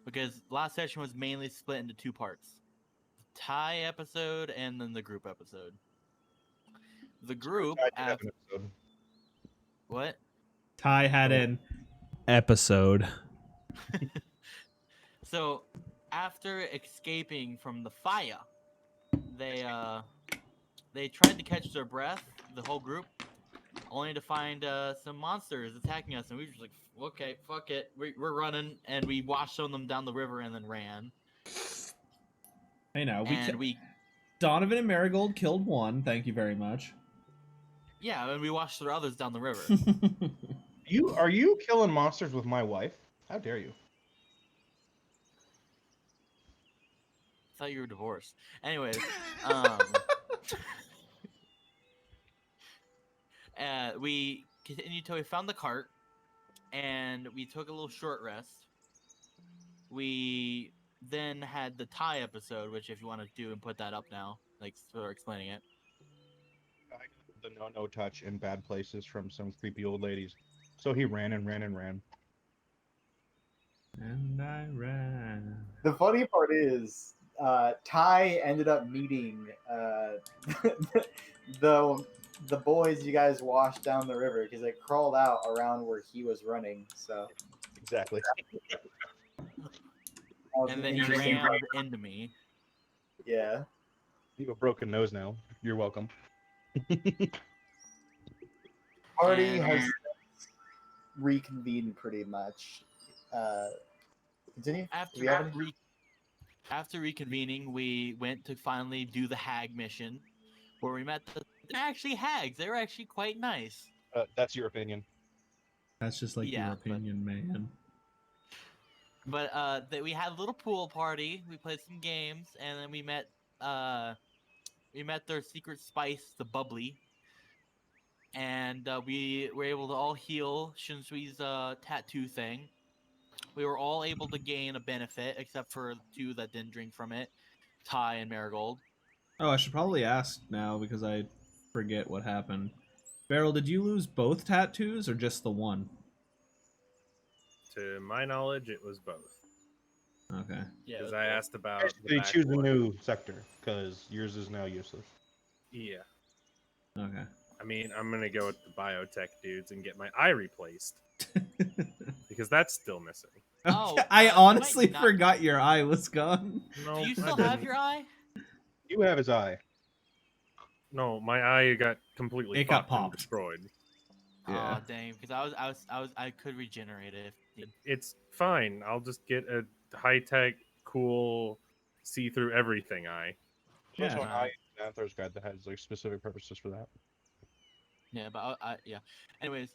because last session was mainly split into two parts: the tie episode and then the group episode. The group I did have after an episode. what? Ty had an episode. So after escaping from the fire, they tried to catch their breath, the whole group, only to find some monsters attacking us, and we were just like, okay, fuck it, we're running, and we washed some of them down the river and then ran. Hey, now And we Donovan and Marigold killed one. Thank you very much. yeah, and we washed the others down the river. Are you killing monsters with my wife? How dare you? I thought you were divorced. Anyways, we continued till we found the cart, and we took a little short rest. We then had the tie episode, which if you want to do and put that up now, like for explaining it. I got the no touch in bad places from some creepy old ladies. So he ran and ran and ran. And I ran. The funny part is, Ty ended up meeting the boys you guys washed down the river because they crawled out around where he was running. So Exactly. that was And an then he interesting ran part. into me. Yeah. You have a broken nose now. You're welcome. Party And has reconvened pretty much. Continue. Do we have any? After reconvening, we went to finally do the hag mission, where we met they're actually hags. They were actually quite nice. That's your opinion. That's just like Yeah, your but- opinion, man. But we had a little pool party. We played some games, and then we met their secret spice, the bubbly, and we were able to all heal Shinsui's tattoo thing. We were all able to gain a benefit, except for two that didn't drink from it, Ty and Marigold. Oh, I should probably ask now because I forget what happened. Beryl, did you lose both tattoos or just the one? To my knowledge, it was both. Okay. Yeah, Because I asked about the They back choose a one. new sector because yours is now useless. Yeah. Okay. I mean, I'm going to go with the biotech dudes and get my eye replaced. Because that's still missing. Oh, I you honestly might not- forgot your eye was gone. No, Do you I still didn't. have your eye? You have his eye. No, my eye got completely It got fucked and popped. destroyed. Yeah. Oh dang! Because I could regenerate it. It's fine. I'll just get a high-tech, cool, see-through everything eye. There's Yeah. one eye in Anthor's guide that has like specific purposes for that. Yeah, but yeah. Anyways,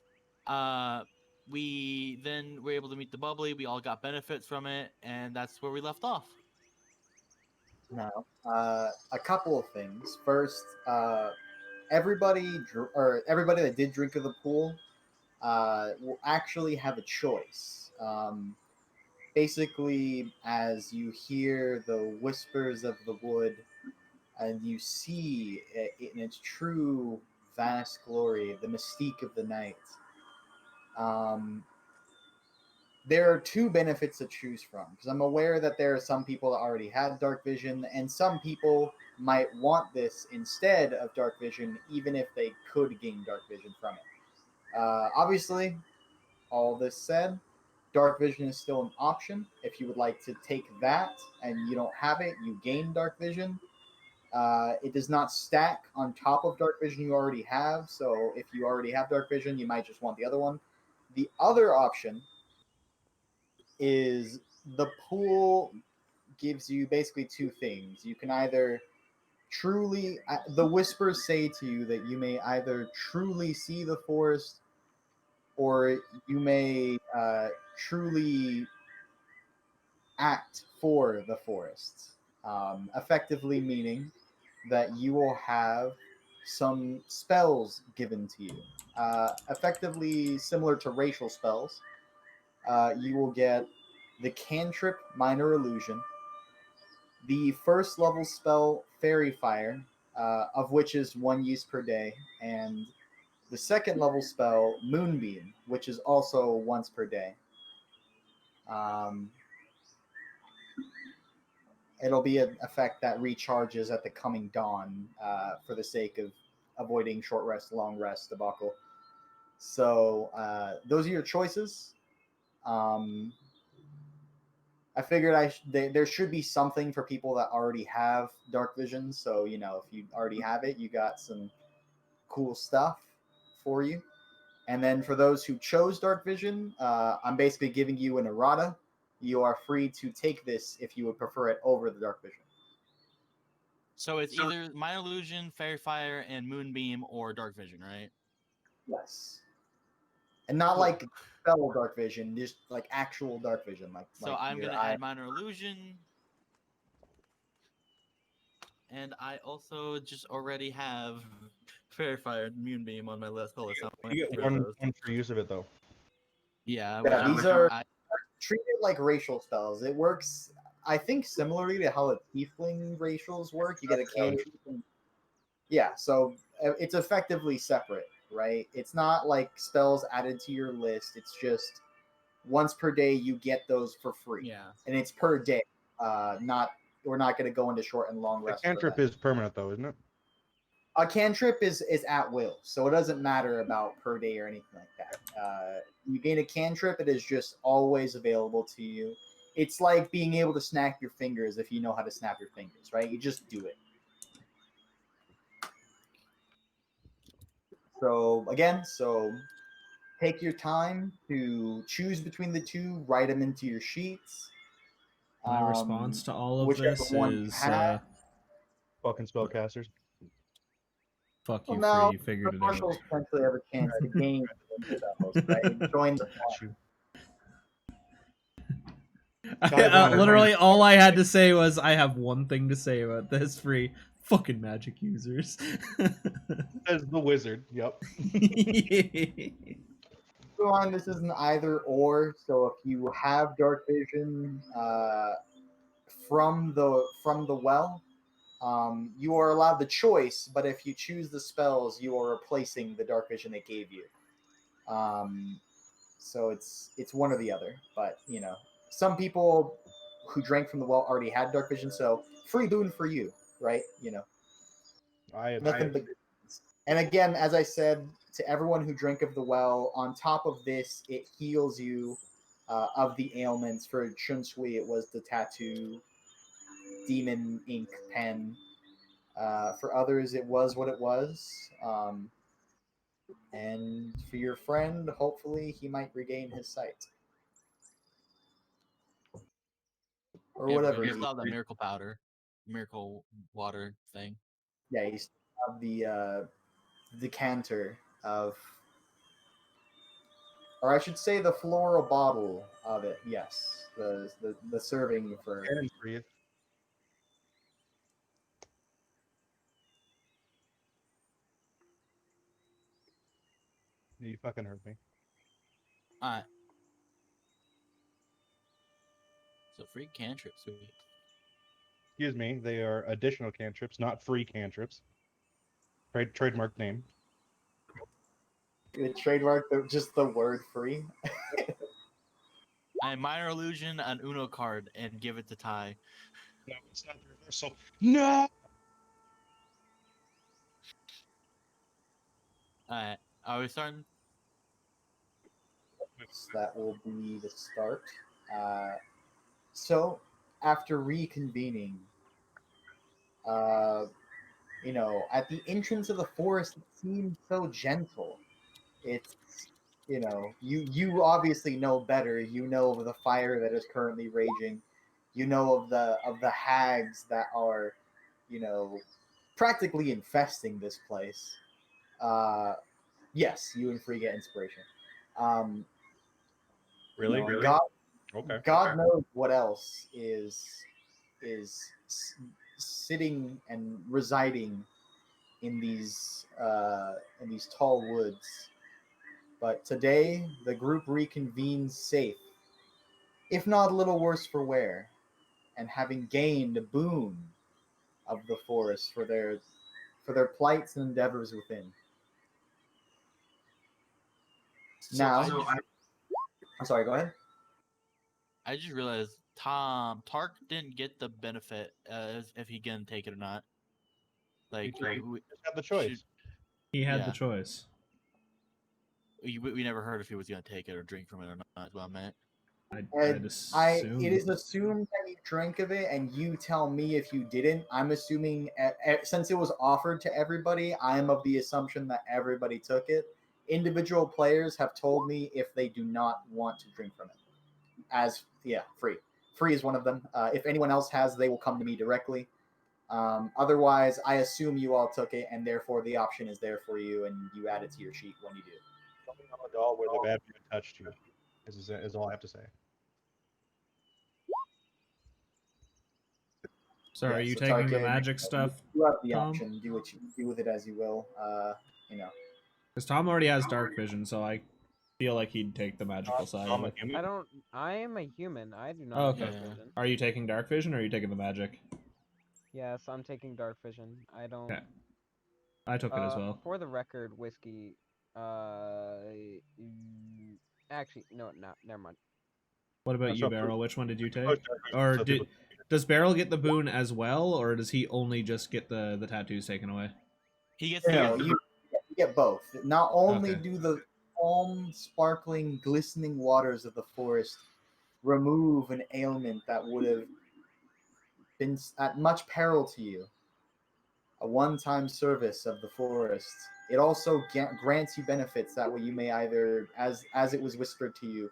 we then were able to meet the bubbly. We all got benefits from it, and that's where we left off. Now, a couple of things. First, everybody that did drink of the pool will actually have a choice. Basically, as you hear the whispers of the wood and you see it in its true vast glory, the mystique of the night, there are two benefits to choose from, because I'm aware that there are some people that already had dark vision, and some people might want this instead of dark vision, even if they could gain dark vision from it. Obviously, all this said, dark vision is still an option. If you would like to take that and you don't have it, you gain dark vision. It does not stack on top of dark vision you already have, so if you already have dark vision, you might just want the other one. The other option is the pool gives you basically two things. You can either truly, the whispers say to you that you may either truly see the forest or you may truly act for the forest. Effectively meaning that you will have some spells given to you. Effectively similar to racial spells. You will get the cantrip Minor Illusion, the first level spell Fairy Fire, of which is 1 use per day, and the second level spell Moonbeam, which is also once per day. It'll be an effect that recharges at the coming dawn for the sake of avoiding short rest, long rest debacle. So those are your choices. I figured there should be something for people that already have dark vision. So if you already have it, you got some cool stuff for you. And then for those who chose dark vision, I'm basically giving you an errata. You are free to take this if you would prefer it over the dark vision. So it's either Minor Illusion, Fairy Fire, and Moonbeam, or Dark Vision, right? Yes. And not Cool. like spell dark vision, just like actual dark vision. So I'm gonna add Minor Illusion, and I also just already have Fairy Fire and Moonbeam on my list. So I'm You gonna get get one those. for use of it though. Yeah, Yeah, these are treated like racial spells. It works, I think, similarly to how the tiefling racials work. You get a cantrip. Yeah, so it's effectively separate, right? It's not like spells added to your list. It's just once per day you get those for free. Yeah, and it's per day. We're not going to go into short and long The rest. cantrip is permanent though, isn't it? A cantrip is at will, so it doesn't matter about per day or anything like that. You gain a cantrip, it is just always available to you. It's like being able to snap your fingers if you know how to snap your fingers, right? You just do it. So again, take your time to choose between the two, write them into your sheets. My response to all of whichever this one you is have. Fucking spellcasters. fuck you, Now, free. You figured it out. Marshall's potentially have a chance to gain spells, right? Join the fun. Literally, all I had to say was, I have one thing to say about this, free. Fucking magic users. As the wizard. Yep. Go on, this is an either or. So if you have dark vision from the well, you are allowed the choice. But if you choose the spells, you are replacing the dark vision they gave you. So it's one or the other. But some people who drank from the well already had dark vision, so free boon for you, right? Nothing but. And again, as I said, to everyone who drank of the well, on top of this, it heals you of the ailments. For Chunsui, it was the tattoo, demon ink pen. For others, it was what it was. And for your friend, hopefully, he might regain his sight. Or whatever. You still have that miracle powder, miracle water thing. Yeah, you still have the decanter of, or I should say, the floral bottle of it. Yes, the serving for. And free. You fucking hurt me. Alright. So free cantrip, sweet. Excuse me, they are additional cantrips, not free cantrips. Trademark name. Trademark just the word free. And Minor Illusion, an Uno card, and give it to Ty. No, it's not the reversal. No. Alright. Are we starting? That will be the start. So after reconvening, at the entrance of the forest, it seemed so gentle. It's you obviously know better. You know of the fire that is currently raging. You know of the hags that are, practically infesting this place. Yes, you and Free get inspiration. Really? God, Okay. God knows what else is sitting and residing in these tall woods. But today the group reconvenes safe, if not a little worse for wear, and having gained a boon of the forest for their plights and endeavors within. So Now, I'm sorry. Go ahead. I just realized Tark didn't get the benefit as if he can take it or not. Like Just we, have the choice. He had Yeah. the choice. we never heard if he was gonna take it or drink from it or not. Is what I meant. I'd assume. It is assumed that you drank of it, and you tell me if you didn't. I'm assuming, since it was offered to everybody, I'm of the assumption that everybody took it. Individual players have told me if they do not want to drink from it. Free. Free is one of them. If anyone else has, they will come to me directly. Otherwise, I assume you all took it, and therefore the option is there for you, and you add it to your sheet when you do. Something on the doll where the bad man touched you. Is all I have to say. So are Yeah, you so taking the Tarkin, magic stuff? You have the Tom? option. Do what you do with it as you will. Because Tom already has dark vision, so I feel like he'd take the magical side I'm of a it. human. I don't. I am a human. I do not Oh, have okay. dark Yeah. vision. Are you taking dark vision or are you taking the magic? Yes, I'm taking dark vision. I don't. Okay. I took it as well. For the record, whiskey. Actually, no, never mind. What about That's you, what- Beryl? Which one did you take? Post dark vision, Or so people- does Beryl get the boon as well, or does he only just get the tattoos taken away? He gets No, the you get both. Not only Okay. do the calm, sparkling, glistening waters of the forest remove an ailment that would have been at much peril to you, a one-time service of the forest. It also grants you benefits that way you may either, as it was whispered to you,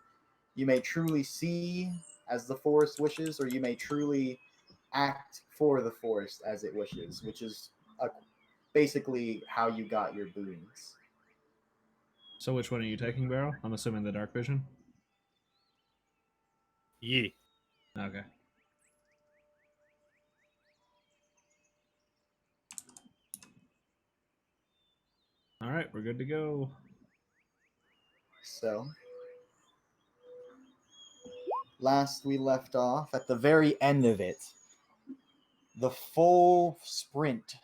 you may truly see as the forest wishes, or you may truly act for the forest as it wishes, which is basically how you got your boons. So which one are you taking, Beryl? I'm assuming the dark vision. Yeah. Okay. All right, we're good to go. So, last we left off, at the very end of it, the full sprint,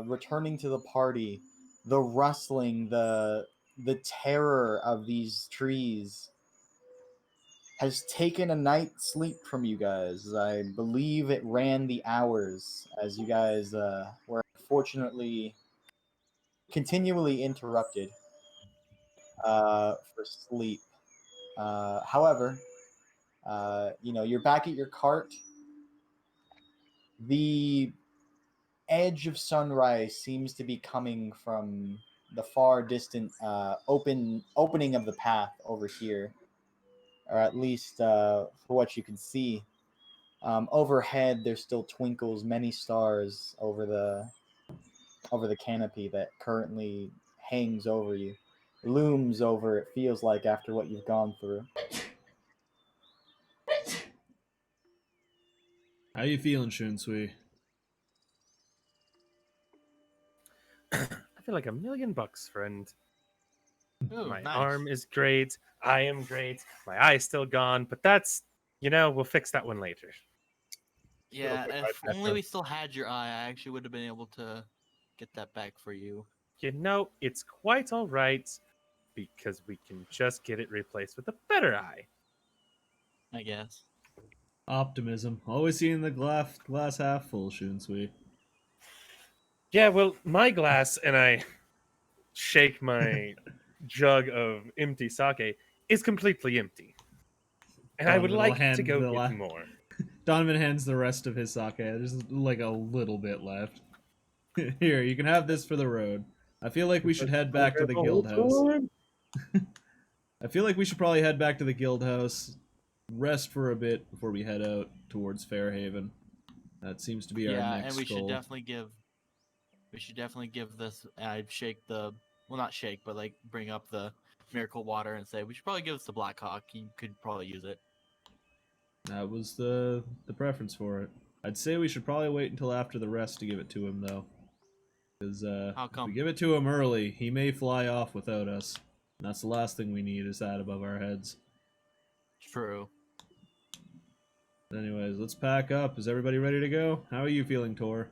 returning to the party, the rustling, the terror of these trees has taken a night's sleep from you guys. I believe it ran the hours as you guys were unfortunately continually interrupted for sleep. However, you're back at your cart. The edge of sunrise seems to be coming from the far distant opening of the path over here, or at least for what you can see. Overhead, there still twinkles many stars over the canopy that currently hangs over you, looms over. It feels like after what you've gone through. How you feeling, Shunsui? I feel like $1,000,000, friend. Ooh, My nice. arm is great. I am great. My eye's still gone, but that's, we'll fix that one later. Yeah, quick, if right, only we still had your eye, I actually would have been able to get that back for you. It's quite all right because we can just get it replaced with a better eye. I guess. Optimism. Always seeing the glass half full, Shunsui. Yeah, well, my glass, and I shake my jug of empty sake, is completely empty. And I would Donovan will like to hand go the get more. Donovan hands the rest of his sake. There's like a little bit left. Here, you can have this for the road. I feel like we should head back to the guild house. I feel like we should probably head back to the guild house, rest for a bit before we head out towards Fairhaven. That seems to be our Yeah, next and we goal. should definitely give this. I'd shake not shake, but like bring up the miracle water and say we should probably give this to Blackhawk. He could probably use it. That was the preference for it. I'd say we should probably wait until after the rest to give it to him, though. Because How if we come? give it to him early, he may fly off without us. And that's the last thing we need, is that above our heads. True. Anyways, let's pack up. Is everybody ready to go? How are you feeling, Tor?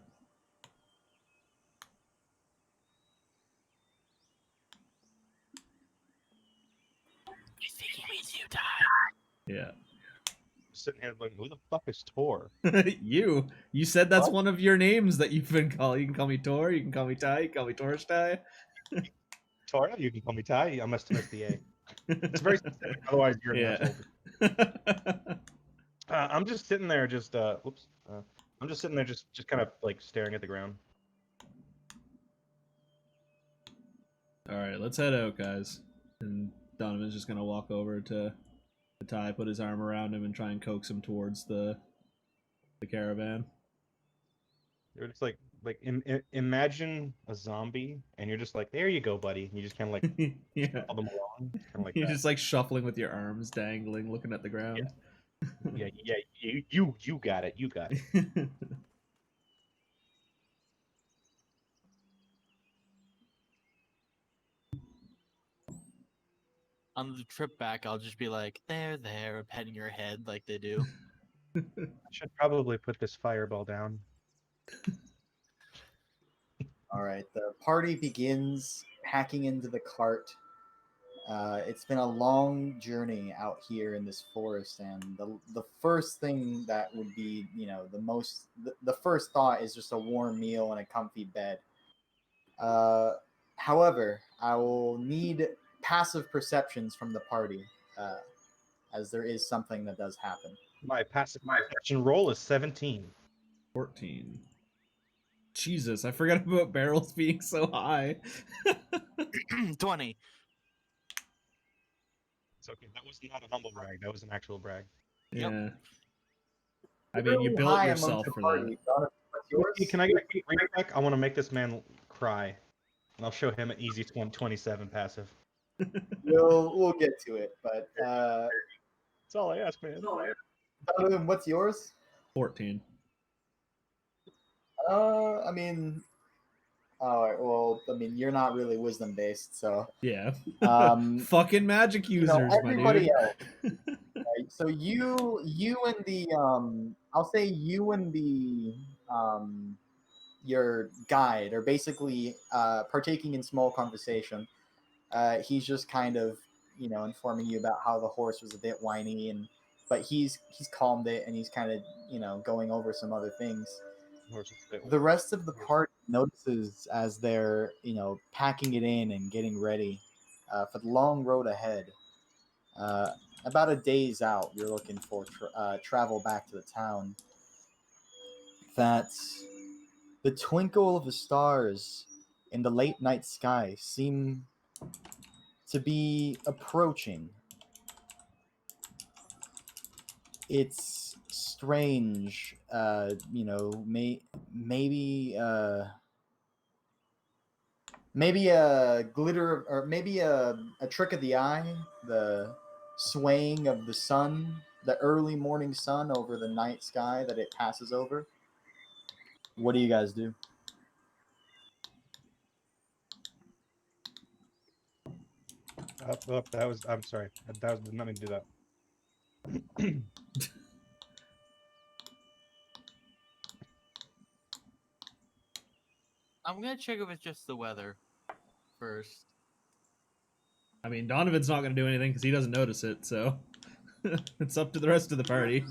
You think he means you die? Yeah. sitting here like, who the fuck is Tor? You said that's What? one of your names that you've been called. You can call me Tor. You can call me Ty. You can call me Torshtai. Tor? You can call me Ty. I must have missed the A. It's very specific. Otherwise, you're an Yeah. asshole. I'm just sitting there, just whoops. I'm just sitting there, just kind of like staring at the ground. All right, let's head out, guys. And Donovan's just gonna walk over to Ty, put his arm around him, and try and coax him towards the caravan. You're just like imagine a zombie, and you're just like, there you go, buddy. And you just kind of like Yeah. follow them along, kind of like You're that. just like shuffling with your arms dangling, looking at the ground. Yeah, you got it, you got it. On the trip back, I'll just be like, there, petting your head like they do. I should probably put this fireball down. All right, the party begins packing into the cart. It's been a long journey out here in this forest, and the first thing that would be, the first thought is just a warm meal and a comfy bed. However, I will need passive perceptions from the party, as there is something that does happen. My passive perception roll is 17. 14. Jesus, I forgot about barrels being so high. 20. It's okay. That was not a humble brag. That was an actual brag. Yeah. Yep. I mean, you Really built high yourself amongst the for party. that. Donovan, what's yours? Hey, can I get a quick read back? I want to make this man cry. And I'll show him an easy 27 passive. We'll get to it, but That's all I ask, man. Donovan, what's yours? 14. I mean, all right. Well, I mean, you're not really wisdom based, so Yeah. fucking magic users, my everybody dude. else. Right? So you and the I'll say you and the your guide are basically partaking in small conversation. He's just kind of informing you about how the horse was a bit whiny, but he's calmed it, and he's kind of going over some other things. The rest of the party notices as they're packing it in and getting ready for the long road ahead. About a day's out, you're looking for travel back to the town. That the twinkle of the stars in the late night sky seem to be approaching. It's strange, maybe a glitter, or maybe a trick of the eye, the swaying of the sun, the early morning sun over the night sky that it passes over. What do you guys do? That was. I'm sorry. That was nothing to do that. I'm gonna check if it's just the weather first. I mean, Donovan's not going to do anything because he doesn't notice it, so it's up to the rest of the party.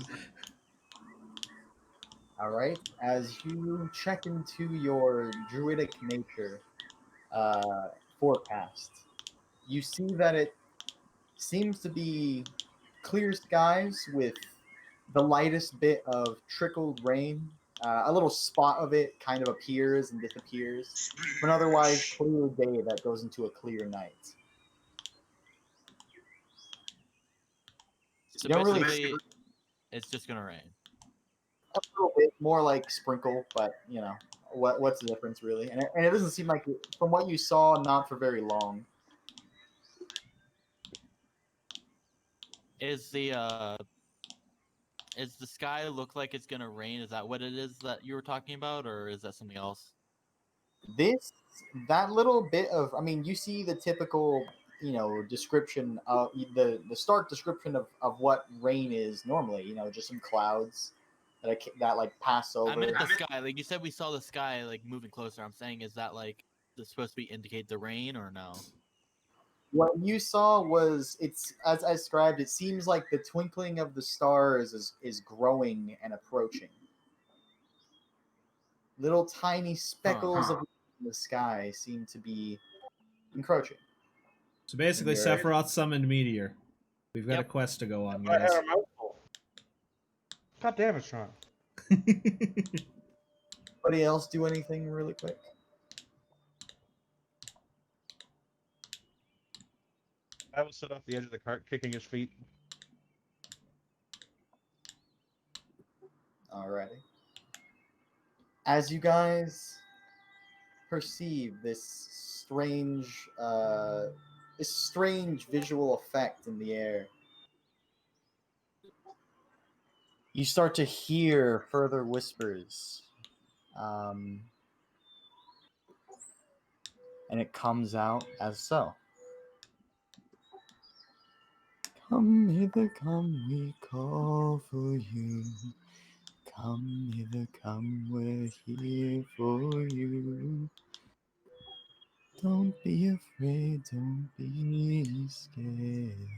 All right. As you check into your druidic nature forecast, you see that it seems to be clear skies with the lightest bit of trickled rain. A little spot of it kind of appears and disappears, but an otherwise clear day that goes into a clear night. So You don't really basically, it's just gonna rain. a little bit more like sprinkle, but what's the difference really? And it doesn't seem like from what you saw, not for very long. Is the sky look like it's gonna rain? Is that what it is that you were talking about, or is that something else? That little bit of, I mean, you see the typical description of the stark description of what rain is normally, just some clouds that like pass over. I meant the sky. Like you said, we saw the sky like moving closer. I'm saying, is that like supposed to be indicate the rain or no? What you saw was it's as I described. It seems like the twinkling of the stars is growing and approaching. Little tiny speckles of in the sky seem to be encroaching. So basically, You're- Sephiroth summoned Meteor. We've got a Yep. quest to go on, I guys. had a mouthful. God damn it, Sean. Anybody else do anything really quick? I will sit off the edge of the cart, kicking his feet. Alrighty. As you guys perceive this strange visual effect in the air, you start to hear further whispers. And it comes out as so. Come hither, come, we call for you. Come hither, come, we're here for you. Don't be afraid, don't be scared.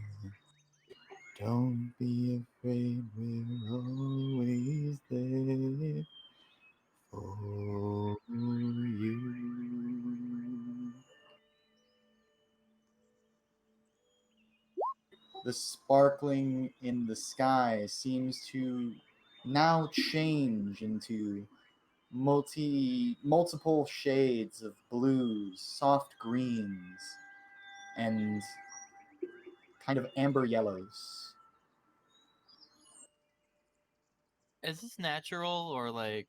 Don't be afraid, we're always there for you. The sparkling in the sky seems to now change into multiple shades of blues, soft greens, and kind of amber yellows. Is this natural or like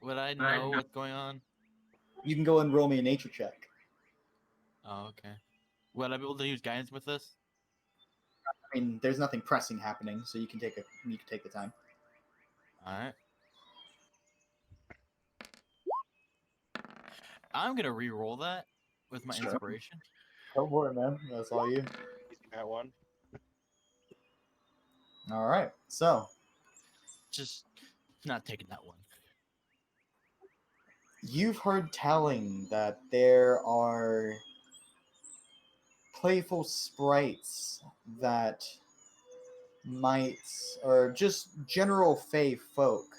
would I know what's going on? You can go and roll me a nature check. Oh, okay. Would I be able to use guidance with this? I mean, there's nothing pressing happening, so you can take the time. Alright. I'm gonna re-roll that with my Sure. inspiration. Go for it, man. That's all you. Easy, that one. All right. So Just not taking that one. you've heard telling that there are playful sprites that might, or just general fey folk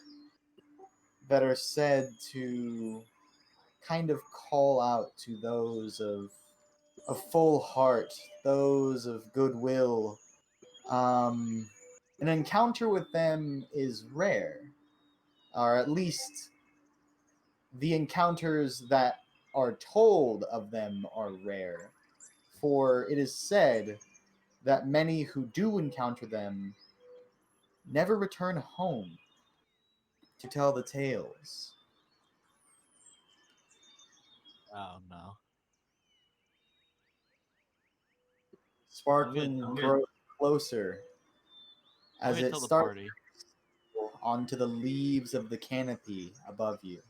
that are said to kind of call out to those of full heart, those of goodwill. An encounter with them is rare, or at least the encounters that are told of them are rare. For it is said that many who do encounter them never return home to tell the tales. Oh no. Sparkling I'm good. grows closer I'm as gonna it tell the starts party. onto the leaves of the canopy above you.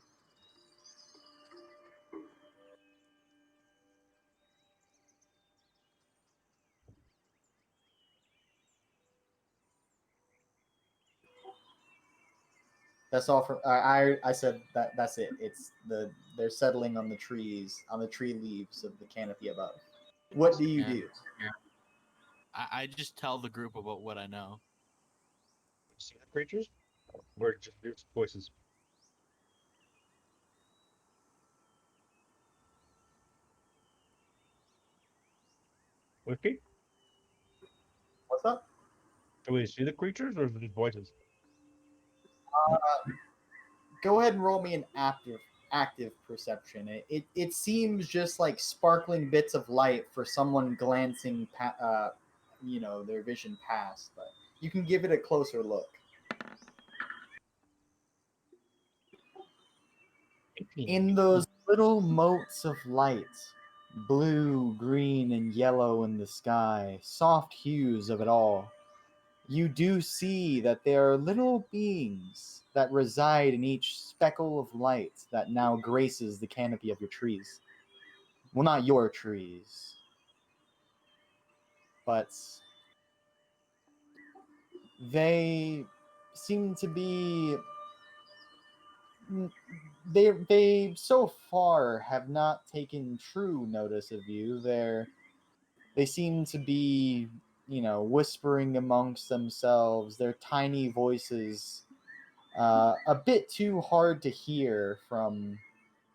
That's all for I said that's it. It's they're settling on the trees, on the tree leaves of the canopy above. What do you Yeah. do? I just tell the group about what I know. See the creatures? We're just there's voices. Whiskey? What's up? Do we see the creatures or is it just voices? Go ahead and roll me an active perception. It seems just like sparkling bits of light for someone glancing their vision past, but you can give it a closer look. In those little motes of light, blue, green, and yellow in the sky, soft hues of it all, you do see that there are little beings that reside in each speckle of light that now graces the canopy of your trees. Well, not your trees, but they seem to be they so far have not taken true notice of you. They seem to be, whispering amongst themselves, their tiny voices, a bit too hard to hear from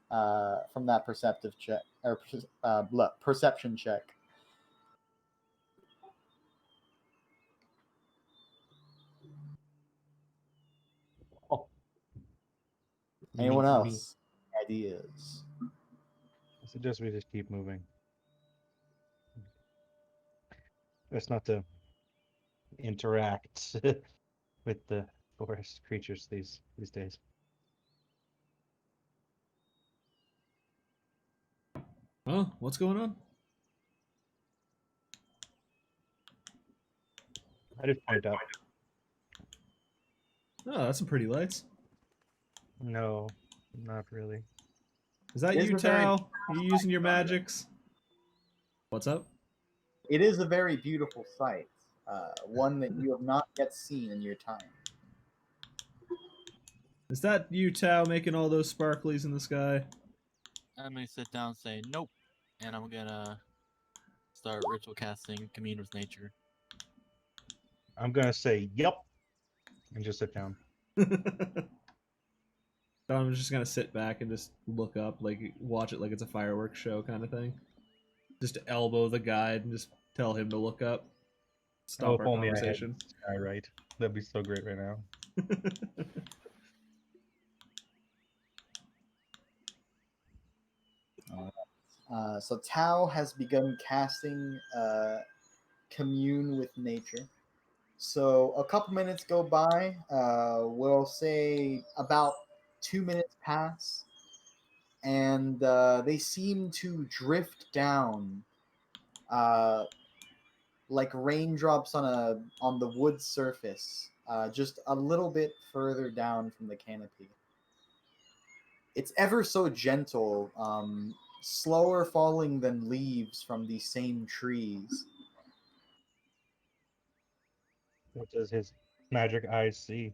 that perceptive check or perception check. Oh. Anyone Me. else? Ideas? I suggest we just keep moving. That's not to interact with the forest creatures these days. Oh, what's going on? I just pointed out. Oh, that's some pretty lights. No, not really. Is that It is you, a very- Tao? Are you using your magics? What's up? It is a very beautiful sight, one that you have not yet seen in your time. Is that you, Tao, making all those sparklies in the sky? I'm gonna sit down and say nope, and I'm gonna start ritual casting Commune with Nature. I'm gonna say yep, and just sit down. I'm just gonna sit back and just look up, like watch it like it's a fireworks show kind of thing. Just elbow the guide and just tell him to look up. Stop our only I had conversation. the sky right. That'd be so great right now. So Tao has begun casting Commune with Nature. So a couple minutes go by. We'll say about 2 minutes pass, and they seem to drift down, like raindrops on the wood surface, just a little bit further down from the canopy. It's ever so gentle, slower falling than leaves from these same trees. What does his magic eyes see?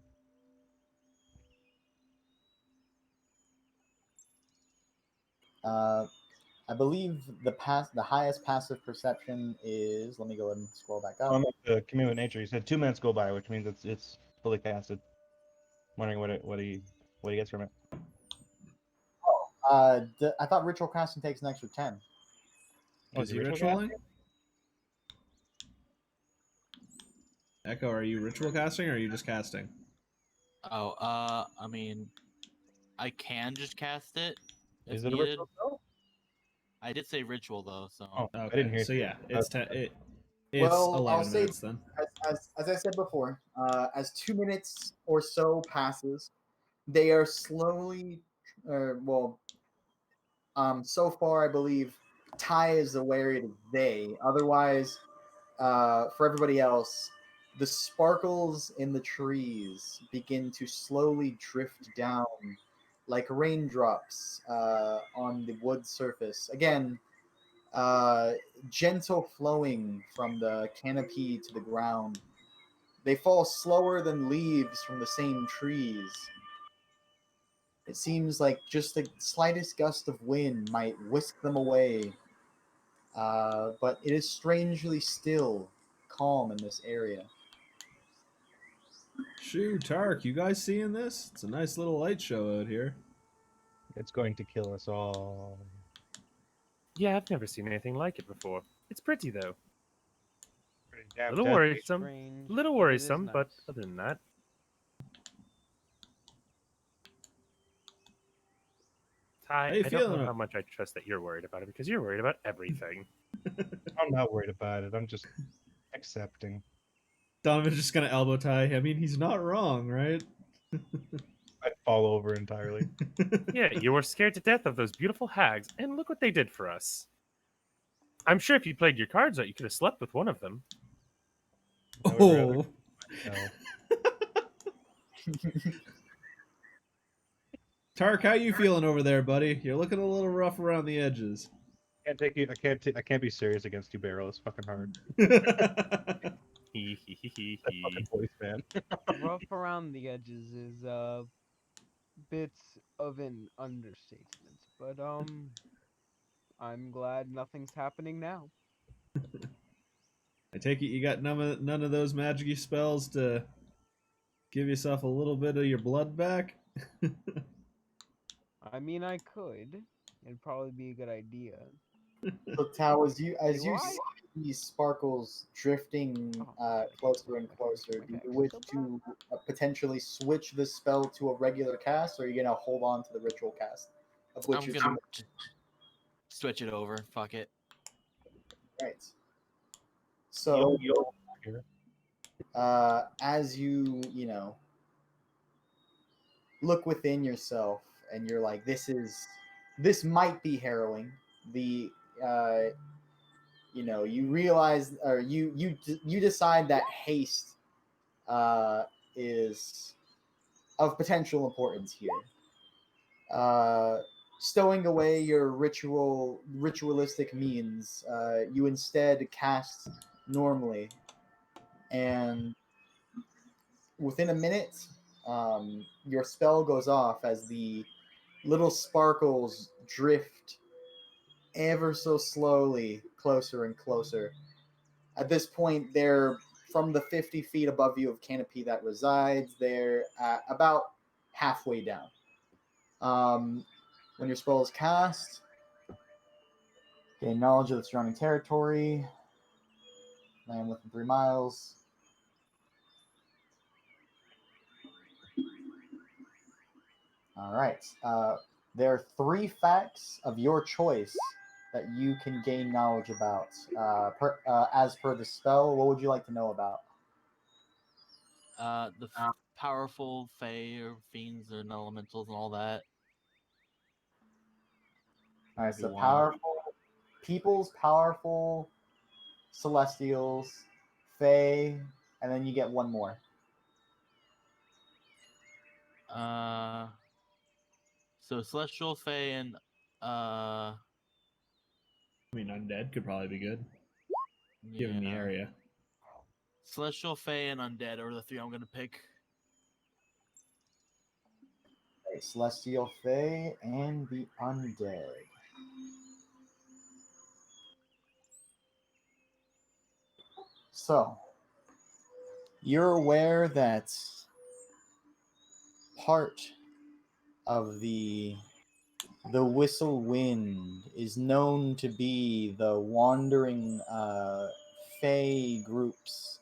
I believe the highest passive perception is. Let me go ahead and scroll back up. On the commune with nature, you said 2 minutes go by, which means it's fully casted. Wondering what he gets from it. I thought ritual casting takes an extra 10. Oh, Is the he ritual ritualing? Echo, are you ritual casting or are you just casting? Oh, I mean, I can just cast it if Is it a needed. ritual spell? I did say ritual though, so Oh, Okay, I didn't hear. so you. yeah, it's it's Well, I'll 11 say minutes then. as I said before, as 2 minutes or so passes, they are slowly, so far I believe Ty is aware it is they. Otherwise, for everybody else, the sparkles in the trees begin to slowly drift down like raindrops on the wood surface. Again, gentle flowing from the canopy to the ground. They fall slower than leaves from the same trees. It seems like just the slightest gust of wind might whisk them away. But it is strangely still, calm in this area. Shoo, Tark, you guys seeing this? It's a nice little light show out here. It's going to kill us all. Yeah, I've never seen anything like it before. It's pretty though. Pretty A damn little deadly. worrisome. Strange, A little but it is worrisome, but nice. other than that. Ty, How you I don't know feeling? how much I trust that you're worried about it because you're worried about everything. I'm not worried about it. I'm just accepting. Donovan's just gonna elbow tie. I mean, he's not wrong, right? I'd fall over entirely. Yeah, you were scared to death of those beautiful hags, and look what they did for us. I'm sure if you played your cards right, you could have slept with one of them. I would rather Oh, myself. Tark, how you feeling over there, buddy? You're looking a little rough around the edges. I can't take you. I can't be serious against you, Barrel. It's fucking hard. Hee hee hee hee That hee. fucking voice, man. Rough around the edges is bits of an understatement, but I'm glad nothing's happening now. I take it you got none of those magic spells to give yourself a little bit of your blood back? I mean, I could. It'd probably be a good idea. So Tao, as Do you I? see these sparkles drifting Oh, my closer and character's closer, do you actually wish still bad. to potentially switch the spell to a regular cast, or are you gonna hold on to the ritual cast, of which I'm is gonna switch it over. Fuck it. right? So, Yo. Here. as you look within yourself, and you're like, this might be harrowing. The uh, you realize, or you decide that haste is of potential importance here. Stowing away your ritualistic means, you instead cast normally, and within a minute, your spell goes off as the little sparkles drift ever so slowly closer and closer. At this point, they're from the 50 feet above you of canopy that resides. They're at about halfway down. When your spell is cast, gain knowledge of the surrounding territory. Land within 3 miles. All right. There are 3 facts of your choice that you can gain knowledge about. As per the spell, what would you like to know about? The powerful fae or fiends and elementals and all that. All right, Be so one. powerful celestials, fae, and then you get one more. So celestial fae and I mean, undead could probably be good, given the yeah. area. Celestial fae and undead are the 3 I'm gonna pick. Okay, celestial, fae, and the undead. So, you're aware that part of the whistle wind is known to be the wandering fae groups.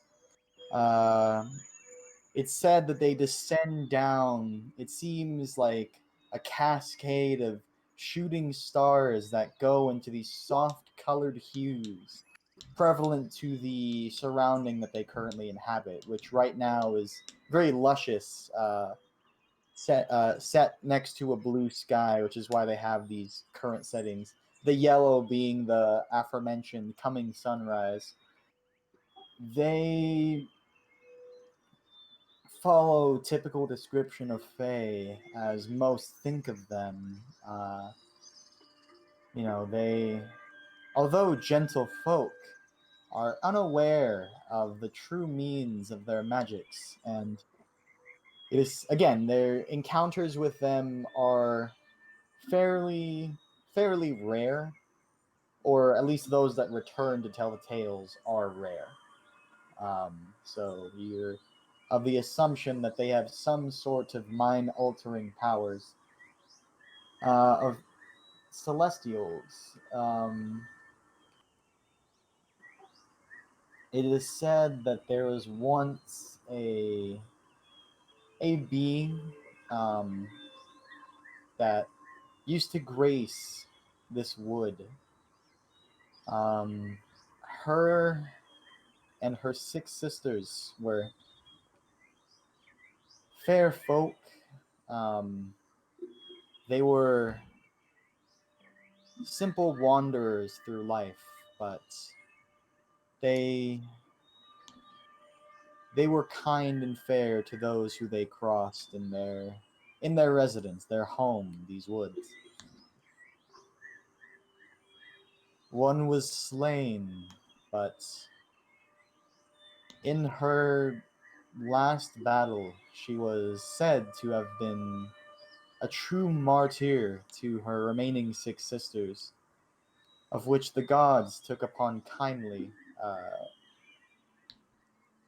It's said that they descend down, it seems like a cascade of shooting stars that go into these soft colored hues prevalent to the surrounding that they currently inhabit, which right now is very luscious, set next to a blue sky, which is why they have these current settings. The yellow being the aforementioned coming sunrise. They follow typical description of Fae as most think of them. They, although gentle folk, are unaware of the true means of their magics, and it is, again, their encounters with them are fairly rare, or at least those that return to tell the tales are rare. So you're of the assumption that they have some sort of mind-altering powers. Of celestials, it is said that there was once a being that used to grace this wood. Um, her and her 6 sisters were fair folk. They were simple wanderers through life, but they were kind and fair to those who they crossed in their residence, their home, these woods. One was slain, but in her last battle, she was said to have been a true martyr to her remaining 6 sisters, of which the gods took upon kindly.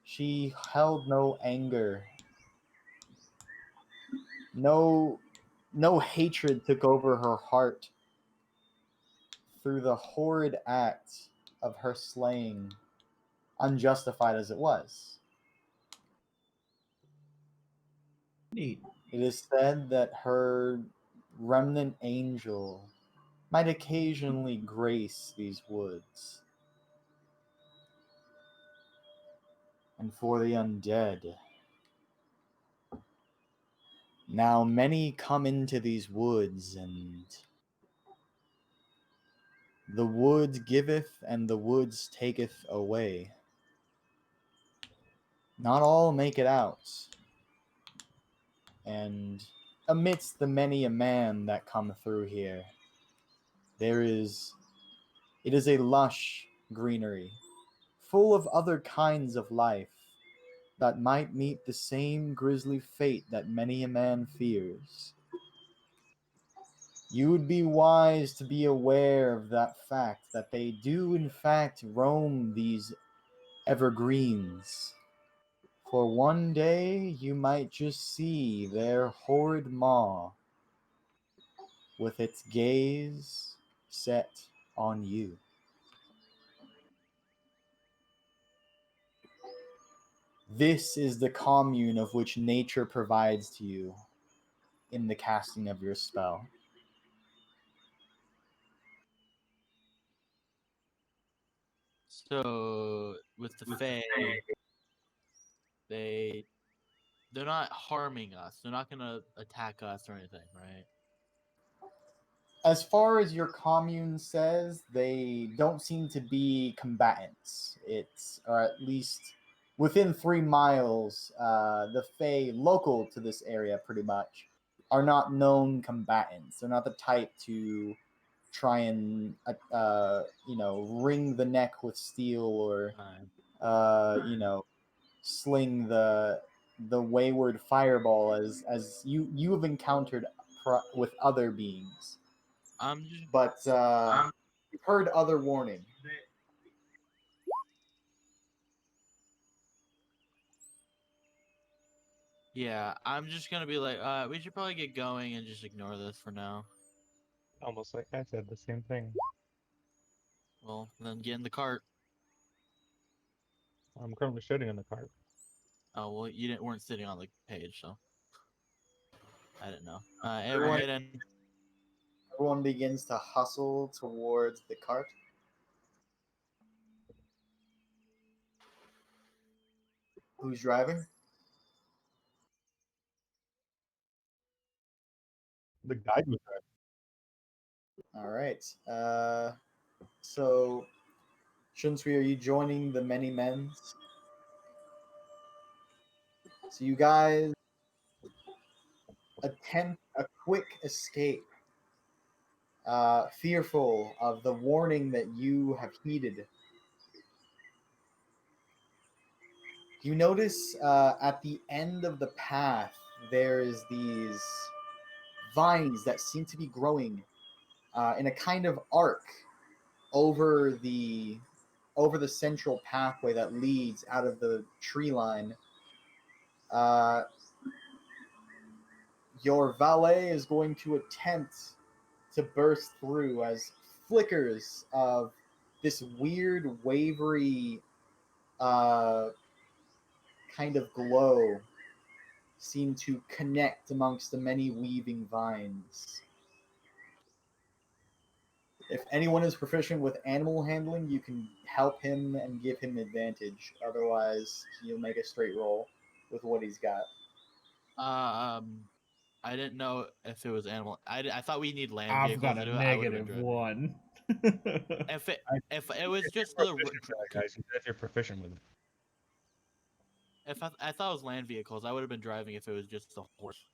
She held no anger, no hatred took over her heart through the horrid act of her slaying, unjustified as it was. Neat. It is said that her remnant angel might occasionally grace these woods. And for the undead, now many come into these woods, and the wood giveth and the woods taketh away. Not all make it out. And amidst the many a man that come through here, it is a lush greenery, full of other kinds of life that might meet the same grisly fate that many a man fears. You would be wise to be aware of that fact, that they do in fact roam these evergreens. For one day you might just see their horrid maw with its gaze set on you. This is the commune of which nature provides to you in the casting of your spell. So with the Fae, they're not harming us. They're not gonna attack us or anything, right? As far as your commune says, they don't seem to be combatants. It's, or at least within 3 miles, the Fae local to this area pretty much are not known combatants. They're not the type to try and, wring the neck with steel or, sling the wayward fireball as you have encountered with other beings. But you've heard other warning. Yeah, I'm just gonna be like, we should probably get going and just ignore this for now. Almost like I said the same thing. Well, then get in the cart. I'm currently sitting in the cart. Oh well, weren't sitting on the page, so I didn't know. Everyone get in. Everyone begins to hustle towards the cart. Who's driving? The guide was right. All right. So, Shunsui, are you joining the many men's? So you guys attempt a quick escape, fearful of the warning that you have heeded. You notice at the end of the path there's these vines that seem to be growing in a kind of arc over the central pathway that leads out of the tree line. Your valet is going to attempt to burst through as flickers of this weird, wavery kind of glow seem to connect amongst the many weaving vines. If anyone is proficient with animal handling, you can help him and give him advantage. Otherwise, he'll make a straight roll with what he's got. I didn't know if it was animal. I thought we need land I've vehicles got a to do it. I would've been driving. -1. If it was just You're the proficient with that, guys. If you're proficient with it. if I thought it was land vehicles, I would have been driving if it was just the horse.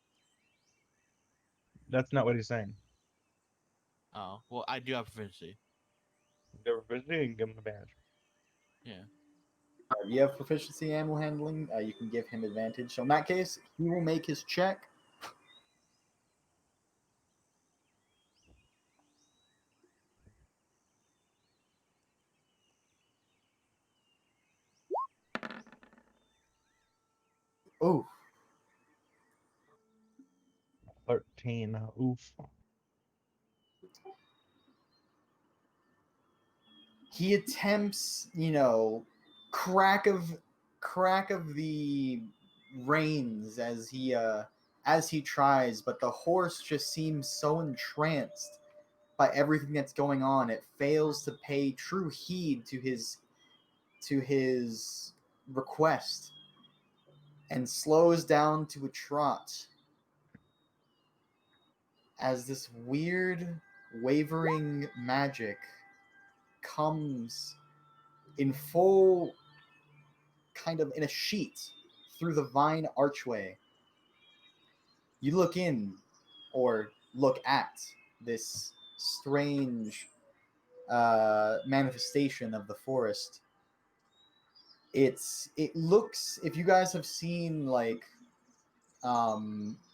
That's not what he's saying. Oh well, I do have proficiency. If they're proficient, you can give him a badge. Yeah. If you have proficiency in animal handling, you can give him advantage. So in that case, he will make his check. Ooh. 13. Oof. He attempts, crack of the reins as he tries, but the horse just seems so entranced by everything that's going on, it fails to pay true heed to his request and slows down to a trot as this weird wavering magic comes in full, kind of in a sheet through the vine archway. You look in, or look at, this strange manifestation of the forest. It looks, if you guys have seen like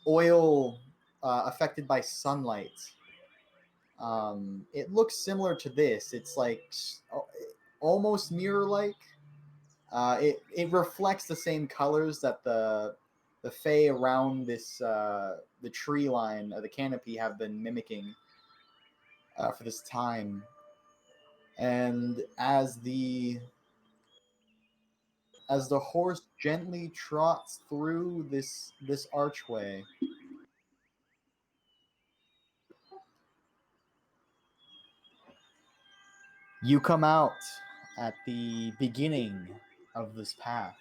oil affected by sunlight, it looks similar to this. It's like almost mirror-like. It reflects the same colors that the fae around this the tree line, the canopy, have been mimicking for this time. And as the horse gently trots through this archway, you come out at the beginning of this path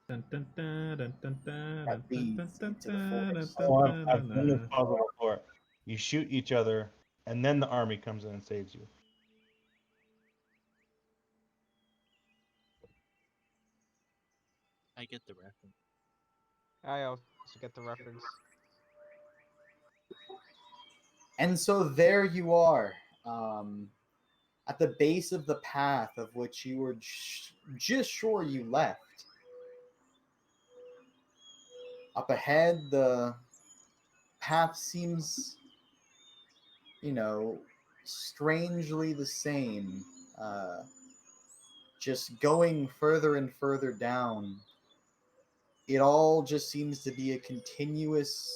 Dun, dun, dun, dun, dun, dun, that leads dun, into the dun, forest. dun, Oh, dun, I've dun, done this dun. puzzle before. You shoot each other, and then the army comes in and saves you. I get the reference. I also get the reference. And so there you are, at the base of the path of which you were just sure you left. Up ahead, the path seems, strangely the same. Just going further and further down. It all just seems to be a continuous,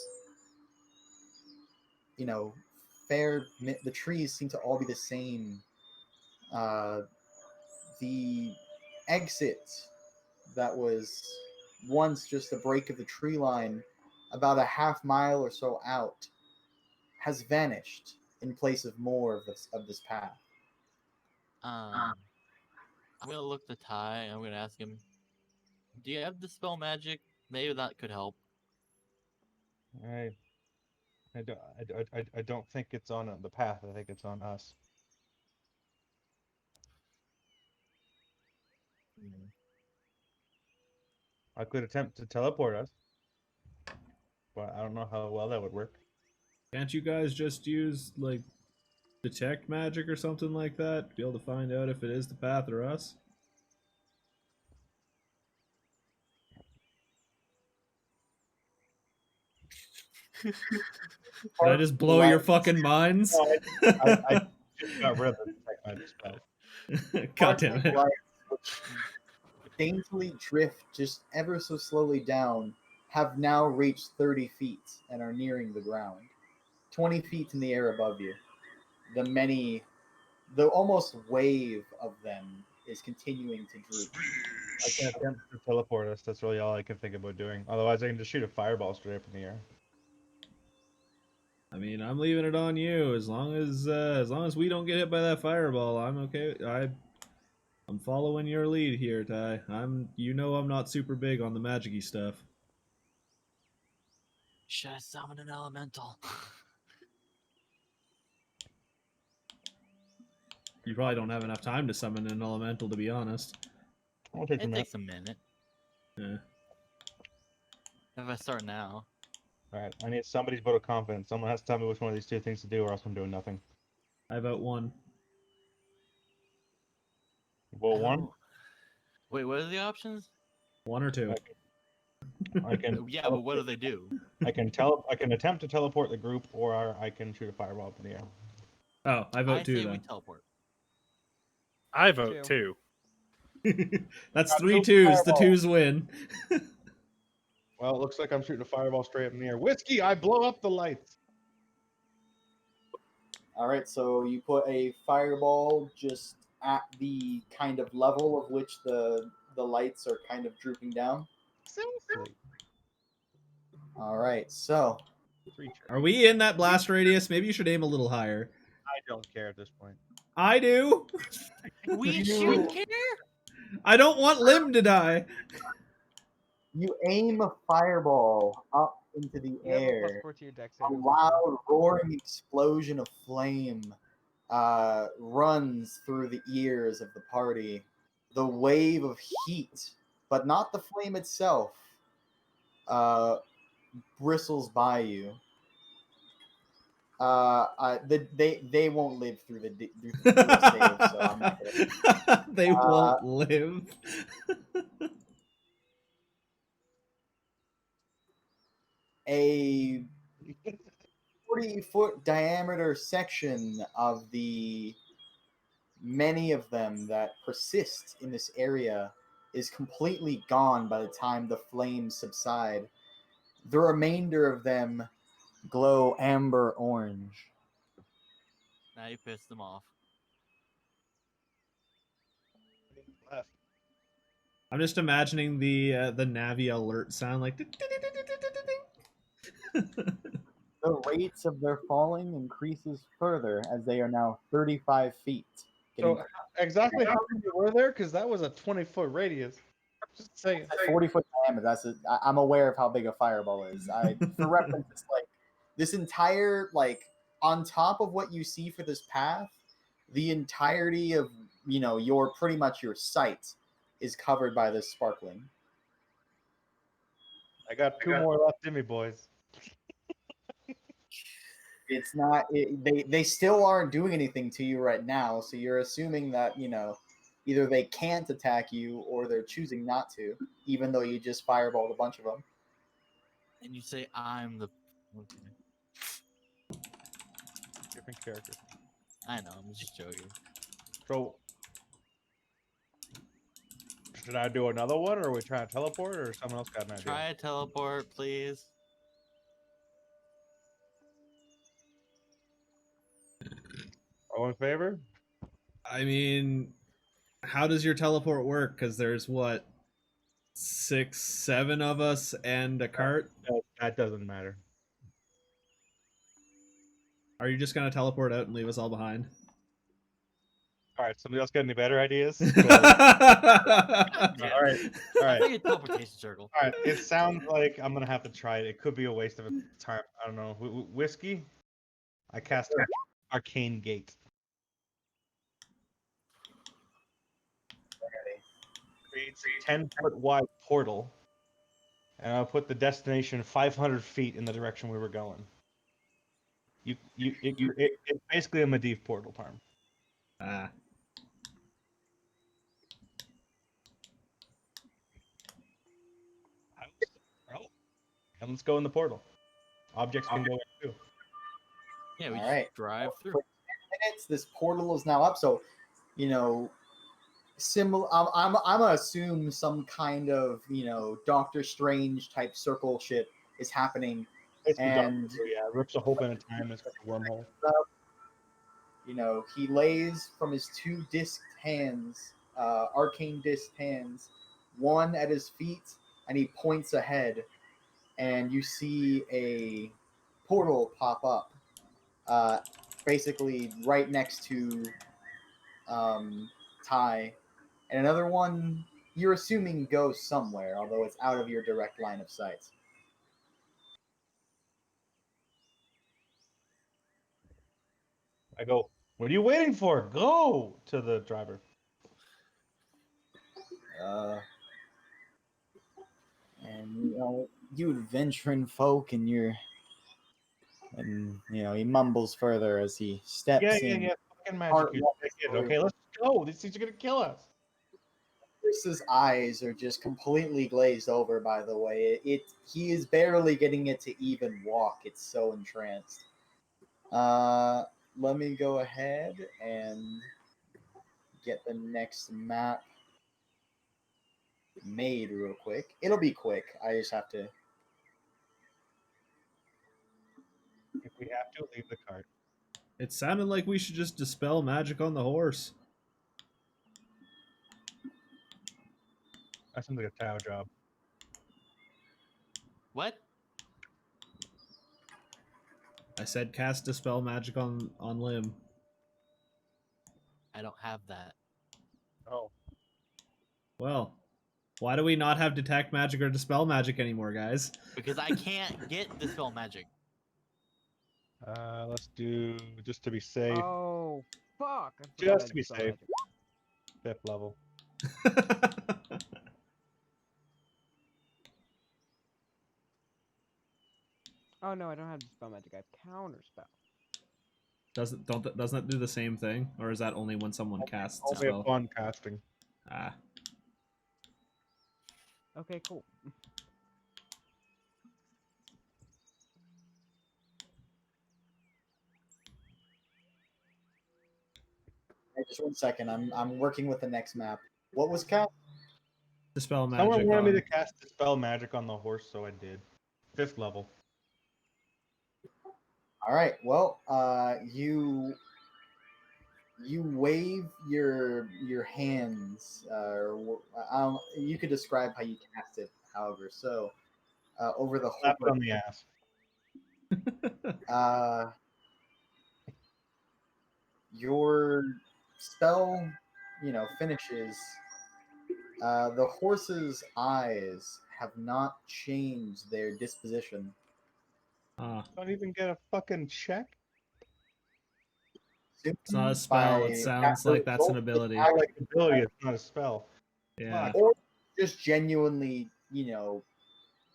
fair. The trees seem to all be the same. The exit that was once just a break of the tree line, about a half mile or so out, has vanished in place of more of this path. I'm gonna look to Ty. I'm gonna ask him, "Do you have dispel magic? Maybe that could help." I don't think it's on the path. I think it's on us. Hmm. I could attempt to teleport us, but I don't know how well that would work. Can't you guys just use like detect magic or something like that to be able to find out if it is the path or us? Did I just blow your fucking minds? I just got rid of the detect magic spell. God damn it. Lights, which daintily drift just ever so slowly down, have now reached 30 feet and are nearing the ground. 20 feet in the air above you. The almost wave of them is continuing to droop. I can attempt to teleport us. That's really all I can think about doing. Otherwise, I can just shoot a fireball straight up in the air. I mean, I'm leaving it on you. As long as we don't get hit by that fireball, I'm okay. I'm following your lead here, Ty. I'm not super big on the magic-y stuff. Should I summon an elemental? You probably don't have enough time to summon an elemental, to be honest. I'll take a It minute. takes a minute. Yeah. If I start now. Alright, I need somebody's vote of confidence. Someone has to tell me which one of these two things to do, or else I'm doing nothing. I vote one. Vote one. Oh. Wait, what are the options? One or two. I can. Yeah, but what do they do? I can attempt to teleport the group, or I can shoot a fireball up in the air. Oh, I vote I two say we then. teleport. I vote Two. two. That's Got 3 two 2s. The fireballs. 2s win. Well, it looks like I'm shooting a fireball straight up in the air. Whiskey, I blow up the lights. All right, so you put a fireball just at the kind of level of which the lights are kind of drooping down. Seriously. All right, so Are we in that blast radius? Maybe you should aim a little higher. I don't care at this point. I do. We should care. I don't want Lim to die. you aim a fireball up into the You have a air. +4 to your dex A saving. loud roaring explosion of flame runs through the ears of the party. The wave of heat, but not the flame itself, bristles by you. They won't live through the save, so I'm not gonna. They won't live. A 40-foot diameter section of the many of them that persist in this area is completely gone by the time the flames subside. The remainder of them glow amber orange. Now you pissed them off. Left. I'm just imagining the Navi alert sound like. The rates of their falling increases further as they are now 35 feet. So exactly how many were there? Because that was a 20-foot radius. Just saying. 40-foot diameter. I'm aware of how big a fireball is. For reference, it's like this entire, like, on top of what you see for this path, the entirety of your pretty much your sight is covered by this sparkling. I got two more left in me, boys. It's not. They still aren't doing anything to you right now, so you're assuming that either they can't attack you or they're choosing not to, even though you just fireballed a bunch of them. And you say I'm the. Okay. Different character. I know. I'm just joking. So, should I do another one, or are we trying to teleport, or someone else got an idea? Try a teleport, please. All in favor? I mean, how does your teleport work? Because there's what, 6, 7 of us and a cart. No, that doesn't matter. Are you just gonna teleport out and leave us all behind? All right. Somebody else got any better ideas? All All right. All I right. think a teleportation circle. All right. It sounds like I'm gonna have to try it. It could be a waste of time. I don't know. Whiskey. I cast Arcane Gate. Creates a 10-foot wide portal, and I'll put the destination 500 feet in the direction we were going. It's basically a Medivh portal, Parm. Ah. Oh, and let's go in the portal. Objects can go in too. Yeah, we All just right. drive through. For 10 minutes, this portal is now up. So, similar. I'm gonna assume some kind of Doctor Strange type circle shit is happening. It's the And Doctor, yeah, it rips a hole in a time. It's got a wormhole. He lays from his 2 disked hands, arcane disked hands, one at his feet, and he points ahead, and you see a portal pop up, basically right next to Ty, and another one you're assuming goes somewhere, although it's out of your direct line of sight. I go, what are you waiting for? Go to the driver. And you adventuring folk, and he mumbles further as he steps in. Yeah. Fucking Heart magic. walks Okay, let's go. These things are gonna kill us. Chris's eyes are just completely glazed over. By the way, he is barely getting it to even walk. It's so entranced. Let me go ahead and get the next map made real quick. It'll be quick. I just have to have to leave the cart. It sounded like we should just dispel magic on the horse. That sounds like a Tao job. What? I said cast dispel magic on Lim. I don't have that. Oh. Well, why do we not have detect magic or dispel magic anymore, guys? Because I can't get dispel magic. Let's do just to be safe. Oh, fuck! I forgot Just I to be dispel safe. magic. 5th level. Oh no, I don't have dispel magic. I have counter spell. doesn't that do the same thing, or is that only when someone casts a Only spell? upon casting. Ah, Okay, cool. Hey, just 1 second. I'm working with the next map. What was cast? dispel magic. Someone wanted me on- to cast dispel magic on the horse, so I did. 5th level. All right. Well, you wave your hands. You could describe how you cast it. However, so over the Slap it whole. on the ass. Your spell, finishes. The horse's eyes have not changed their disposition. Ah, Don't even get a fucking check. it's not a spell. It sounds like that's an ability. Like ability, it's not a spell. Yeah. Fuck. Or just genuinely,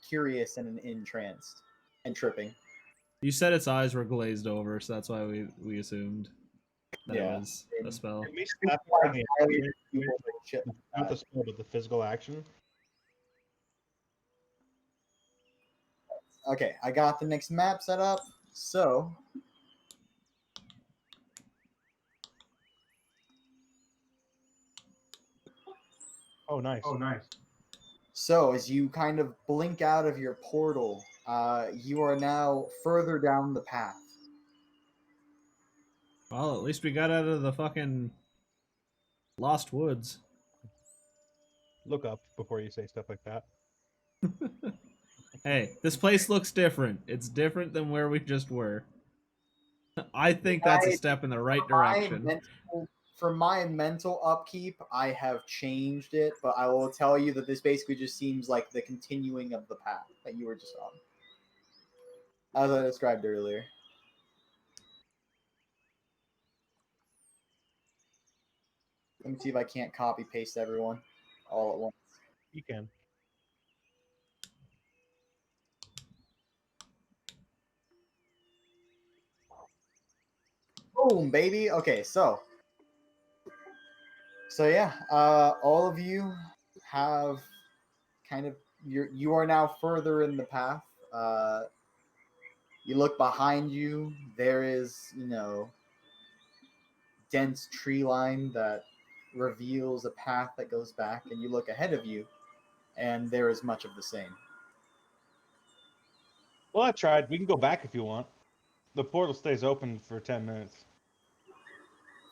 curious and entranced and tripping. You said its eyes were glazed over, so that's why we assumed that Yeah. it was a spell. Can we slap it on the Highly ass? unusual shit like Not that. the spell, but the physical action. Okay, I got the next map set up. So, Oh, nice. so as you kind of blink out of your portal, you are now further down the path. Well, at least we got out of the fucking lost woods. Look up before you say stuff like that. Hey, this place looks different. It's different than where we just were. I think that's a step in the right direction. For my mental upkeep, I have changed it, but I will tell you that this basically just seems like the continuing of the path that you were just on, as I described earlier. Let me see if I can't copy paste everyone all at once. You can. Boom, baby. Okay, so yeah, all of you have kind of you are now further in the path. You look behind you. There is dense tree line that reveals a path that goes back, and you look ahead of you, and there is much of the same. Well, I tried. We can go back if you want. The portal stays open for 10 minutes.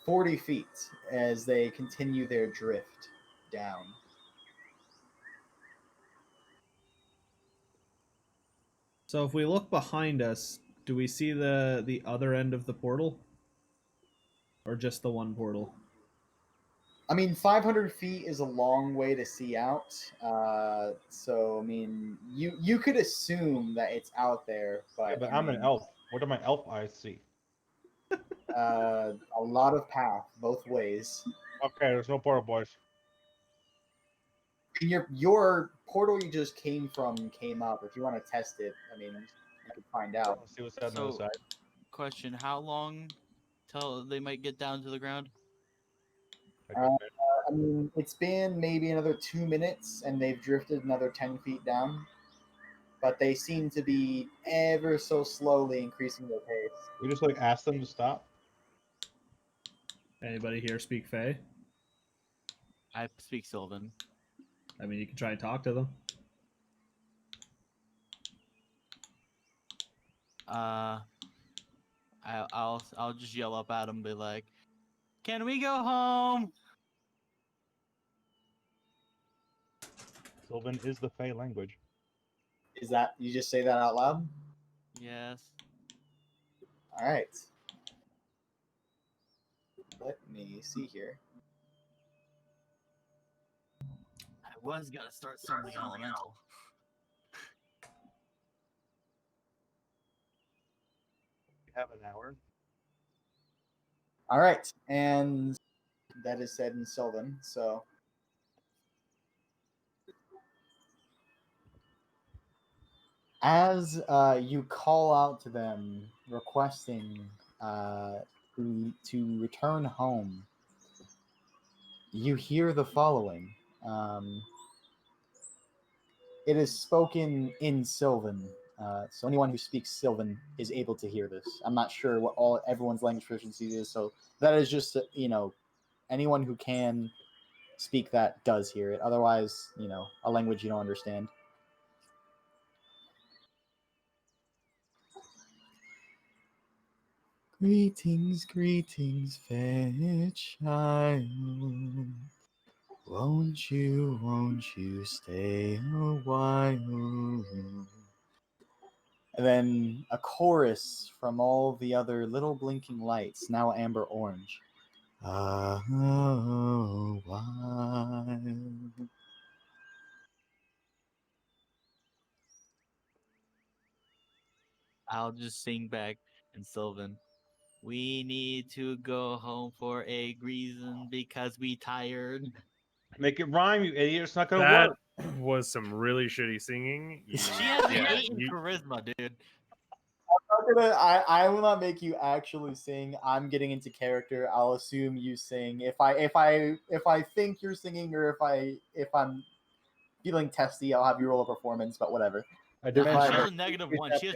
40 feet as they continue their drift down. So if we look behind us, do we see the other end of the portal? Or just the one portal? I mean, 500 feet is a long way to see out. So I mean, you could assume that it's out there, but, Yeah, but I I'm an mean, elf. What do my elf eyes see? a lot of path both ways. Okay, there's no portal, boys. Your portal you just came from came up. If you want to test it, I mean, you can find out. Let's see what's on the other So, side. question: how long till they might get down to the ground? I mean, it's been maybe another 2 minutes, and they've drifted another 10 feet down. But they seem to be ever so slowly increasing their pace. We just ask them to stop. Anybody here speak Fae? I speak Sylvan. I mean, you can try and talk to them. I'll just yell up at him, and be like, "Can we go home?" Sylvan is the Fey language. Is that you just say that out loud? Yes. All right. Let me see here. I was gonna start summoning elemental. You have an hour. All right, and that is said in Sylvan. So as you call out to them, requesting to return home, you hear the following. It is spoken in Sylvan, so anyone who speaks Sylvan is able to hear this. I'm not sure what everyone's language proficiency is, so that is just anyone who can speak that does hear it. Otherwise, a language you don't understand. Greetings, greetings, fair child. Won't you stay a while? And then a chorus from all the other little blinking lights, now amber orange. A while. I'll just sing back in Sylvan. We need to go home for a reason because we tired. Make it rhyme, you idiot. It's not gonna That work. was some really shitty singing. She has an Yeah, 8 in charisma, dude. I will not make you actually sing. I'm getting into character. I'll assume you sing. If I think you're singing, or if I'm feeling testy, I'll have you roll a performance. But whatever. I Nah, demand she has her. a -1. Yes, She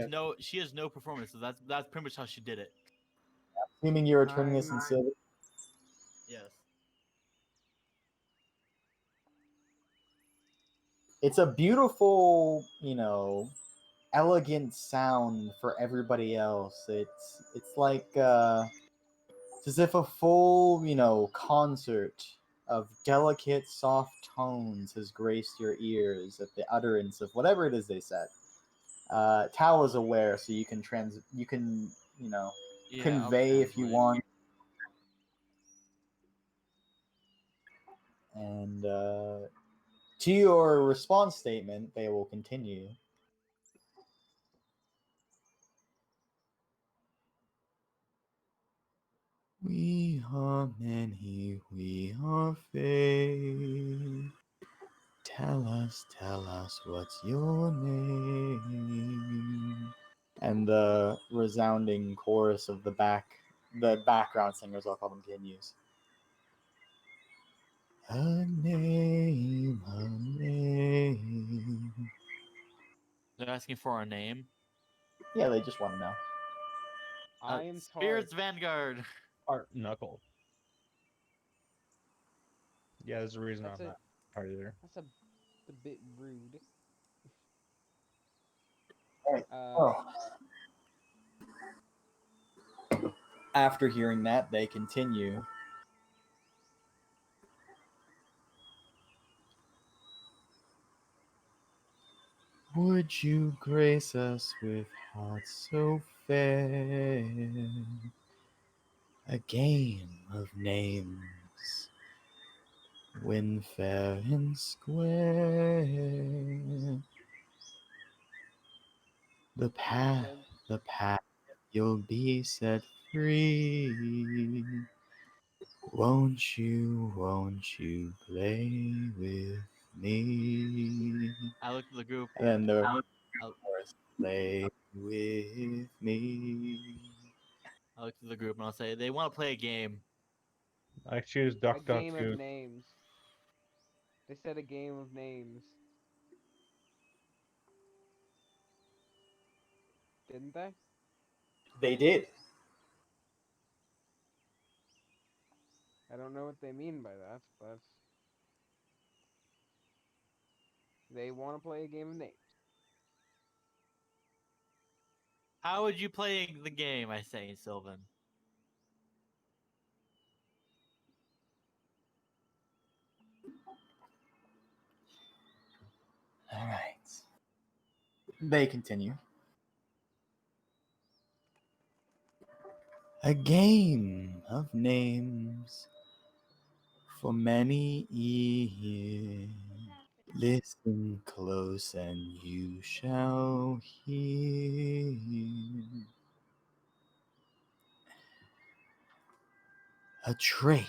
has yes. no performance. So that's pretty much how she did it. Assuming you're returning this in I'm- silver. Yes. It's a beautiful, elegant sound for everybody else. It's like it's as if a full, concert of delicate, soft tones has graced your ears at the utterance of whatever it is they said. Tao is aware, so you can Yeah, I'll convey if you translate. want. And to your response statement, they will continue. We are many, we are faith. Tell us what's your name. And the resounding chorus of the background singers, I'll call them, continues. A name, a name. They're asking for a name. Yeah, they just want to know. I am Spirits Tart. Vanguard. Art knuckle. Yeah, there's a reason That's I'm a not part either. that's a bit rude. Alright. Uh, After hearing that, they continue. Would you grace us with hearts so fair? A game of names, win fair and square. The path, you'll be set free. Won't you play with me? I look at the group. And then the I'll, chorus, play with me. I look at the group and I'll say they want to play a game. I choose a Duck Duck game of Goose. names. They said a game of names. Didn't they? They did. I don't know what they mean by that, but they want to play a game of names. How would you play the game? I say, Sylvan. All right. They continue. A game of names for many years. Listen close and you shall hear. A trait,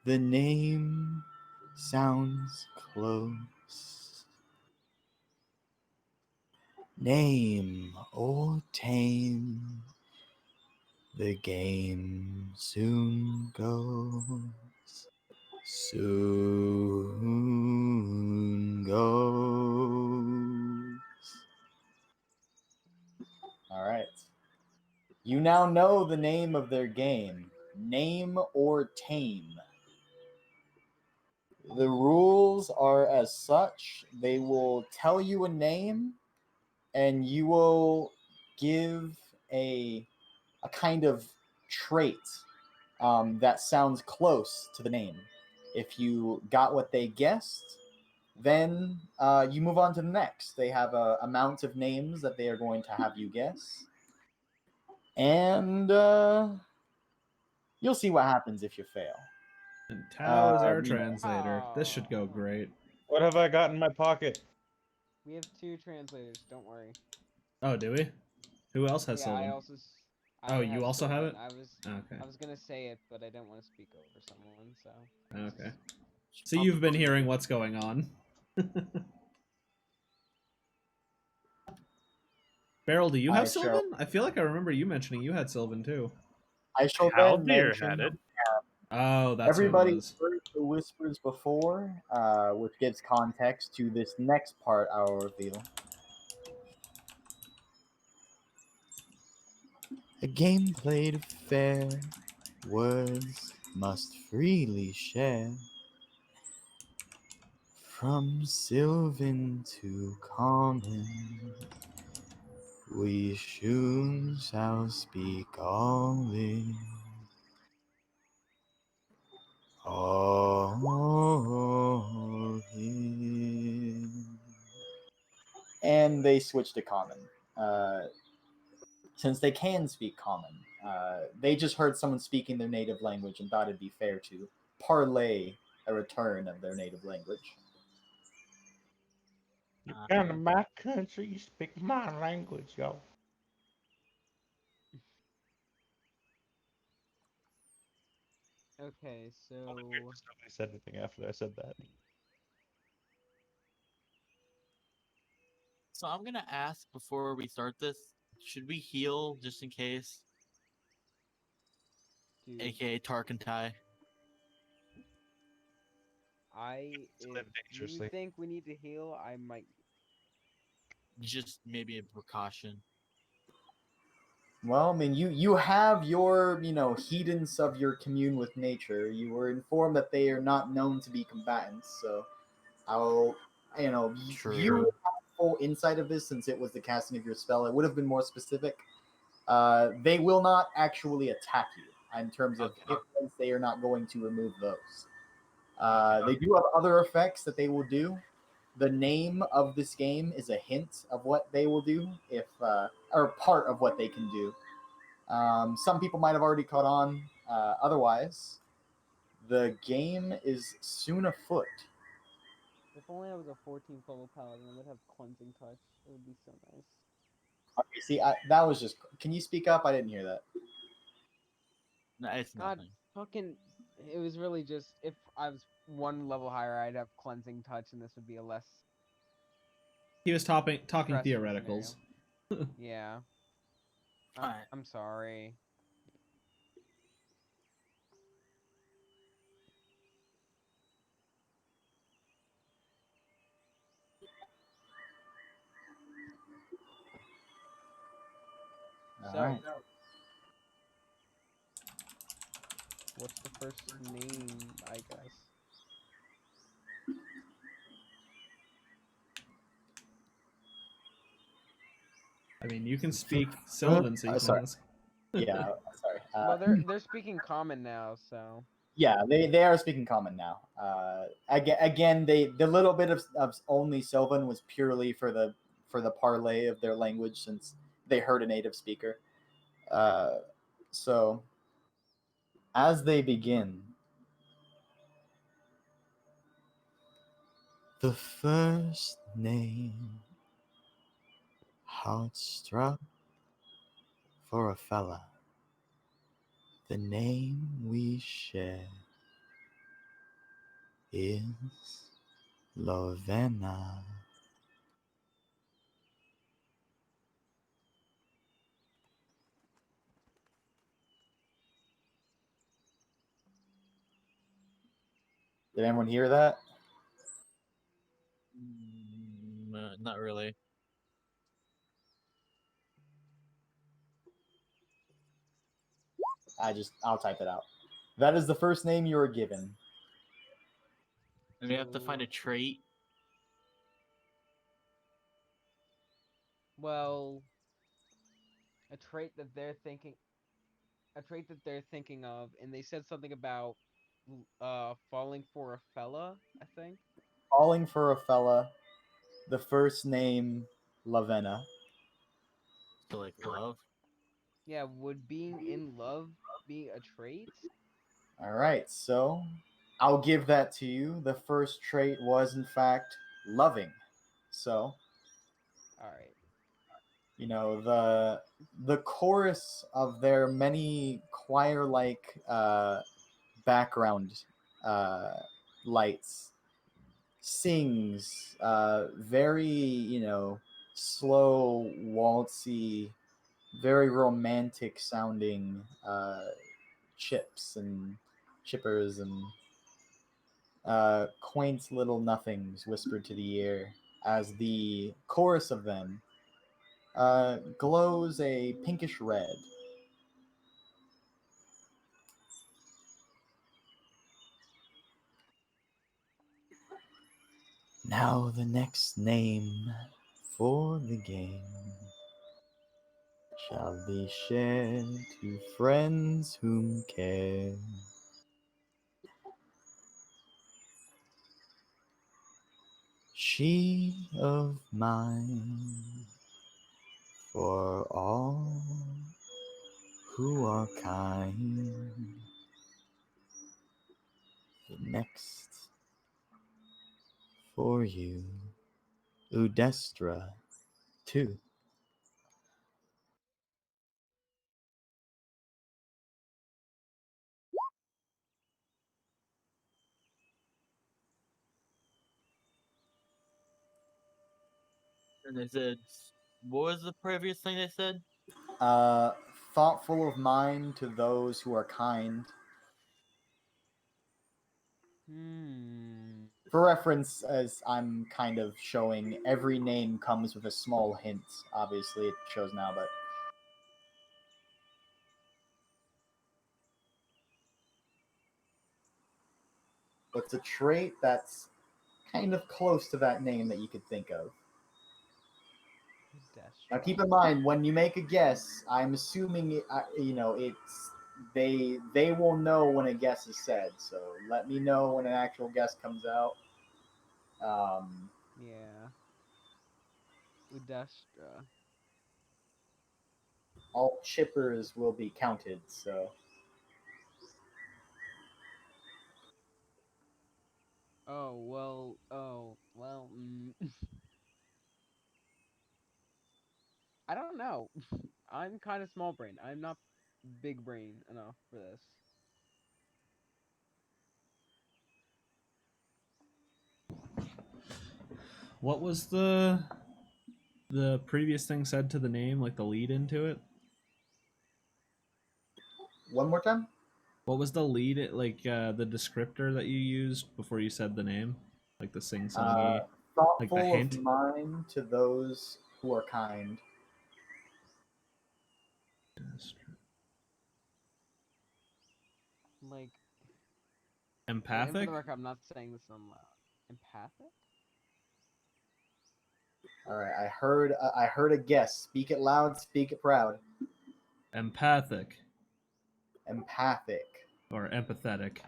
the name sounds close. Name or tame, the game soon goes. Soon goes. All right. You now know the name of their game. Name or tame. The rules are as such. They will tell you a name, and you will give a kind of trait that sounds close to the name. If you got what they guessed, then you move on to the next. They have a amount of names that they are going to have you guess. And you'll see what happens if you fail. And Tao is our you know. translator. This should go great. What have I got in my pocket? We have 2 translators. Don't worry. Oh, do we? Who else has Yeah, I Sylvan? also. Oh, you also have Sylvan. it? Okay. I was gonna say it, but I don't want to speak over someone. So. Okay. So you've been hearing what's going on. Beryl, do you have Sylvan? I feel like I remember you mentioning you had Sylvan too. I shall Haldir then mention had it. Oh, that's everybody what it was. heard the whispers before, which gives context to this next part I will reveal. A game played fair, words must freely share. From Sylvan to common, we soon shall speak all in. All in. And they switch to common. Since they can speak common, they just heard someone speaking their native language and thought it'd be fair to parlay a return of their native language. You come to my country, you speak my language, yo. Okay, so. Nobody said anything after I said that. So I'm gonna ask before we start this: should we heal just in case? Dude, AKA Tarkentai. if live you dangerously. think we need to heal, I might. Just maybe a precaution. Well, I mean, you have your, heedance of your commune with nature. You were informed that they are not known to be combatants, so I'll, True. you have full insight of this since it was the casting of your spell. It would have been more specific. They will not actually attack you in terms of hit points. They are not going to remove those. They do have other effects that they will do. The name of this game is a hint of what they will do, or part of what they can do. Some people might have already caught on. Otherwise, the game is soon afoot. If only I was a 14th level paladin, I would have cleansing touch. It would be so nice. Okay, see, that was just. Can you speak up? I didn't hear that. No, it's God, nothing. fucking. It was really just if I was 1 level higher, I'd have cleansing touch, and this would be a less. He was talking stressful theoreticals. scenario. Yeah. Fine. I'm sorry. So, Alright. what's the first name, I guess? I mean, you can speak Sylvan, so you can Sorry. ask. Yeah, sorry. Well, they're speaking common now, so. Yeah, they are speaking common now. Again, the little bit of only Sylvan was purely for the parlay of their language since they heard a native speaker. So as they begin, the first name, heart struck for a fella, the name we share is Lovena. Did anyone hear that? Not really. I'll type it out. That is the first name you are given. And we have to find a trait. Well, a trait that they're thinking of, and they said something about falling for a fella, I think. Calling for a fella, the first name Lavena. So like love. Yeah, would being in love be a trait? All right, so I'll give that to you. The first trait was in fact loving. So, All right. you know, the chorus of their many choir-like background uh, lights sings very, slow, waltzy, very romantic sounding chips and chippers and quaint little nothings whispered to the ear as the chorus of them glows a pinkish red. Now the next name for the game shall be shared to friends whom care. She of mine, for all who are kind. The next for you, Udestra, too. And they said, what was the previous thing they said? Uh, thoughtful of mind to those who are kind. For reference, as I'm kind of showing, every name comes with a small hint. Obviously, it shows now, but it's a trait that's kind of close to that name that you could think of. Now, keep in mind when you make a guess, I'm assuming it's they will know when a guess is said. So let me know when an actual guess comes out. Yeah. Udestra. All chippers will be counted. So Oh, well, I don't know. I'm kind of small brain. I'm not big brain enough for this. What was the previous thing said to the name, like the lead into it? one more time. What was the lead, like the descriptor that you used before you said the name, like the sing-songy, like the Thoughtful of hint? mind to those who are kind. Like, and for Empathic? the record, I'm not saying this on loud. Empathic? All right, I heard a guess. Speak it loud, speak it proud. Empathic Empathic, or empathetic.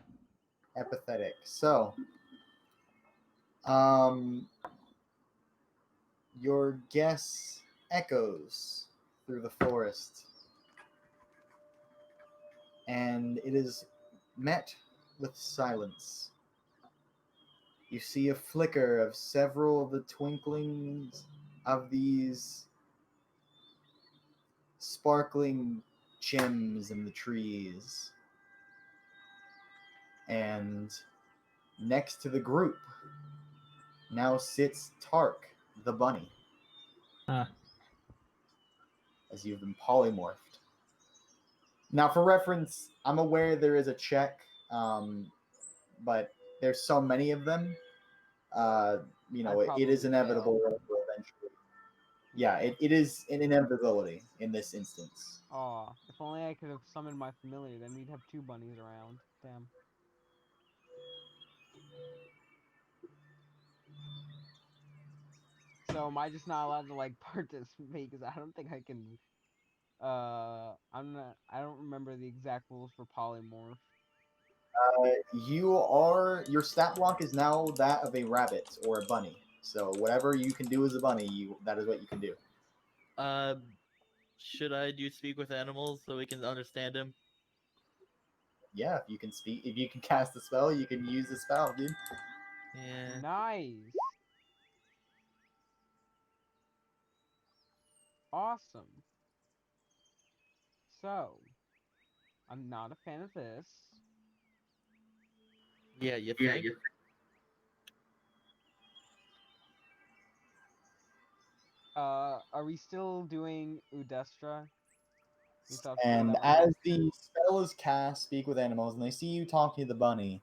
empathetic. So, um, your guess echoes through the forest, and it is met with silence. You see a flicker of several of the twinklings of these sparkling gems in the trees. And next to the group now sits Tark, the bunny, Huh. as you've been polymorphed. Now, for reference, I'm aware there is a check, but there's so many of them. You know, I'd it is probably inevitable fail. eventually. Yeah, it is an inevitability in this instance. Aw, if only I could have summoned my familiar, then we'd have two bunnies around. Damn. So am I just not allowed to like participate? Because I don't think I can. I'm not. I don't remember the exact rules for polymorph. Your stat block is now that of a rabbit or a bunny. So whatever you can do as a bunny, that is what you can do. Should I do speak with animals so we can understand him? Yeah, if you can speak, if you can cast a spell, you can use the spell, dude. Yeah. Nice. Awesome. So, I'm not a fan of this. Yeah, you think? Are we still doing Udestra? We thought And that was as next. the spell is cast, speak with animals, and they see you talking to the bunny.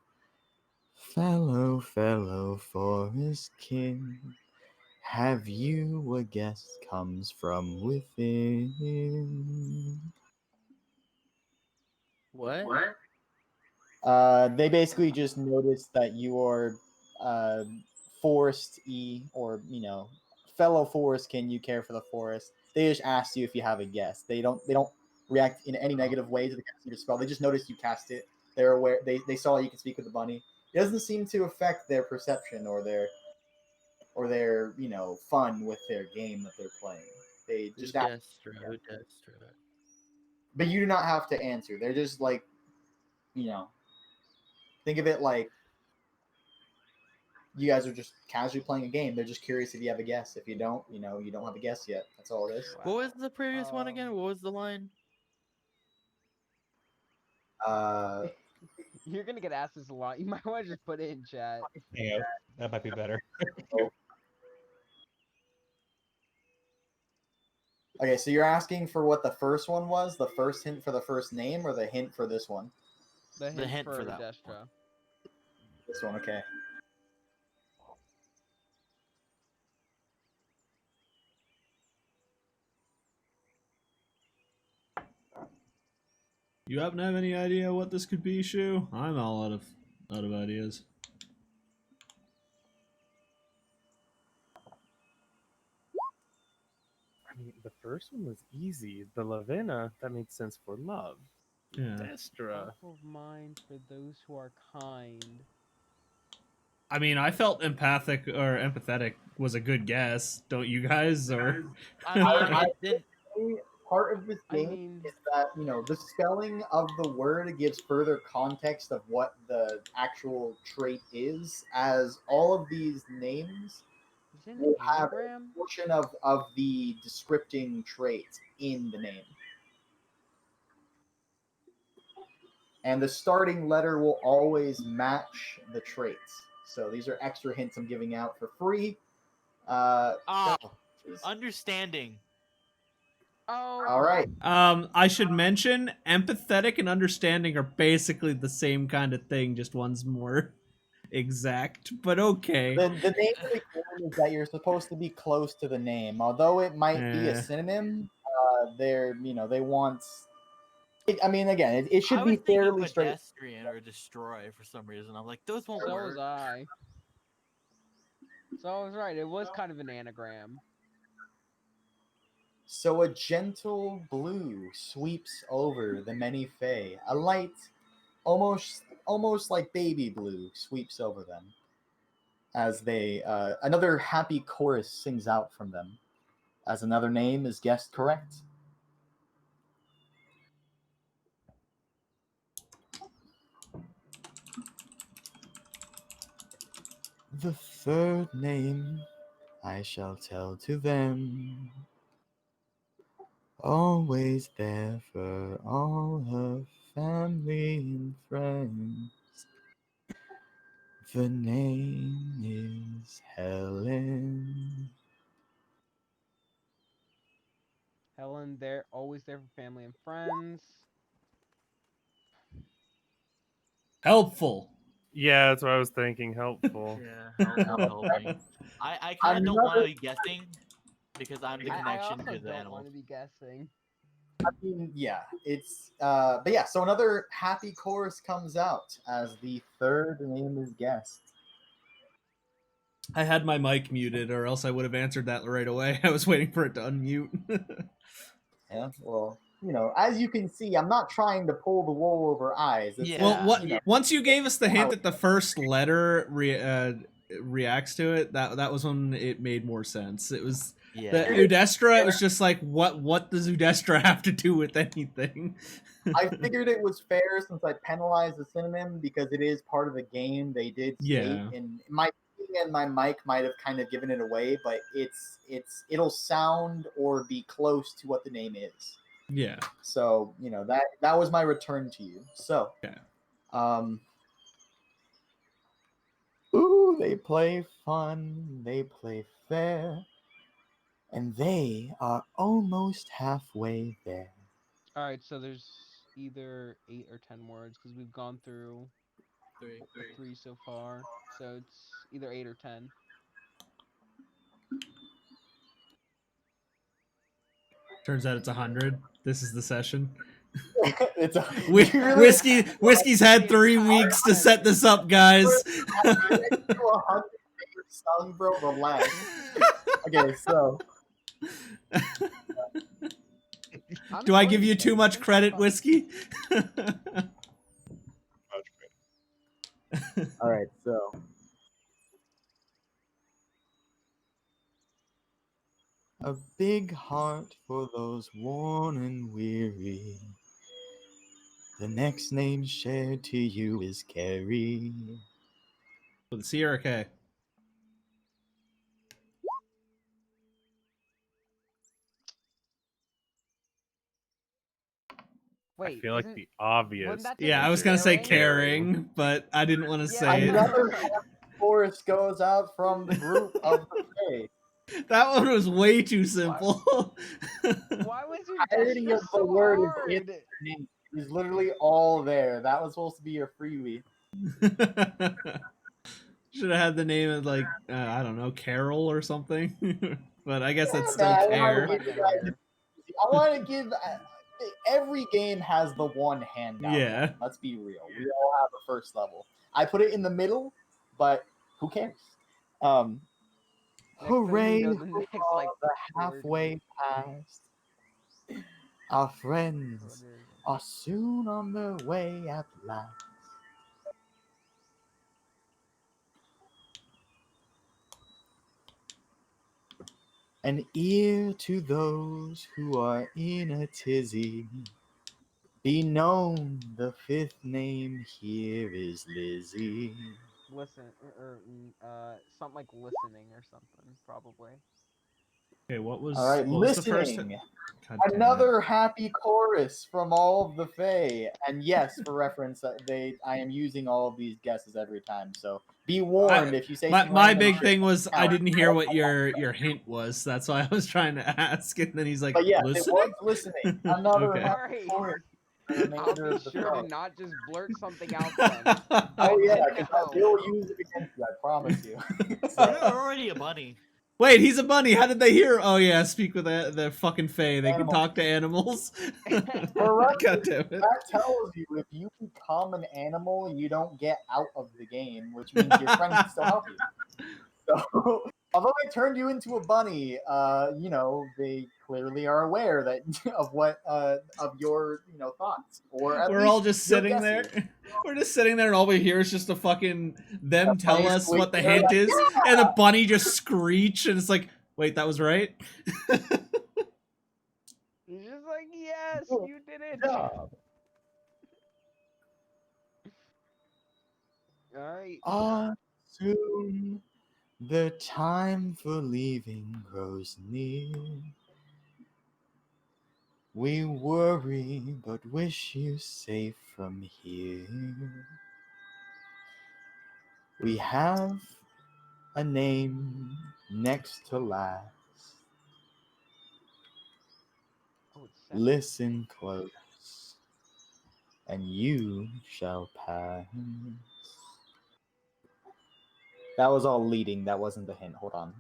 Fellow forest kin, have you a guest comes from within? What? They basically just noticed that you are forest or fellow forest kin. You care for the forest. They just asked you if you have a guess. They don't react in any negative way to the casting of your spell. They just noticed you cast it. They're aware. They saw you can speak with the bunny. It doesn't seem to affect their perception or their fun with their game that they're playing. They just ask, Udestra. but you do not have to answer. They're just like, think of it like you guys are just casually playing a game. They're just curious if you have a guess. If you don't, you don't have a guess yet. That's all it is. What was the previous one again? Um, What was the line? Uh, You're gonna get asked this a lot. You might want to just put it in chat. Yeah, that might be better. okay, so you're asking for what the first one was, the first hint for the first name, or the hint for this one? The hint, hint for for that Udestra. This one, okay. You happen to have any idea what this could be, Shu? I'm all out of ideas. I mean, the first one was easy. The Lavena, that made sense for love. Yeah. Destra. Top of mind for those who are kind. I mean, I felt empathic or empathetic was a good guess. Don't you guys? Or I mean, I- it didn't. Part of this I game mean, is that the spelling of the word gives further context of what the actual trait is, as all of these names is it an will have a anagram? portion of the descripting trait in the name. And the starting letter will always match the traits. So these are extra hints I'm giving out for free. Oh, understanding. Oh, All right. I should mention empathetic and understanding are basically the same kind of thing, just one's more exact. But okay. The name of the game is that you're supposed to be close to the name, although it might be a Eh. synonym. They want. I mean, again, it I should was be thinking fairly straight. pedestrian or destroy for some reason. I'm like, those won't so work. was I. So I was right. It was kind of an anagram. So a gentle blue sweeps over the many fae. A light, almost like baby blue, sweeps over them as they another happy chorus sings out from them as another name is guessed correct. The third name I shall tell to them, always there for all her family and friends. The name is Helen. Helen, there, always there for family and friends. Helpful. Yeah, that's what I was thinking. Helpful. Yeah, helping. I kind of don't want to be guessing because I'm the I connection also to the don't animal. want to be guessing. I mean, yeah, it's but yeah, so another happy chorus comes out as the third name is guessed. I had my mic muted, or else I would have answered that right away. I was waiting for it to unmute. Yeah, well, as you can see, I'm not trying to pull the wool over eyes. It's Yeah. Well, what you know, once you gave us the hint that the first letter reacts to it, that was when it made more sense. It was the Yeah. Udestra. It was just like, what does Udestra have to do with anything? I figured it was fair since I penalized the synonym because it is part of the game. They did state, Yeah. and my thing and my mic might have kind of given it away, but it'll sound or be close to what the name is. Yeah. So that was my return to you. So, Okay. Ooh, they play fun, they play fair, and they are almost halfway there. All right, so there's either 8 or 10 words because we've gone through three so far. So it's either 8 or 10. Turns out it's 100. This is the session. It's Whiskey's had 3 weeks to set this up, guys. song, bro. Relax. Okay, so Do I give you too much credit, Whiskey? all right, so a big heart for those worn and weary. The next name shared to you is Carrie. With a C or a K? Wait, I feel like isn't- the obvious. wouldn't that Yeah, I take was gonna say caring? caring, but I didn't want to Yeah, say it. Another chorus goes out from the group of the Fae. That one was way too simple. Why was your Entirety gesture of the so word hard? is in. It's literally all there. That was supposed to be your freebie. Should have had the name of like I don't know, Carol or something. But I guess that's still Nah, I care. wanna give you guys- I want to give. Every game has the one handout. Yeah. Let's be real. We all have a first level. I put it in the middle, but who cares? Next thing you Hooray! know, the next, hurrah, like, the 4 words. halfway past. Our friends What is it? are soon on their way at last. An ear to those who are in a tizzy. Be known, the fifth name here is Lizzie. Listen, or something like listening or something, probably. Okay, what was All right, what was the first? listening. God damn it. Another happy chorus from all of the Fae. And yes, for reference, I am using all of these guesses every time. So be warned if you say some My random big shit. thing was I Now, didn't hear what your hint was. That's why I was trying to ask, and then he's like, But yes, it listening. was listening. Another Okay. happy Alright. chorus. for the I'll remainder be of the sure Fae. to not just blurt something out then. Oh yeah, didn't because know. I will use it against you. I promise you. You're So, already a bunny. Wait, he's a bunny. How did they hear? Oh yeah, speak with the fucking fae. They can Animals. talk to animals. For reference, God damn it. that tells you if you become an animal, you don't get out of the game, which means your friends can still help you. So, although they turned you into a bunny, you know, they clearly are aware that of what of your thoughts, or at We're least all just your sitting there. guesses. We're just sitting there, and all we hear is just a fucking them tell bunny us what the squeak, they're hint like, is, and the bunny just screech, and it's like, wait, that was right. He's just like, yes, Good you did it. job. All right. Soon the time for leaving grows near. We worry, but wish you safe from here. We have a name next to last. Oh, it's seven. Listen close, and you shall pass. That was all leading. That wasn't the hint. Hold on.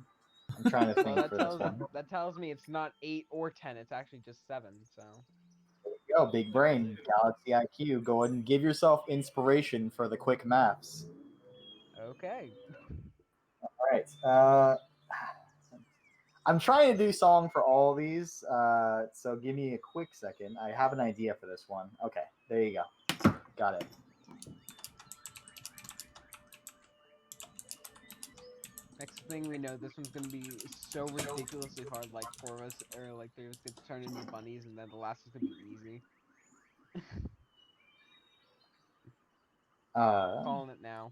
I'm trying to Well, think for this one. that tells me it's not 8 or 10. It's actually just 7. So Yo, big brain, Galaxy IQ. Go ahead and give yourself inspiration for the quick maths. okay. All right. I'm trying to do song for all of these, so give me a quick second. I have an idea for this one. Okay, there you go. Got it. Next thing we know, this one's gonna be so ridiculously hard. Like 4 of us, or like 3 of us, get turned into bunnies, and then the last is gonna be easy. Calling it now.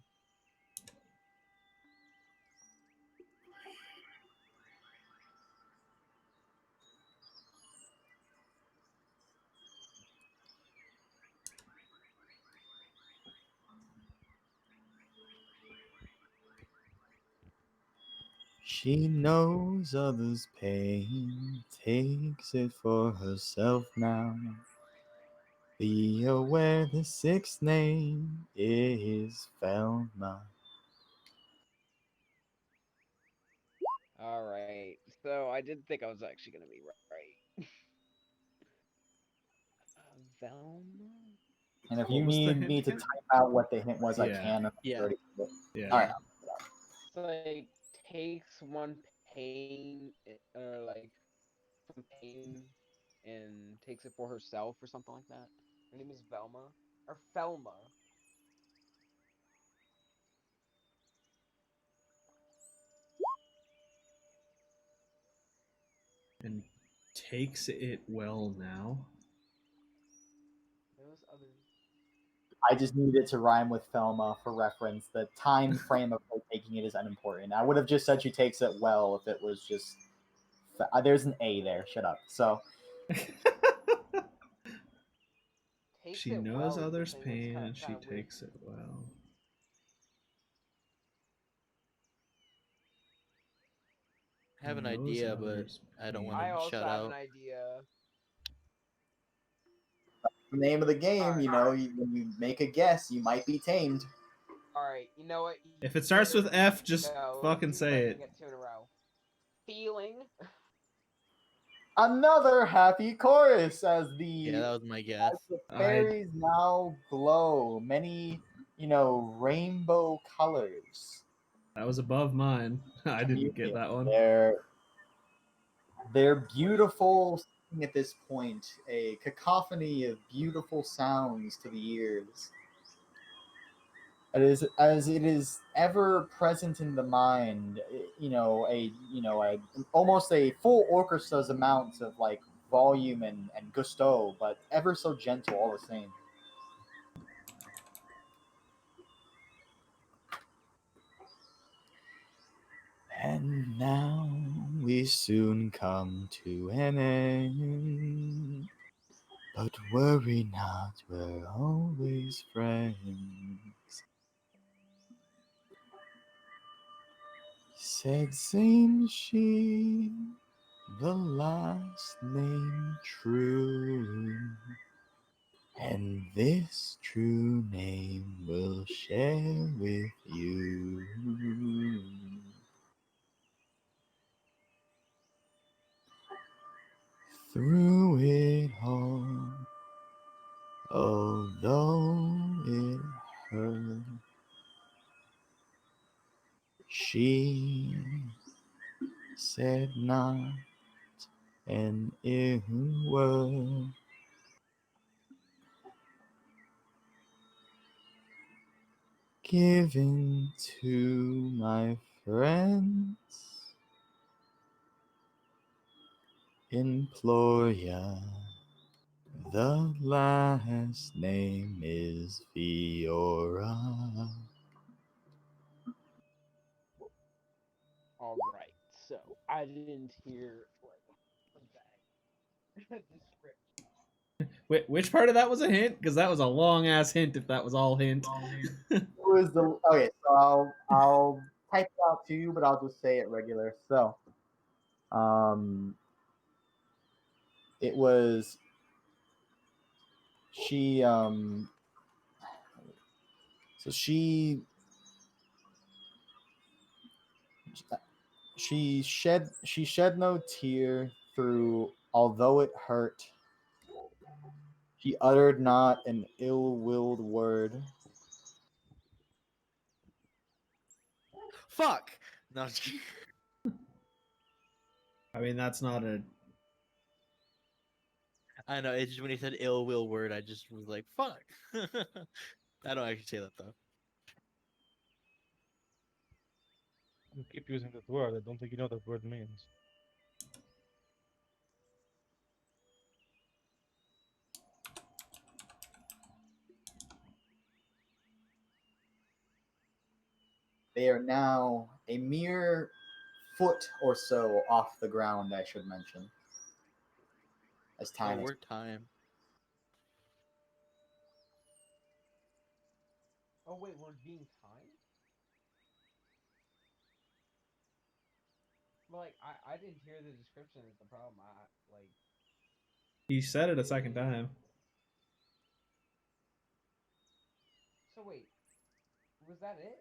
She knows others' pain, takes it for herself now. Be aware the sixth name is Velma. All right. So I did think I was actually gonna be right. Velma. And if What you was the need hint me to again? type out what the hint was, I Yeah. can. Yeah. Yeah. All right. So like takes one pain, or like from pain, and takes it for herself, or something like that. Her name is Velma or Felma. And takes it well now. Those others. I just needed to rhyme with Felma for reference. The time frame of her taking it is unimportant. I would have just said she takes it well if it was just. There's an A there. Shut up. So Takes She it knows well is the others' thing that's pain, and she kind of weird. takes it well. I have an Knows idea, but others' I don't want I to pain. also shut have an out. idea. the name of the game, Alright. when you make a guess, you might be tamed. All right, you know what? If it starts with F, just Go. fucking See if I say can it. get 2 in a row. Feeling. Another happy chorus as Yeah, that was my guess. the fairies now glow. Many, rainbow colors. That was above mine. I didn't get Communion. that one. They're beautiful at this point, a cacophony of beautiful sounds to the ears. It is as it is ever present in the mind, almost a full orchestra's amount of like volume and gusto, but ever so gentle all the same. And now we soon come to an end. But worry not, we're always friends. Said same she, the last name true. And this true name will share with you. Through it all, although it hurt, she said not an ill word. Given to my friends, implore ya. The last name is Fiora. All right, so I didn't hear that description. Which part of that was a hint? Because that was a long ass hint. If that was all hint. It was the okay. So I'll type it out to you, but I'll just say it regular. So, it was she. So she shed no tear through, although it hurt. She uttered not an ill-willed word. Fuck. No. I'm just kidding. I mean, that's not a. I know. It's just when he said ill will word, I just was like, fuck. I don't actually say that though. You keep using that word. I don't think you know what that word means. They are now a mere foot or so off the ground, I should mention. As Oh, time has word time. Oh wait, we're being timed? Like I didn't hear the description is the problem. I like He said it a second time. so wait, was that it?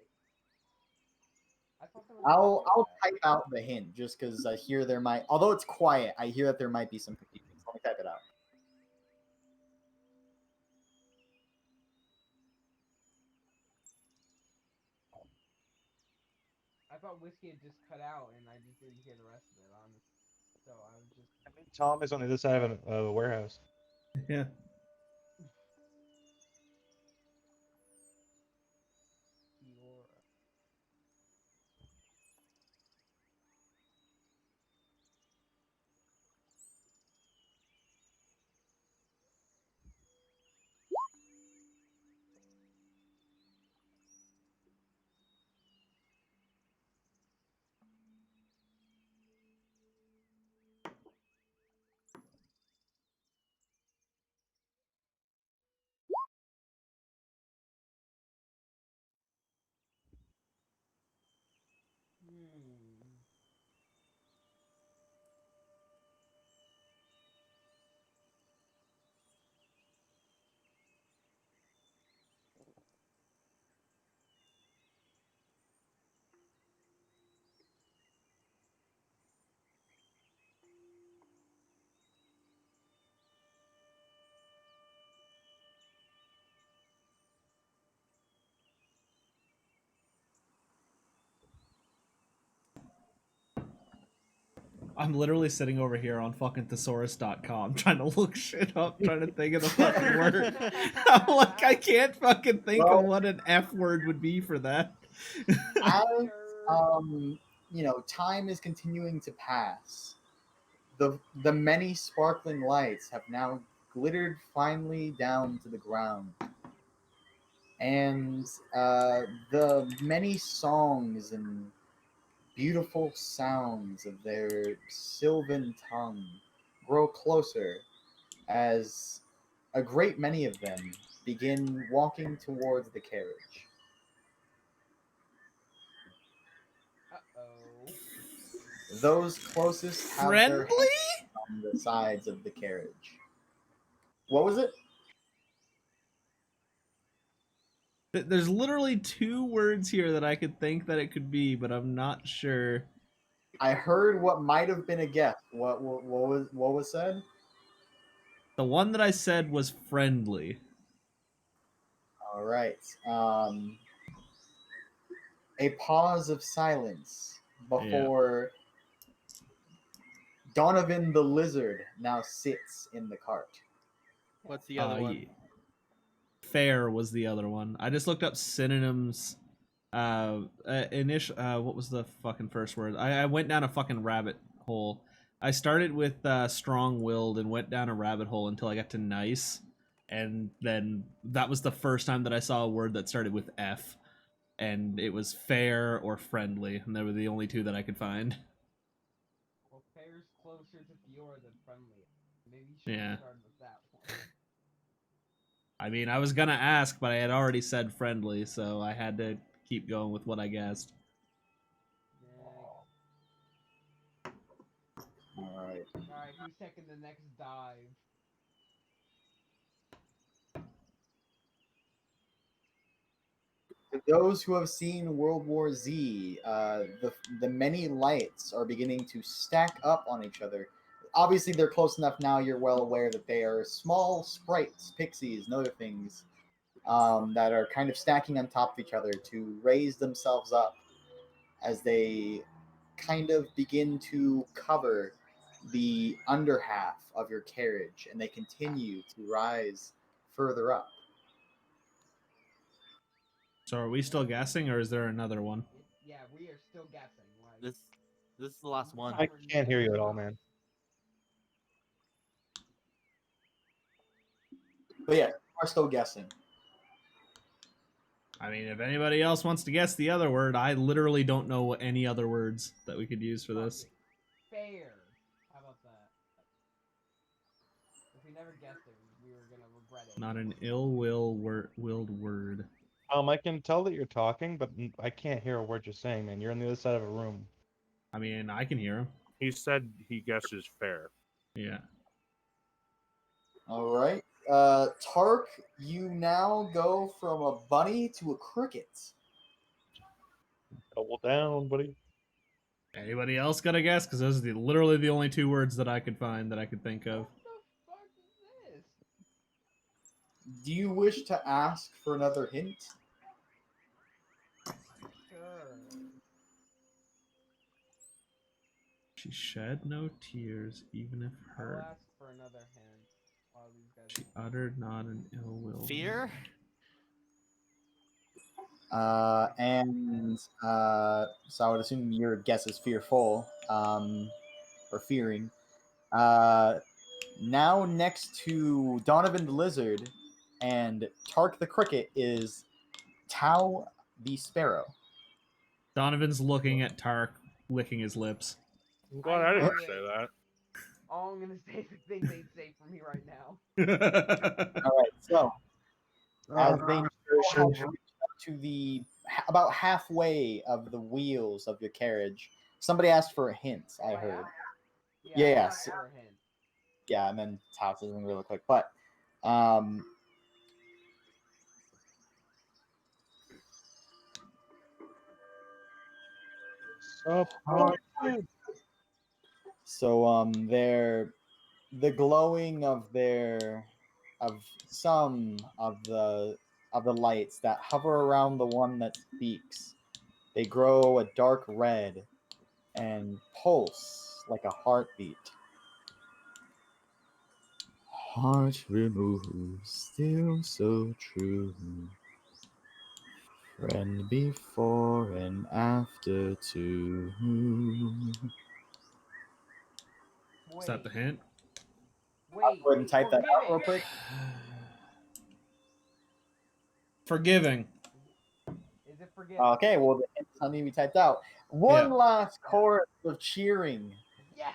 I thought there was I'll that. type out the hint just because I hear there might, although it's quiet, I hear that there might be some confusion. So let me type it out. I thought whiskey had just cut out and I just didn't hear the rest of it. So I was just I mean, Tom is on the other side of a warehouse. Yeah. Fiora. Hmm. I'm literally sitting over here on fucking thesaurus.com trying to look shit up, trying to think of the fucking word. I'm like, I can't fucking think of what an F word would be for that. As time is continuing to pass. The many sparkling lights have now glittered finely down to the ground, and the many songs and beautiful sounds of their sylvan tongue grow closer as a great many of them begin walking towards the carriage. Uh-oh. Those closest have their Friendly? hands on the sides of the carriage. What was it? There's literally two words here that I could think that it could be, but I'm not sure. I heard what might have been a guess. What was said? The one that I said was friendly. All right. A pause of silence before Donovan the lizard now sits in the cart. What's the other one? Yeah. Fair was the other one. I just looked up synonyms. What was the fucking first word? I went down a fucking rabbit hole. I started with strong-willed and went down a rabbit hole until I got to nice, and then that was the first time that I saw a word that started with F, and it was fair or friendly, and they were the only two that I could find. Well, fair's closer to Fiora than friendly. Maybe you should Yeah. have started with that one. I mean, I was gonna ask, but I had already said friendly, so I had to keep going with what I guessed. Alright. Alright, who's taking the next dive? For those who have seen World War Z, the many lights are beginning to stack up on each other. Obviously, they're close enough now. You're well aware that they are small sprites, pixies, and other things that are kind of stacking on top of each other to raise themselves up as they kind of begin to cover the under half of your carriage, and they continue to rise further up. So are we still guessing, or is there another one? Yeah, we are still guessing. Like, This is the last one. I can't hear you at all, man. But yeah, we're still guessing. I mean, if anybody else wants to guess the other word, I literally don't know any other words that we could use for this. fair. How about that? If we never guessed it, we were gonna regret it. Not an ill-willed word. I can tell that you're talking, but I can't hear a word you're saying, man. You're on the other side of a room. I mean, I can hear him. He said he guesses fair. Yeah. All right. Tark, you now go from a bunny to a cricket. Double down, buddy. Anybody else got a guess? Because those are literally the only two words that I could find that I could think of. What the fuck is this? Do you wish to ask for another hint? Sure. She shed no tears, even if I'll hurt. ask for another hint while these guys. She uttered not an ill will. Fear? So I would assume your guess is fearful, or fearing. Now next to Donovan the lizard and Tark the cricket is Tau the sparrow. Donovan's looking at Tark, licking his lips. I'm glad I didn't knew say it. that. All I'm gonna say is the thing they'd say for me right now. All right, so as they have reached up to the about halfway of the wheels of your carriage, somebody asked for a hint. I heard. Yeah, Yeah, I'll ask so- for a hint. Yeah, and then Tau says something really quick, but so the glowing of some of the lights that hover around the one that speaks, they grow a dark red and pulse like a heartbeat. Heart removed, still so true. Friend before and after too. Is that the hint? Wait, I'll go ahead and type that out real quick. Forgiving. Is it forgiven? Okay, well the hint doesn't need to be typed out. One Yeah. last chorus of cheering Yes.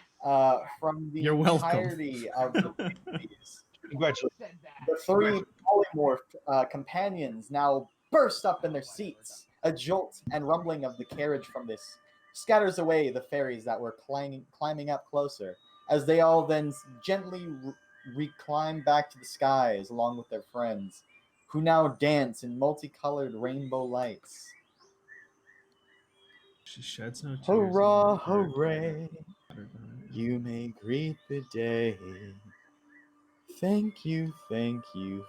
from the You're welcome. entirety of the pixies. Congratulations. Said that. The three polymorph companions now burst up in their seats. A jolt and rumbling of the carriage from this scatters away the fairies that were climbing up closer, as they all then gently reclimb back to the skies along with their friends, who now dance in multicolored rainbow lights. She sheds no tears. Hurrah, even if hurt. hooray! You may greet the day. Thank you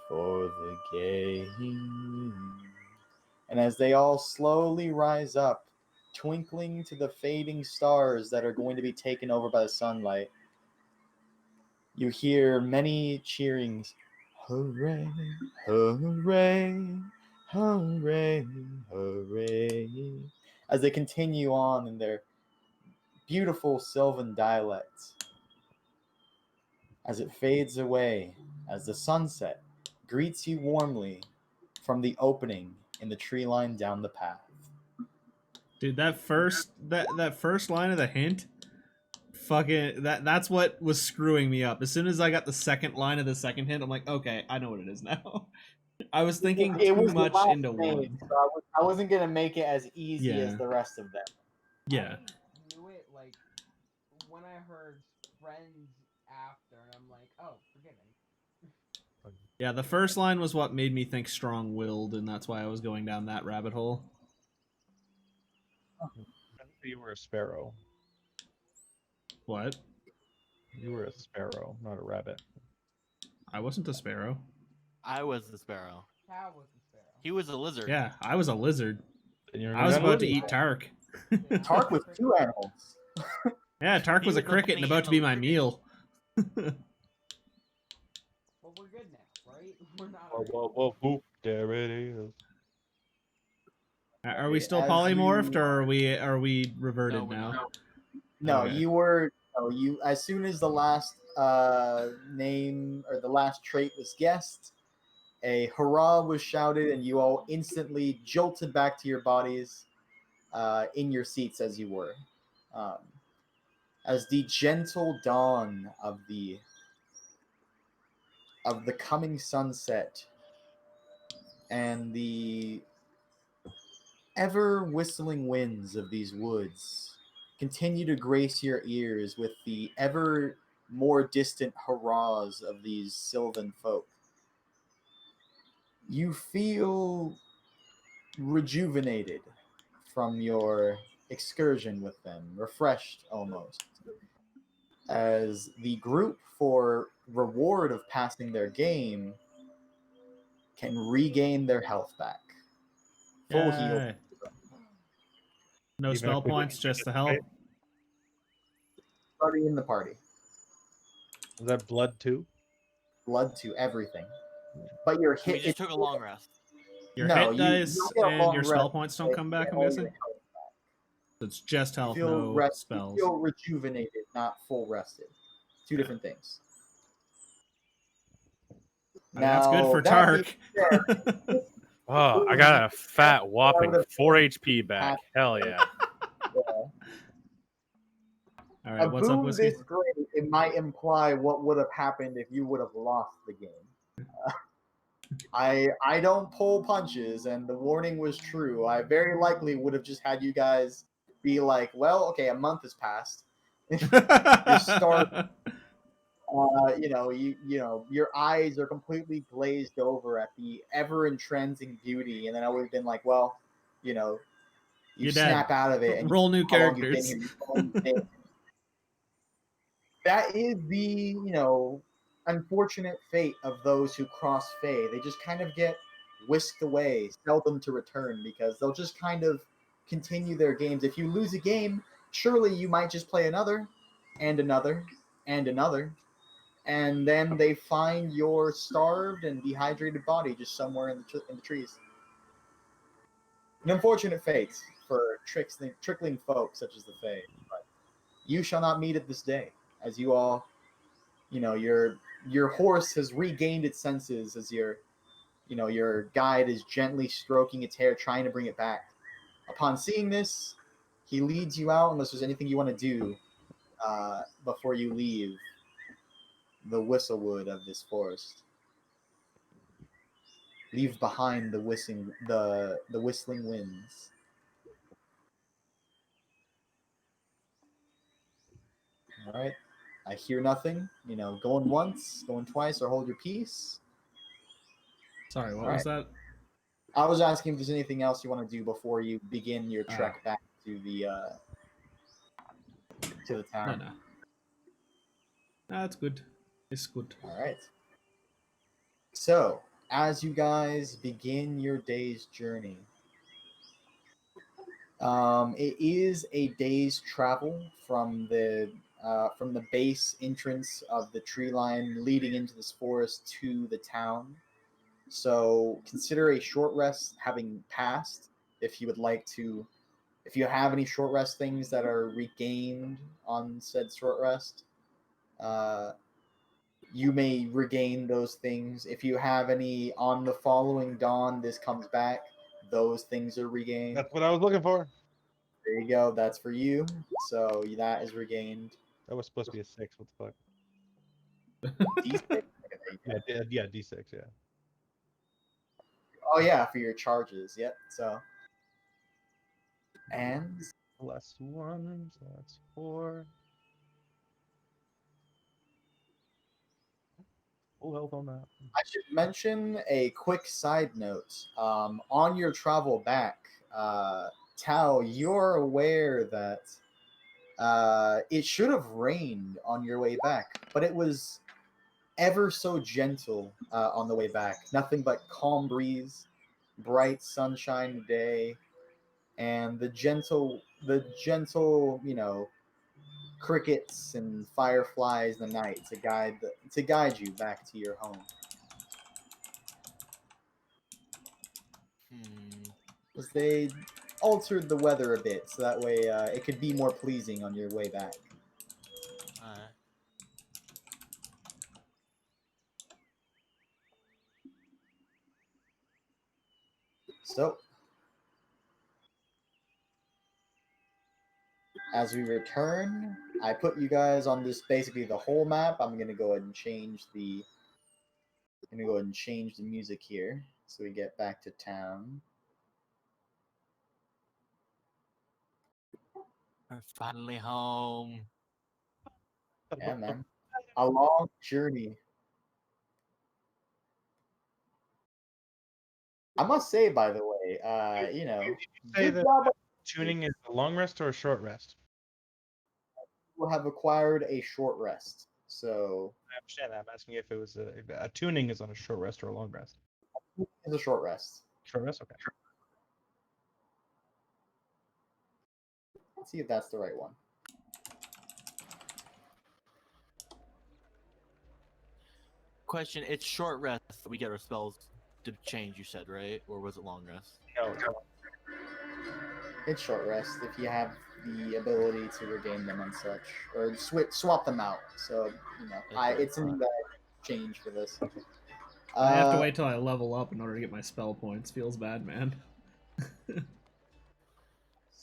for the game. And as they all slowly rise up, twinkling to the fading stars that are going to be taken over by the sunlight, You hear many cheerings. Hooray, hooray, hooray, hooray. As they continue on in their beautiful Sylvan dialects. As it fades away, as the sunset greets you warmly from the opening in the tree line down the path. Dude, that first line of the hint, fucking that's what was screwing me up. As soon as I got the second line of the second hint, I'm like, okay, I know what it is now. I was thinking It too was the much last into name, one. so I wasn't gonna make it as easy as Yeah. the rest of them. Yeah. I knew it like when I heard friends after, and I'm like, oh, forgiving. Yeah, the first line was what made me think strong-willed, and that's why I was going down that rabbit hole. You were a sparrow. What? You were a sparrow, not a rabbit. I wasn't a sparrow. I was the sparrow. Cow was the sparrow. He was a lizard. Yeah, I was a lizard. And you're I was not about to living. eat Tark. Tark with two animals. Yeah, Tark He was a was the cricket and bunny about and to be the my cricket. meal. Well, we're good now, right? We're not. Whoa, whoa, whoa, boop. There it is. Are we still As polymorphed, you- or are we reverted No, we're now? not. No, Okay. you were. No, you. As soon as the last name or the last trait was guessed, a hurrah was shouted, and you all instantly jolted back to your bodies, in your seats as you were, as the gentle dawn of the coming sunset and the ever whistling winds of these woods continue to grace your ears with the ever more distant hurrahs of these sylvan folk. You feel rejuvenated from your excursion with them, refreshed almost, as the group, for reward of passing their game, can regain their health back. Full heal. Yay. No Even spell if we points, didn't just the participate? health. Party in the party. Is that blood too? Blood to everything. But your We hit. just took a long rest. Your No, hit you dice don't get a and long your spell rest, points don't come back, I'm all your guessing? health. It's just You health, feel no rest. spells. You feel rejuvenated, not full rested. Two different things. I mean, that's good for that being Tark. said, Oh, I got a fat whopping would've 4 HP back. Hell yeah. All a right, what's up, boom Whiskey? this great, it might imply what would have happened if you would have lost the game. I don't pull punches, and the warning was true. I very likely would have just had you guys be like, well, okay, a month has passed. You're starving. You know, your eyes are completely glazed over at the ever entrancing beauty, and then I would have been like, well, you know, you You're snap dead. out of it, and Roll new how long you've been characters. here. You've only been- That is the unfortunate fate of those who cross Fey. They just kind of get whisked away, seldom to return, because they'll just kind of continue their games. If you lose a game, surely you might just play another, and another, and another. And then they find your starved and dehydrated body just somewhere in the trees. An unfortunate fate for trickling folk such as the Fae. But you shall not meet it this day, as you all, your horse has regained its senses as your guide is gently stroking its hair, trying to bring it back. Upon seeing this, he leads you out, unless there's anything you want to do before you leave the whistlewood of this forest. Leave behind the whistling winds. All right. I hear nothing. Going once, going twice, or hold your peace. Sorry, what All was that? I was asking if there's anything else you want to do before you begin your trek back to the No, town. no. That's good. It's good. All right. So, as you guys begin your day's journey, it is a day's travel from the from the base entrance of the tree line leading into this forest to the town. So consider a short rest having passed. If you would like to, if you have any short rest things that are regained on said short rest, you may regain those things. If you have any on the following dawn, this comes back. Those things are regained. That's what I was looking for. There you go. That's for you. So that is regained. That was supposed to be a 6. What the fuck? D6. Yeah, D6. Yeah. Oh yeah, for your charges. Yep. So and +1, so that's 4. Full health on that. I should mention a quick side note. On your travel back, Tao, you're aware that it should have rained on your way back, but it was ever so gentle on the way back. Nothing but calm breeze, bright sunshine day, and the gentle, crickets and fireflies in the night to guide you back to your home. Because they altered the weather a bit so that way it could be more pleasing on your way back. Alright. So, as we return, I put you guys on this basically the whole map. I'm gonna go ahead and change the music here so we get back to town. We're finally home. Yeah, man. A long journey. I must say, by the way, Say good that job. tuning is a long rest or a short rest? Will have acquired a short rest. So I understand that. I'm asking if it was a tuning is on a short rest or a long rest. it's a short rest. Short rest, okay. Let's see if that's the right one. Question: it's short rest. We get our spells to change. You said right, or was it long rest? No, it's not. It's short rest if you have the ability to regain them and such, or swap them out. So Okay, it's in the change for this. I have to wait till I level up in order to get my spell points. Feels bad, man.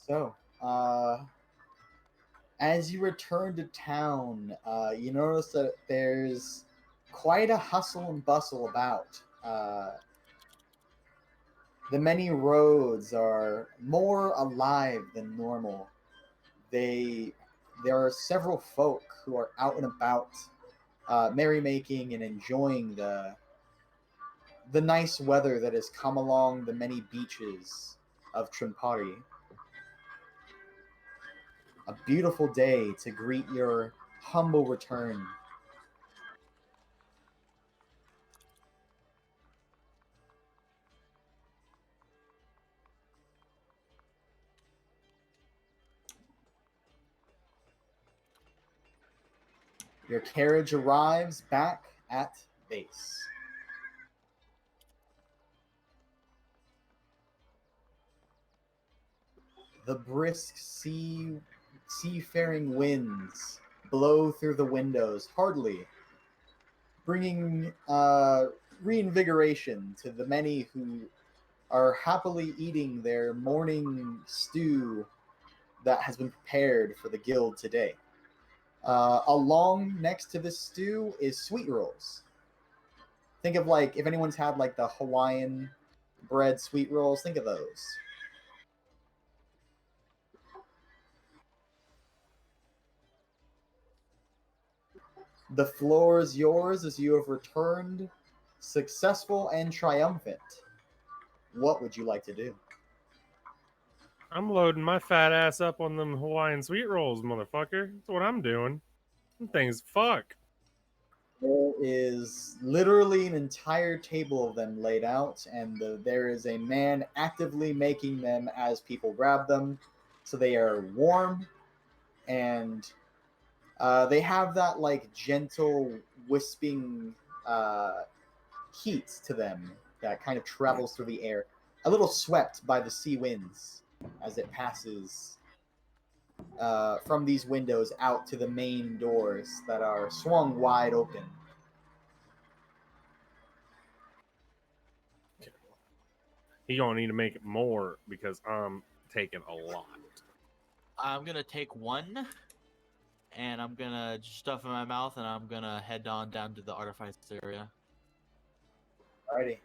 So, as you return to town, you notice that there's quite a hustle and bustle about. The many roads are more alive than normal. There are several folk who are out and about, merrymaking and enjoying the nice weather that has come along the many beaches of Trimpari. A beautiful day to greet your humble return. Your carriage arrives back at base. The brisk seafaring winds blow through the windows heartily, bringing reinvigoration to the many who are happily eating their morning stew that has been prepared for the guild today. Along next to this stew is sweet rolls. Think of if anyone's had the Hawaiian bread sweet rolls, think of those. The floor is yours as you have returned successful and triumphant. What would you like to do? I'm loading my fat ass up on them Hawaiian sweet rolls, motherfucker. That's what I'm doing. Them things fuck. There is literally an entire table of them laid out, and there is a man actively making them as people grab them. So they are warm and They have that like gentle wisping heat to them that kind of travels through the air, a little swept by the sea winds as it passes from these windows out to the main doors that are swung wide open. He gonna need to make it more because I'm taking a lot. I'm gonna take one, and I'm gonna stuff in my mouth, and I'm gonna head on down to the artifice area. Alrighty,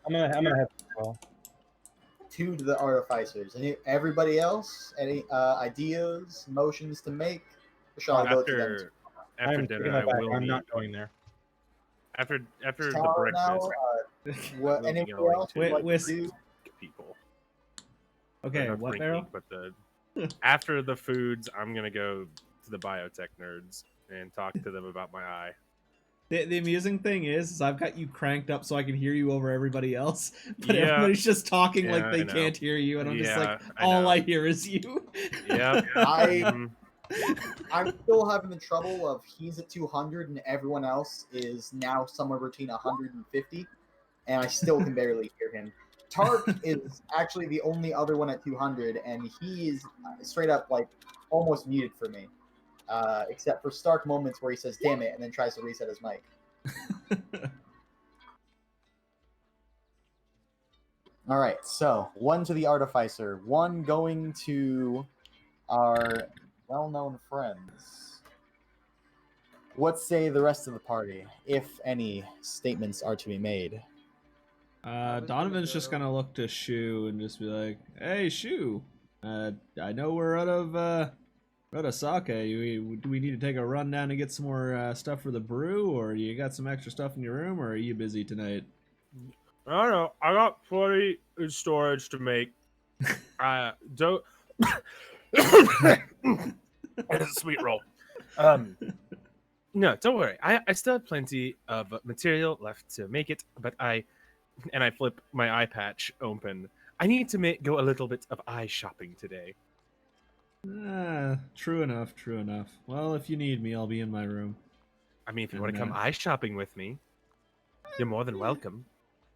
I'm gonna have well. 2 to the artificers. And everybody else, any ideas, motions to make? Or shall I go to them? After I'm dinner, taking my I back. will I'm be not going there. after the Tower now, breakfast. what? we'll be Anybody going else to would like Whisk. to do? people. Okay, Not what drinking, barrel? But after the foods, I'm gonna go to the biotech nerds and talk to them about my eye. The amusing thing is I've got you cranked up so I can hear you over everybody else, but Yeah. everybody's just talking Yeah, like they I know. can't hear you, and I'm just like, Yeah, I all know. I hear is you. Yeah. I'm still having the trouble of he's at 200 and everyone else is now somewhere between 150, and I still can barely hear him. Tark is actually the only other one at 200, and he is straight up like almost muted for me, except for stark moments where he says "damn it" and then tries to reset his mic. All right, so 1 to the artificer, 1 going to our well-known friends. What say the rest of the party, if any statements are to be made? I was Donovan's gonna just go- gonna look to Shu and just be like, "Hey, Shu, I know we're out of sake. Do we need to take a run down and get some more stuff for the brew, or you got some extra stuff in your room, or are you busy tonight?" I don't know. I got plenty in storage to make. I don't. It's a sweet roll. No, don't worry. I still have plenty of material left to make it, but I flip my eye patch open. I need to go a little bit of eye shopping today. True enough, true enough. Well, if you need me, I'll be in my room. I mean, if you And, want to come eye shopping with me, you're more than welcome.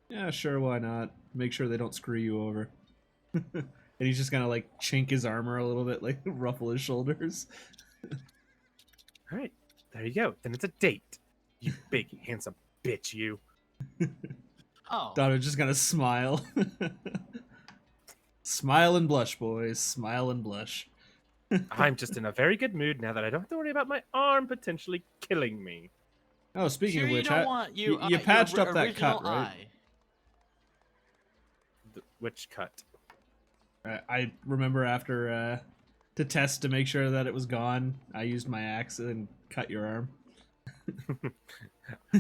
Yeah, sure, why not? Make sure they don't screw you over. And he's just gonna like chink his armor a little bit, like ruffle his shoulders. All right, there you go. Then it's a date. You big handsome bitch, you. Oh, Donna's just gonna smile. Smile and blush, boys. Smile and blush. I'm just in a very good mood now that I don't have to worry about my arm potentially killing me. Oh, speaking sure of which, you don't want you your patched up that original cut, right? eye. Which cut? I remember after to test to make sure that it was gone, I used my axe and cut your arm.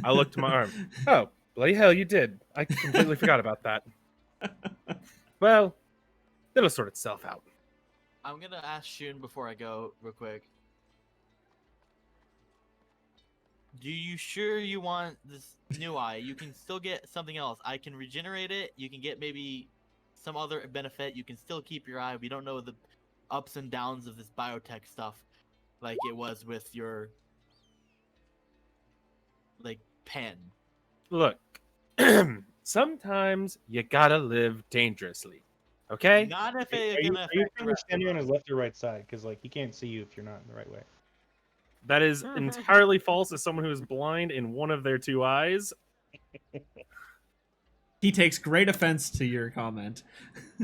I looked at my arm. Oh, bloody hell, you did. I completely forgot about that. Well, it'll sort itself out. I'm gonna ask Shun before I go, real quick. Do you sure you want this new eye? You can still get something else. I can regenerate it. You can get maybe some other benefit. You can still keep your eye. We don't know the ups and downs of this biotech stuff, like it was with your like pen. Look, sometimes you gotta live dangerously. Okay? Not if Are it's you gonna affect the currently rest of standing on us. his left or right side? Because like he can't see you if you're not in the right way. That is entirely false as someone who is blind in one of their two eyes. He takes great offense to your comment.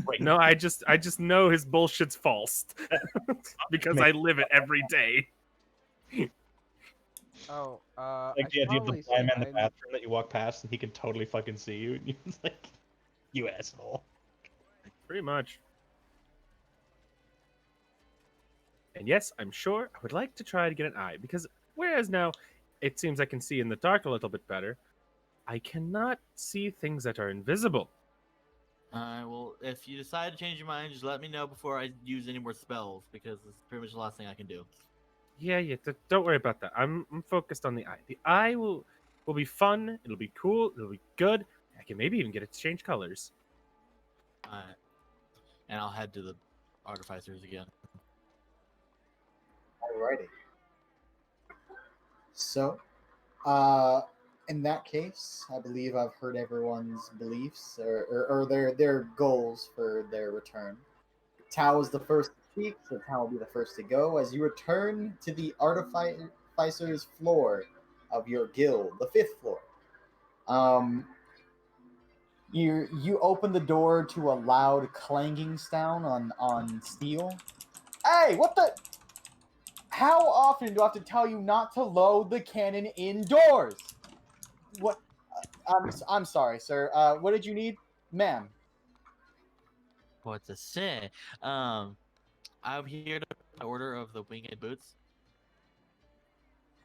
Wait, no, I just know his bullshit's false. Because I live it every day. Oh, Like I the idea of the probably blind man in say the I'm- bathroom that you walk past and he can totally fucking see you. And he's like, you asshole. Pretty much. And yes, I'm sure I would like to try to get an eye, because whereas now it seems I can see in the dark a little bit better, I cannot see things that are invisible. Well, if you decide to change your mind, just let me know before I use any more spells, because it's pretty much the last thing I can do. Yeah, don't worry about that. I'm focused on the eye. The eye will be fun. It'll be cool. It'll be good. I can maybe even get it to change colors. Alright. And I'll head to the artificers again. Alrighty. So, in that case, I believe I've heard everyone's beliefs or their goals for their return. Tao is the first to speak, so Tao will be the first to go as you return to the artificer's floor of your guild, the 5th floor. You open the door to a loud clanging sound on steel. Hey, what the? How often do I have to tell you not to load the cannon indoors? What? I'm sorry, sir. What did you need, ma'am? What to say? I'm here to order of the winged boots.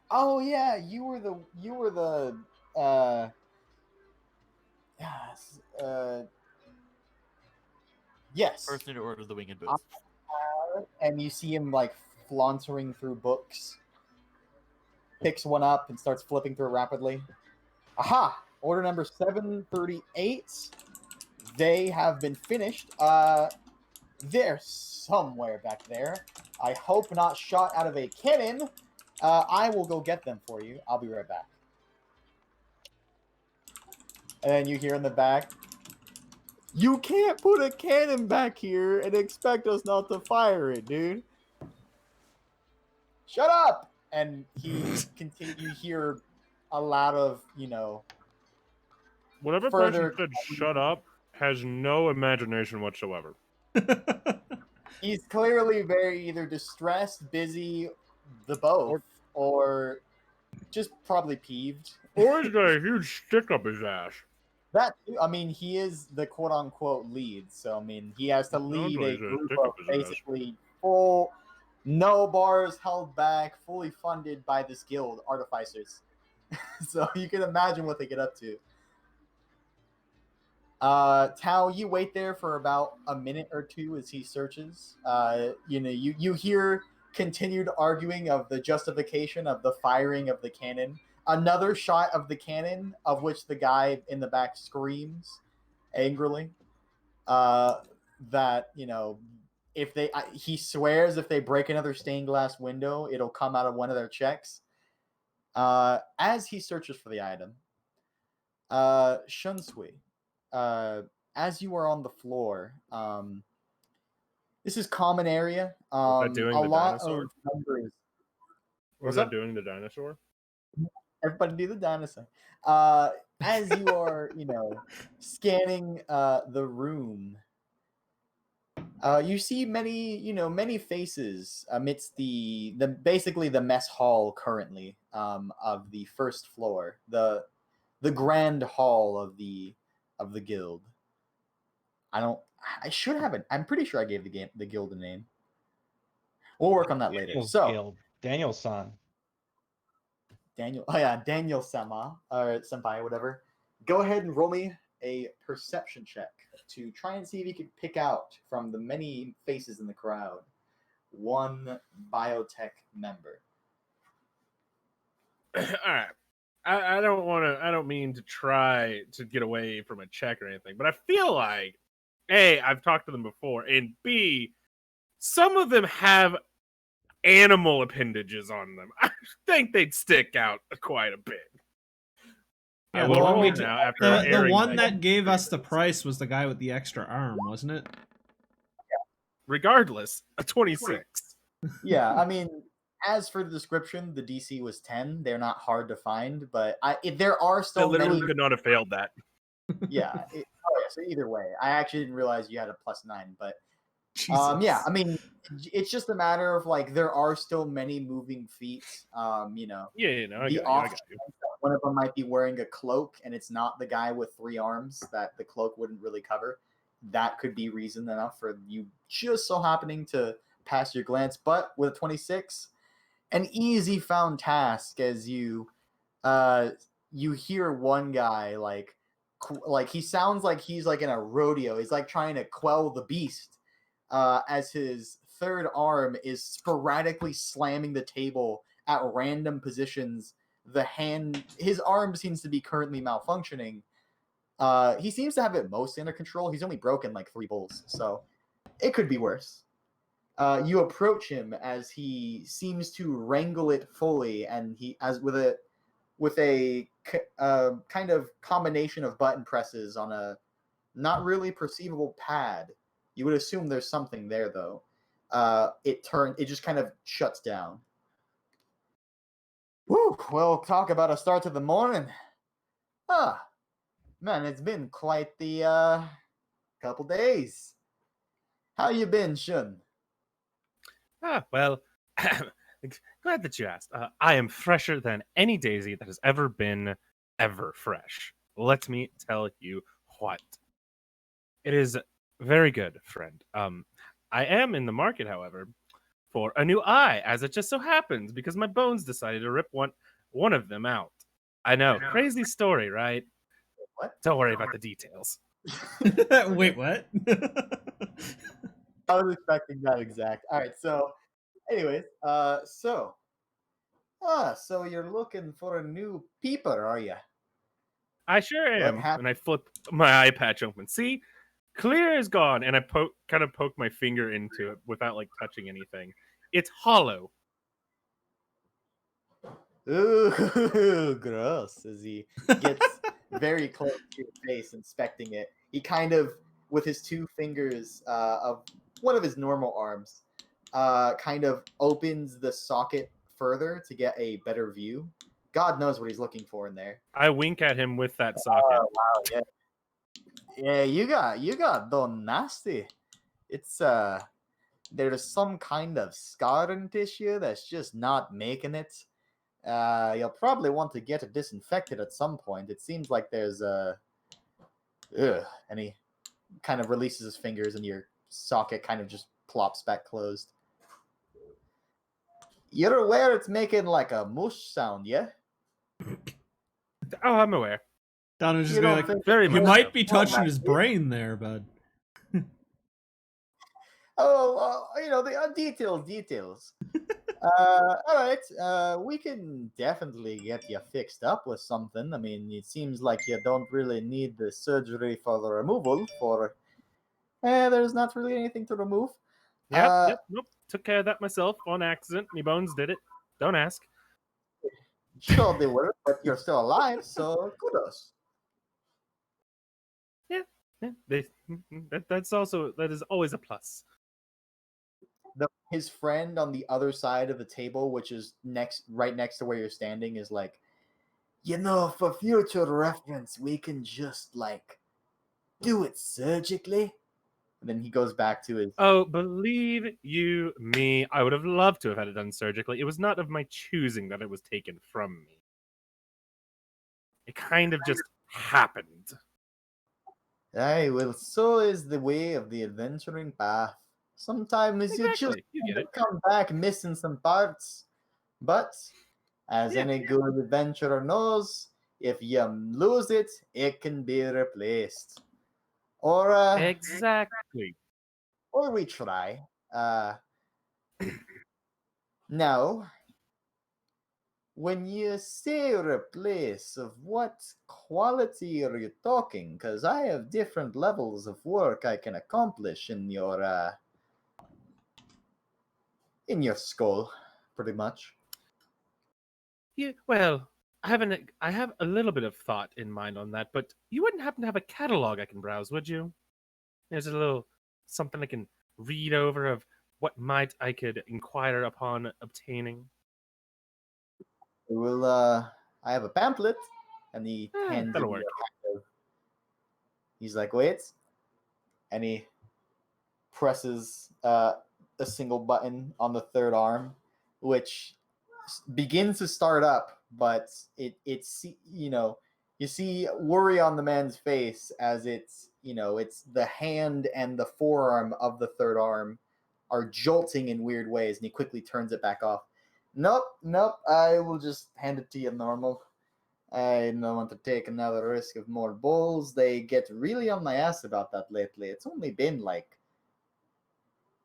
Oh yeah, you were the yes, yes. Person to order the winged boots. And you see him like flauntering through books. Picks one up and starts flipping through rapidly. Aha! Order number 738. They have been finished. They're somewhere back there. I hope not shot out of a cannon. I will go get them for you. I'll be right back. And then you hear in the back, you can't put a cannon back here and expect us not to fire it, dude. Shut up! And you hear a lot of, Whatever further person said shut up has no imagination whatsoever. he's clearly very either distressed, busy, the both, or just probably peeved. Or he's got a huge stick up his ass. That I mean, he is the quote unquote lead, so I mean, he has to lead a group of basically full, no bars held back, fully funded by this guild, artificers. So you can imagine what they get up to. Tao, you wait there for about a minute or two as he searches. You hear continued arguing of the justification of the firing of the cannon. Another shot of the cannon, of which the guy in the back screams angrily. That if he swears if they break another stained glass window, it'll come out of one of their checks. As he searches for the item, Shunsui, as you are on the floor, this is common area. Was that doing a the lot dinosaur? of numbers. Was that doing the dinosaur? Everybody do the dinosaur. As you are, scanning the room, you see many faces amidst the basically the mess hall currently of the 1st floor, the grand hall of the guild. I should have it. I'm pretty sure I gave the guild a name. We'll work on that later. So Daniel-san. Daniel, oh yeah, Daniel Sama or senpai, whatever. Go ahead and roll me a perception check to try and see if you can pick out from the many faces in the crowd one biotech member. All right. I don't mean to try to get away from a check or anything, but I feel like A, I've talked to them before, and B, some of them have animal appendages on them. I think they'd stick out quite a bit. Yeah, I will roll we now after the airing one that gave us the price was the guy with the extra arm, wasn't it? Regardless, a 26. Yeah, I mean, as for the description, the DC was 10. They're not hard to find, but there are I still literally many. could not have failed that. Yeah. So either way, I actually didn't realize you had a +9, but Jesus. yeah, I mean, it's just a matter of like there are still many moving feet. Yeah, I The got off you. one of them might be wearing a cloak, and it's not the guy with 3 arms that the cloak wouldn't really cover. That could be reason enough for you just so happening to pass your glance. But with a 26, an easy found task as you hear one guy like he sounds like he's like in a rodeo. He's like trying to quell the beast as his 3rd arm is sporadically slamming the table at random positions. His arm seems to be currently malfunctioning. He seems to have it mostly under control. He's only broken like 3 bowls, so it could be worse. You approach him as he seems to wrangle it fully, and he as with a kind of combination of button presses on a not really perceivable pad. You would assume there's something there though. It just kind of shuts down. Woo! Well, talk about a start to the morning. Ah, man, it's been quite the couple days. How you been, Shun? Well, glad that you asked. I am fresher than any daisy that has ever been ever fresh. Let me tell you what. It is very good, friend. I am in the market, however, for a new eye, as it just so happens, because my bones decided to rip one of them out. I know, crazy story, right? What? Don't worry about the details. Wait, what? I was expecting that exact. All right, so, anyways, so you're looking for a new peeper, are you? I sure What am. happened? And I flip my eye patch open. See, clear is gone, and I kind of poke my finger into it without like touching anything. It's hollow. Ooh, gross! As he gets very close to your face, inspecting it, he kind of, with his two fingers of one of his normal arms, kind of opens the socket further to get a better view. God knows what he's looking for in there. I wink at him with that socket. Oh wow, yeah, you got done nasty. It's there's some kind of scarring tissue that's just not making it. You'll probably want to get it disinfected at some point. It seems like there's and he kind of releases his fingers, and your socket kind of just plops back closed. You're aware it's making like a mush sound, yeah? Oh, I'm aware. Donovan's just You going don't like, think Very you much might so. be touching his brain there, bud. Oh, the details. All right. We can definitely get you fixed up with something. I mean, it seems like you don't really need the surgery for the removal. There's not really anything to remove. Yep, nope. Took care of that myself on accident. Me bones did it. Don't ask. Sure they were, but you're still alive, so kudos. Yeah, that is always a plus. His friend on the other side of the table, which is right next to where you're standing, is like, for future reference, we can just like do it surgically. And then he goes back to his. Oh, believe you me, I would have loved to have had it done surgically. It was not of my choosing that it was taken from me. It kind of just happened. Aye, well, so is the way of the adventuring path. Sometimes you just Exactly, you get it. come back missing some parts. But, as Yeah. any good adventurer knows, if you lose it, it can be replaced. Or Exactly. or we try. Now, when you say replace, of what quality are you talking? Because I have different levels of work I can accomplish in your skull, pretty much. Well, I have a little bit of thought in mind on that, but you wouldn't happen to have a catalog I can browse, would you? There's a little something I can read over of what might I could inquire upon obtaining. Well, I have a pamphlet, and he hands That'll you work. He's like, wait, and he presses a single button on the third arm, which begins to start up, but it's you see worry on the man's face as it's the hand and the forearm of the third arm are jolting in weird ways, and he quickly turns it back off. Nope, I will just hand it to you normal. I don't want to take another risk of more bulls. They get really on my ass about that lately. It's only been like,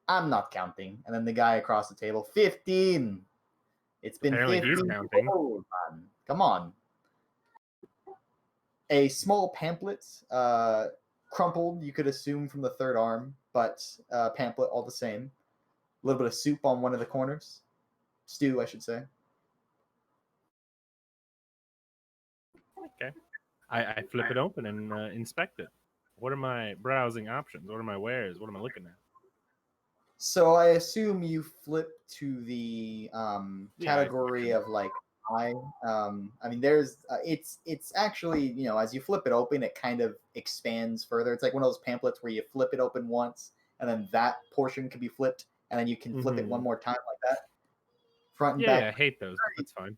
I'm not counting. And then the guy across the table, 15. It's been Apparently 15 he's counting. bulls, man. Come on. A small pamphlet, crumpled, you could assume from the third arm, but pamphlet all the same. little bit of soup on one of the corners. Stew, I should say. Okay. I flip it open and inspect it. What are my browsing options? What are my wares? What am I looking at? So I assume you flip to the category of like eye. I mean, there's it's actually, you know, as you flip it open, it kind of expands further. It's like one of those pamphlets where you flip it open once, and then that portion can be flipped, and then you can flip it one more time like that, front and back. Yeah, I hate those. That's fine.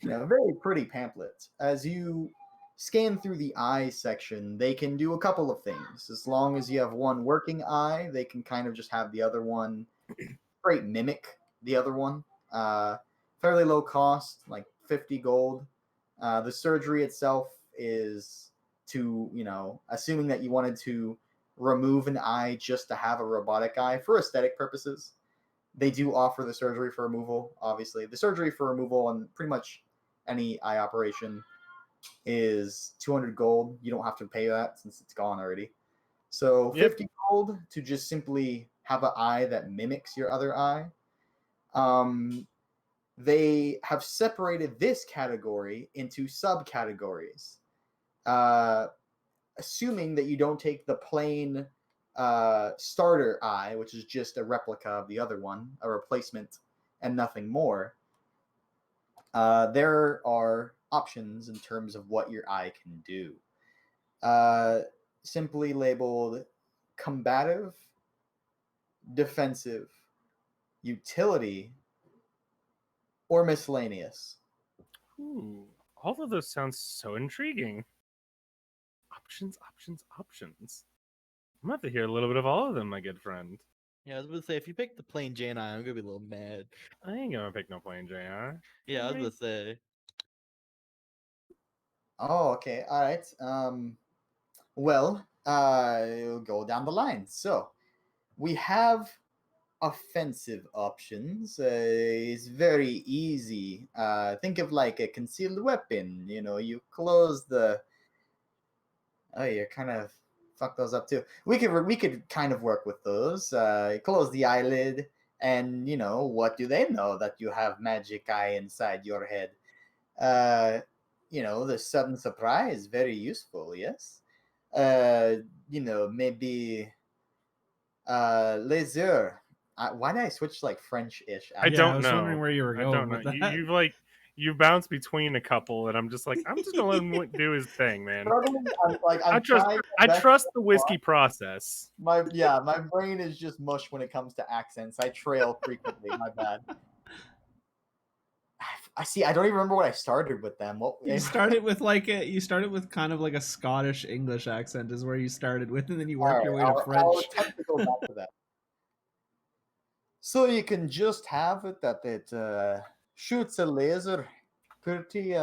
You know, very pretty pamphlet. As you scan through the eye section, they can do a couple of things. As long as you have one working eye, they can kind of just have the other one straight mimic the other one. Fairly low cost, like 50 gold. The surgery itself is to, you know, assuming that you wanted to remove an eye just to have a robotic eye for aesthetic purposes. They do offer the surgery for removal, obviously. The surgery for removal on pretty much any eye operation is 200 gold. You don't have to pay that since it's gone already. So 50 gold to just simply have an eye that mimics your other eye. They have separated this category into subcategories. Assuming that you don't take the plain starter eye, which is just a replica of the other one, a replacement, and nothing more, there are options in terms of what your eye can do. Simply labeled combative, defensive, utility, or miscellaneous. Ooh, all of those sound so intriguing. Options, options, options. I'm gonna have to hear a little bit of all of them, my good friend. Yeah, I was gonna say if you pick the plain Jane eye, I'm gonna be a little mad. I ain't gonna pick no plain JR. Yeah, I was gonna say. Oh, okay. All right. Well, we'll go down the line. So we have offensive options. It's very easy. Think of like a concealed weapon. You know, you close the. Oh, you kind of fuck those up too. We could kind of work with those. Close the eyelid, and you know what do they know that you have magic eye inside your head? You know, the sudden surprise, very useful. Yes. You know, maybe laser. Why did I switch like French-ish? I Yeah, don't I was know. wondering where you were I going don't with know. that. You've like you bounce between a couple, and I'm just like, I'm just gonna let him do his thing, man. I'm trying I my best trust to the whiskey process. my brain is just mush when it comes to accents. I trail frequently. My bad. I see. I don't even remember what I started with them. What You started with kind of like a Scottish English accent is where you started with, and then you worked your way to I'll French. attempt to go back to that. So you can just have it that it shoots a laser, pretty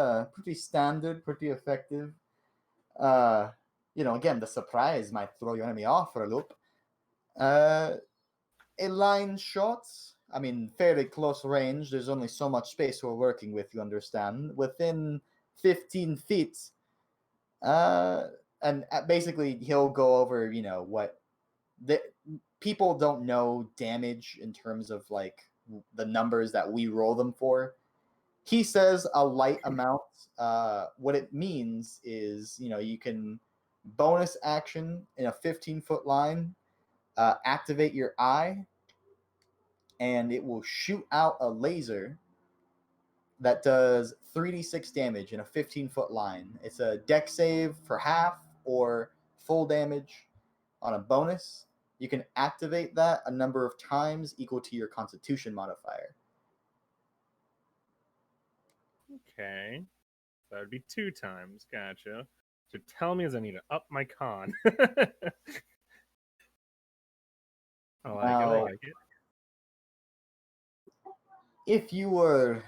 standard, pretty effective. You know, again, the surprise might throw your enemy off for a loop. A line shot, I mean, fairly close range. There's only so much space we're working with, you understand. Within 15 feet. And basically, he'll go over, you know, what the people don't know damage in terms of like the numbers that we roll them for. He says a light amount. What it means is, you know, you can bonus action in a 15-foot line, activate your eye, and it will shoot out a laser that does 3d6 damage in a 15-foot line. It's a deck save for half or full damage on a bonus. You can activate that a number of times equal to your Constitution modifier. Okay, that would be 2 times. Gotcha. So tell me as I need to up my con. I like it. If you were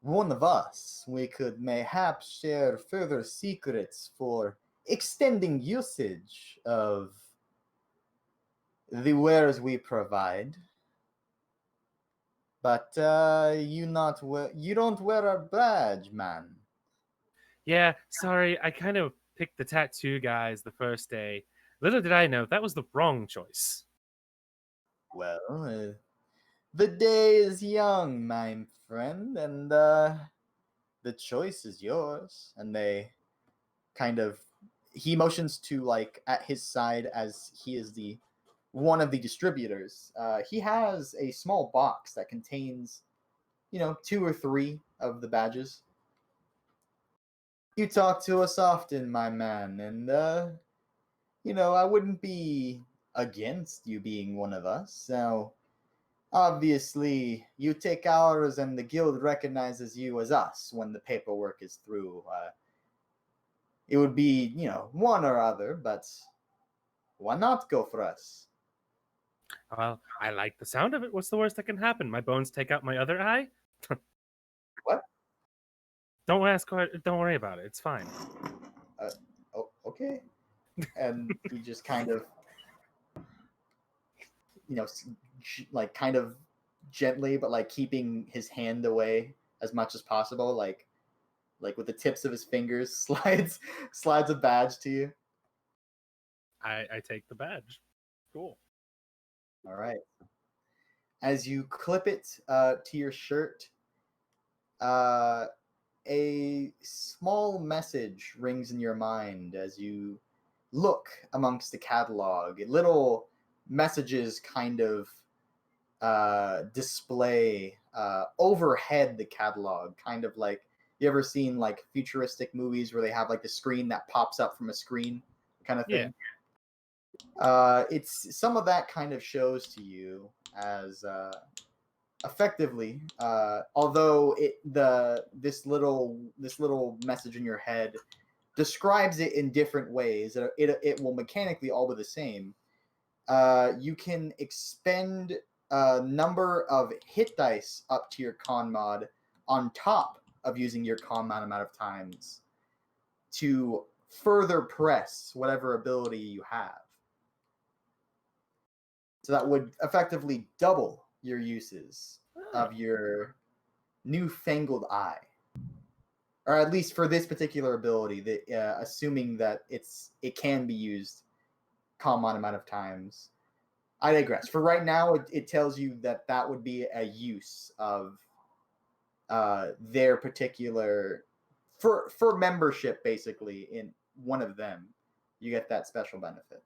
one of us, we could mayhaps share further secrets for extending usage of the wares we provide. But you don't wear a badge, man. Yeah, sorry, I kind of picked the tattoo guys the first day. Little did I know that was the wrong choice. Well, the day is young, my friend, and the choice is yours. And they kind of he motions to like at his side as he is the one of the distributors. He has a small box that contains, 2 or 3 of the badges. You talk to us often, my man, and I wouldn't be against you being one of us. Now, obviously, you take ours, and the guild recognizes you as us when the paperwork is through. It would be, one or other, but why not go for us? Well, I like the sound of it. What's the worst that can happen? My bones take out my other eye? What? Don't ask. Don't worry about it. It's fine. Oh, okay. And he just kind of, like kind of gently, but like keeping his hand away as much as possible, like with the tips of his fingers, slides a badge to you. I take the badge. Cool. All right. As you clip it to your shirt, a small message rings in your mind as you look amongst the catalog. Little messages kind of display overhead the catalog, kind of like you ever seen like futuristic movies where they have like the screen that pops up from a screen kind of thing. It's some of that kind of shows to you as effectively, although this little message in your head describes it in different ways. It will mechanically all be the same. You can expend a number of hit dice up to your con mod on top of using your con mod amount of times to further press whatever ability you have. So that would effectively double your uses of your newfangled eye. Or at least for this particular ability, that assuming that it can be used common amount of times. I digress. For right now, it tells you that would be a use of their particular for membership, basically in one of them, you get that special benefit.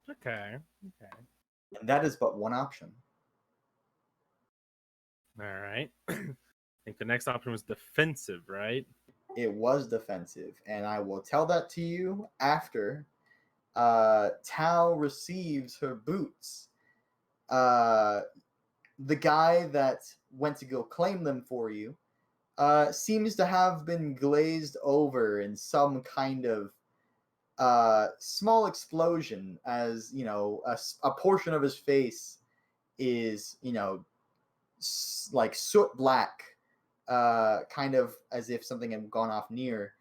Okay. And that is but one option. All right. I think the next option was defensive, right? It was defensive, and I will tell that to you after Tao receives her boots. The guy that went to go claim them for you seems to have been glazed over in some kind of small explosion, as a portion of his face is like soot black, kind of as if something had gone off near.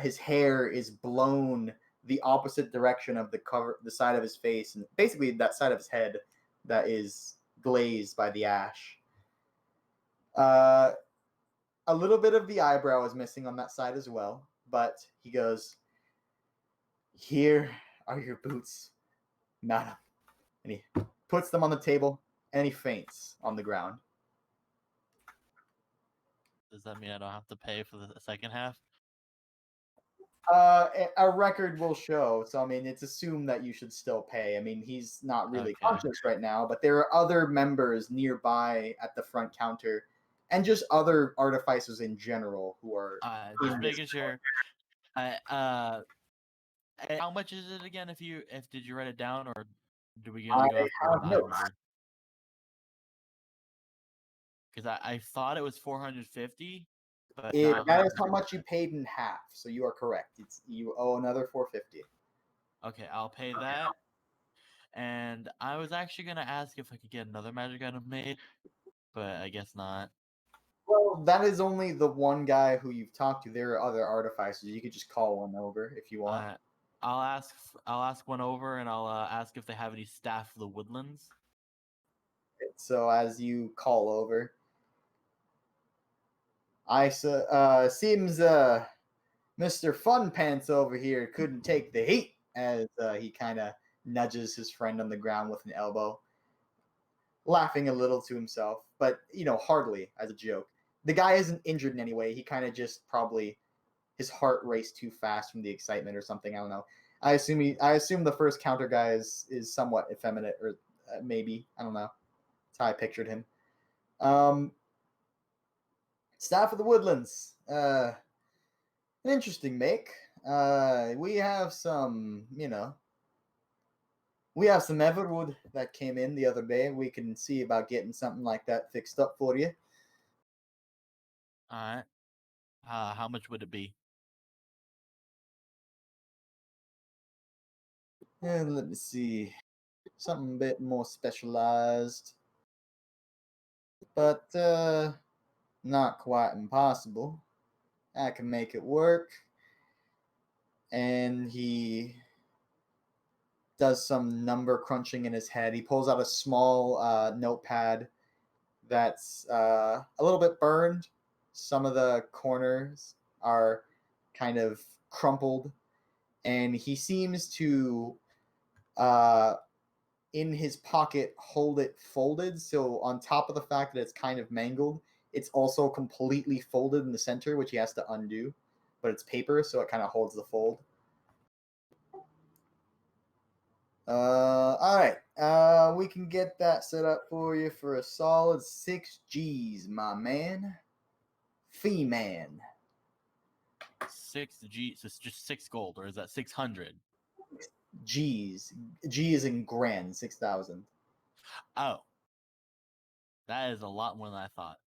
His hair is blown the opposite direction of the side of his face, and basically that side of his head that is glazed by the ash. A little bit of the eyebrow is missing on that side as well, but he goes, "Here are your boots, madam." And he puts them on the table, and he faints on the ground. Does that mean I don't have to pay for the second half? A record will show. So, I mean, it's assumed that you should still pay. I mean, he's not really Okay. conscious right now, but there are other members nearby at the front counter and just other artificers in general who are Just making sure. How much is it again? Did you write it down, or do we gonna go through have an eye notes. number? Because I thought it was 450, but That is how much you paid in half. So you are correct. You owe another 450. Okay, I'll pay that. And I was actually gonna ask if I could get another magic item made, but I guess not. Well, that is only the one guy who you've talked to. There are other artificers. You could just call one over if you want. I'll ask one over, and I'll ask if they have any staff of the woodlands. So as you call over, seems Mr. Fun Pants over here couldn't take the heat, as he kind of nudges his friend on the ground with an elbow. laughing a little to himself, but hardly as a joke. The guy isn't injured in any way. He kind of just probably his heart raced too fast from the excitement or something. I don't know. I assume the first counter guy is somewhat effeminate or maybe I don't know. That's how I pictured him. Staff of the Woodlands. An interesting make. We have some, we have some Everwood that came in the other day. We can see about getting something like that fixed up for you. All right. How much would it be? And let me see. Something a bit more specialized. But not quite impossible. I can make it work. And he does some number crunching in his head. He pulls out a small notepad that's a little bit burned. Some of the corners are kind of crumpled. And he seems to, in his pocket, hold it folded. So on top of the fact that it's kind of mangled, it's also completely folded in the center, which he has to undo. But it's paper, so it kind of holds the fold. All right. We can get that set up for you for a solid 6 G's, my man. Fee man. 6 G. So it's just 6 gold, or is that 600? G's. G is in grand, 6,000. Oh, that is a lot more than I thought.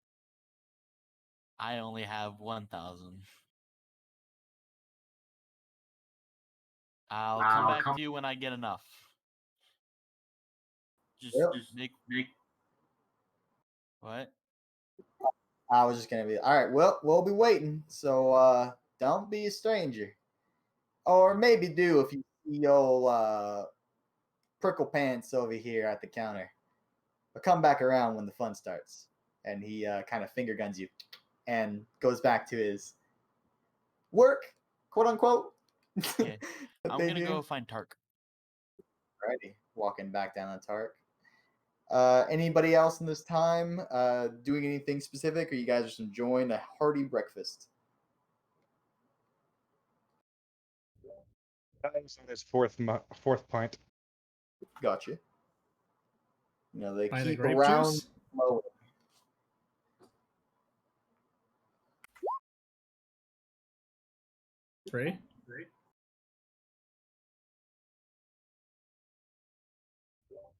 I only have 1,000. I'll come back to you when I get enough. Just Yep. make what? I was just gonna be all right. Well, we'll be waiting. So don't be a stranger, or maybe do if you see old prickle pants over here at the counter. But come back around when the fun starts. And he kind of finger guns you, and goes back to his work, quote unquote. Yeah. I'm gonna go find Tark. Alrighty, walking back down the Tark. Anybody else in this time doing anything specific, or you guys just enjoying a hearty breakfast? Guys on his fourth pint. Gotcha. They Pint of keep grape around juice? low. Free?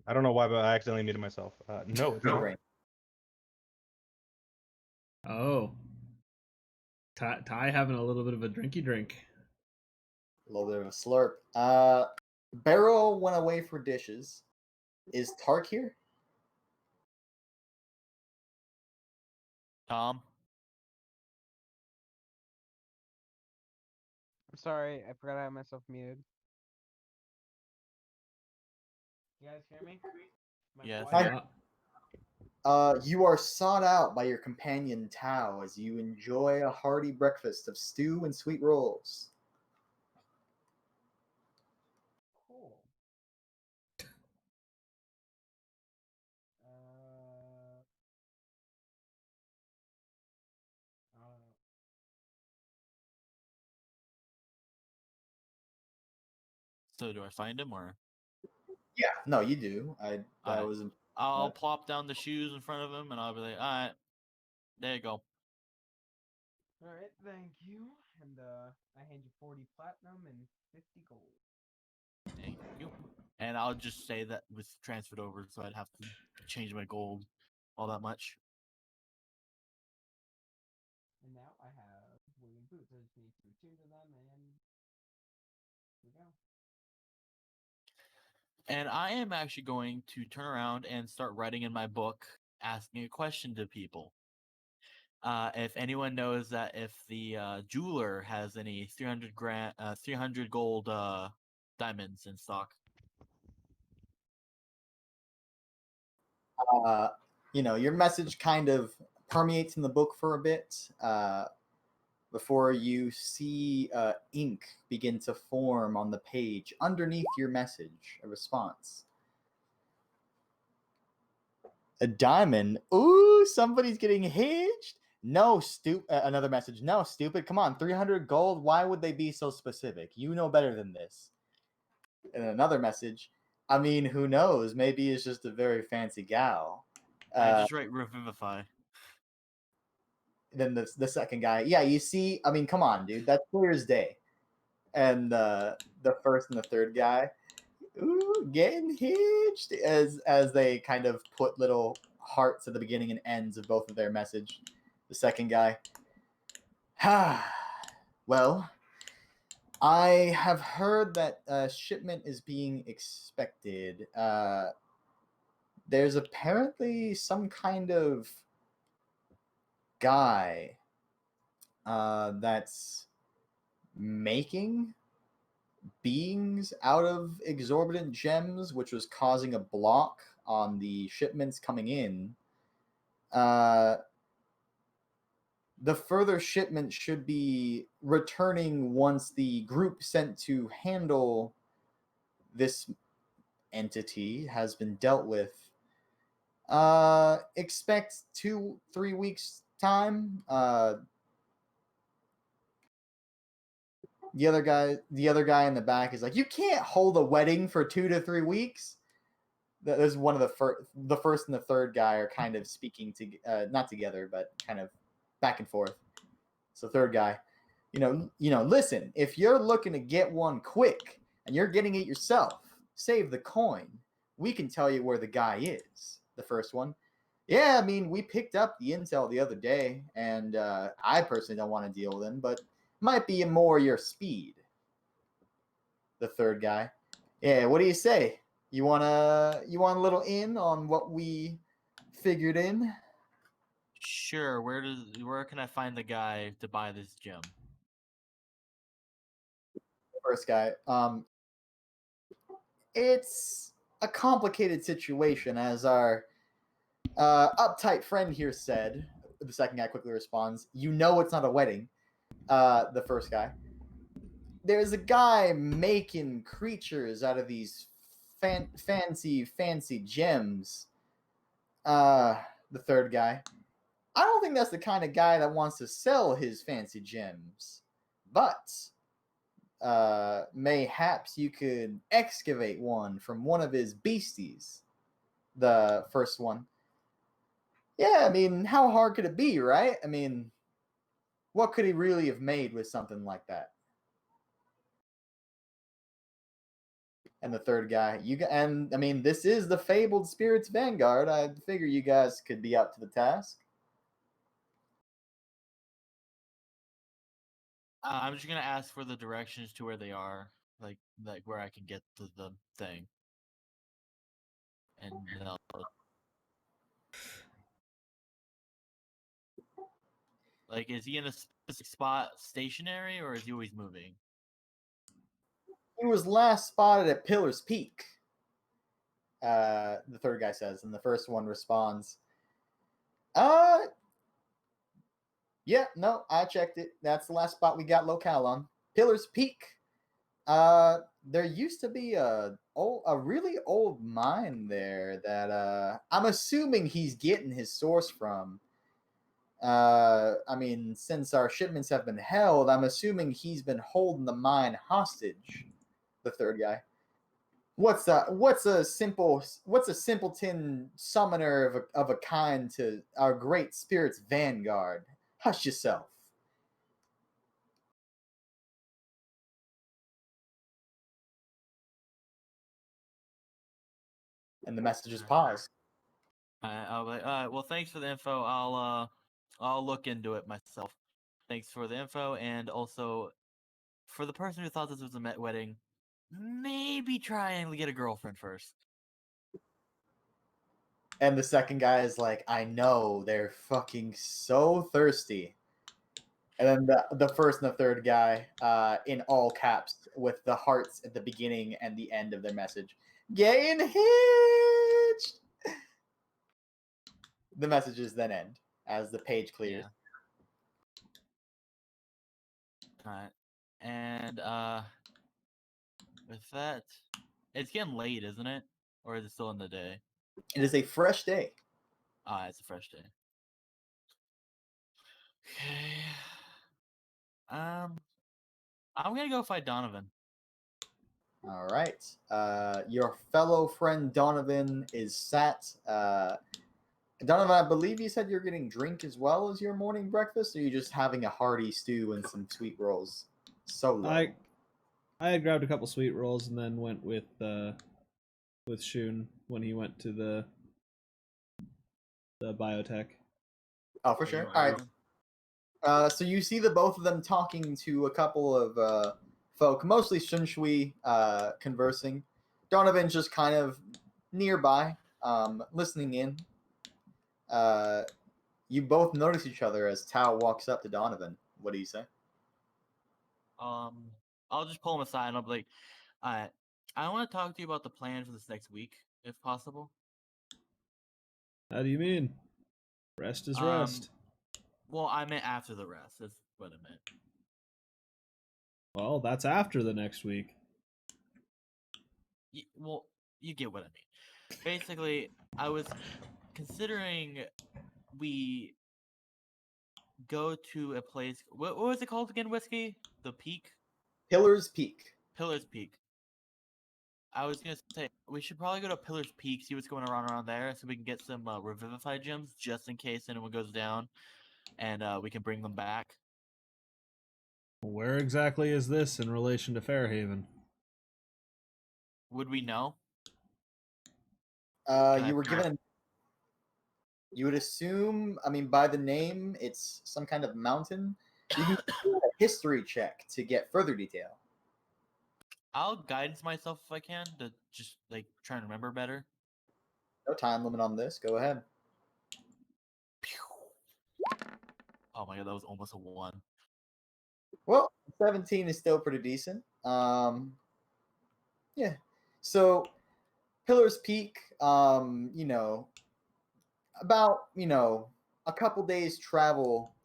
I don't know why, but I accidentally muted myself. No, it's not. Brain. Oh. Ty having a little bit of a drinky drink. A little bit of a slurp. Barrow went away for dishes. Is Tark here? Tom. I'm sorry, I forgot I had myself muted. You guys hear me? My Yes. voice? You are sought out by your companion Tao as you enjoy a hearty breakfast of stew and sweet rolls. Cool. So do I find him or? Yeah, no, you do. That Alright. was. I'll plop down the shoes in front of him, and I'll be like, "All right, there you go." All right, thank you. And I hand you 40 platinum and 50 gold. Thank you. And I'll just say that was transferred over, so I'd have to change my gold all that much. And now I have wooden boots. I just need to attune to them, and here we go. And I am actually going to turn around and start writing in my book, asking a question to people. If anyone knows that if the jeweler has any 300 gold diamonds in stock. Your message kind of permeates in the book for a bit before you see ink begin to form on the page underneath your message, a response. A diamond. Ooh, somebody's getting hitched. No, another message. No, stupid. Come on, 300 gold. Why would they be so specific? You know better than this. And another message. I mean, who knows? Maybe it's just a very fancy gal. I just write revivify. Then the second guy. Yeah, you see. I mean, come on, dude. That's clear as day. And the first and the third guy. Ooh, getting hitched as they kind of put little hearts at the beginning and ends of both of their message. The second guy. Well, I have heard that a shipment is being expected. There's apparently some kind of guy that's making beings out of exorbitant gems, which was causing a block on the shipments coming in. The further shipment should be returning once the group sent to handle this entity has been dealt with. Expect 2-3 weeks time. The other guy in the back is like, you can't hold a wedding for 2 to 3 weeks. There's one of the first and the third guy are kind of speaking to not together, but kind of back and forth. So third guy, listen, if you're looking to get one quick and you're getting it yourself, save the coin. We can tell you where the guy is. The first one. Yeah, I mean, we picked up the intel the other day, and I personally don't want to deal with him, but might be more your speed. The third guy. Yeah, what do you say? You want a little in on what we figured in? Sure. Where can I find the guy to buy this gem? First guy. It's a complicated situation, as our uptight friend here said. The second guy quickly responds, "You know it's not a wedding." The first guy. There's a guy making creatures out of these fancy gems. The third guy. I don't think that's the kind of guy that wants to sell his fancy gems, but mayhaps you could excavate one from one of his beasties. The first one. Yeah, I mean, how hard could it be, right? I mean, what could he really have made with something like that? And the third guy, I mean, this is the fabled Spirits Vanguard. I figure you guys could be up to the task. I'm just gonna ask for the directions to where they are, like where I can get to the thing, and like, is he in a specific spot, stationary, or is he always moving? He was last spotted at Pillar's Peak. The third guy says, and the first one responds, yeah, no, I checked it. That's the last spot we got locale on. Pillar's Peak. There used to be a really old mine there that I'm assuming he's getting his source from. I mean, since our shipments have been held, I'm assuming he's been holding the mine hostage. The third guy. What's a simpleton summoner of a kind to our great spirits vanguard? Hush yourself. And the messages pause. I'll be like, all right. Well, thanks for the info. I'll look into it myself. Thanks for the info, and also for the person who thought this was a wedding, maybe try and get a girlfriend first. And the second guy is like, I know, they're fucking so thirsty. And then the first and the third guy, in all caps, with the hearts at the beginning and the end of their message, getting hitched. The messages then end as the page clears. Yeah. Alright. And with that, it's getting late, isn't it? Or is it still in the day? It is a fresh day. It's a fresh day. Okay. I'm gonna go fight Donovan. All right. Your fellow friend Donovan is sat. Donovan, I believe you said you're getting drink as well as your morning breakfast, or are you just having a hearty stew and some sweet rolls? Solo. I had grabbed a couple sweet rolls and then went with Shun when he went to the biotech. Oh, for sure. All right. So you see the both of them talking to a couple of folk, mostly Shunshui, conversing. Donovan's just kind of nearby, listening in. You both notice each other as Tao walks up to Donovan. What do you say? I'll just pull him aside and I'll be like, I want to talk to you about the plan for this next week, if possible. How do you mean? Rest is rest. Well, I meant after the rest. That's what I meant. Well, that's after the next week. Well, you get what I mean. Basically, I was considering we go to a place. What was it called again, Whiskey? The Peak? Pillar's Peak. Pillar's Peak. I was gonna say we should probably go to Pillar's Peak, see what's going around there, so we can get some Revivify gems just in case anyone goes down, and we can bring them back. Where exactly is this in relation to Fairhaven? Would we know? You were given. You would assume. I mean, by the name, it's some kind of mountain. You can do a history check to get further detail. I'll guidance myself if I can to just like try and remember better. No time limit on this. Go ahead. Oh my god, that was almost a 1. Well, 17 is still pretty decent. Yeah. So, Pillar's Peak, about, a couple days travel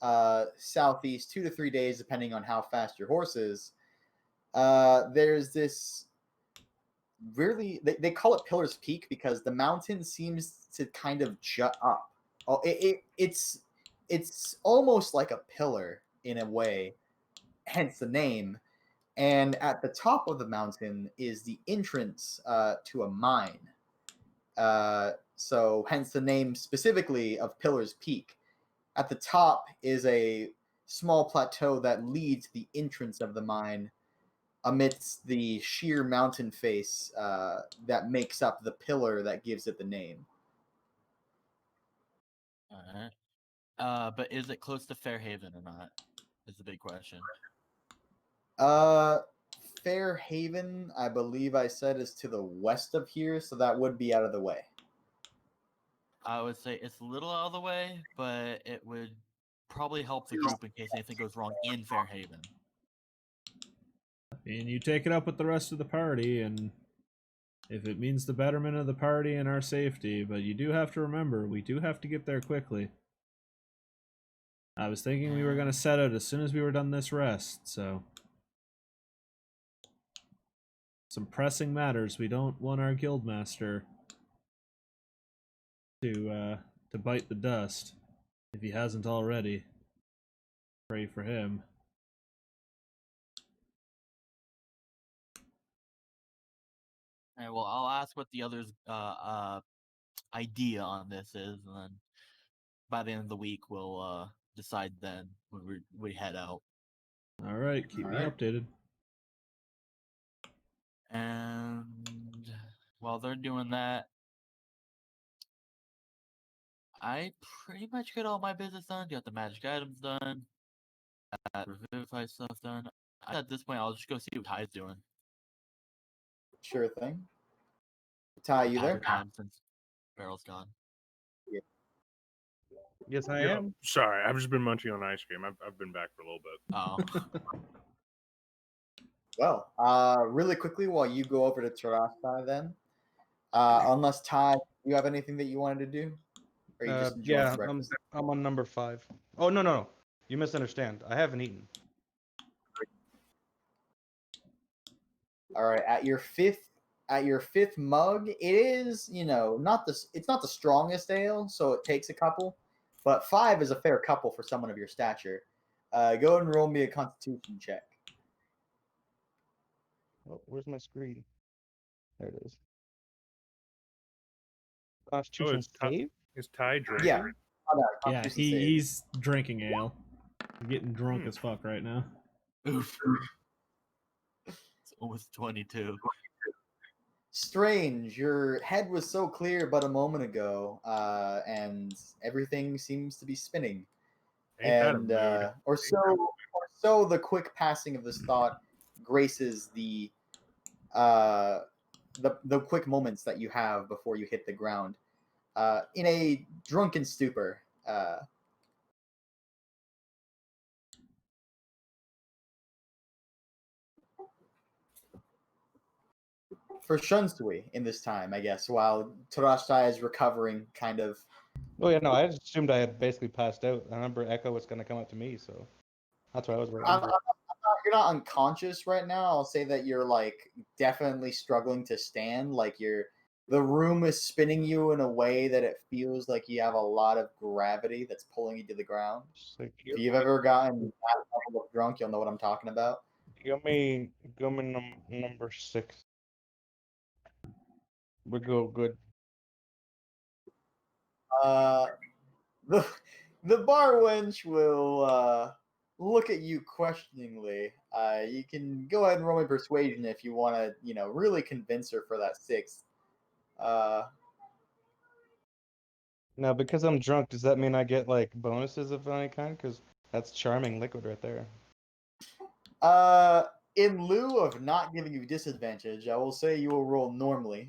southeast, 2 to 3 days, depending on how fast your horse is. There's this really, they call it Pillar's Peak because the mountain seems to kind of jut up. Oh, it's almost like a pillar in a way, hence the name. And at the top of the mountain is the entrance to a mine. So hence the name specifically of Pillar's Peak. At the top is a small plateau that leads to the entrance of the mine amidst the sheer mountain face that makes up the pillar that gives it the name. Alright. But is it close to Fairhaven or not? Is the big question. Fairhaven, I believe I said, is to the west of here, so that would be out of the way. I would say it's a little out of the way, but it would probably help the group in case anything goes wrong in Fairhaven. And you take it up with the rest of the party, and if it means the betterment of the party and our safety, but you do have to remember, we do have to get there quickly. I was thinking we were going to set out as soon as we were done this rest, so... Some pressing matters. We don't want our guildmaster to bite the dust, if he hasn't already. Pray for him. Alright, well, I'll ask what the others' idea on this is, and then by the end of the week, we'll decide then when we head out. Alright, keep me updated. And while they're doing that, I pretty much get all my business done. Got the magic items done. Got Revivify stuff done. At this point, I'll just go see what Ty's doing. Sure thing. Ty, you there? Time since Barrel's gone. Yes, I Yeah, am. sorry, I've just been munching on ice cream. I've been back for a little bit. Oh. Well, really quickly while you go over to Tarastai then, unless Ty, you have anything that you wanted to do? Or you just enjoying Yeah, breakfast? I'm on number 5. Oh, no. You misunderstand. I haven't eaten. All right, at your 5th at your 5th mug, it is, it's not the strongest ale, so it takes a couple, but 5 is a fair couple for someone of your stature. Go ahead and roll me a Constitution check. Oh, where's my screen? There it is. Oh, Constitution save? is Ty drinking? Yeah. Oh, no, Yeah, Constitution save. he's drinking ale. He's getting drunk as fuck right now. Oof. It's almost 22. Strange. Your head was so clear but a moment ago, and everything seems to be spinning. Ain't that a And mood? or so the quick passing of this thought graces the quick moments that you have before you hit the ground. In a drunken stupor. For Shunsui in this time, I guess, while Tarashtai is recovering, kind of. Oh yeah, no, I just assumed I had basically passed out. I remember Echo was gonna come up to me, so that's what I was worried about. You're not unconscious right now. I'll say that you're like definitely struggling to stand. Like the room is spinning you in a way that it feels like you have a lot of gravity that's pulling you to the ground. Just like, If you've ever gotten that level of drunk, you'll know what I'm talking about. give me number 6. We go good. The the bar wench will look at you questioningly. You can go ahead and roll me persuasion if you want to, really convince her for that 6. Now, because I'm drunk, does that mean I get like bonuses of any kind? Because that's charming liquid right there. In lieu of not giving you disadvantage, I will say you will roll normally,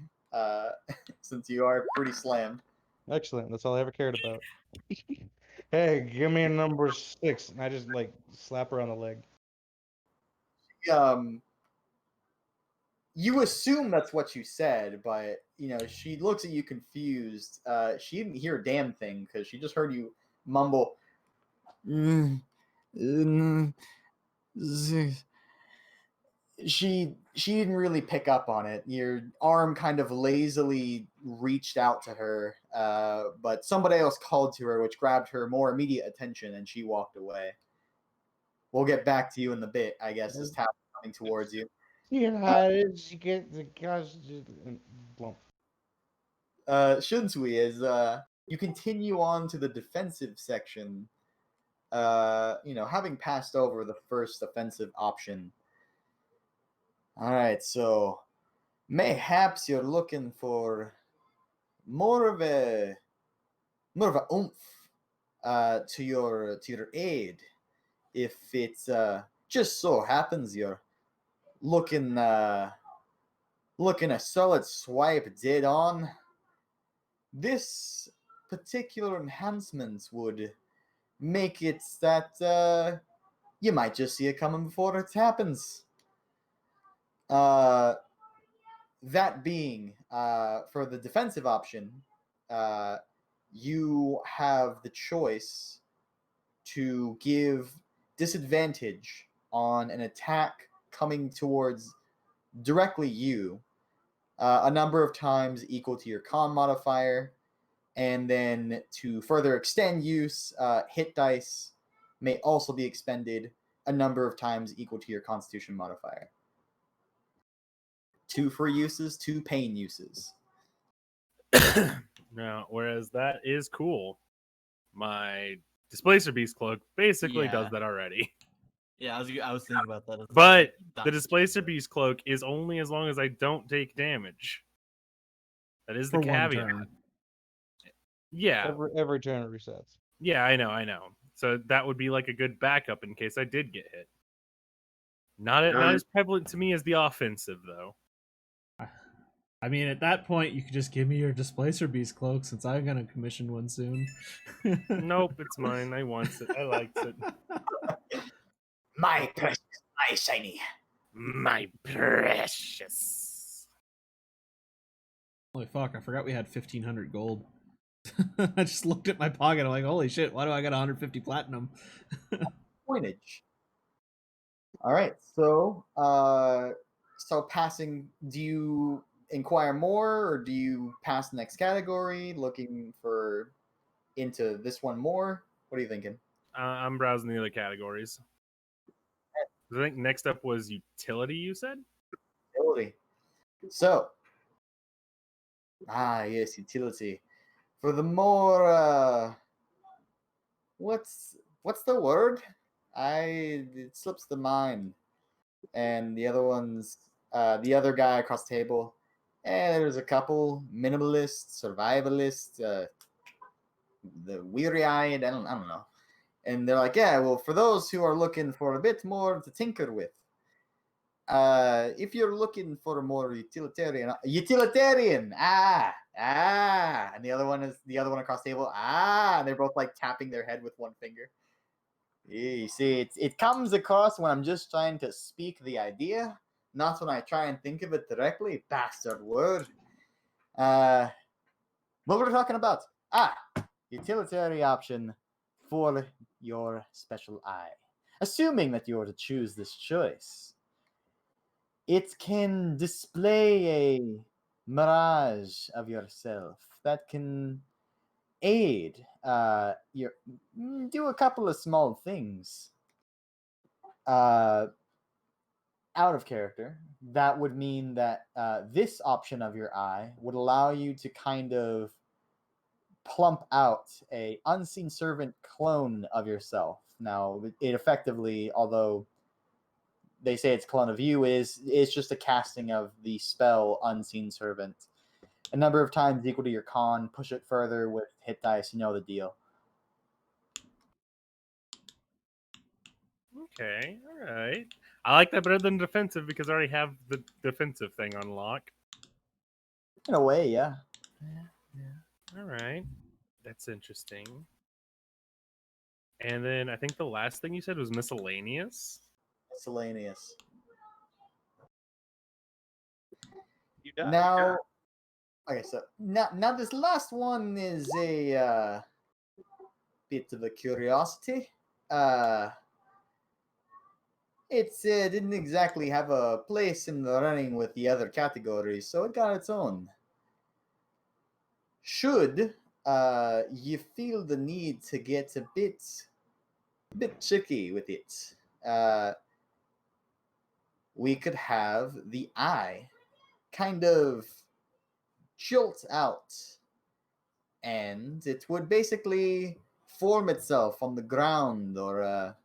since you are pretty slammed. Excellent. That's all I ever cared about. Hey, give me a number 6, and I just like slap her on the leg. You assume that's what you said, but she looks at you confused. She didn't hear a damn thing because she just heard you mumble. She didn't really pick up on it. Your arm kind of lazily reached out to her, but somebody else called to her, which grabbed her more immediate attention, and she walked away. We'll get back to you in the bit, I guess, as Tap coming towards you. Yeah, how did she get the costume? Shunsui, is you continue on to the defensive section, having passed over the first offensive option. All right, so mayhaps you're looking for more of a oomph to your aid. If it's just so happens you're looking a solid swipe dead on, this particular enhancement would make it that you might just see it coming before it happens. That being, for the defensive option, you have the choice to give disadvantage on an attack coming towards directly you, a number of times equal to your con modifier, and then to further extend use, hit dice may also be expended a number of times equal to your constitution modifier. 2 free uses, 2 pain uses. Now, whereas that is cool, my Displacer Beast Cloak basically Yeah. does that already. Yeah, I was thinking about that. But the Displacer Beast Cloak is only as long as I don't take damage. That is the For one caveat. turn. Yeah. Every turn it resets. Yeah, I know. So that would be like a good backup in case I did get hit. Not as prevalent to me as the offensive, though. I mean, at that point, you could just give me your Displacer Beast cloak since I'm gonna commission one soon. Nope, it's mine. I want it. I liked it. My precious, my shiny. My precious. Holy fuck, I forgot we had 1,500 gold. I just looked at my pocket, I'm like, holy shit, why do I got 150 platinum? Coinage. All right, so passing, do you inquire more, or do you pass the next category, looking for into this one more? What are you thinking? I'm browsing the other categories. I think next up was utility. You said. Utility. So, yes, utility. For the more, what's the word? It slips the mind. And the other ones, the other guy across the table. There's a couple minimalist, survivalist, the weary-eyed. I don't know. And they're like, yeah, well, for those who are looking for a bit more to tinker with, if you're looking for a more utilitarian, and the other one across the table, and they're both like tapping their head with one finger. You see, it comes across when I'm just trying to speak the idea, not when I try and think of it directly. Bastard word. What were we talking about? Utilitarian option for your special eye. Assuming that you were to choose this choice, it can display a mirage of yourself that can aid your do a couple of small things out of character. That would mean that this option of your eye would allow you to kind of plump out a unseen servant clone of yourself. Now, it effectively, although they say it's clone of you, is just a casting of the spell Unseen Servant. A number of times equal to your con. Push it further with hit dice. You know the deal. Okay, all right. I like that better than defensive because I already have the defensive thing on lock. In a way, yeah. All right, that's interesting. And then I think the last thing you said was miscellaneous. Miscellaneous. You die. Now, okay, so now this last one is a bit of a curiosity. It didn't exactly have a place in the running with the other categories, so it got its own. Should you feel the need to get a bit tricky with it, we could have the eye kind of jolt out, and it would basically form itself on the ground, or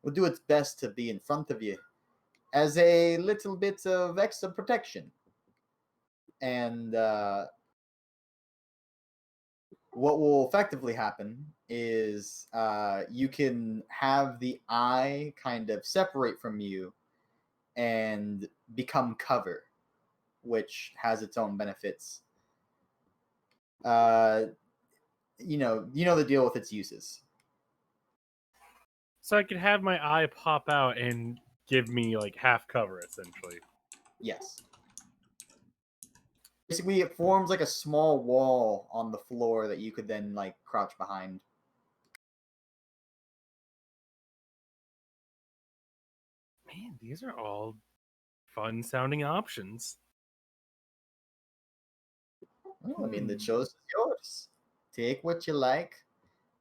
would do its best to be in front of you as a little bit of extra protection. And what will effectively happen is you can have the eye kind of separate from you and become cover, which has its own benefits. You know the deal with its uses. So I could have my eye pop out and give me like half cover, essentially. Yes. Basically, it forms like a small wall on the floor that you could then like crouch behind. Man, these are all fun sounding options. Well, I mean, the choice is yours. Take what you like,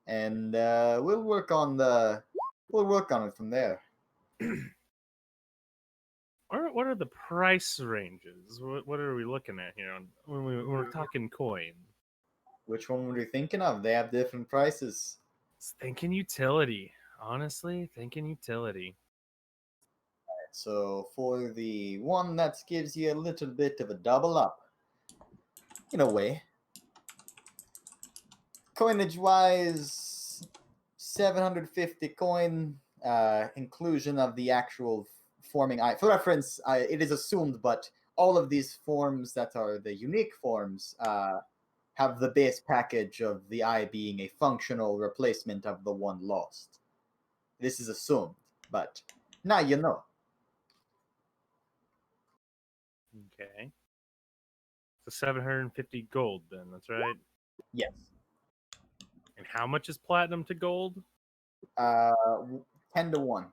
and we'll work on it from there. What are the price ranges? What are we looking at here when we're talking coin? Which one were you thinking of? They have different prices. Thinking utility. Honestly, thinking utility. So for the one that gives you a little bit of a double up, in a way, coinage wise, 750 coin, inclusion of the actual forming eye. For reference, it is assumed, but all of these forms that are the unique forms have the base package of the eye being a functional replacement of the one lost. This is assumed, but now you know. Okay. So 750 gold then, that's right. Yes. And how much is platinum to gold? 10 to 1.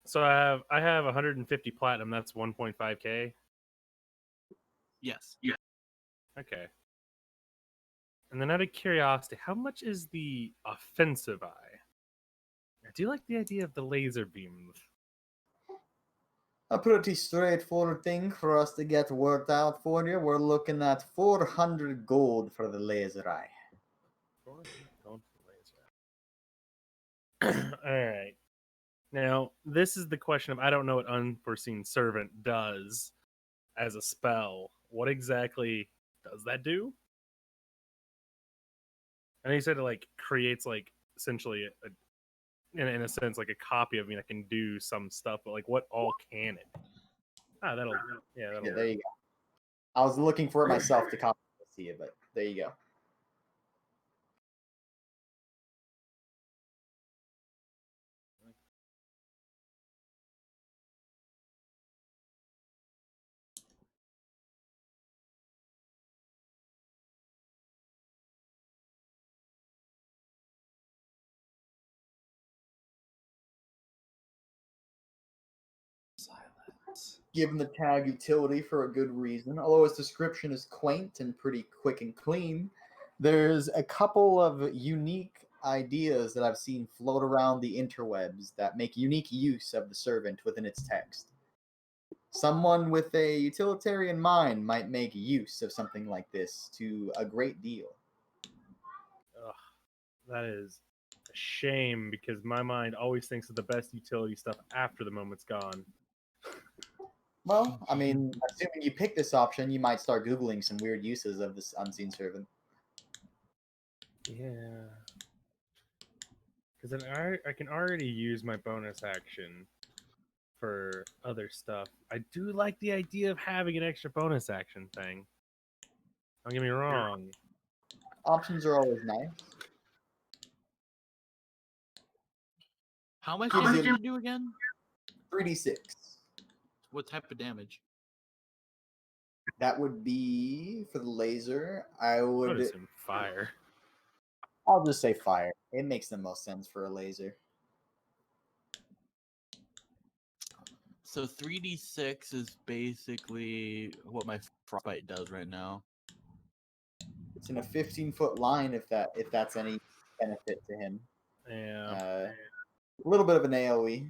So I have 150 platinum, that's 1.5k. Yes. Okay. And then out of curiosity, how much is the offensive eye? I do like the idea of the laser beams. A pretty straightforward thing for us to get worked out for you. We're looking at 400 gold for the laser eye. All right. Now, this is the question of I don't know what Unforeseen Servant does as a spell. What exactly does that do? And he said it like creates like essentially in a sense like a copy of me that can do some stuff, but like what all can it? That'll Yeah, that'll there work. you go. I was looking for it myself to copy it to you, but there you go. Given the tag utility for a good reason, although its description is quaint and pretty quick and clean, there's a couple of unique ideas that I've seen float around the interwebs that make unique use of the servant within its text. Someone with a utilitarian mind might make use of something like this to a great deal. Ugh, that is a shame because my mind always thinks of the best utility stuff after the moment's gone. Well, I mean, assuming you pick this option, you might start Googling some weird uses of this unseen servant. Yeah. Because I can already use my bonus action for other stuff. I do like the idea of having an extra bonus action thing. Don't get me wrong. Options are always nice. How much Gives damage you- do you do again? 3d6. What type of damage? That would be for the laser. I would assume fire. I'll just say fire. It makes the most sense for a laser. So 3d6 is basically what my frostbite does right now. It's in a 15-foot line if that's any benefit to him. Yeah. A little bit of an AoE.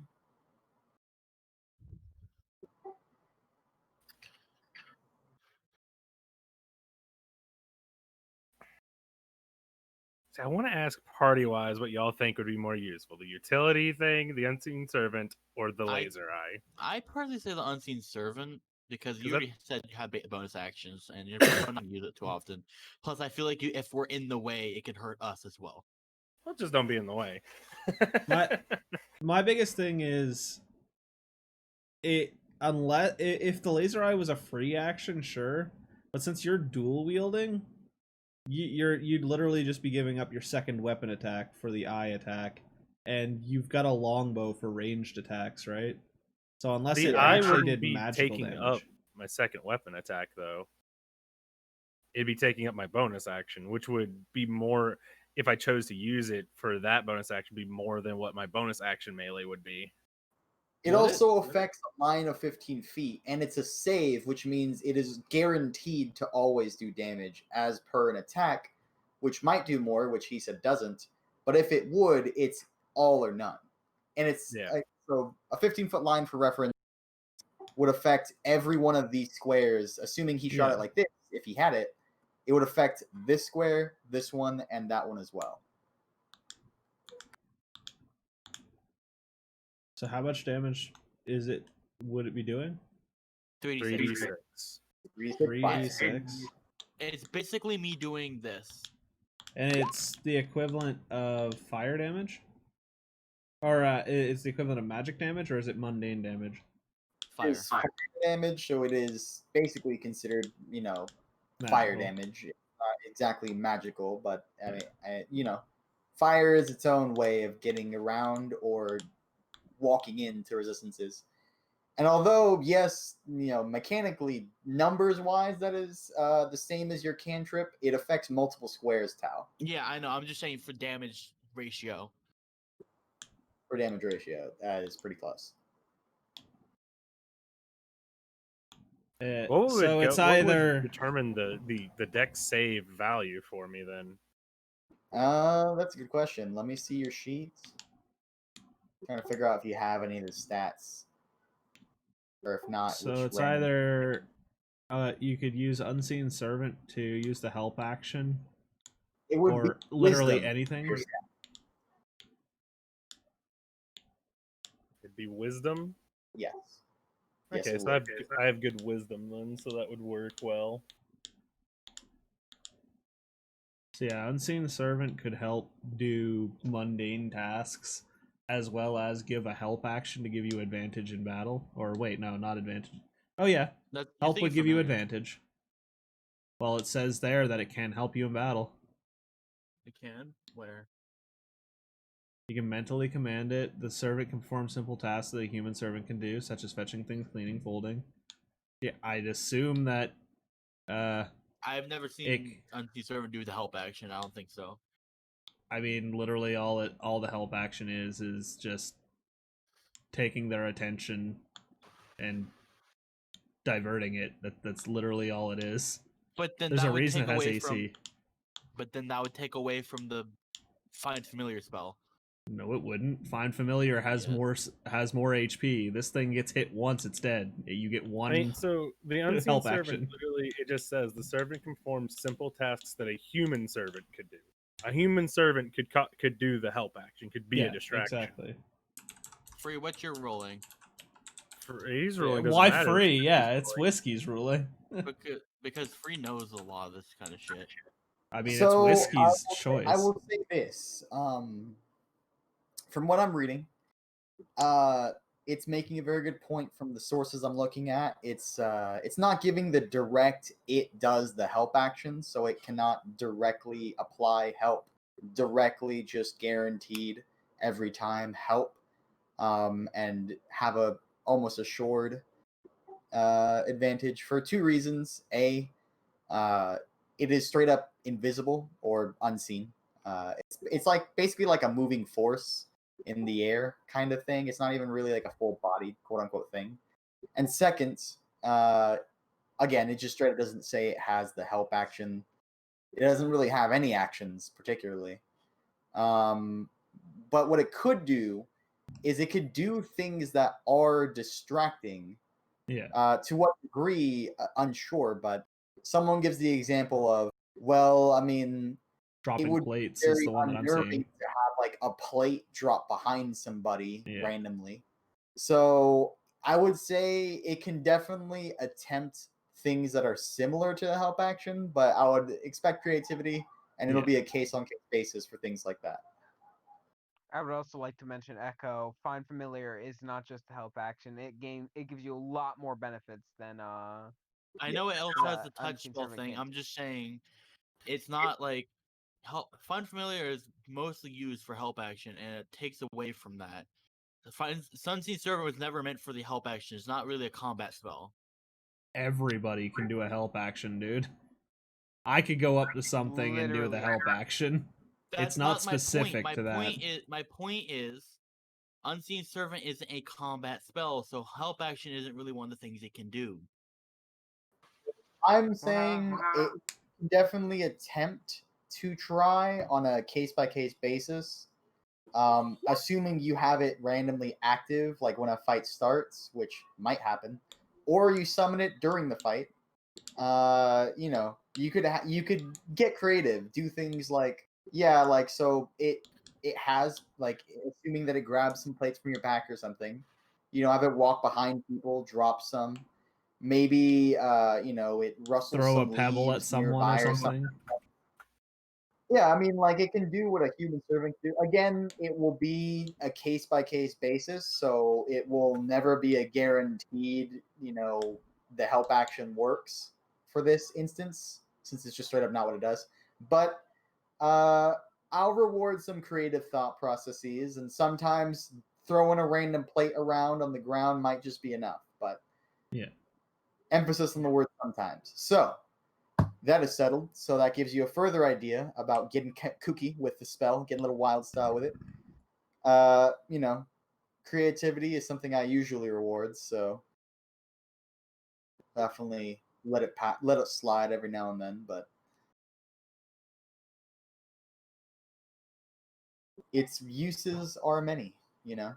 See, I want to ask party-wise what y'all think would be more useful: the utility thing, the unseen servant, or the laser eye. I personally say the unseen servant because you that- already said you have bonus actions and you're probably not use it too often. Plus, I feel like if we're in the way, it could hurt us as well. Well, just don't be in the way. My biggest thing is if the laser eye was a free action, sure, but since you're dual wielding, you'd literally just be giving up your second weapon attack for the eye attack, and you've got a longbow for ranged attacks, right? So unless The it eye actually wouldn't did be magical taking damage, up my second weapon attack, though. It'd be taking up my bonus action, which would be more, if I chose to use it for that bonus action, be more than what my bonus action melee would be. It also affects a line of 15 feet, and it's a save, which means it is guaranteed to always do damage as per an attack, which might do more, which he said doesn't. But if it would, it's all or none. And it's so a 15-foot line for reference would affect every one of these squares, assuming he shot it like this. If he had it, it would affect this square, this one, and that one as well. So how much damage would it be doing? 3d6. 3d6. It's basically me doing this. And it's the equivalent of fire damage? Or it's the equivalent of magic damage, or is it mundane damage? Fire. It's fire damage, so it is basically considered, fire damage. It's not exactly magical, but I mean, fire is its own way of getting around or walking into resistances. And although, yes, mechanically, numbers-wise, that is the same as your cantrip, it affects multiple squares, Tau. Yeah, I know. I'm just saying for damage ratio. For damage ratio, that is pretty close. What would So it's what would either determine the deck save value for me then? That's a good question. Let me see your sheets. Trying to figure out if you have any of the stats, or if not, which so it's random. either you could use Unseen Servant to use the help action, It would be or literally wisdom. anything. It'd be wisdom. Yes. Yes, Okay, it so would. I have good wisdom then, so that would work well. So yeah, Unseen Servant could help do mundane tasks, as well as give a help action to give you advantage in battle. Or wait, no, not advantage. Oh yeah, You're help would thinking give you familiar. advantage. Well, it says there that it can help you in battle. It can? Where? You can mentally command it. The servant can perform simple tasks that a human servant can do, such as fetching things, cleaning, folding. Yeah, I'd assume that I've never seen Unseen Servant do the help action. I don't think so. I mean, literally all the help action is just taking their attention and diverting it. That's literally all it is. But then There's that a would reason take it has away AC. but then that would take away from the Find Familiar spell. No, it wouldn't. Find Familiar has Yeah. more HP. This thing gets hit once, it's dead. You get one. I mean, so the unseen help servant action. literally it just says the servant can perform simple tasks that a human servant could do. A human servant could do the help action, could be yeah, a distraction. exactly. Free, what you're rolling? He's rolling doesn't Why matter. free? Yeah, it's Whiskey's ruling. Because Free knows a lot of this kind of shit. I mean, So, it's Whiskey's choice. I will say this. From what I'm reading, it's making a very good point from the sources I'm looking at. It's not giving the direct it does the help action, so it cannot directly apply help, directly just guaranteed every time help, and have a almost assured advantage for two reasons. A, it is straight up invisible or unseen. It's like basically like a moving force in the air kind of thing. It's not even really like a full bodied quote unquote thing. And second, again, it just straight up doesn't say it has the help action. It doesn't really have any actions particularly. But what it could do is it could do things that are distracting. Yeah. To what degree, unsure, but someone gives the example of, well, I mean, Dropping it would plates be is very the one that I'm unnerving seeing. to have like a plate drop behind somebody Yeah. randomly. So I would say it can definitely attempt things that are similar to the help action, but I would expect creativity, and it'll Yeah. be a case on case basis for things like that. I would also like to mention Echo. Find Familiar is not just a help action. It gives you a lot more benefits than I know it also has the touch Unseen spell Servant thing. can. I'm just saying, it's not like Find Familiar is mostly used for help action, and it takes away from that. The Unseen Servant was never meant for the help action. It's not really a combat spell. Everybody can do a help action, dude. I could go up to something and do the Literally. help action. That's It's not my point. specific to that. My point is, Unseen Servant isn't a combat spell, so help action isn't really one of the things it can do. I'm saying it can definitely attempt to try on a case by case basis. Assuming you have it randomly active, like when a fight starts, which might happen, or you summon it during the fight. You could get creative, do things like so it has like assuming that it grabs some plates from your back or something. Have it walk behind people, drop some. Maybe it rustles Throw a some pebble at leaves someone nearby or or something. something. Yeah, I mean, like it can do what a human servant do. Again, it will be a case by case basis, so it will never be a guaranteed. The help action works for this instance, since it's just straight up not what it does. But I'll reward some creative thought processes, and sometimes throwing a random plate around on the ground might just be enough. But Yeah. emphasis on the word sometimes. So that is settled. So that gives you a further idea about getting kooky with the spell, getting a little wild style with it. Creativity is something I usually reward. So definitely let it slide every now and then, but its uses are many, you know.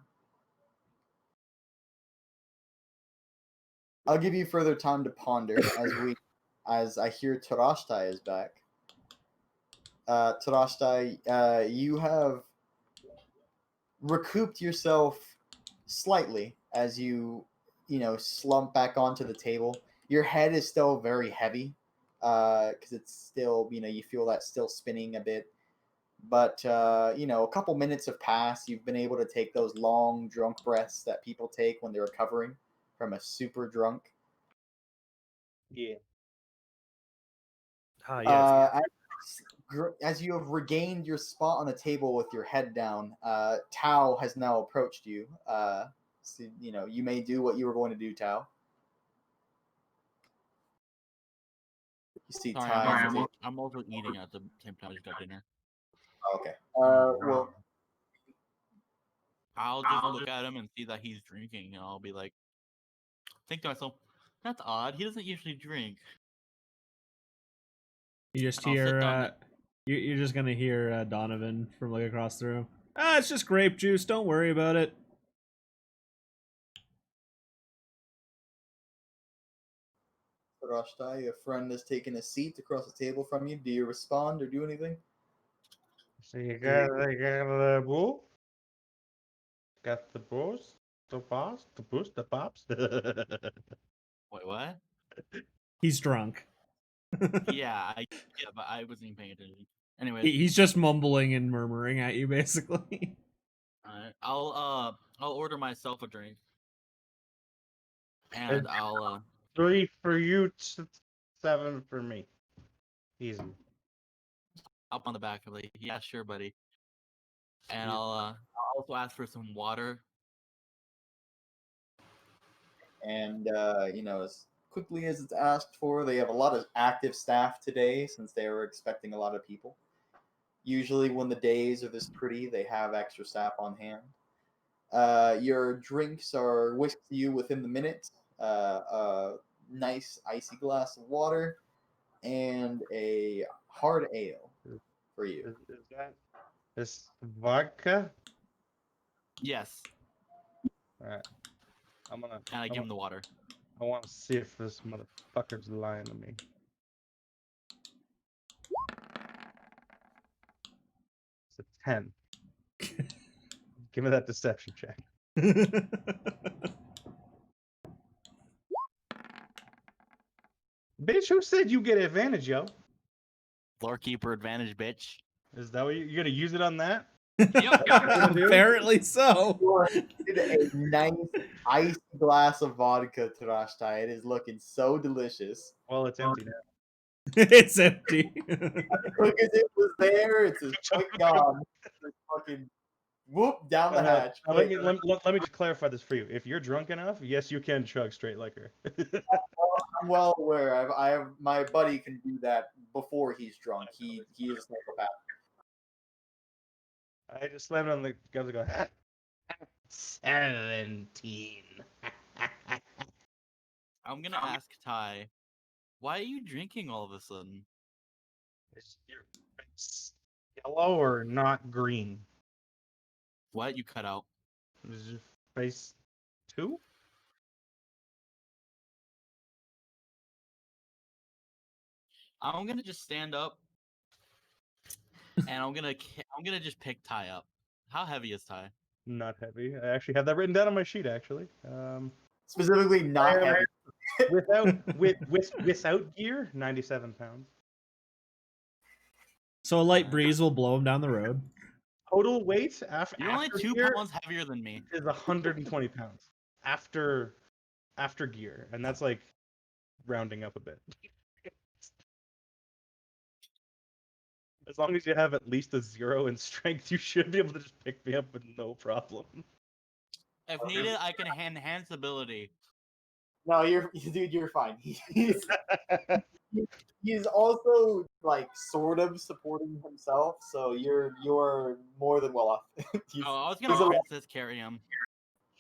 I'll give you further time to ponder as I hear Tarashtai is back. Tarashtai, you have recouped yourself slightly as you slump back onto the table. Your head is still very heavy because it's still, you feel that still spinning a bit. But a couple minutes have passed. You've been able to take those long drunk breaths that people take when they're recovering from a super drunk. Yeah. Ah, yes. As you have regained your spot on the table with your head down, Tao has now approached you. So, you may do what you were going to do, Tao. You see Sorry, Ty. I'm also eating at the same time I just got dinner. Okay. Well, I'll just look at him and see that he's drinking, and I'll be like, think to myself, that's odd. He doesn't usually drink. You just I'll sit hear, down. you're just gonna hear Donovan from like across the room. Ah, it's just grape juice. Don't worry about it. Rashtai, a friend has taken a seat across the table from you. Do you respond or do anything? So you got the bull? Got the bulls? The boss? The boost? The pops? Wait, what? He's drunk. Yeah, but I wasn't even paying attention. Anyways, He's just mumbling and murmuring at you, basically. alright, I'll order myself a drink, and I'll 3 for you, 7 for me. Easy. up on the back of it. Yeah, sure, buddy. And I'll also ask for some water. And as quickly as it's asked for, they have a lot of active staff today since they were expecting a lot of people. Usually, when the days are this pretty, they have extra staff on hand. Your drinks are whisked to you within the minute. A nice icy glass of water and a hard ale for you. Is that this vodka? Yes, Alright. I'm gonna. and I give him the water. I want to see if this motherfucker's lying to me. It's a 10. Give me that deception check. Bitch, who said you get advantage, yo? Floor keeper advantage, bitch. Is that what you're gonna use it on that? Yep. Apparently so. You are a nice icy glass of vodka, Tarashtai. It is looking so delicious. Well, it's empty now. It's empty. Quick as it was there, it's as quick gone. It's fucking whoop down the hatch. Now, let me just clarify this for you. If you're drunk enough, yes, you can chug straight liquor. I'm well aware. I have my buddy can do that before he's drunk. He is a psychopath. I just slammed on the guns and go, 17. I'm gonna ask Ty, why are you drinking all of a sudden? Is your face yellow or not green? What? You cut out. Is your face 2? I'm gonna just stand up, and I'm gonna just pick Ty up. How heavy is Ty? Not heavy. I actually have that written down on my sheet, actually. Specifically, not heavy. Without gear, 97 pounds. So a light breeze will blow him down the road. Total weight after You're only 2 gear pounds heavier than me. is 120 pounds after gear, and that's like rounding up a bit. As long as you have at least a 0 in strength, you should be able to just pick me up with no problem. If needed, I can enhance ability. No, you're fine. He's also like sort of supporting himself, so you're more than well off. Oh, I was gonna he's a- princess carry him.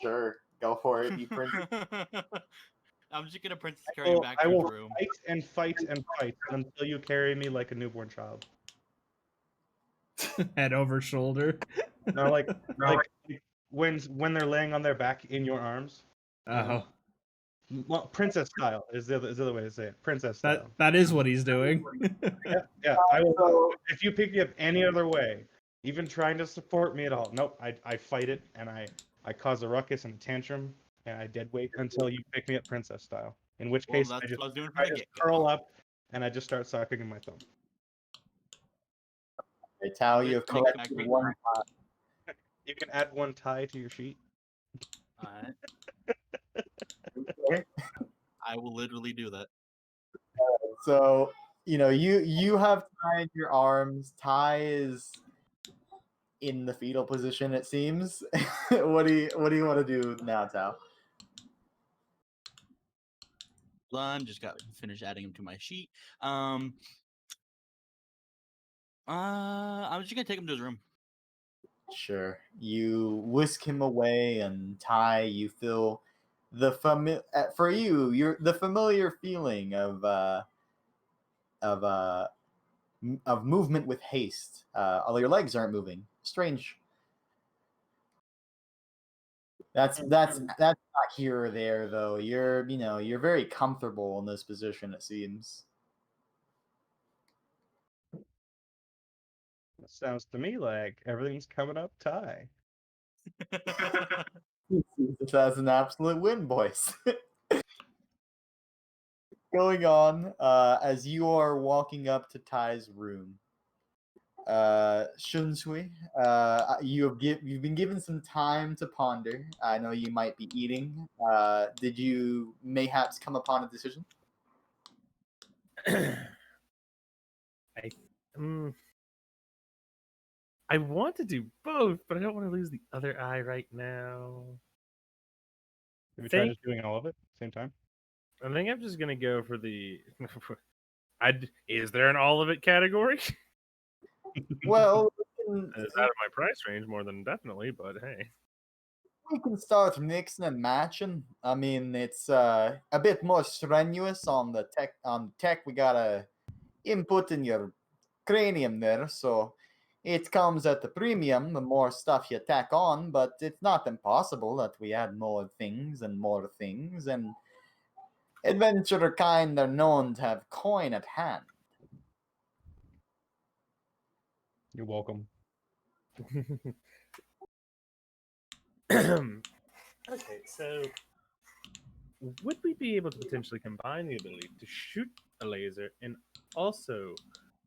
Sure, go for it, you prince. I'm just gonna princess carry him back I to his will room. fight and fight and fight until you carry me like a newborn child. Head over shoulder. No, like when they're laying on their back in your arms. Oh, Well, princess style is the other way to say it. Princess style. that is what he's doing. Yeah. I will. So- If you pick me up any other way, even trying to support me at all, nope. I fight it and I cause a ruckus and a tantrum and I dead weight until you pick me up princess style. In which Well, case that's I just what I was doing from I the just get-go. curl up and I just start sucking in my thumb. Okay, Tao, you have Take back collected my one card. tie. You can add one tie to your sheet. Alright. Okay. I will literally do that. So you have Ty in your arms. Ty is in the fetal position. It seems. What do you want to do now, Tao? Lon just got finished adding him to my sheet. I'm just gonna take him to his room. Sure. You whisk him away, and Ty, you feel for you, the familiar feeling of movement with haste. All your legs aren't moving. Strange. That's not here or there though. You're very comfortable in this position. It seems. Sounds to me like everything's coming up tie. That's an absolute win, boys. Going on, as you are walking up to Ty's room, Shunsui, you've been given some time to ponder. I know you might be eating. Did you mayhaps come upon a decision? I want to do both, but I don't want to lose the other eye right now. Have you tried Think- just doing all of it at the same time? I think I'm just gonna go for the. Is there an all of it category? Well, It's out of my price range more than definitely, but hey. we can start mixing and matching. I mean, it's a bit more strenuous on the tech. On tech, we gotta input in your cranium there, so it comes at the premium the more stuff you tack on. But it's not impossible that we add more things, and adventurer kind are known to have coin at hand. You're welcome. Okay, so would we be able to potentially combine the ability to shoot a laser and also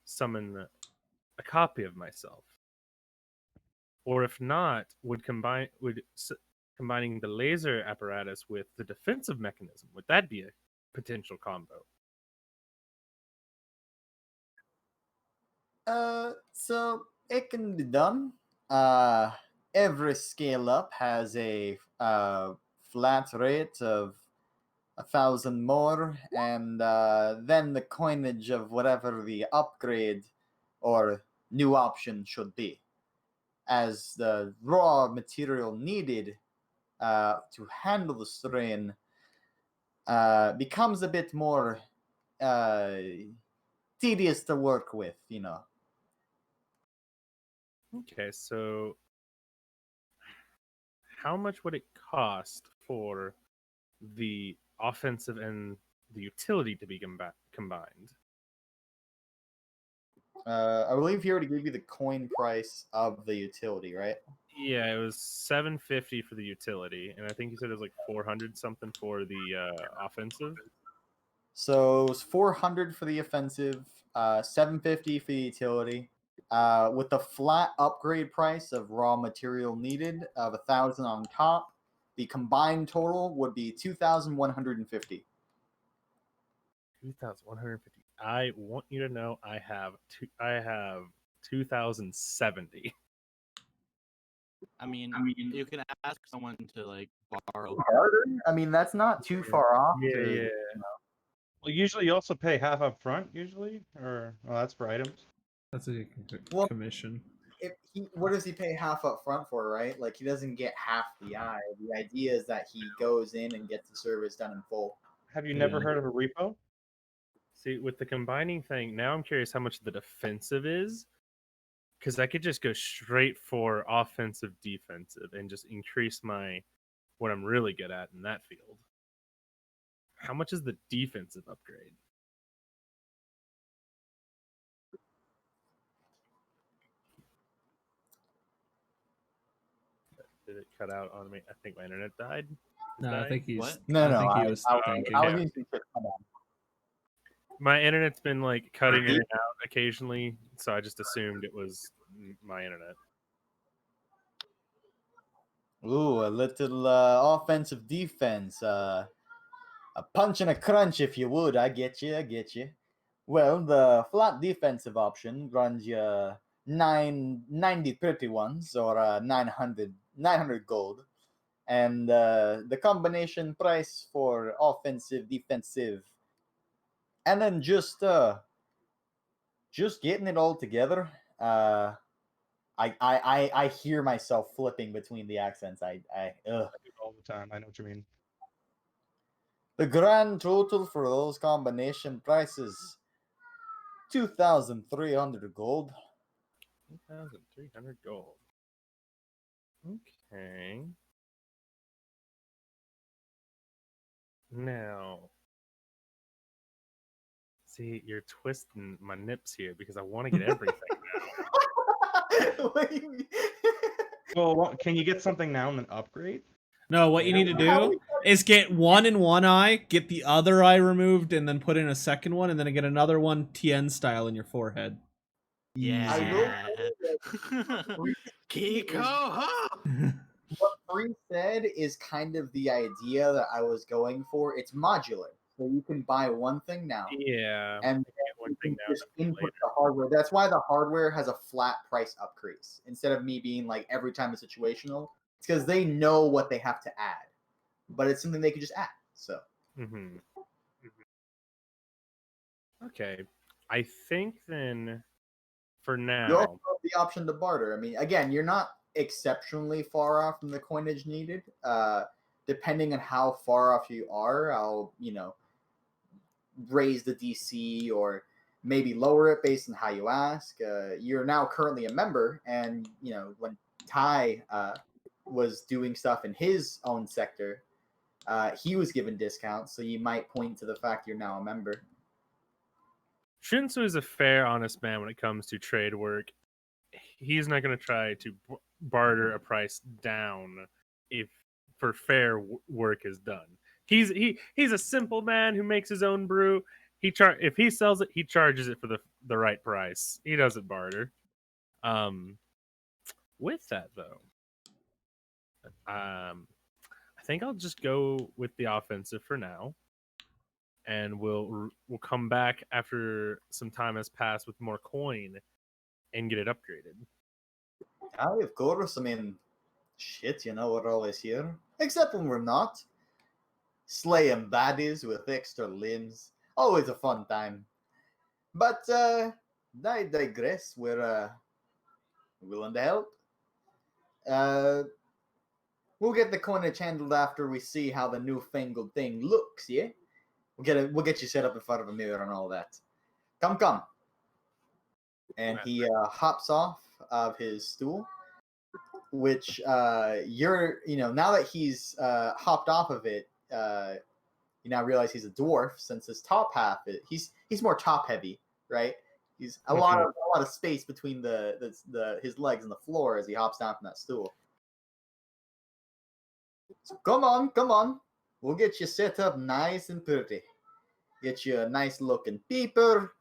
summon a copy of myself? Or if not, combining the laser apparatus with the defensive mechanism, would that be a potential combo? So it can be done. Every scale up has a flat rate of 1,000 more, and then the coinage of whatever the upgrade or new option should be, as the raw material needed to handle the strain becomes a bit more tedious to work with, Okay, so how much would it cost for the offensive and the utility to be combined? I believe he already gave you the coin price of the utility, right? Yeah, it was 750 for the utility, and I think you said it was like 400 something for the offensive. So it's 400 for the offensive, 750 for the utility, with the flat upgrade price of raw material needed of 1,000 on top. The combined total would be 2,150. 2,150. I want you to know I have 2,070. I mean, you can ask someone to like borrow. Harder? I mean, that's not too far off. Yeah. Well, usually you also pay half up front, usually, or that's for items. That's a Well- commission. What does he pay half up front for, right? Like, he doesn't get half the eye. The idea is that he goes in and gets the service done in full. Have you never Yeah. heard of a repo? See, with the combining thing, now I'm curious how much the defensive is. Because I could just go straight for offensive, defensive, and just increase what I'm really good at in that field. How much is the defensive upgrade? Did it cut out on me? I think my internet died. It's No, I dying? think he's. What? No, I no, think he was I thinking. was Okay. using it. Come on. My internet's been like cutting in and out occasionally, so I just assumed it was my internet. Ooh, a little offensive defense. A punch and a crunch, if you would. I get you. I get you. Well, the flat defensive option runs you 990 pretty ones or 900 gold. And the combination price for offensive, defensive, and then just getting it all together. I hear myself flipping between the accents. I do it all the time. I know what you mean. The grand total for those combination prices 2,300 gold. 2,300 gold. Okay. Now, see, you're twisting my nips here because I want to get everything now. What do you mean? Well, can you get something now and then upgrade? No, what you need to How do is get one in one eye, get the other eye removed, and then put in a second one, and then get another one Tien style in your forehead. Yeah. I will Kiko, huh? what Bree said is kind of the idea that I was going for. It's modular, so you can buy one thing now, Yeah. and get one you thing can now, just then input later. the hardware. That's why the hardware has a flat price increase instead of me being like every time it's situational. It's because they know what they have to add, but it's something they can just add. So Mm-hmm. Okay. I think then for you now, also have the option to barter. I mean, again, you're not exceptionally far off from the coinage needed. Depending on how far off you are, I'll raise the DC or maybe lower it based on how you ask. You're now currently a member, and when Ty was doing stuff in his own sector, he was given discounts. So you might point to the fact you're now a member. Shinsu is a fair, honest man when it comes to trade work. He's not going to try to barter a price down if for fair work is done. He's a simple man who makes his own brew. If he sells it, he charges it for the right price. He doesn't barter. With that though, I think I'll just go with the offensive for now, and we'll come back after some time has passed with more coin and get it upgraded. Of course. I mean, shit, we're always here. Except when we're not. Slaying baddies with extra limbs. Always a fun time. But I digress. We're willing to help. We'll get the coinage handled after we see how the newfangled thing looks, yeah? We'll get you set up in front of a mirror and all that. Come. And he hops off of his stool, which now that he's hopped off of it, you now realize he's a dwarf since his top half he's more top heavy, right? He's a lot of space between his legs and the floor as he hops down from that stool. So come on. We'll get you set up nice and pretty. Get you a nice looking peeper,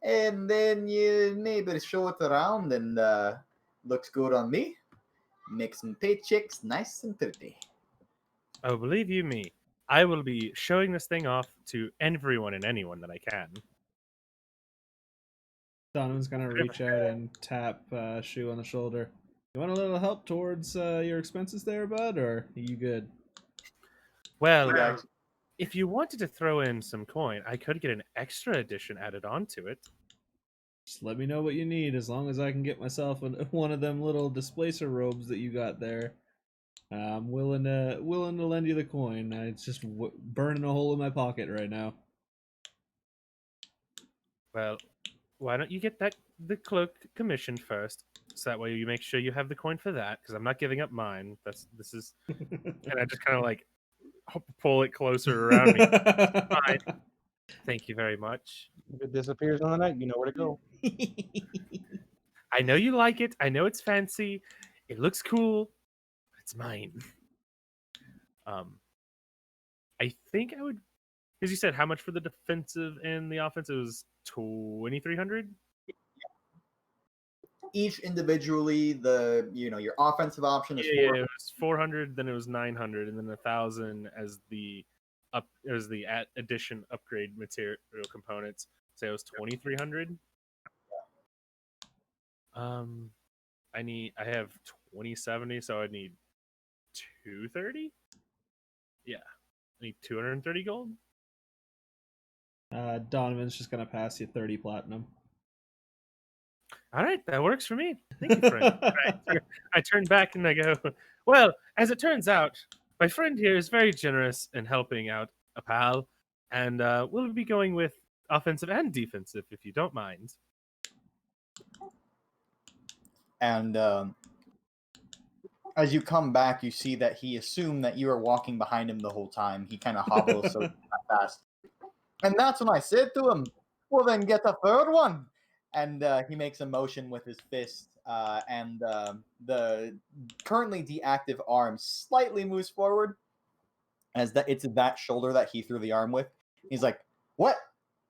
and then you maybe show it around and looks good on me. Make some paychecks nice and pretty. Oh, believe you me, I will be showing this thing off to everyone and anyone that I can. Donovan's gonna reach out and tap Shu on the shoulder. You want a little help towards your expenses there, bud, or are you good? Well, if you wanted to throw in some coin, I could get an extra edition added onto it. Just let me know what you need, as long as I can get myself one of them little displacer robes that you got there. I'm willing to lend you the coin. It's just burning a hole in my pocket right now. Well, why don't you get the cloak commissioned first, so that way you make sure you have the coin for that, because I'm not giving up mine. This is, and I just kind of like pull it closer around me. Fine. Thank you very much. If it disappears in the night, you know where to go. I know you like it. I know it's fancy. It looks cool. But it's mine. I think I would, because you said how much for the defensive and the offense? It was 2,300. Each individually, your offensive option is Yeah, it was 400. Then it was 900, and then 1,000 as the addition upgrade material components. So it was 2,300. I have 2070, so I need 230. Yeah, I need 230 gold. Donovan's just gonna pass you 30 platinum. All right, that works for me. Thank you, friend. I turn back and I go, well, as it turns out, my friend here is very generous in helping out a pal, and we'll be going with offensive and defensive, if you don't mind. And as you come back, you see that he assumed that you were walking behind him the whole time. He kind of hobbles so fast. And that's when I said to him, well, then get a third one. And he makes a motion with his fist, and the currently deactive arm slightly moves forward, as it's that shoulder that he threw the arm with. He's like, what?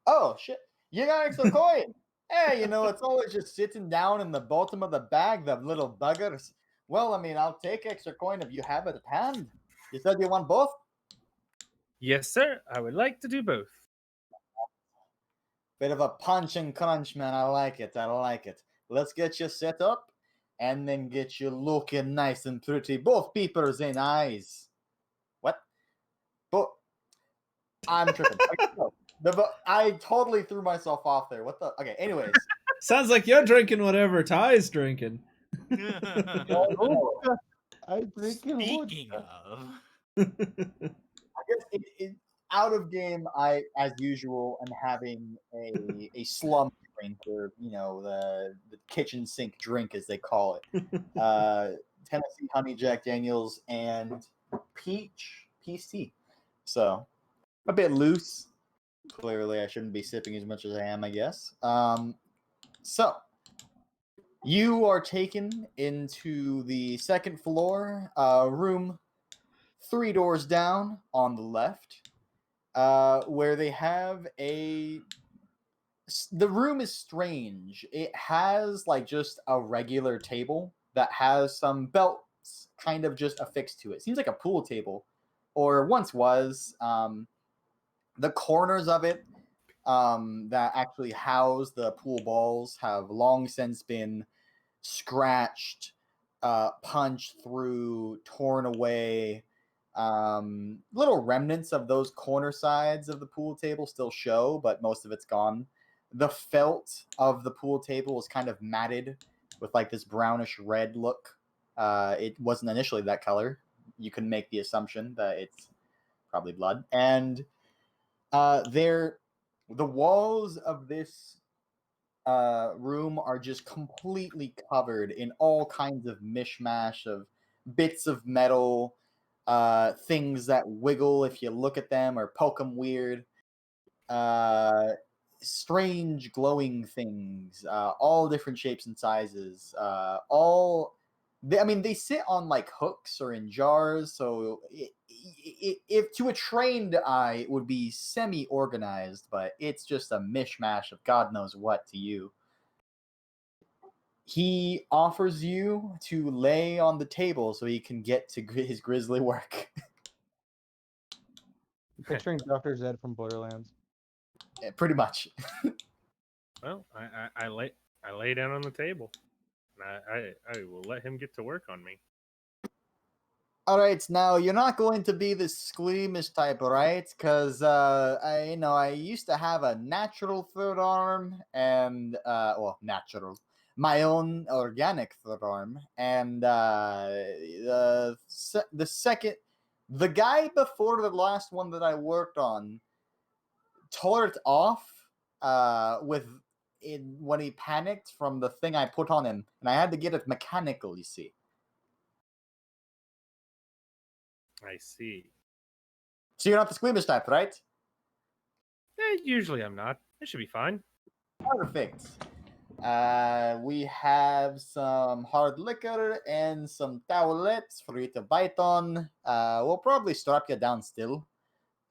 Oh, shit. You got extra coin. Hey, it's always just sitting down in the bottom of the bag, the little buggers. Well, I mean, I'll take extra coin if you have it at hand. You said you want both? Yes, sir. I would like to do both. Bit of a punch and crunch, man. I like it. I like it. Let's get you set up and then get you looking nice and pretty. Both peepers in eyes. What? But I'm tripping. I totally threw myself off there. What the? Okay, anyways. Sounds like you're drinking whatever Ty's drinking. I drinking Speaking vodka. of, I guess out of game, I, as usual, am having a slump drink, or the kitchen sink drink, as they call it. Tennessee Honey Jack Daniels and peach tea. So a bit loose. Clearly, I shouldn't be sipping as much as I am, I guess. So you are taken into the second floor, room 3 doors down on the left, where they have the room is strange. It has like just a regular table that has some belts kind of just affixed to it. Seems like a pool table, or once was. The corners of it that actually house the pool balls have long since been scratched, punched through, torn away. Little remnants of those corner sides of the pool table still show, but most of it's gone. The felt of the pool table is kind of matted with like this brownish red look. It wasn't initially that color. You can make the assumption that it's probably blood. And the walls of this room are just completely covered in all kinds of mishmash of bits of metal, things that wiggle if you look at them or poke them weird, strange glowing things, all different shapes and sizes, they sit on like hooks or in jars, so if to a trained eye it would be semi-organized, but it's just a mishmash of God knows what to you. He offers you to lay on the table so he can get to his grisly work. Picturing Dr. Zed from Borderlands. Pretty much. Well, I lay down on the table. I will let him get to work on me. All right, now you're not going to be the squeamish type, right? Because I used to have a natural third arm, and natural. my own organic form, and the guy before the last one that I worked on tore it off when he panicked from the thing I put on him, and I had to get it mechanical. You see. I see. So you're not the squeamish type, right? Usually I'm not. It should be fine. Perfect. We have some hard liquor and some towelettes for you to bite on. We'll probably strap you down still.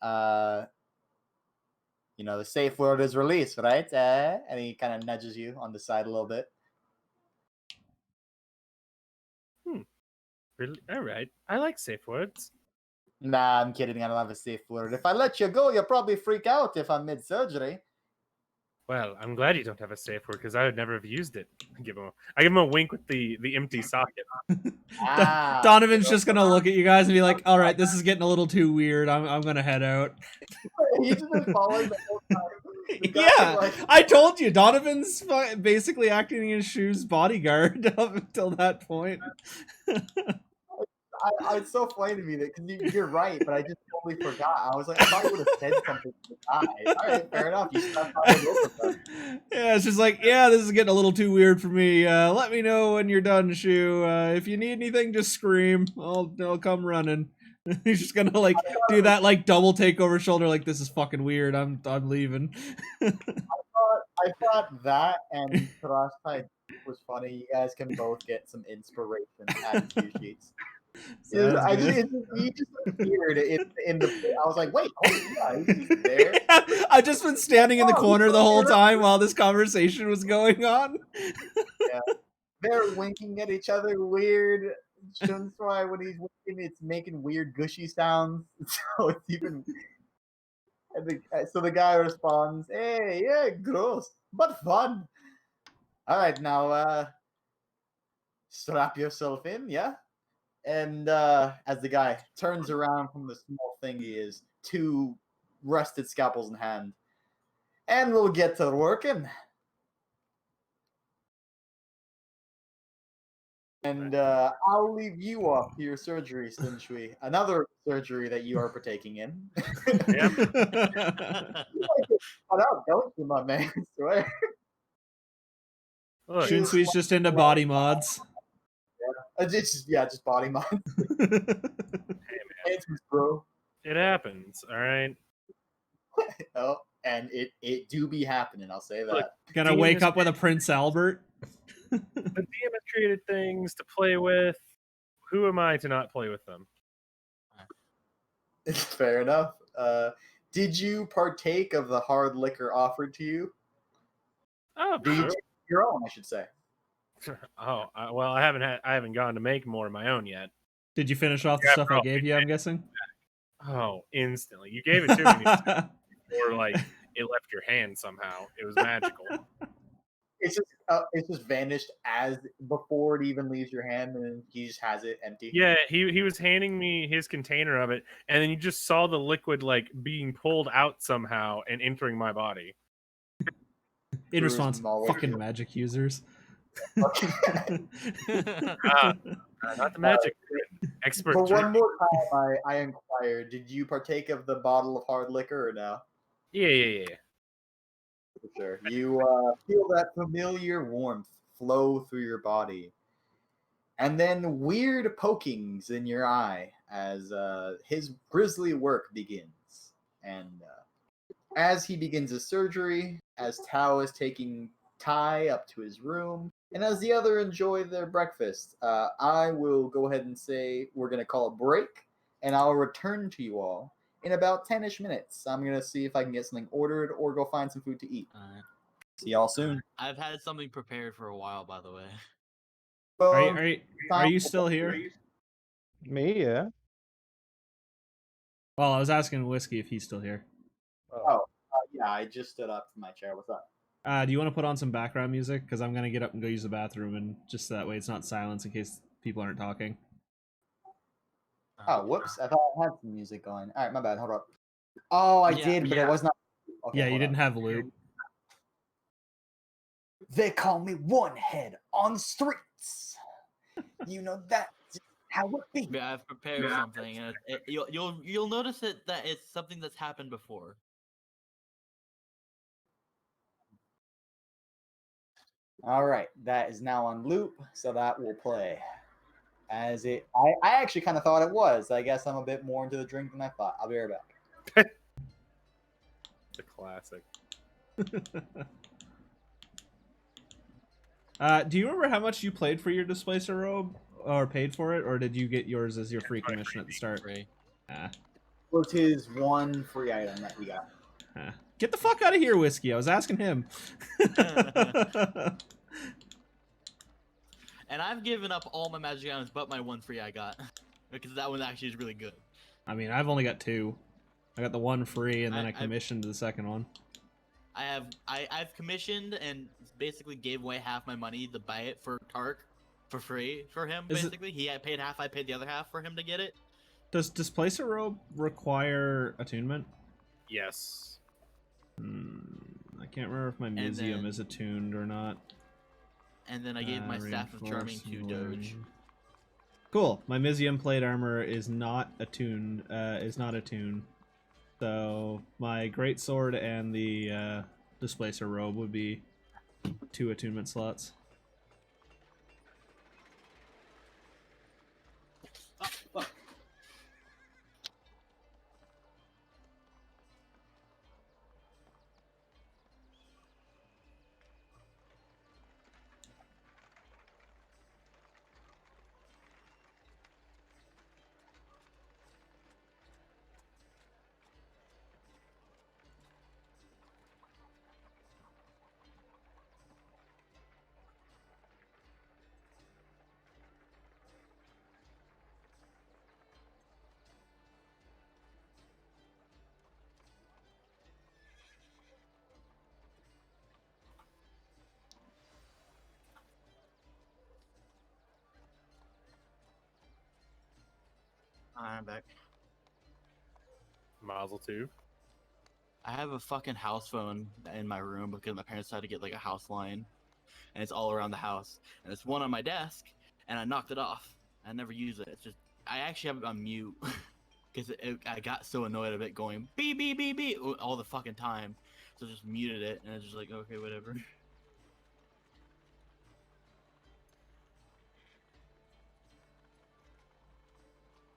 The safe word is release, right? And he kind of nudges you on the side a little bit. Really? All right. I like safe words. Nah, I'm kidding. I don't have a safe word. If I let you go, you'll probably freak out if I'm mid-surgery. Well, I'm glad you don't have a safe word because I would never have used it. I give him a wink with the empty socket. Donovan's just gonna look at you guys and be like, "All right, this is getting a little too weird. I'm gonna head out." He's just been following the whole time. The guy Yeah, was like, I told you, Donovan's basically acting as Shu's bodyguard up until that point. it's so funny to me that because you're right, but I just totally forgot. I was like, I thought you would have said something to the guy. All right, fair enough. You stepped on the rope with them. Yeah, it's just like, yeah, this is getting a little too weird for me. Let me know when you're done, Shu. If you need anything, just scream. I'll come running. He's just gonna like do that like double take over shoulder, like this is fucking weird. I'm leaving. I thought that and Cross Type was funny. You guys can both get some inspiration at cue sheets. Sounds good. He just appeared in the. I was like, wait, oh yeah, he's just there. I've just been standing in the corner the whole time while this conversation was going on. Yeah, they're winking at each other weird. Shunsui, when he's winking, it's making weird gushy sounds. So it's even. So the guy responds, "Hey, yeah, gross, but fun." All right, now strap yourself in, yeah. And as the guy turns around from the small thing he is, two rusted scalpels in hand, and we'll get to working. And I'll leave you off to your surgery, Sinshui. Another surgery that you are partaking in. Cut out, don't you, my man? I swear. Look, Shinsui's just into body mods. Just body mod. Answers, bro. it happens. All right. Oh, and it do be happening. I'll say that. Look, Gonna Dean wake is- up with a Prince Albert. The DM has created things to play with. Who am I to not play with them? Fair enough. Did you partake of the hard liquor offered to you? Oh, Did you sure. take your own, I should say. Oh, well, I haven't gone to make more of my own yet. Did you finish off the Yeah, stuff I bro. gave you? I'm guessing. Oh, instantly. You gave it to me, or like it left your hand somehow. It was magical. It's just vanished as before it even leaves your hand, and he just has it empty. Yeah, he was handing me his container of it, and then you just saw the liquid like being pulled out somehow and entering my body. In Bruise response, them all over. fucking magic users. Not the magic expert. But one drink. more time, I inquire: did you partake of the bottle of hard liquor or no? Yeah. For sure. You feel that familiar warmth flow through your body, and then weird pokings in your eye as his grisly work begins. And as he begins his surgery, as Tao is taking Tai up to his room, and as the other enjoy their breakfast, I will go ahead and say we're going to call a break, and I'll return to you all in about 10-ish minutes. I'm going to see if I can get something ordered or go find some food to eat. Alright. See y'all soon. I've had something prepared for a while, by the way. Are you still here? Me, yeah. Well, I was asking Whiskey if he's still here. Yeah, I just stood up from my chair. What's up? Do you want to put on some background music? Because I'm gonna get up and go use the bathroom, and just that way it's not silence in case people aren't talking. Oh, whoops. I thought I had some music going. All right, my bad. Hold up. Oh, I did, but it was not. Okay, Yeah, you hold didn't up. have loop. They call me one head on streets. You know that's how it be. Yeah, I've prepared something, and you'll notice that it's something that's happened before. All right, that is now on loop, so that will play. As it, I actually kind of thought it was. I guess I'm a bit more into the drink than I thought. I'll be right back. It's a classic. Do you remember how much you played for your displacer robe, or paid for it, or did you get yours as your free commission at the start? Free. Ah. Was his one free item that he got. Get the fuck out of here, Whiskey. I was asking him. And I've given up all my magic items but my one free I got. Because that one actually is really good. I mean, I've only got 2. I got the one free, and then I I've commissioned the second one. I've commissioned and basically gave away half my money to buy it for Tark for free for him, Is it- basically. He had paid half, I paid the other half for him to get it. Does Displacer Robe require attunement? Yes. I can't remember if my Mizium is attuned or not. And then I gave my Staff of Charming to Doge. Cool. My Mizium plate armor is not attuned. So my great sword and the displacer robe would be 2 attunement slots. Oh, fuck. I'm back. Mazel tov. I have a fucking house phone in my room because my parents had to get like a house line, and it's all around the house. And it's one on my desk, and I knocked it off. I never use it. It's just I actually have it on mute because I got so annoyed of it going beep beep beep beep all the fucking time, so I just muted it, and I was just like, okay, whatever.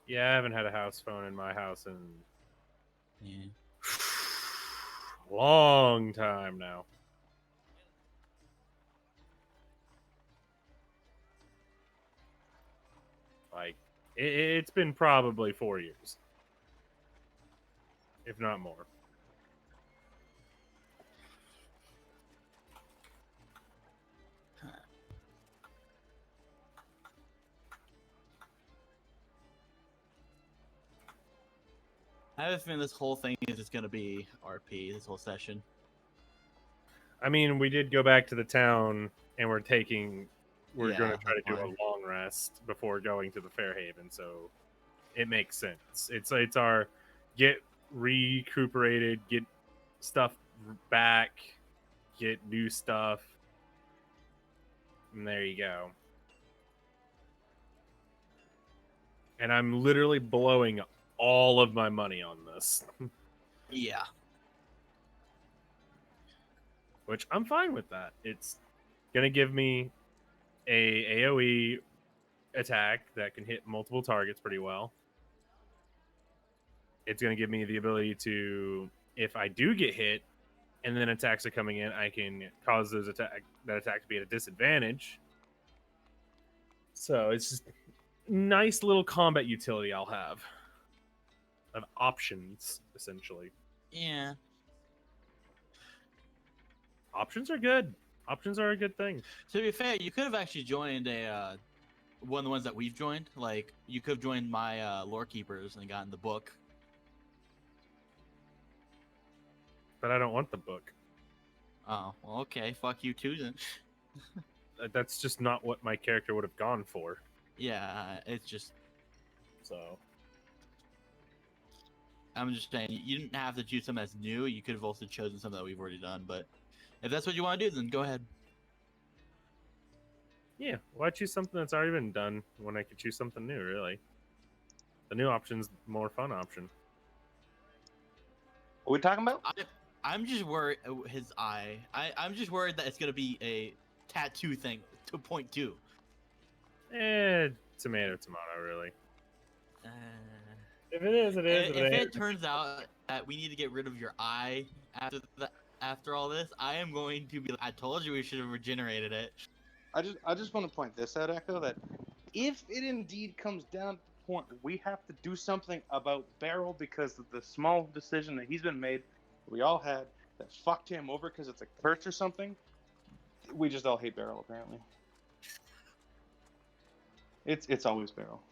Yeah, I haven't had a house phone in my house in Yeah. a long time now. Like, it's been probably 4 years, if not more. I have a feeling this whole thing is just gonna be RP. This whole session. I mean, we did go back to the town, and we're going to try to that's do a fine. long rest before going to the Fairhaven, so it makes sense. It's our get recuperated, get stuff back, get new stuff, and there you go. And I'm literally blowing all of my money on this, Yeah. which I'm fine with that. It's gonna give me a AoE attack that can hit multiple targets pretty well. It's gonna give me the ability to, if I do get hit, and then attacks are coming in, I can cause that attack to be at a disadvantage. So it's just nice little combat utility I'll have of options, essentially. Yeah. Options are good. Options are a good thing. To be fair, you could have actually joined a one of the ones that we've joined. Like you could have joined my lore keepers and gotten the book. But I don't want the book. Oh, well, okay. Fuck you too then. That's just not what my character would have gone for. Yeah, it's just. So I'm just saying, you didn't have to choose something that's new. You could have also chosen something that we've already done. But if that's what you want to do, then go ahead. Yeah, why choose something that's already been done when I could choose something new? Really, the new option's the more fun option. What are we talking about? I'm just worried his eye. I'm just worried that it's gonna be a tattoo thing. 2.2. Tomato, really. Uh, If it is, it is. if it turns out that we need to get rid of your eye after all this, I am going to be like, I told you we should have regenerated it. I just want to point this out, Echo, that if it indeed comes down to the point we have to do something about Beryl because of the small decision that he's been made, we all had, that fucked him over because it's a curse or something, we just all hate Beryl, apparently. It's always Beryl.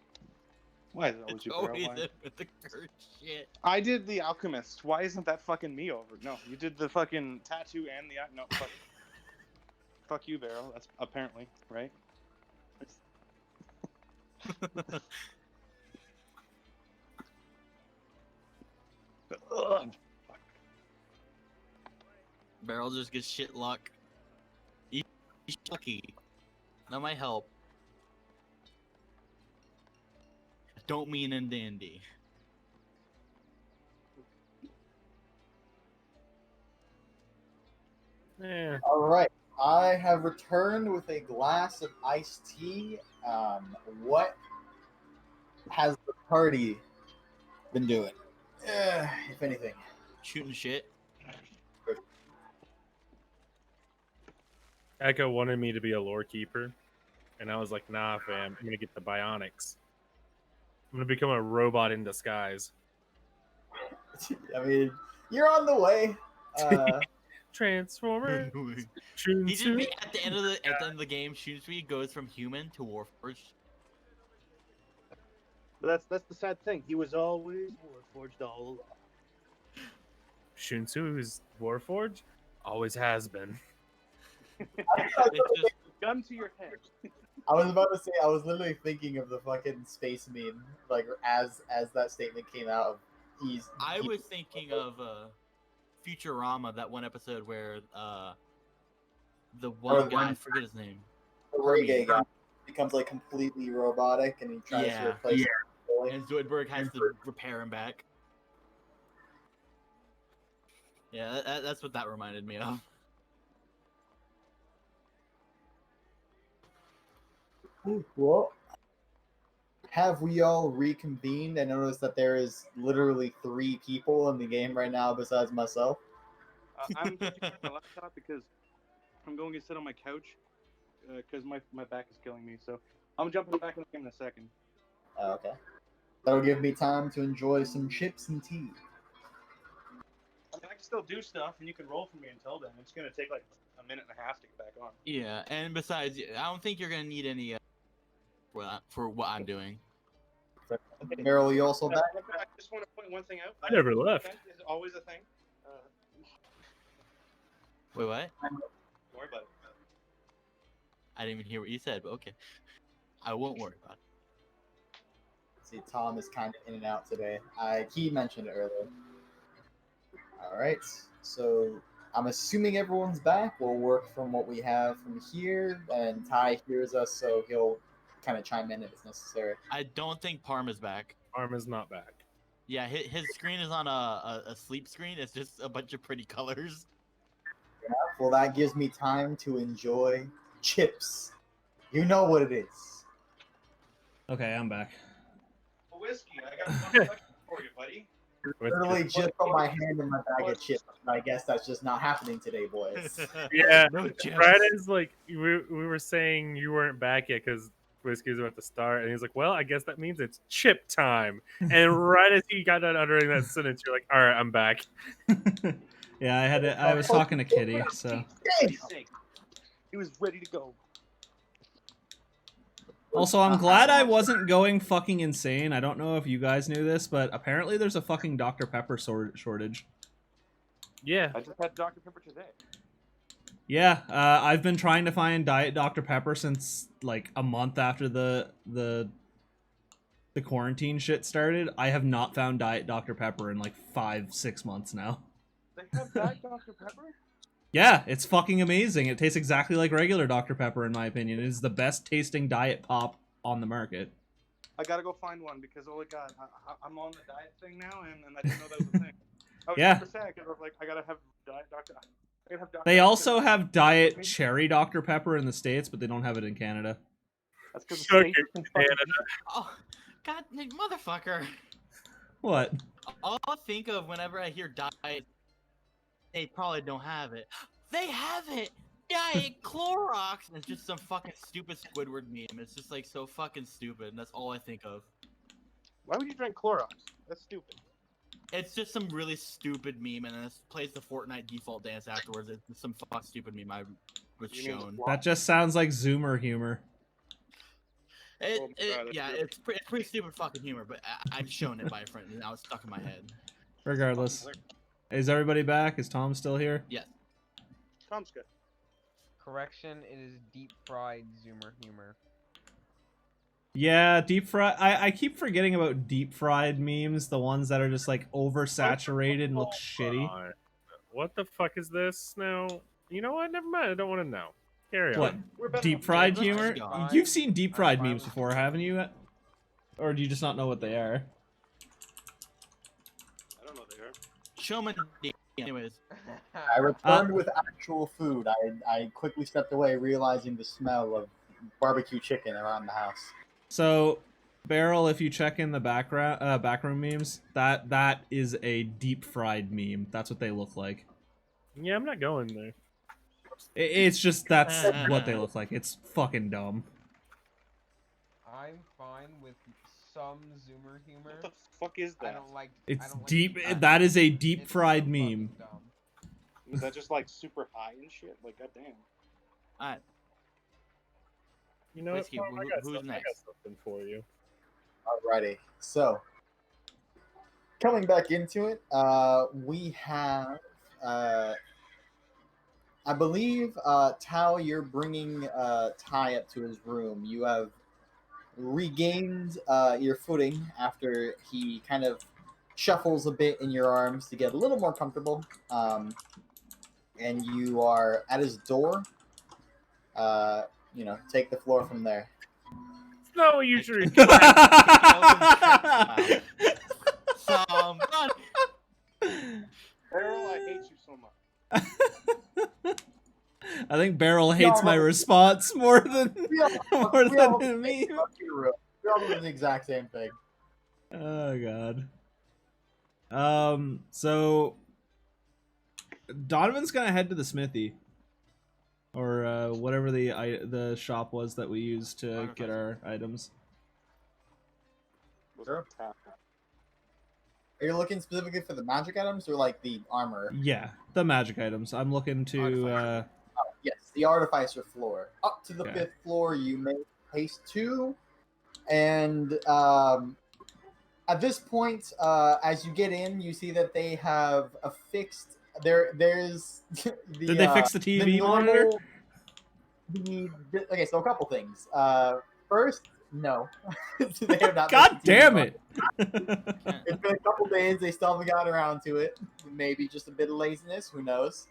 Why is it always It's you, Beryl? always Why? it with the curse shit. I did the Alchemist. Why isn't that fucking me over? No, you did the fucking tattoo and the... No, fuck. Fuck you, Beryl. That's apparently, right? Ugh. Beryl just gets shit luck. He's lucky. That might help. Don't mean and dandy. Yeah. All right. I have returned with a glass of iced tea. What has the party been doing? If anything. Shooting shit. Echo wanted me to be a lore keeper, and I was like, nah, fam, I'm gonna get the bionics. I'm gonna become a robot in disguise. I mean, you're on the way. Transformer. He just be at the end of the game. Shunsui goes from human to Warforged. But that's the sad thing. He was always Warforged all along. Shunsu is Warforged? Always has been. It's just, Gun to your head. I was about to say, I was literally thinking of the fucking space meme, like as that statement came out. I was thinking of Futurama, that one episode where the one guy, I forget his name. the reggae guy becomes like completely robotic, and he tries to replace him. And Zoidberg has to repair him back. Yeah, that's what that reminded me of. Well, have we all reconvened? I noticed that there is literally 3 people in the game right now besides myself. I'm just using my laptop because I'm going to sit on my couch because my back is killing me. So I'm jumping back in the game in a second. Okay. That'll give me time to enjoy some chips and tea. I mean, I can still do stuff, and you can roll for me until then. It's going to take like a minute and a half to get back on. Yeah, and besides, I don't think you're gonna need any for what I'm doing. Okay. Meryl, you also back? I just want to point one thing out. I never left. Defense is always a thing. Wait, what? Don't worry about it. I didn't even hear what you said, but okay. I won't worry about it. See, Tom is kind of in and out today. He mentioned it earlier. All right, so I'm assuming everyone's back. We'll work from what we have from here, and Ty hears us, so he'll kind of chime in if it's necessary. I don't think Parm is back. Arm is not back. Yeah, his screen is on a sleep screen. It's just a bunch of pretty colors. Well, that gives me time to enjoy chips. You know what it is. Okay, I'm back. Whiskey, I got one question for you, buddy. Literally just put my hand in my bag of chips. I guess that's just not happening today, boys. Yeah, No chips. Friday's like, we were saying you weren't back yet because Whiskey was about to start, and he's like, well, I guess that means it's chip time. And right as he got done uttering that sentence, you're like, all right, I'm back. Yeah, I was talking to Kitty, so. He was ready to go. Also, I'm glad I wasn't going fucking insane. I don't know if you guys knew this, but apparently there's a fucking Dr. Pepper shortage. Yeah. I just had Dr. Pepper today. Yeah, I've been trying to find Diet Dr. Pepper since like a month after the quarantine shit started. I have not found Diet Dr. Pepper in like 5-6 months now. They have Diet Dr. Pepper? Yeah, it's fucking amazing. It tastes exactly like regular Dr. Pepper, in my opinion. It is the best tasting diet pop on the market. I gotta go find one because oh my god, I'm on the diet thing now, and I didn't know that was a thing. I was Yeah. super sad because I was like, I gotta have diet Dr. I gotta have Dr. They Pepper also because have diet cherry Dr. Pepper in the States, but they don't have it in Canada. that's because the Suck states it, can fucking Canada. Oh, god, motherfucker! What? All I think of whenever I hear diet, they probably don't have it. They have it. Diet Clorox. And it's just some fucking stupid Squidward meme. It's just like so fucking stupid, and that's all I think of. Why would you drink Clorox? That's stupid. It's just some really stupid meme, and it plays the Fortnite default dance afterwards. It's just some fucking stupid meme I was You mean shown. the That just sounds like Zoomer humor. It, Oh my God, that's yeah, good. it's pretty stupid fucking humor, but I've shown it by a friend, and now it's stuck in my head. Regardless. Is everybody back? Is Tom still here? Yes. Tom's good. Correction, it is deep fried Zoomer humor. Yeah, deep fry. I keep forgetting about deep fried memes, the ones that are just like oversaturated and look shitty. What the fuck is this now? You know what? Never mind. I don't want to know. Carry What? on. We're better Deep off- fried let's humor? just go. You've seen deep fried I'm fine memes with before, haven't you? Or do you just not know what they are? I don't know they are. Show me. Anyways, I returned with actual food. I quickly stepped away, realizing the smell of barbecue chicken around the house. So, Beryl, if you check in the backroom memes, that is a deep fried meme. That's what they look like. Yeah, I'm not going there. It's just that's what they look like. It's fucking dumb. I'm fine with some Zoomer humor. What the fuck is I that? don't like. It's I don't deep. Like That is a deep it's fried so fucking meme. dumb. Is that just like super high and shit? Like goddamn. alright. You know what? Whiskey, Tom, I got who's something- I got next? something for you. Alrighty, so coming back into it, we have, I believe, Tao, you're bringing Ty up to his room. You have regained your footing after he kind of shuffles a bit in your arms to get a little more comfortable, and you are at his door. Take the floor from there. No, usually. Somebody. Beryl, I hate you so much. I think Beryl hates my response more than more than me. We're all doing the exact same thing. Oh god. So Donovan's gonna head to the smithy, or whatever the shop was that we used to get our items. Sure. Are you looking specifically for the magic items or like the armor? Yeah, the magic items. I'm looking to. Yes, the artificer floor. Up to the Okay. 5th floor, you make haste to, and at this point, as you get in, you see that they have affixed. There's the, Did they fix the TV monitor? Okay, so a couple things. First, no, they have not. God fixed the TV damn monitor. it! It's been a couple days. They still haven't gotten around to it. Maybe just a bit of laziness. Who knows?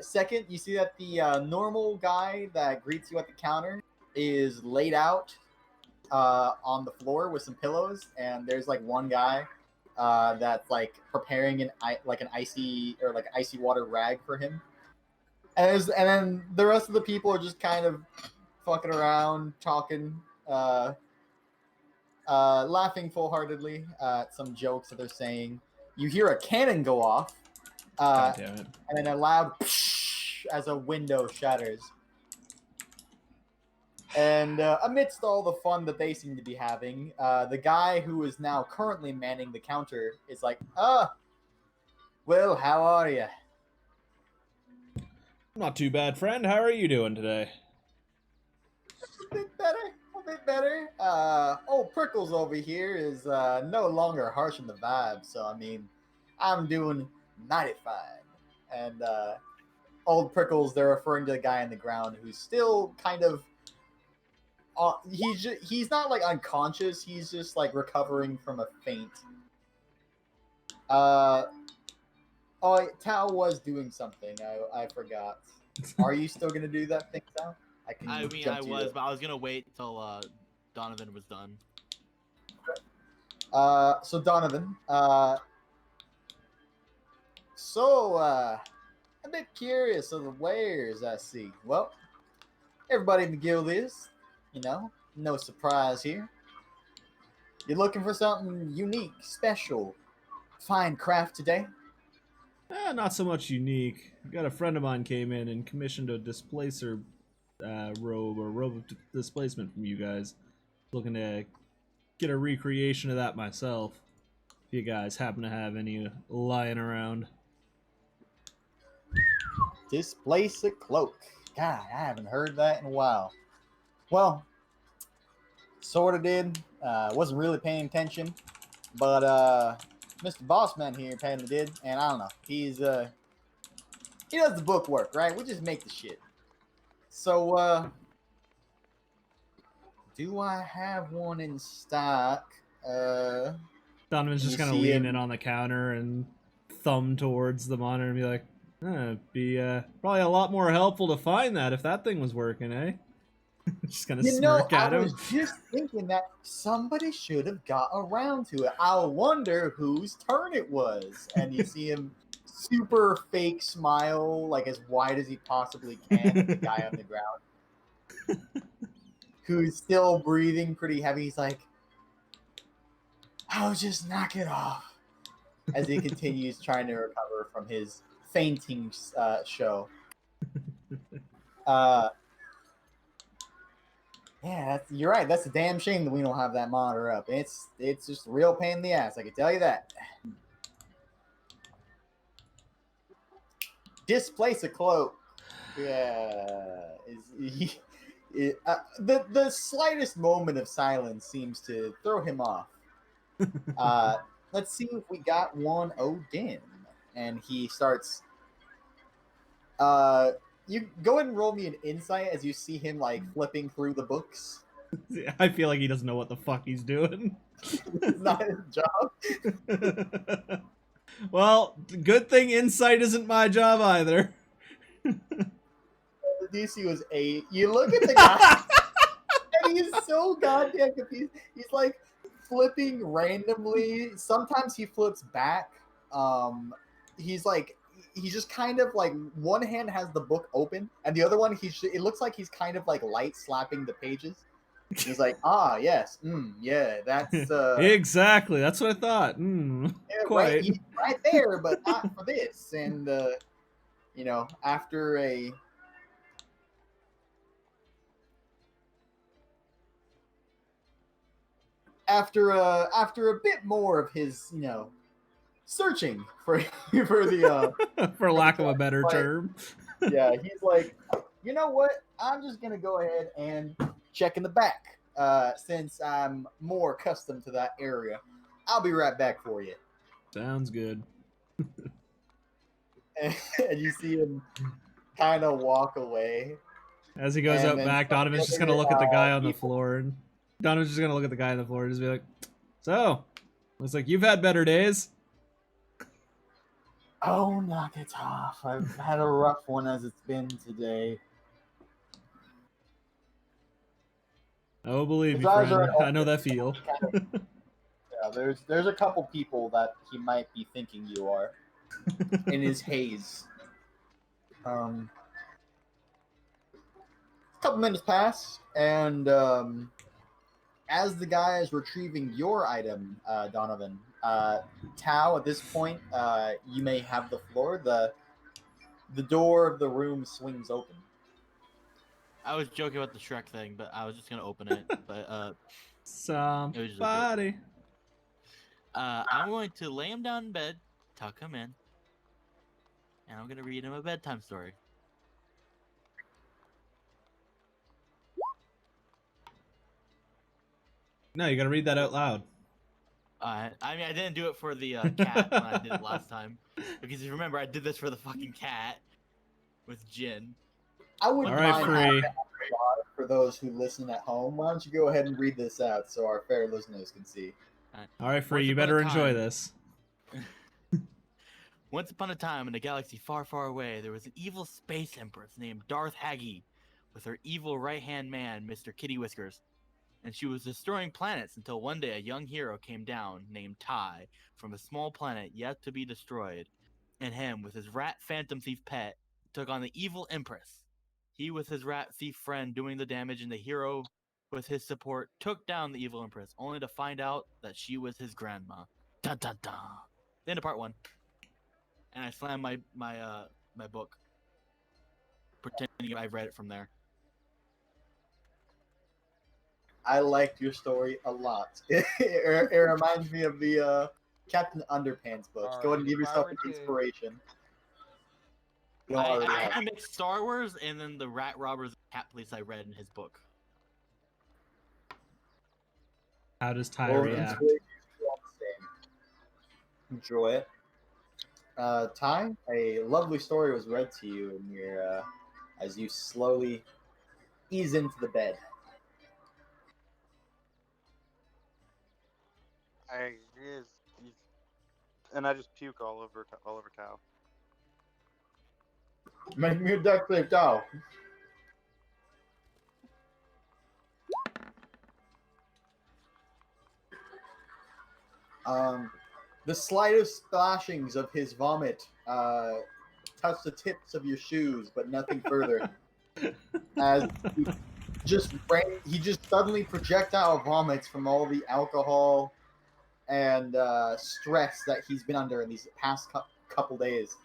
Second, you see that the normal guy that greets you at the counter is laid out on the floor with some pillows, and there's like one guy that's like preparing an icy water rag for him. And then the rest of the people are just kind of fucking around, talking, laughing full-heartedly at some jokes that they're saying. You hear a cannon go off, God damn it! and then a loud psh as a window shatters. And amidst all the fun that they seem to be having, the guy who is now currently manning the counter is like, well, how are you? Not too bad, friend. How are you doing today? A bit better. Old Prickles over here is no longer harsh on the vibe, so I mean, I'm doing mighty fine. And Old Prickles, they're referring to the guy on the ground who's still kind of he's not like unconscious, he's just like recovering from a faint. Oh, Tao was doing something. I forgot. Are you still gonna do that thing, Tao? I can. I mean, jump I to was, you. but I was gonna wait till Donovan was done. So Donovan. A bit curious of the wares I see. Well, everybody in the guild is, no surprise here. You're looking for something unique, special, fine craft today? Not so much unique. Got a friend of mine came in and commissioned a displacer robe or robe of displacement from you guys. Looking to get a recreation of that myself. If you guys happen to have any lying around. Displace a cloak. God, I haven't heard that in a while. Well, sort of did. Wasn't really paying attention, but Mr. Bossman here apparently did, and I don't know. He does the book work, right? We just make the shit. So, do I have one in stock? Donovan's You just gonna see lean him- in on the counter and thumb towards the monitor and be like, it'd be probably a lot more helpful to find that if that thing was working, eh? Just gonna smirk I at him. was just thinking that somebody should have got around to it. I wonder whose turn it was. And you see him super fake smile, like as wide as he possibly can at the guy on the ground, who's still breathing pretty heavy. He's like, "I'll just knock it off," as he continues trying to recover from his fainting show. Yeah, you're right. That's a damn shame that we don't have that monitor up. It's just a real pain in the ass. I can tell you that. Displace a cloak. Yeah, the slightest moment of silence seems to throw him off. Let's see if we got one Odin, and he starts. You go ahead and roll me an insight as you see him like flipping through the books. I feel like he doesn't know what the fuck he's doing. It's not his job. Well, good thing insight isn't my job either. The DC was 8. You look at the guy, and he's so goddamn confused. He's like flipping randomly. Sometimes he flips back. He's just kind of like one hand has the book open, and the other one it looks like he's kind of like light slapping the pages. He's like, yes, yeah, that's Exactly, that's what I thought. yeah, Quite. right there, but not for this. And after a bit more of his searching for the For lack of a better term. yeah, he's like, you know what? I'm just gonna go ahead and check in the back, since I'm more accustomed to that area. I'll be right back for you. Sounds good. And you see him kind of walk away. As he goes And out then back, Donovan's just gonna look at the guy on the floor, and Donovan's just gonna look at the guy on the floor and just be like, "So, looks like you've had better days." Oh, knock it off. I've had a rough one as it's been today. Oh, believe me, His eyes friend. are I know that feel. Yeah, there's a couple people that he might be thinking you are in his haze. A couple minutes pass, and as the guy is retrieving your item, Donovan, Tao, at this point, you may have the floor. The door of the room swings open. I was joking about the Shrek thing, but I was just gonna open it. But Somebody. I'm going to lay him down in bed, tuck him in, and I'm gonna read him a bedtime story. No, you gotta read that out loud. I mean, I didn't do it for the cat when I did it last time, because if you remember, I did this for the fucking cat with Jin. I wouldn't All right, mind Free. having that for those who listen at home. Why don't you go ahead and read this out so our fair listeners can see? All right, Free, Once you upon a better enjoy time- this. Once upon a time, in a galaxy far, far away, there was an evil space empress named Darth Haggy, with her evil right-hand man, Mr. Kitty Whiskers. And she was destroying planets until one day a young hero came down, named Ty, from a small planet yet to be destroyed. And him, with his rat phantom thief pet, took on the evil empress. He, with his rat thief friend, doing the damage, and the hero, with his support, took down the evil empress, only to find out that she was his grandma. Dun dun dun. The end of part 1. And I slammed my book, pretending I read it from there. I liked your story a lot. It reminds me of the Captain Underpants books. Go ahead and Alright, give if I yourself were an to- inspiration. You don't already I have. kind of mixed Star Wars and then the Rat Robbers and Cat Police I read in his book. How does Ty Well, react? inspiration is all the same. Enjoy it. Ty, a lovely story was read to you in your, as you slowly ease into the bed. And I just puke all over Tao. Make me a duck safe doll. The slightest splashings of his vomit touch the tips of your shoes, but nothing further. As he just suddenly projectile vomits from all the alcohol and stress that he's been under in these past couple days.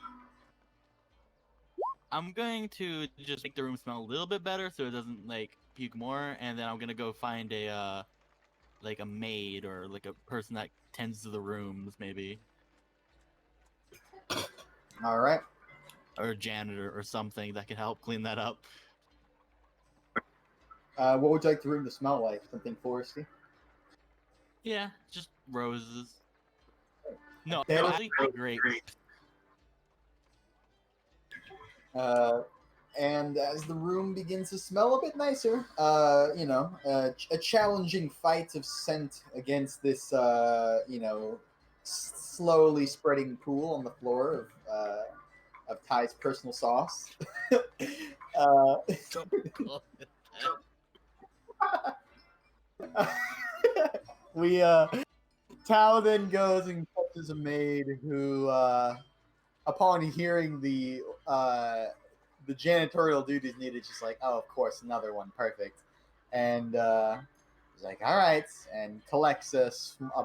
I'm going to just make the room smell a little bit better so it doesn't like puke more, and then I'm gonna go find a like a maid or like a person that tends to the rooms, maybe, All right. or a janitor or something that can help clean that up. What would you like the room to smell like? Something foresty? Yeah, just roses. No, That is actually, great. And as the room begins to smell a bit nicer, a challenging fight of scent against this, slowly spreading pool on the floor of Ty's personal sauce. Tao then goes and catches a maid who, upon hearing the janitorial duties needed, just like, oh, of course, another one, perfect. And he's like, all right, and collects a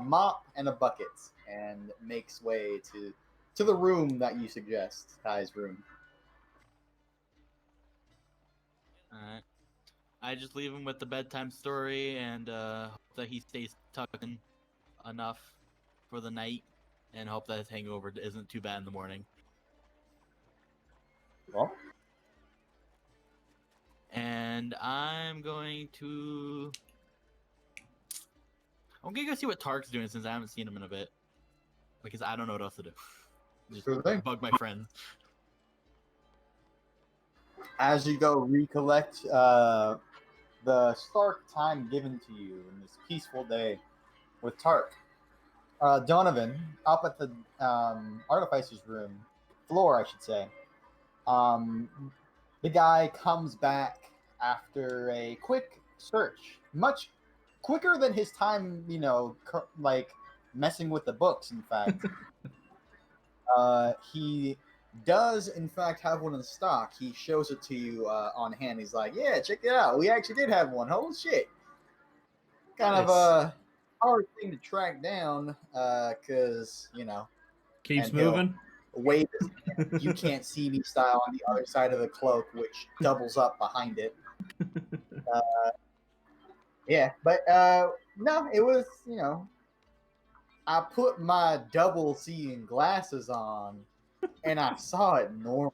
mop and a bucket and makes way to the room that you suggest, Ty's room. Alright. I just leave him with the bedtime story and hope that he stays tucked in enough for the night, and hope that his hangover isn't too bad in the morning. Well, And I'm going to go see what Tark's doing since I haven't seen him in a bit, because I don't know what else to do. Just sure thing. bug my friends. As you go recollect the stark time given to you in this peaceful day with Tark, Donovan, up at the artificer's room, floor, I should say, the guy comes back after a quick search, much quicker than his time, like messing with the books, in fact. He does, in fact, have one in stock. He shows it to you on hand. He's like, yeah, check it out. We actually did have one. Holy shit. Kind of a hard thing to track down because, Keeps and he'll moving. wave his you can't see me style on the other side of the cloak, which doubles up behind it. Yeah, but no, it was, I put my double seeing glasses on and I saw it normally.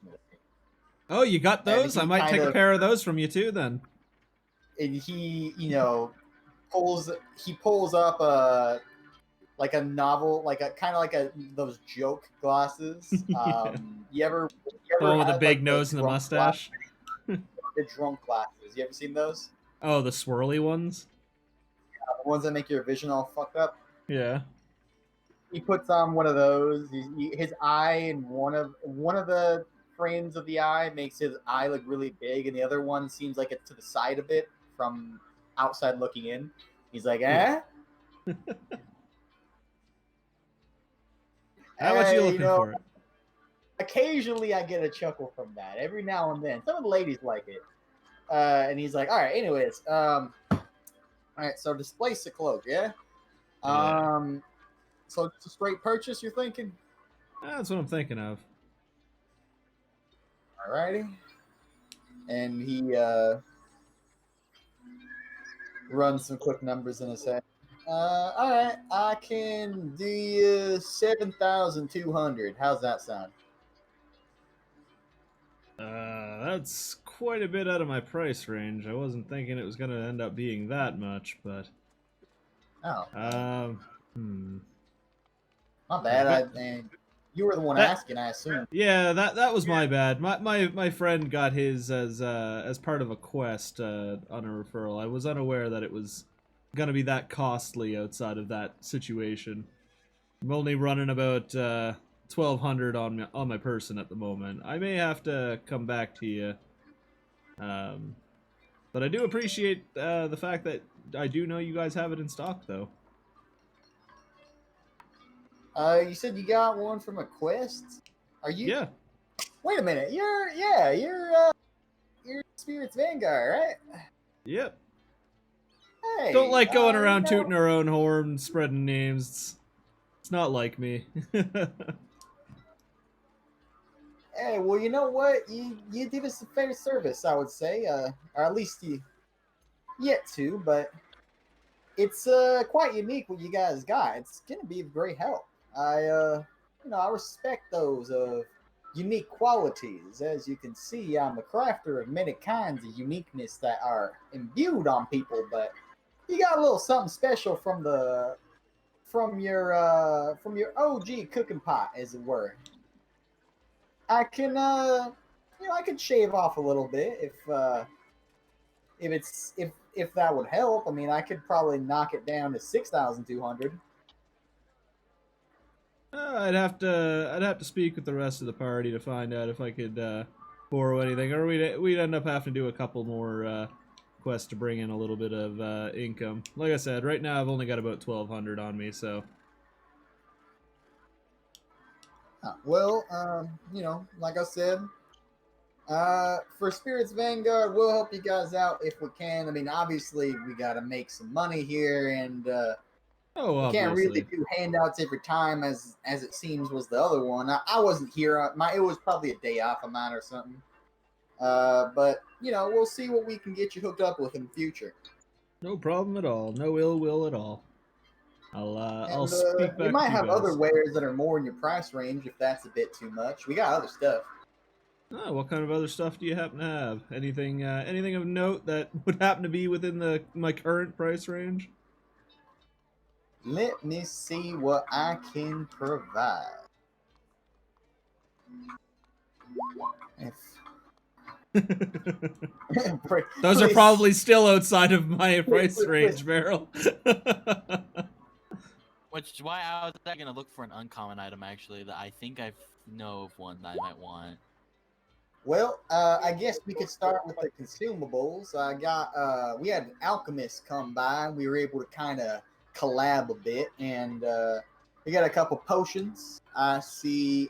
Oh, you got those? And I he might kind take a of- pair of those from you too then. And he, pulls up a novel, those joke glasses. Yeah. You ever The one with the had, big like, nose and the drunk mustache. The drunk glasses. You ever seen those? Oh, the swirly ones? The ones that make your vision all fucked up. Yeah. He puts on one of those. His eye and one of the frames of the eye makes his eye look really big, and the other one seems like it's to the side a bit from outside looking in. He's like, eh? How much are you looking for it? Occasionally I get a chuckle from that. Every now and then. Some of the ladies like it. And he's like, all right, anyways. All right, so displace the cloak, yeah? So it's a straight purchase, you're thinking? That's what I'm thinking of. Alrighty. And he runs some quick numbers in his head. Alright, I can do you 7,200. How's that sound? That's quite a bit out of my price range. I wasn't thinking it was going to end up being that much, but... Oh. Hmm. Not bad. And you were the one asking, I assume. Yeah, that was my bad. My friend got his as part of a quest on a referral. I was unaware that it was gonna be that costly outside of that situation. I'm only running about 1,200 on my person at the moment. I may have to come back to you. But I do appreciate the fact that I do know you guys have it in stock, though. You said you got one from a quest? Are you? Yeah. Wait a minute. You're Spirit's Vanguard, right? Yep. Hey. Don't like going around tooting our own horn, spreading names. It's not like me. Hey, well, you know what? You did us a fair service, I would say. Or at least you yet to, but it's quite unique what you guys got. It's gonna be of great help. I respect those unique qualities. As you can see, I'm a crafter of many kinds of uniqueness that are imbued on people, but you got a little something special from your OG cooking pot, as it were. I can I can shave off a little bit if that would help. I mean, I could probably knock it down to 6,200. I'd have to speak with the rest of the party to find out if I could borrow anything, or we'd end up having to do a couple more quests to bring in a little bit of income. Like I said, right now I've only got about 1,200 on me, so. Well, like I said, for Spirits Vanguard, we'll help you guys out if we can. I mean, obviously, we got to make some money here, and we can't really do handouts every time, as it seems was the other one. I wasn't here. It was probably a day off of mine or something. But we'll see what we can get you hooked up with in the future. No problem at all. No ill will at all. I'll speak back. You might have other wares that are more in your price range if that's a bit too much. We got other stuff. Oh, what kind of other stuff do you happen to have? Anything of note that would happen to be within my current price range? Let me see what I can provide. Those are probably still outside of my price range, Meryl. Which is why I was going to look for an uncommon item, actually, that I think I know of one that I might want. Well, I guess we could start with the consumables. We had an alchemist come by, and we were able to kind of collab a bit, and we got a couple potions. We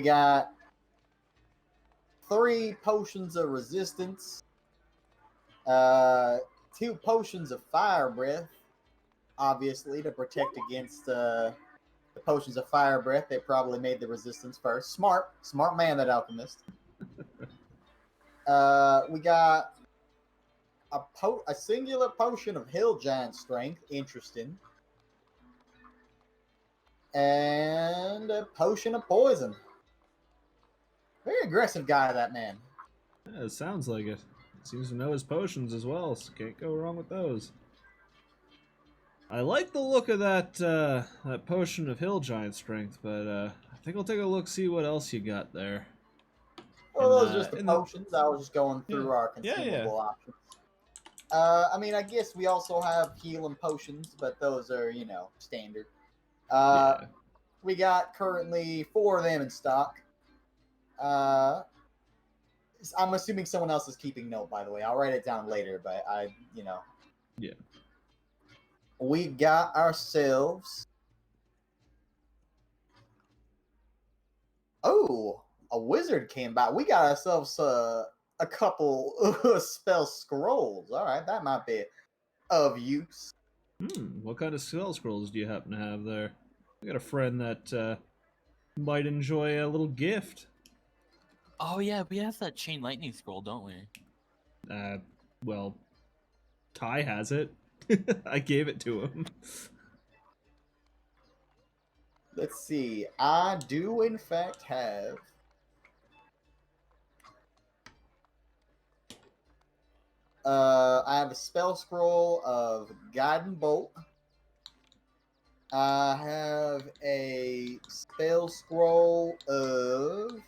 got 3 potions of resistance, 2 potions of fire breath, obviously to protect against the potions of fire breath. They probably made the resistance first. Smart man, that alchemist. We got a singular potion of hill giant strength. Interesting. And a potion of poison. Very aggressive guy, that man. Yeah, it sounds like it. Seems to know his potions as well, so can't go wrong with those. I like the look of that potion of hill giant strength, but I think I'll take a look, see what else you got there. Well, those are just the potions. I was just going through our consumable options. I mean, I guess we also have healing potions, but those are, standard. Yeah. We got currently 4 of them in stock. I'm assuming someone else is keeping note, by the way. I'll write it down later, but Yeah. We got ourselves. Oh, a wizard came by. We got ourselves a couple spell scrolls. All right, that might be of use. What kind of spell scrolls do you happen to have there? I got a friend that might enjoy a little gift. Oh yeah, we have that chain lightning scroll, don't we? Well, Ty has it. I gave it to him. Let's see. I do, in fact, have. I have a spell scroll of Guiding Bolt. I have a spell scroll of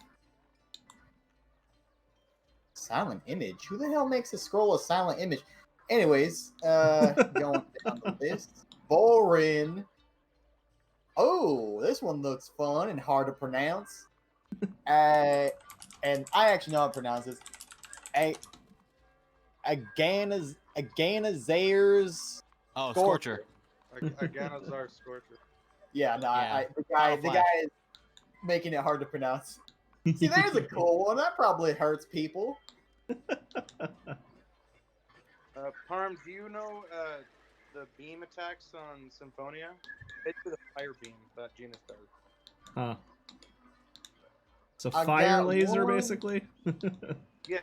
Silent Image. Who the hell makes a scroll of Silent Image? Anyways, going down the list. Borin. Oh, this one looks fun and hard to pronounce. And I actually know how to pronounce this. Aganazar's Oh, Scorcher. Scorcher. Aganazar Scorcher. Yeah, no, Yeah. the Final guy Flash. is making it hard to pronounce. See, there's a cool one. That probably hurts people. Parm, do you know the beam attacks on Symphonia? It's the fire beam that Genus does. Huh. It's a I fire got laser, one. basically. Yeah.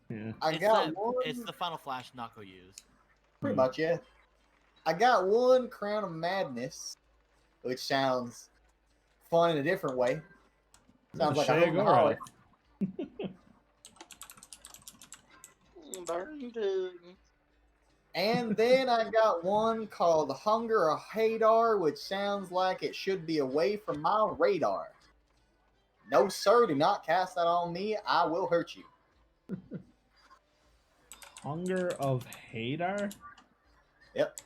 Yeah. I It's got that, one. It's the Final Flash Nako used. Pretty much, yeah. I got one Crown of Madness, which sounds fun in a different way. Sounds like a hoot and Shayagora. holler. And then I got one called Hunger of Hadar, which sounds like it should be away from my radar. No, sir, do not cast that on me. I will hurt you. Hunger of Hadar? Yep.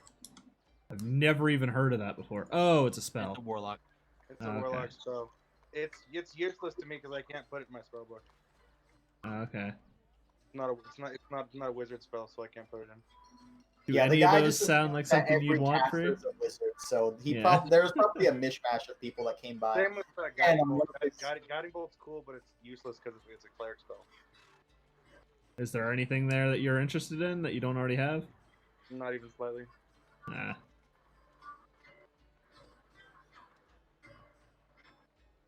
I've never even heard of that before. Oh, it's a spell. It's a Warlock. It's a Okay. warlock spell. It's useless to me because I can't put it in my spellbook. Okay. It's not a wizard spell, so I can't put it in. Do Yeah, the any of guy those just sound like that something every you'd want, caster Free? is a wizard, so Yeah. there's probably a mishmash of people that came by. Same with And Guiding I'm Bolt. looking- Guiding Bolt's cool, but it's useless because it's a cleric spell. Is there anything there that you're interested in that you don't already have? Not even slightly. Nah.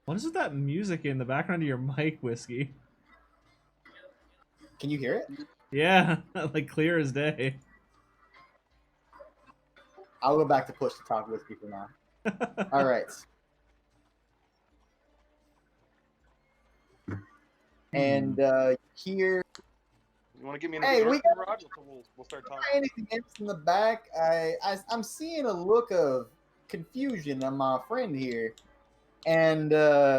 What is with that music in the background of your mic, Whiskey? Can you hear it? Yeah, like clear as day. I'll go back to push to talk whiskey for now. All right. And here, You want to give me an Hey, we absorption rod? We'll start talking. anything else in the back? I'm seeing a look of confusion on my friend here, and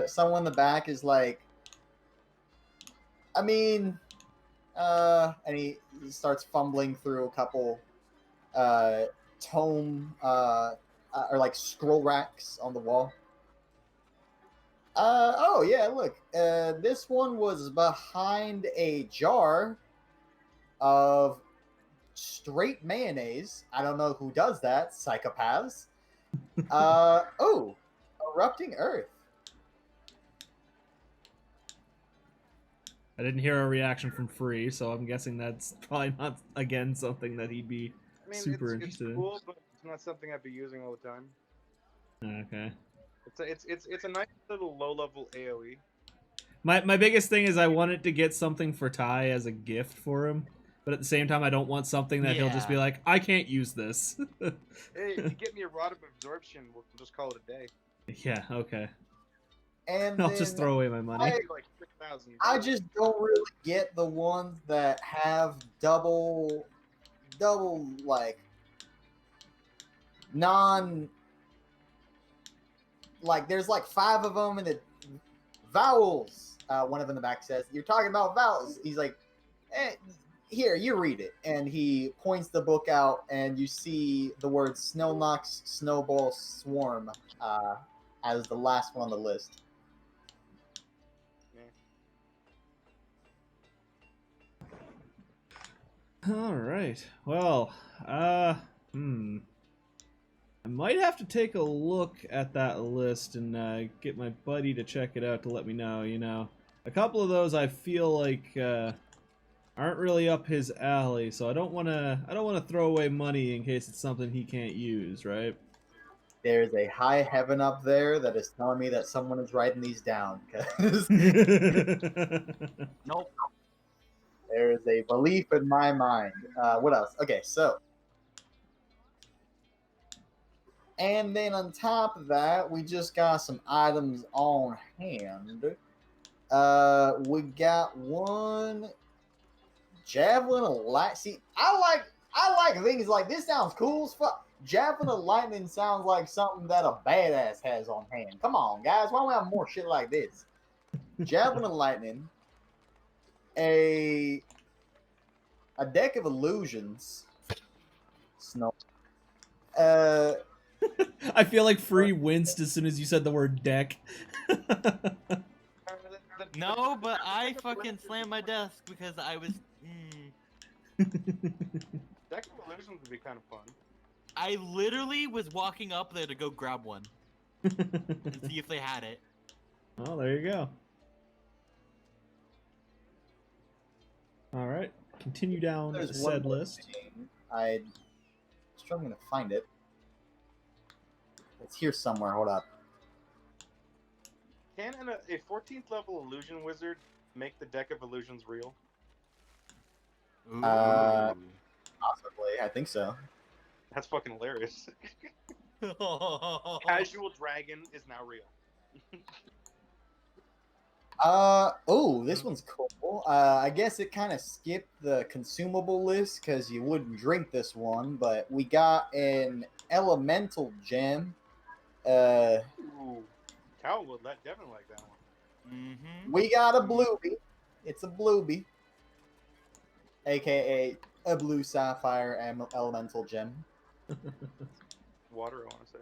someone in the back is like, I mean, and he starts fumbling through a couple tome or like scroll racks on the wall. Oh yeah, look. This one was behind a jar of straight mayonnaise. I don't know who does that, psychopaths. Oh, erupting earth. I didn't hear a reaction from Free, so I'm guessing that's probably not, again, something that he'd be I mean, super it's interested cool, but it's not something I'd be using all the time. in. Okay. It's a nice little low level AOE. My biggest thing is I wanted to get something for Ty as a gift for him, but at the same time I don't want something that he'll just be Yeah. like, I can't use this. Hey, if you get me a rod of absorption, we'll just call it a day. Yeah, okay. And I'll then just throw away my money. I- Like 6,000. I just don't really get the ones that have double like non like there's like 5 of them and the vowels. One of them in the back says, "You're talking about vowels." He's like, "Eh, here, you read it. And he points the book out, and you see the words Snow Knocks Snowball Swarm as the last one on the list. All right. Well, I might have to take a look at that list and get my buddy to check it out to let me know. You know, a couple of those I feel like aren't really up his alley, so I don't want to throw away money in case it's something he can't use, right? There's a high heaven up there that is telling me that someone is writing these down. 'Cause Nope. there is a belief in my mind. What else? Okay, so. And then on top of that, we just got some items on hand. We got one javelin of light. See, I like things like this. Sounds cool as fuck. Javelin of lightning sounds like something that a badass has on hand. Come on, guys, why don't we have more shit like this? Javelin of lightning, a deck of illusions, snow. I feel like Free winced as soon as you said the word deck. No, but I fucking slammed my desk because I was. Deck of Illusions would be kind of fun. I literally was walking up there to go grab one and see if they had it. Oh, there you go. All right, continue down There's said one more list. thing. I'm struggling to find it. It's here somewhere. Hold up. Can a 14th level illusion wizard make the Deck of Illusions real? Ooh. Possibly. I think so. That's fucking hilarious. Casual Dragon is now real. Oh, this one's cool. I guess it kind of skipped the consumable list because you wouldn't drink this one, but we got an elemental gem. Ooh. Cal would definitely like that one. Mm-hmm. We got a bluebie. It's a bluebie, aka a blue sapphire elemental gem. Water, I want to say.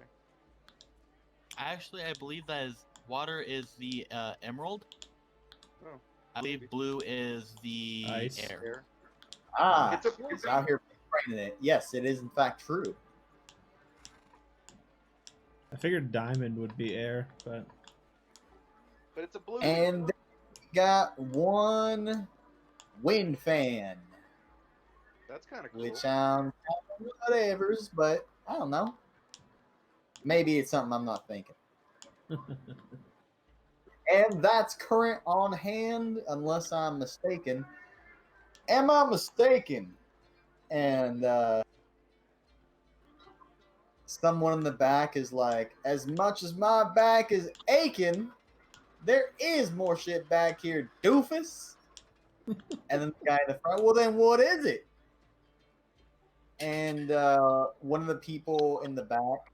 Actually, I believe that is water is the emerald. Oh, I believe blue is the Ice. air. Air. Ah, It's it's out here writing it. Yes, it is in fact true. I figured diamond would be air, but it's a blue. And then we got one wind fan, That's kind of cool. which whatever's, but I don't know. Maybe it's something I'm not thinking. And that's current on hand, unless I'm mistaken. Am I mistaken? And someone in the back is like, as much as my back is aching, there is more shit back here, doofus. And then the guy in the front, well, then what is it? And one of the people in the back,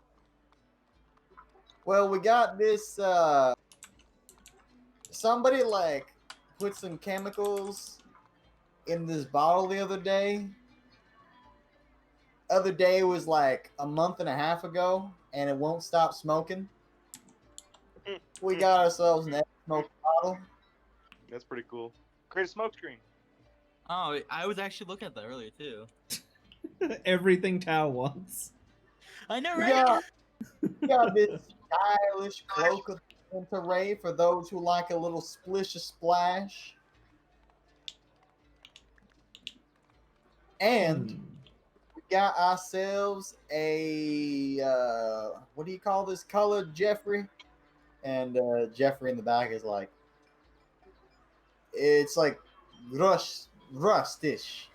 well, we got this, somebody like put some chemicals in this bottle the other day. Other day was like a month and a half ago, and it won't stop smoking. We got ourselves an smoke bottle. That's pretty cool. Create a smoke screen. Oh, I was actually looking at that earlier too. everything Tao wants. I know, We right? got this stylish cloak of Monterey for those who like a little splish of splash. And we got ourselves a what do you call this color, Jeffrey? And Jeffrey in the back is like, it's like rustish.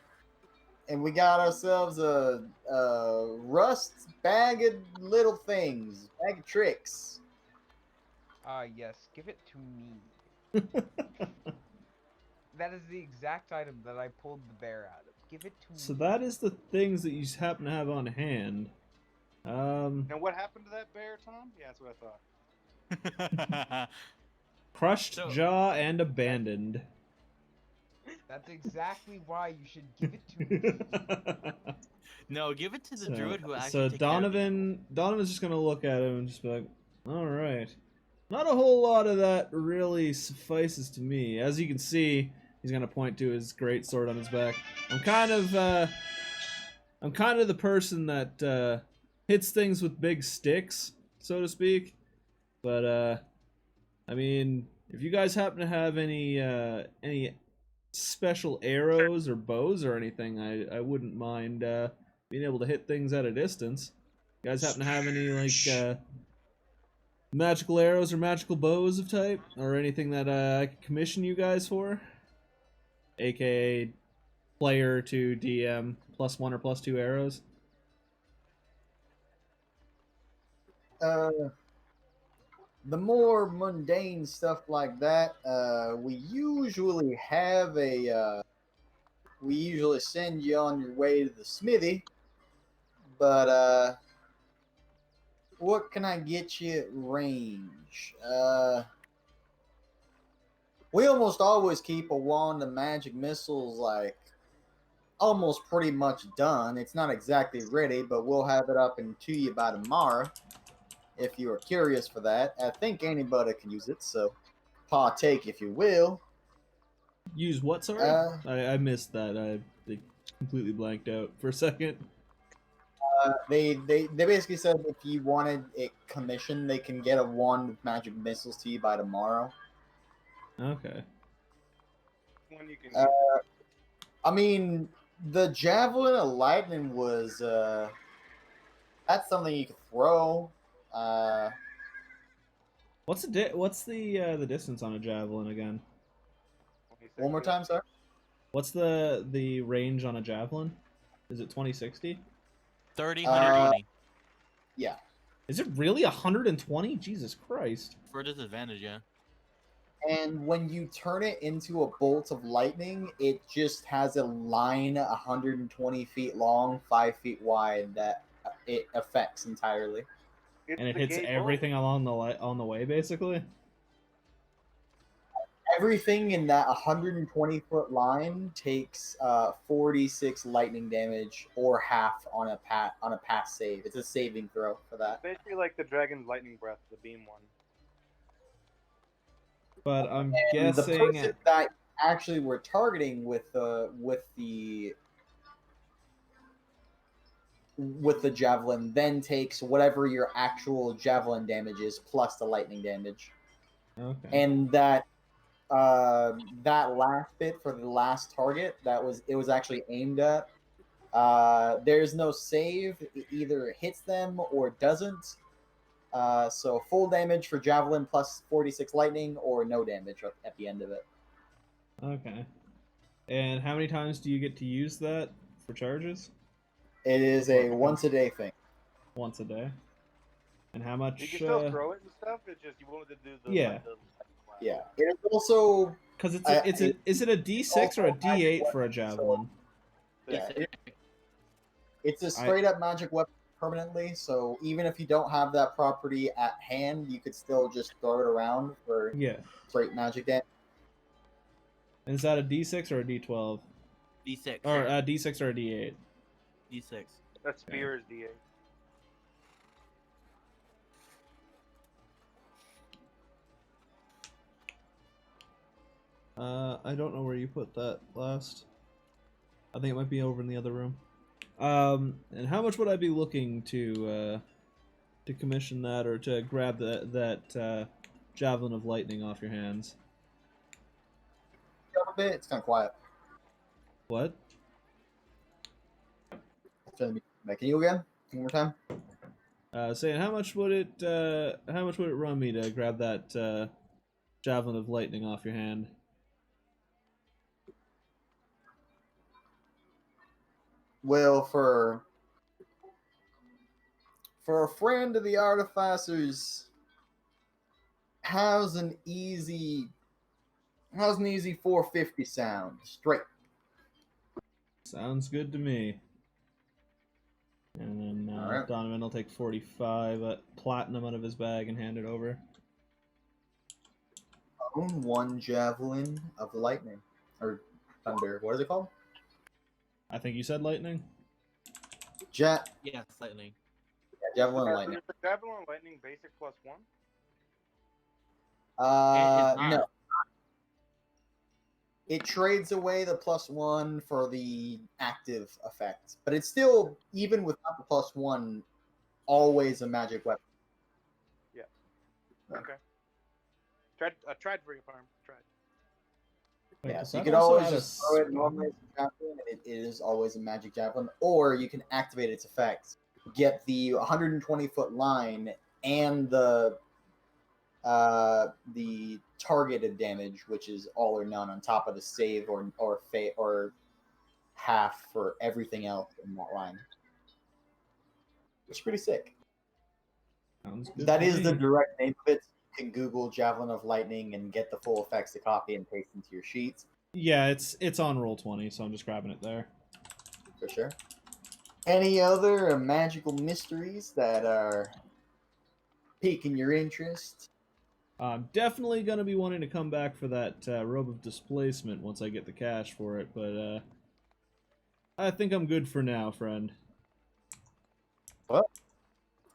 And we got ourselves a rust bag of little things, bag of tricks. Yes, give it to me. That is the exact item that I pulled the bear out of. Give it to So me. that is the things that you happen to have on hand. And what happened to that bear, Tom? Yeah, that's what I thought. Crushed So- jaw and abandoned. That's exactly why you should give it to me. No, give it to the druid who actually So take care of you. Donovan's just gonna look at him and just be like, all right. Not a whole lot of that really suffices to me. As you can see, he's gonna point to his great sword on his back. I'm kind of the person that hits things with big sticks, so to speak. But I mean, if you guys happen to have any special arrows or bows or anything, I wouldn't mind being able to hit things at a distance. You guys happen to have any like magical arrows or magical bows of type, or anything that I could commission you guys for? AKA player to DM +1 or +2 arrows. The more mundane stuff like that, we usually have we usually send you on your way to the smithy. But what can I get you at range? We almost always keep a wand of magic missiles like almost pretty much done. It's not exactly ready, but we'll have it up and to you by tomorrow. If you are curious for that, I think anybody can use it, so partake if you will. Use what, sorry? I missed that. I completely blanked out for a second. They basically said if you wanted it commissioned, they can get a wand of magic missiles to you by tomorrow. Okay. When you can I mean, the javelin of lightning was that's something you could throw. What's the distance on a javelin again? One more time, sir. What's the range on a javelin? Is it 2060? 30, 120. Yeah. Is it really 120? Jesus Christ. For a disadvantage, yeah. And when you turn it into a bolt of lightning, it just has a line 120 feet long, 5 feet wide that it affects entirely. And it hits everything along on the way, basically? Everything in that 120-foot line takes 46 lightning damage or half on a pass save. It's a saving throw for that. Basically like the dragon's lightning breath, the beam one. But I'm And the guessing person that actually we're targeting with the javelin then takes whatever your actual javelin damage is plus the lightning damage. Okay. And that last bit for the last target it was actually aimed at. There's no save. It either hits them or doesn't. So full damage for javelin plus 46 lightning, or no damage at the end of it. Okay. And how many times do you get to use that for charges? It is a once a day thing. Once a day. And how much? You can still throw it and stuff. It's just you wanted to do the Yeah. Yeah. It is also Because is it a D6 or a D8 for a javelin? yeah, it's a straight up magic weapon permanently. So even if you don't have that property at hand, you could still just throw it around for straight magic damage. And is that a D6 or a D12? D6. Or a D6 or a D8? D6. That spear is D8. I don't know where you put that last. I think it might be over in the other room. And how much would I be looking to commission that or to grab that javelin of lightning off your hands? A bit. It's kind of quiet. What? Can you again? One more time. Saying how much would it run me to grab that javelin of lightning off your hand? Well, for a friend of the artificers, how's an easy 450 sound straight? Sounds good to me. And then Alright. Donovan will take 45 platinum out of his bag and hand it over. Own one javelin of lightning, or thunder. What is it called? I think you said lightning. Jet. Yes, lightning. Yeah, javelin and lightning. Is the Javelin Lightning basic +1? It's not. No. It trades away the +1 for the active effect, but it's still, even without the +1, always a magic weapon. Okay. I tried for you, Parm. Tried. Wait, Yeah, does so you that could also always add a just throw it spell? normally as a javelin, and it is always a magic javelin, or you can activate its effects, get the 120-foot line and the targeted damage, which is all or none, on top of the save or half for everything else in that line. Which is pretty sick. Sounds good That to is the me. direct name of it. You can Google Javelin of Lightning and get the full effects to copy and paste into your sheets Yeah, it's on Roll20, so I'm just grabbing it there. for sure. Any other magical mysteries that are piquing your interest? I'm definitely gonna be wanting to come back for that robe of displacement once I get the cash for it, but I think I'm good for now, friend. Well,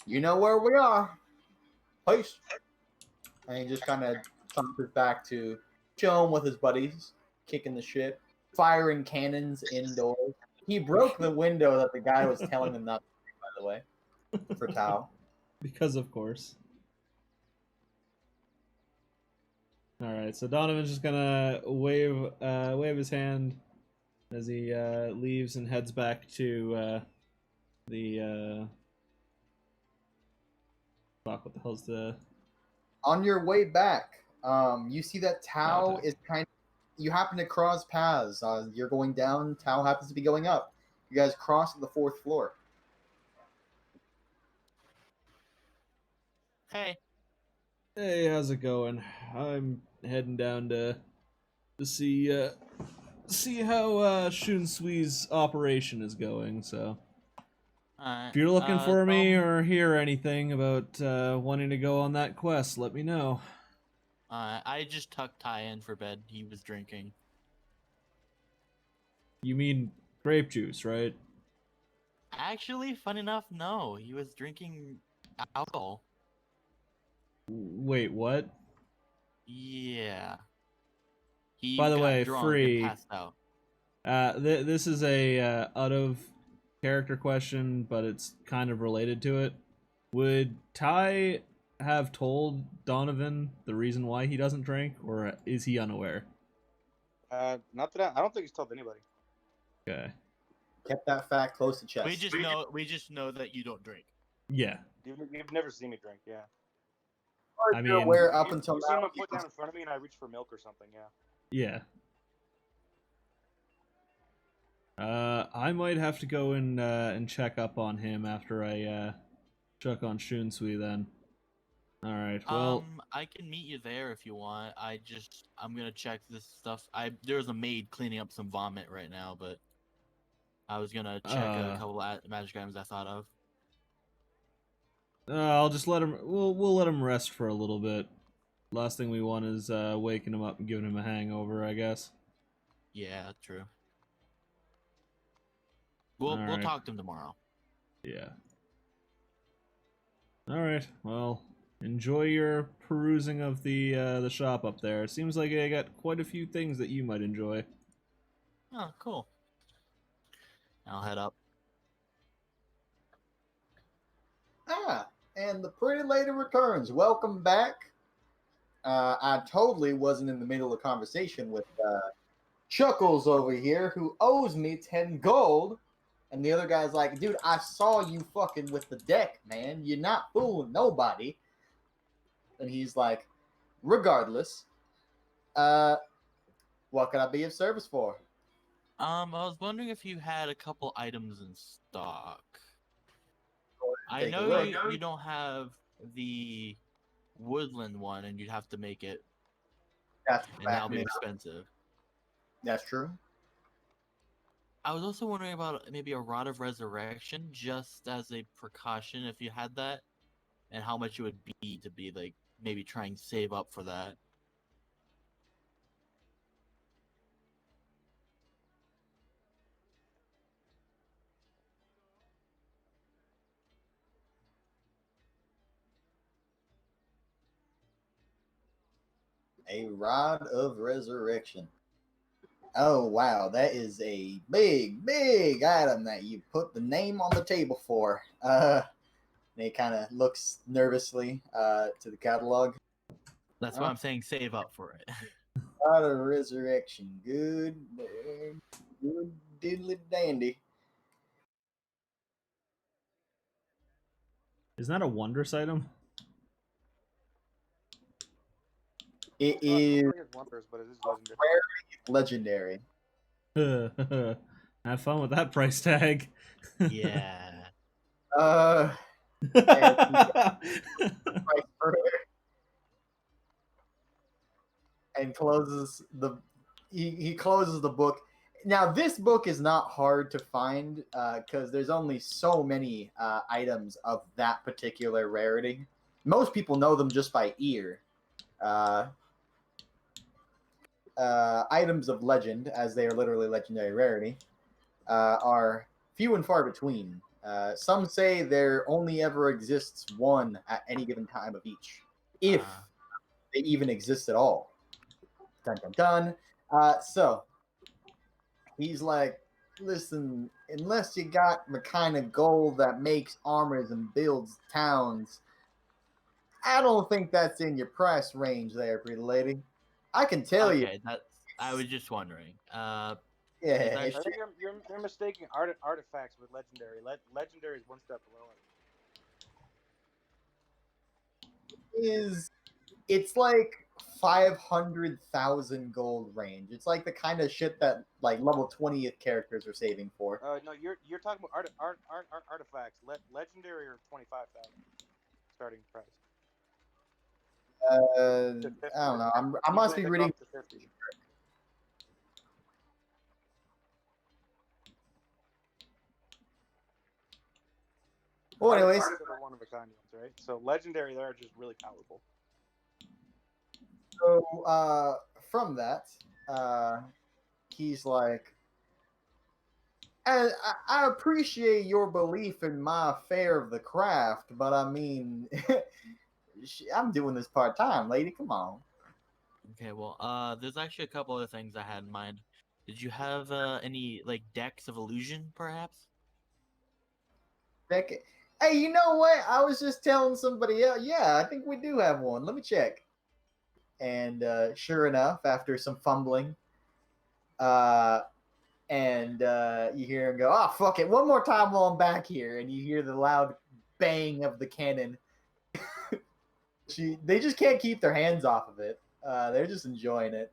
you know where we are. Peace. And he just kind of saunters back to chilling with his buddies, kicking the shit, firing cannons indoors. He broke the window that the guy was telling him not to break, by the way, for Tao. Because of course. Alright, so Donovan's just gonna wave his hand as he leaves and heads back to the fuck, what the hell's the On your way back, you see that Tao Okay. is kind of. You happen to cross paths. You're going down. Tao happens to be going up. You guys cross to the 4th floor. Hey, Hey, how's it going? I'm heading down to see how Shunsui's operation is going, so if you're looking for me or hear anything about wanting to go on that quest, let me know. I just tucked Ty in for bed. He was drinking. You mean grape juice, right? Actually, fun enough, no. He was drinking alcohol. Wait, what? Yeah. He By the got way, drunk free. and passed out. This is a out of character question, but it's kind of related to it. Would Ty have told Donovan the reason why he doesn't drink, or is he unaware? Not that I don't think he's told anybody. Okay. Kept that fact close to chest. We just know that you don't drink. Yeah. You've never seen me drink, yeah. Or I you're mean- aware up You- until you've seen now. him put down in front of me and I reach for milk or something, yeah. Yeah. I might have to go and check up on him after I check on Shunsui then. All right. Well, I can meet you there if you want. I'm gonna check this stuff. There's a maid cleaning up some vomit right now, but I was gonna check a couple of magic items I thought of. I'll just let him. We'll let him rest for a little bit. Last thing we want is waking him up and giving him a hangover, I guess. Yeah, true. We'll Alright. talk to him tomorrow. Yeah. All right. Well, enjoy your perusing of the shop up there. It seems like I got quite a few things that you might enjoy. Oh, cool. I'll head up. And the pretty lady returns. Welcome back. I totally wasn't in the middle of conversation with Chuckles over here, who owes me 10 gold. And the other guy's like, dude, I saw you fucking with the deck, man. You're not fooling nobody. And he's like, regardless, what can I be of service for? I was wondering if you had a couple items in stock. I Take a know look. you don't have the woodland one, and you'd have to make it, That's and that'll be expensive. That's true. I was also wondering about maybe a Rod of Resurrection, just as a precaution, if you had that, and how much it would be to be like maybe try and save up for that. A rod of resurrection. Oh wow, that is a big, big item that you put the name on the table for. And he kind of looks nervously to the catalog. That's why I'm saying save up for it. Rod of resurrection. Good, good diddly dandy. Isn't that a wondrous item? It Well, is it's wonders, but it is legendary. legendary. Have fun with that price tag. Yeah. Uh, price further and closes the he closes the book. Now this book is not hard to find because there's only so many items of that particular rarity. Most people know them just by ear. Items of legend, as they are literally legendary rarity, are few and far between. Some say there only ever exists one at any given time of each, if they even exist at all. Dun dun dun. So he's like, listen, unless you got the kind of gold that makes armors and builds towns, I don't think that's in your price range there, pretty lady. I can tell you. Okay, that's. I was just wondering. Yeah, I I think you're mistaking artifacts with legendary. Legendary is one step below it. it's like 500,000 gold range. It's like the kind of shit that like level 20th characters are saving for. No, you're talking about artifacts. Legendary are 25,000 starting price. I don't know. I must be reading. Well, anyways, One of a kind ones, right? So legendary, they're just really powerful. so from that, he's like, I appreciate your belief in my affair of the craft, but I mean, I'm doing this part time, lady. Come on. Okay, well, there's actually a couple other things I had in mind. Did you have any like decks of illusion, perhaps? Beckett. Hey, you know what? I was just telling somebody else. Yeah, I think we do have one. Let me check. And sure enough, after some fumbling, and you hear him go, "Oh fuck it!" One more time while I'm back here, and you hear the loud bang of the cannon. They just can't keep their hands off of it. They're just enjoying it.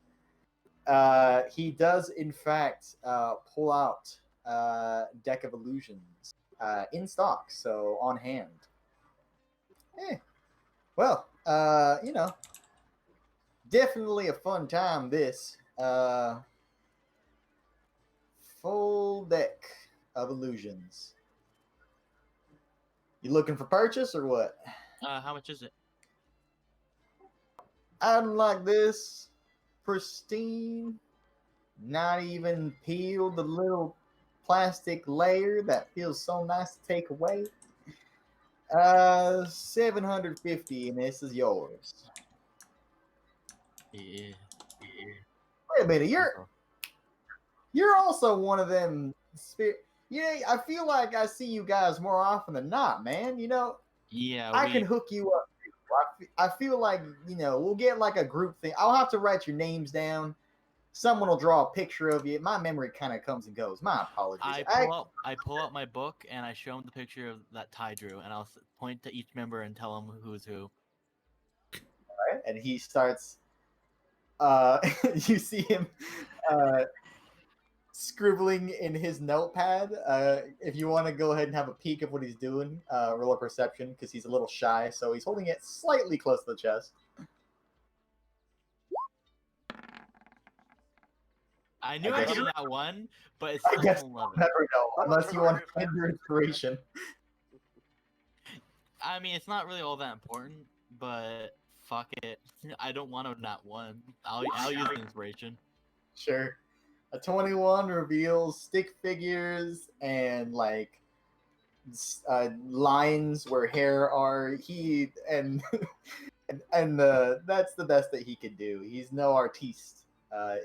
He does, in fact, pull out deck of illusions in stock, so on hand. Well, definitely a fun time. This full deck of illusions. You looking for purchase or what? How much is it? Item like this, pristine, not even peeled the little plastic layer that feels so nice to take away. 750, and this is yours. Yeah. Wait a minute, you're also one of them yeah, I feel like I see you guys more often than not, man. You know, Yeah, I can hook you up. I feel like, we'll get like a group thing. I'll have to write your names down. Someone will draw a picture of you. My memory kind of comes and goes. My apologies. I pull out my book and I show him the picture of that Ty drew, and I'll point to each member and tell him who's who. Right? And he starts. You see him scribbling in his notepad. If you want to go ahead and have a peek of what he's doing, roll a perception because he's a little shy, so he's holding it slightly close to the chest. I knew I did that one, but it's I still guess 11. you'll never know unless you want to find your inspiration. I mean, it's not really all that important, but fuck it. I don't want to not one. I'll use the inspiration. Sure. A 21 reveals stick figures and like lines where hair are. and that's the best that he could do. He's no artiste.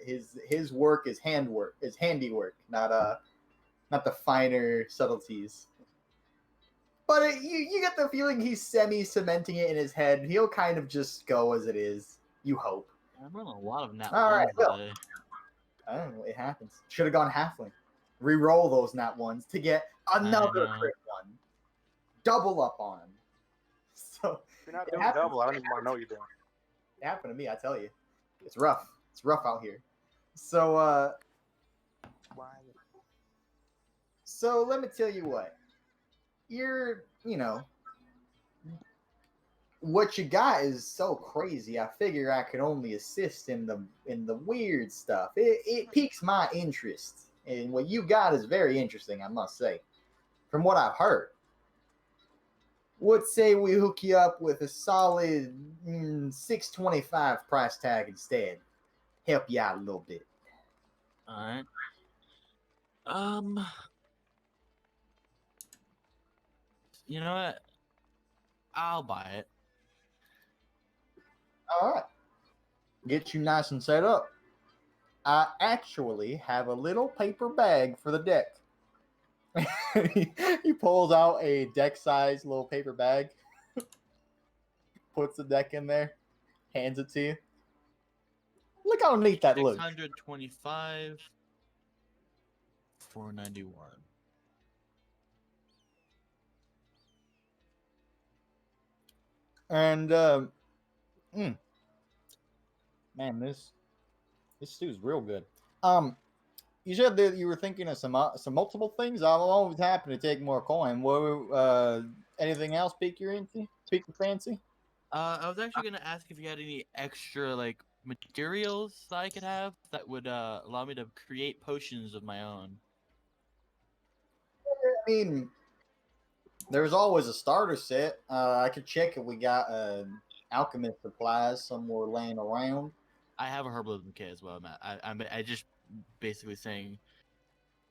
His work is handwork, is handiwork, not the finer subtleties. But you get the feeling he's semi-cementing it in his head. He'll kind of just go as it is. You hope. I'm running a lot of nat All right, ones well. today. I don't know. It happens. Should have gone halfling. Re-roll those nat ones to get another know. crit one. Double up on him. So If you're not It doing happens. double, I don't even want to know what you're doing. it happened to me. I tell you, it's rough. It's rough out here. So So let me tell you what. What you got is so crazy. I figure I could only assist in the weird stuff. It piques my interest, and what you got is very interesting, I must say, from what I've heard. Would say we hook you up with a solid $625 price tag instead. Help you out a little bit. All right. You know what? I'll buy it. All right. Get you nice and set up. I actually have a little paper bag for the deck. He pulls out a deck-sized little paper bag, puts the deck in there, hands it to you. Look how neat that looks. 625. 491. And man, this stew's real good. You said that you were thinking of some multiple things. I'm always happy to take more coin. Anything else pique your fancy? I was actually gonna ask if you had any extra like materials that I could have that would allow me to create potions of my own. I mean, there's always a starter set. I could check if we got alchemist supplies somewhere laying around. I have a herbalism kit as well, Matt. I just basically saying.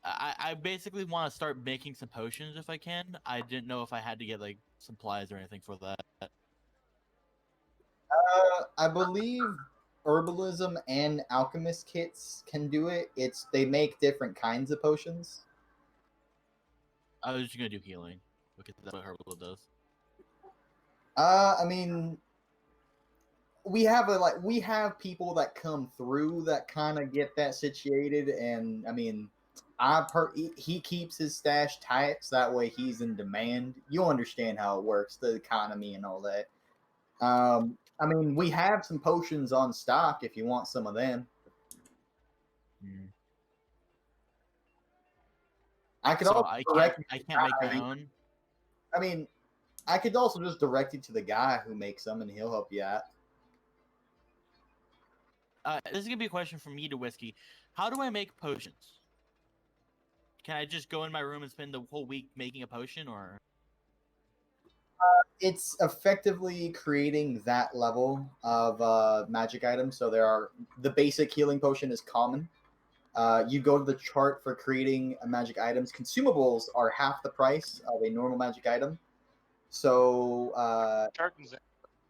I basically want to start making some potions if I can. I didn't know if I had to get like supplies or anything for that. I believe herbalism and alchemist kits can do it. They make different kinds of potions. I was just gonna do healing because that's what herbalism does. I mean, we have people that come through that kind of get that situated, and I mean, he keeps his stash tight so that way he's in demand. You understand how it works, the economy and all that. I mean, we have some potions on stock if you want some of them. I could So also I direct can't make my own. I mean, I could also just direct you to the guy who makes them, and he'll help you out. This is gonna be a question from me to Whiskey. How do I make potions? Can I just go in my room and spend the whole week making a potion, or? It's effectively creating that level of magic items. So the basic healing potion is common. You go to the chart for creating magic items. Consumables are half the price of a normal magic item. So Chart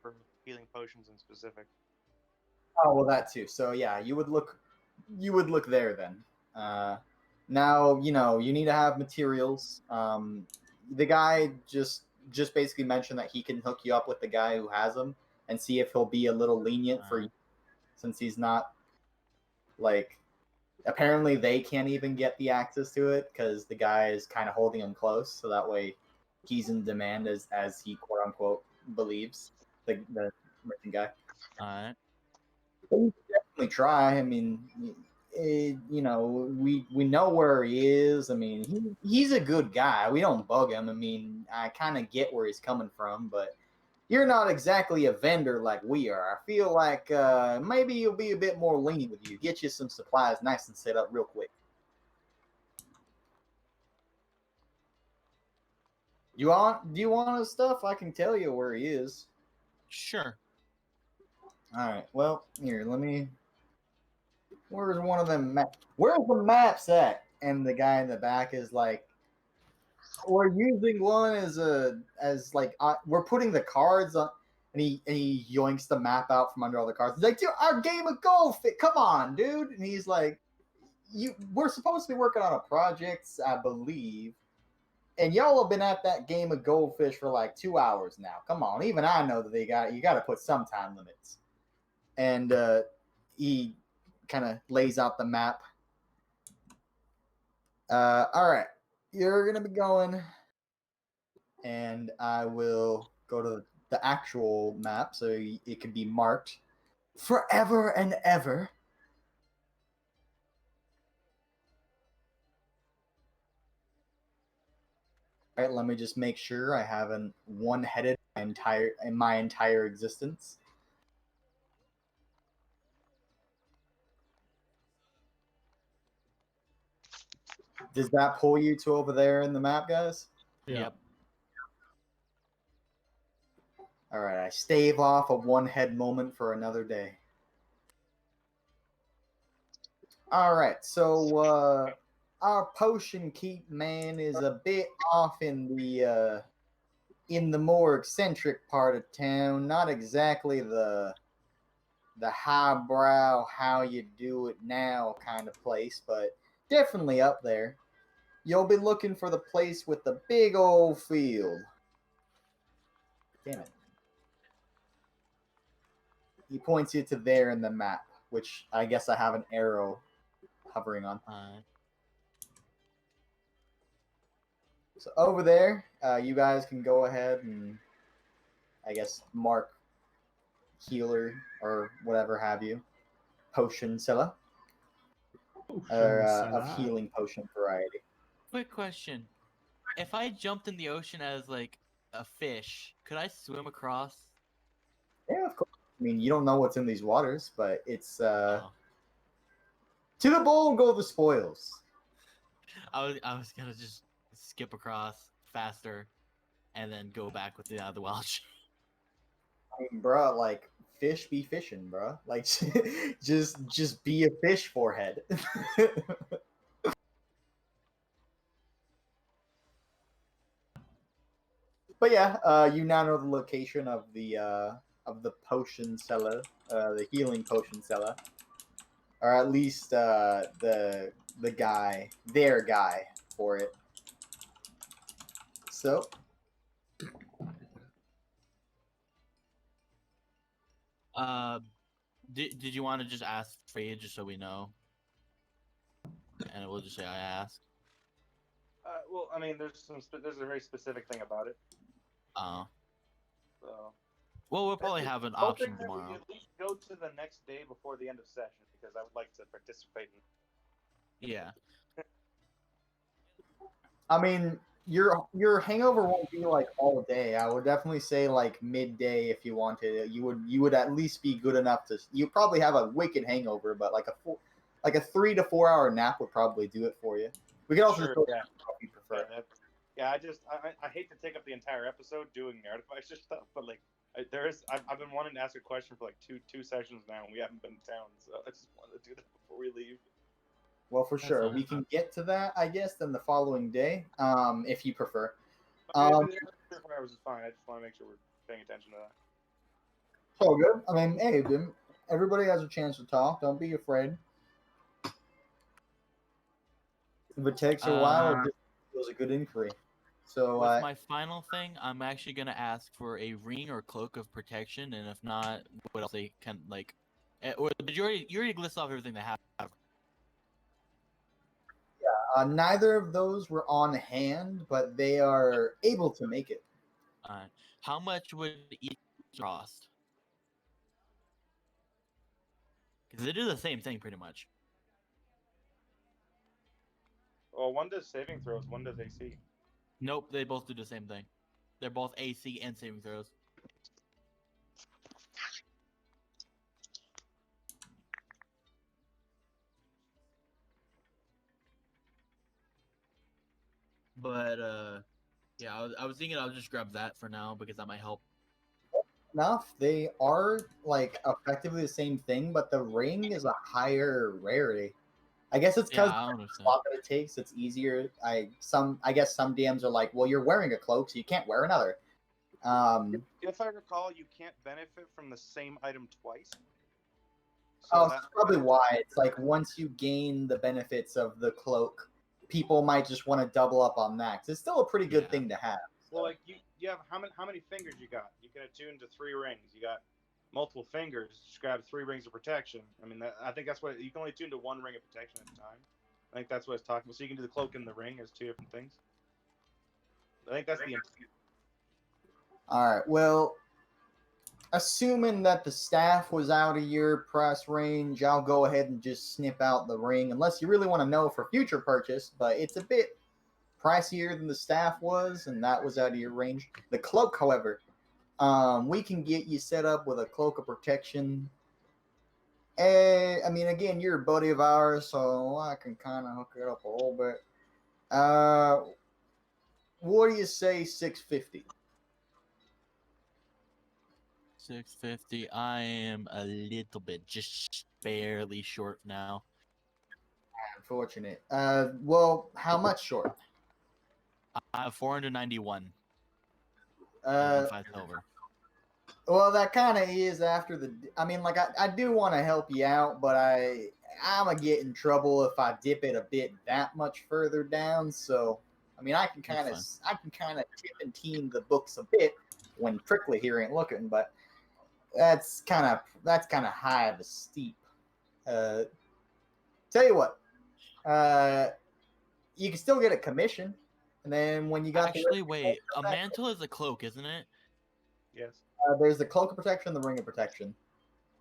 for healing potions in specific. oh well, that too. So yeah, you would look there then. Now you need to have materials. The guy just basically mentioned that he can hook you up with the guy who has them and see if he'll be a little lenient for you, since he's not like. Apparently, they can't even get the access to it because the guy is kind of holding him close, so that way he's in demand as he quote unquote believes, the merchant guy. Alright. We definitely try. I mean, we know where he is. I mean, he's a good guy. We don't bug him. I mean, I kind of get where he's coming from, but you're not exactly a vendor like we are. I feel like maybe you'll be a bit more lenient with you. Get you some supplies nice and set up real quick. Do you want his stuff? I can tell you where he is. Sure. All right. Well, here, let me. Where's one of them? Where's the maps at? And the guy in the back is like, we're using one as we're putting the cards on. And he yoinks the map out from under all the cards. He's like, dude, our game of golf. Come on, dude. And he's like, we're supposed to be working on a project, I believe. And y'all have been at that game of goldfish for like 2 hours now. Come on, even I know that you got to put some time limits. And he kind of lays out the map. All right, you're gonna be going, and I will go to the actual map so it can be marked forever and ever. All right, let me just make sure I haven't one-headed my entire existence. Does that pull you to over there in the map, guys? Yep. All right, I stave off a one-head moment for another day. All right, so our potion keep man is a bit off in the more eccentric part of town. Not exactly the highbrow, how you do it now kind of place, but definitely up there. You'll be looking for the place with the big old field. Damn it. He points you to there in the map, which I guess I have an arrow hovering on. So over there, you guys can go ahead and, I guess, mark healer or whatever have you. Potion seller. Or of healing potion variety. Quick question. If I jumped in the ocean as, like, a fish, could I swim across? Yeah, of course. I mean, you don't know what's in these waters, but it's Oh. to the bowl go the spoils. I was gonna just skip across faster, and then go back with the Welsh. I mean, bruh, like fish be fishing, bruh. Like just be a fish forehead. But yeah, you now know the location of the potion seller, the healing potion seller, or at least the guy, their guy for it. So, Did you want to just ask Frey just so we know, and we'll just say I asked. Well, I mean, there's a very specific thing about it. Oh. So. Well, we'll probably have an Hoping option that we tomorrow. at least go to the next day before the end of session because I would like to participate in. Yeah. I mean, your hangover won't be like all day. I would definitely say like midday if you wanted. You would at least be good enough to. You probably have a wicked hangover, but like a 3 to 4 hour nap would probably do it for you. We could also Sure, just go yeah. if you prefer. Yeah, I hate to take up the entire episode doing the artificer stuff, but like I've been wanting to ask a question for like two sessions now, and we haven't been in town, so I just wanted to do that before we leave. Well, for sure, we can get to that, I guess, then the following day, if you prefer. 3 or 4 hours is fine. I just want to make sure we're paying attention to that. So good. I mean, hey, everybody has a chance to talk. Don't be afraid. If it takes a while, it was a good inquiry. So with my final thing, I'm actually gonna ask for a ring or cloak of protection, and if not, what else they can like. Or did you already list off everything they have? neither of those were on hand, but they are able to make it. How much would each cost? Because they do the same thing pretty much. Well, one does saving throws, one does AC. Nope, they both do the same thing. They're both AC and saving throws. But yeah, I was thinking I'll just grab that for now because that might help. Enough, they are like effectively the same thing, but the ring is a higher rarity. I guess it's because the slot that it takes, it's easier. I guess some DMs are like, well, you're wearing a cloak, so you can't wear another. If I recall, you can't benefit from the same item twice. Oh, that- that's probably why. It's like once you gain the benefits of the cloak, people might just want to double up on that. 'Cause it's still a pretty good Yeah. thing to have. Well, like you have how many fingers you got? You can attune to 3 rings. You got multiple fingers. Just grab 3 rings of protection. I mean, I think that's what you can only attune to 1 ring of protection at a time. I think that's what it's talking about. So you can do the cloak and the ring as 2 different things. I think that's the intent. All right. Well, assuming that the staff was out of your price range, I'll go ahead and just snip out the ring, unless you really want to know for future purchase. But it's a bit pricier than the staff was, and that was out of your range. The cloak, however, we can get you set up with a cloak of protection. I mean, again, you're a buddy of ours, so I can kind of hook it up a little bit. What do you say, 650? 650. I am a little bit, just barely short now. Unfortunate. Well, how much short? I have 491. Uh, 5 silver. well, that kind of is after the. I mean, like I do want to help you out, but I'm gonna get in trouble if I dip it a bit that much further down. So, I mean, I can kind of tip and team the books a bit when Prickly here ain't looking, but that's kind of high of a steep. Tell you what, you can still get a commission, and then when you got Actually, wait. A mantle is a cloak, isn't it? Yes. there's the cloak of protection, the ring of protection.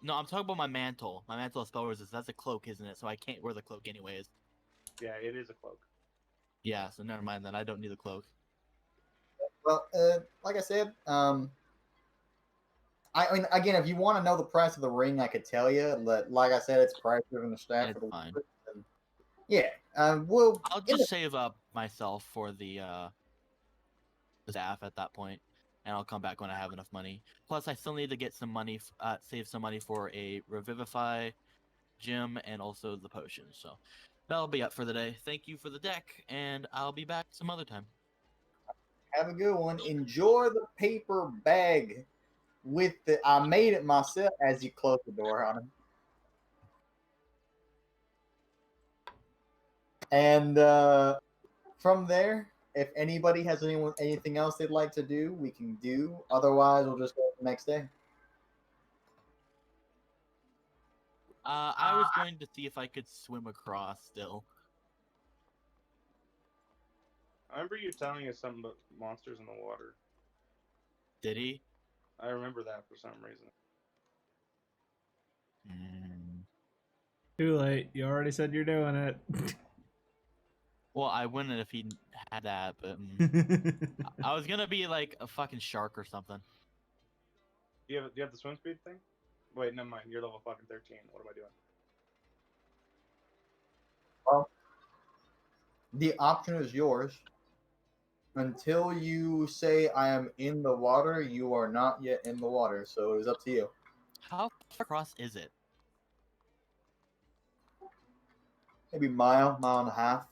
No, I'm talking about my mantle. My mantle of spell resist. That's a cloak, isn't it? So I can't wear the cloak anyways. Yeah, it is a cloak. Yeah, so never mind then. I don't need the cloak. Well, like I said, I mean, again, if you want to know the price of the ring, I could tell you. Like I said, it's pricier than the staff. It's fine. Yeah, well, I'll just save up myself for the staff at that point, and I'll come back when I have enough money. Plus, I still need to get some money, save some money for a revivify gem and also the potion. So that'll be up for the day. Thank you for the deck, and I'll be back some other time. have a good one. Enjoy the paper bag with the. I made it myself. As you close the door on him. And from there, if anybody has anything else they'd like to do, we can do. Otherwise, we'll just go the next day. I was going to see if I could swim across still. I remember you telling us something about monsters in the water. Did he? I remember that for some reason. Too late. You already said you're doing it. Well, I wouldn't if he had that, but I was gonna be like a fucking shark or something. Do you have the swim speed thing? Wait, never mind. You're level fucking 13. What am I doing? Well, the option is yours. Until you say I am in the water, you are not yet in the water. So it is up to you. How far across is it? Maybe mile and a half.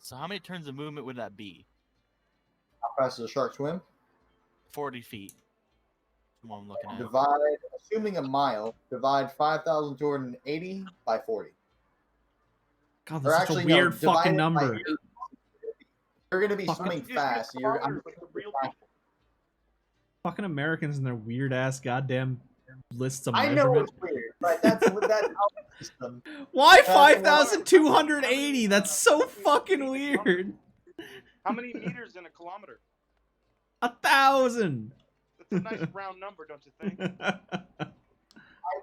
So how many turns of movement would that be? How fast does a shark swim? 40 feet. That's what I'm looking at. Divide, assuming a mile, divide 5,280 by 40. God, Or that's such actually, a weird no, divide fucking it by number. 80. You're going to be Fucking- swimming fast. So you're, I'm real fast. people. Fucking Americans and their weird ass goddamn lists of I know measurements. it's weird, but that's our system. Why That's 5,280? That's so fucking weird. How many meters in a kilometer? 1,000. That's a nice round number, don't you think?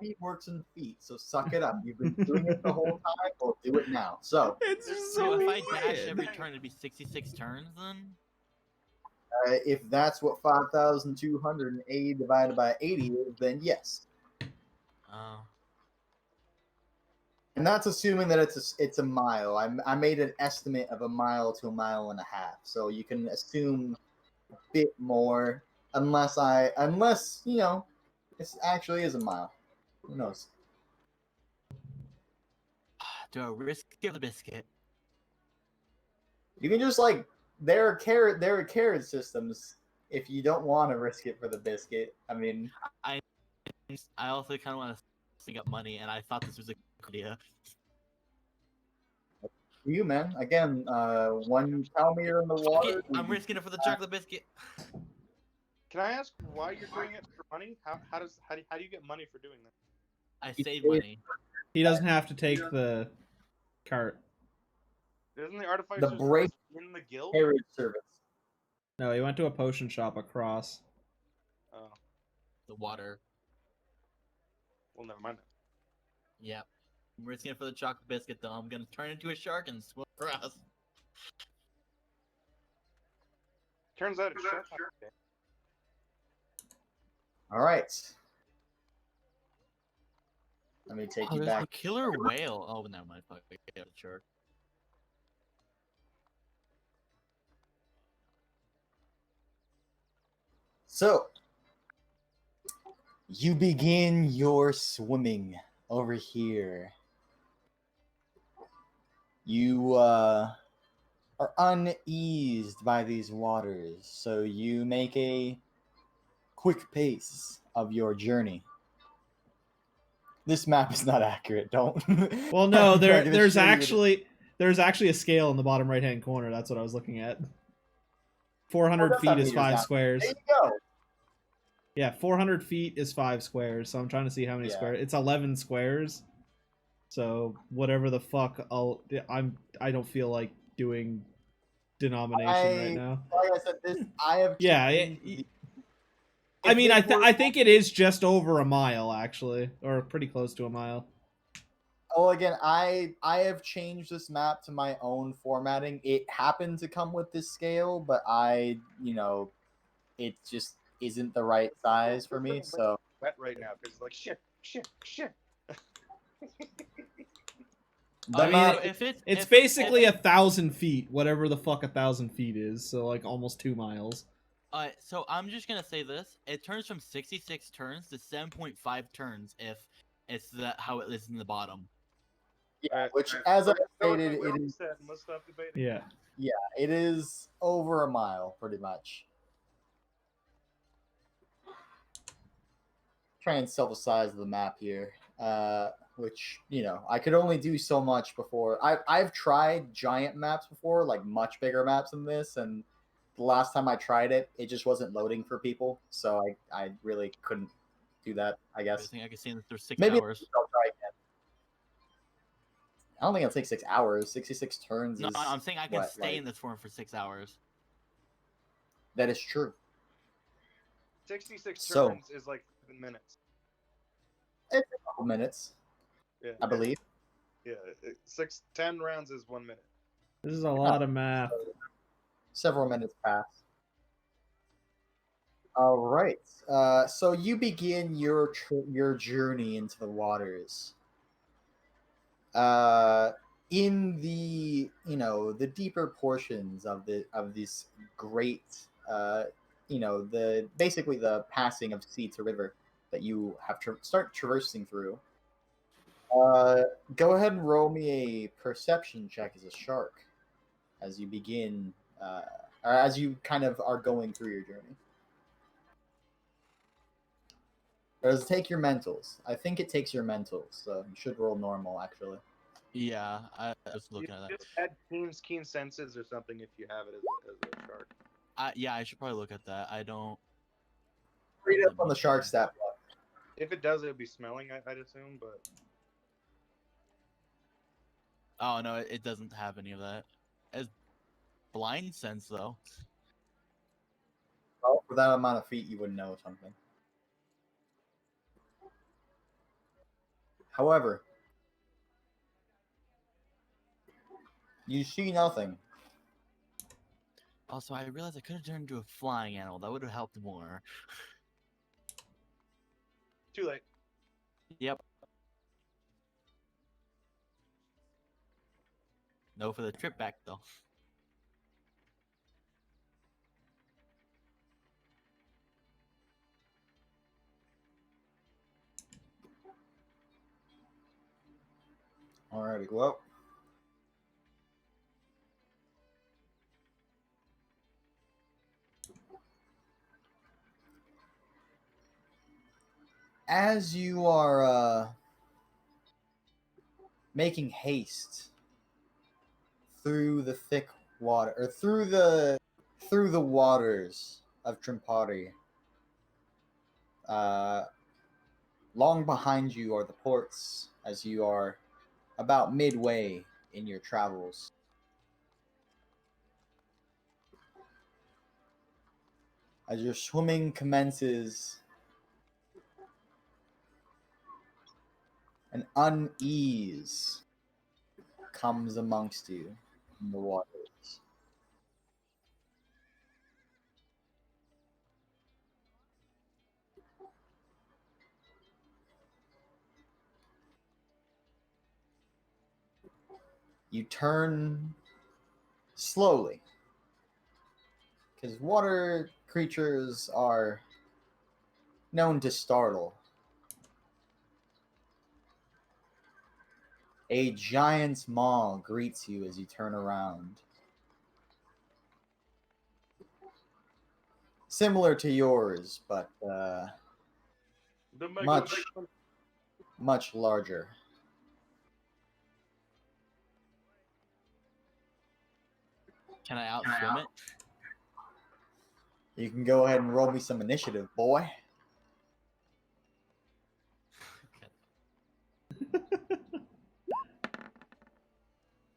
IB works in feet, so suck it up. You've been doing it the whole time, well, do it now. So, It's just So so if I dash weird. every turn, it'd be 66 turns then? if that's what 5,280 divided by 80 is, then yes. Oh. And that's assuming that it's a mile. I made an estimate of a mile to a mile and a half, so you can assume a bit more, unless you know, it actually is a mile. Who knows? Do I risk the biscuit? You can just like there are carrot systems. if you don't want to risk it for the biscuit, I mean, I also kind of want to sink up money, and I thought this was a good idea. you man. Again, one Palmier in the Okay, water. I'm risking it for the chocolate biscuit. Can I ask why you're doing it for money? How do you get money for doing that? I save money. He doesn't have to take the cart. Isn't the artificer's break- quest in the guild? Carriage service. No, he went to a potion shop across. Oh, The water. well, never mind. Yep. I'm risking it for the chocolate biscuit, though. I'm gonna turn into a shark and swim across. Turns out it's shark. Okay. All right. Let me take Oh, you there's a back. killer whale. Oh, never mind. Fuck, yeah, shark. So, you begin your swimming over here. You are uneased by these waters, so you make a quick pace of your journey. This map is not accurate. Don't. Well, no, I'm there's gonna show you actually a scale in the bottom right hand corner. That's what I was looking at. 400 that's feet not is meters 5 now. squares. There you go. Yeah, 400 feet is 5 squares. So I'm trying to see how many Yeah. squares. It's 11 squares. So whatever the fuck, I don't feel like doing denomination right now. Like I said, this I have. Yeah, changed I mean, If this were- I think it is just over a mile actually, or pretty close to a mile. Oh, again, I have changed this map to my own formatting. It happened to come with this scale, but it just isn't the right size for me. So Wet right now because it's like shit. the I mean, map, It's basically 1,000 feet, whatever the fuck 1,000 feet is. So like almost 2 miles. So I'm just gonna say this: it turns from 66 turns to 7.5 turns if it's how it is in the bottom. yeah, which, as I stated, it Well is. said. Let's stop debating. Yeah. Yeah, it is over a mile, pretty much. Try and sell the size of the map here, which I could only do so much before. I've tried giant maps before, like much bigger maps than this, and the last time I tried it, it just wasn't loading for people, so I really couldn't do that. I I guess think I can see this through 6 maybe hours. I'll try again. I don't think it'll take 6 hours. 66 turns No, is. I'm saying I can what, stay like- in this form for 6 hours. That is true. 66 So- turns is like 7 minutes. It's a couple minutes, Yeah, I believe. Yeah, 10 rounds is 1 minute. This is a lot of math. Several minutes pass. All right. So you begin your journey into the waters. In the the deeper portions of this great basically the passing of sea to river that you have to start traversing through. Go ahead and roll me a perception check as a shark as you begin, or as you kind of are going through your journey. Or does it take your mentals? I think it takes your mentals, so you should roll normal, actually. Yeah, I was You looking at that. just add keen senses or something if you have it as a shark. Yeah, I should probably look at that. I don't. Read it up on the shark stat block. If it does, it would be smelling, I'd assume, but Oh no, it doesn't have any of that. As blind sense though. Well, for that amount of feet, you wouldn't know something. However, you see nothing. Also, I realized I could have turned into a flying animal. That would have helped more. too late. Yep. No for the trip back though. Alrighty, well. as you are making haste through the thick water, or through the waters of Trimpari, long behind you are the ports as you are about midway in your travels. As your swimming commences, an unease comes amongst you in the waters. You turn slowly, because water creatures are known to startle. A giant's maw greets you as you turn around. Similar to yours, but The much larger. Can I outswim it? You can go ahead and roll me some initiative, boy.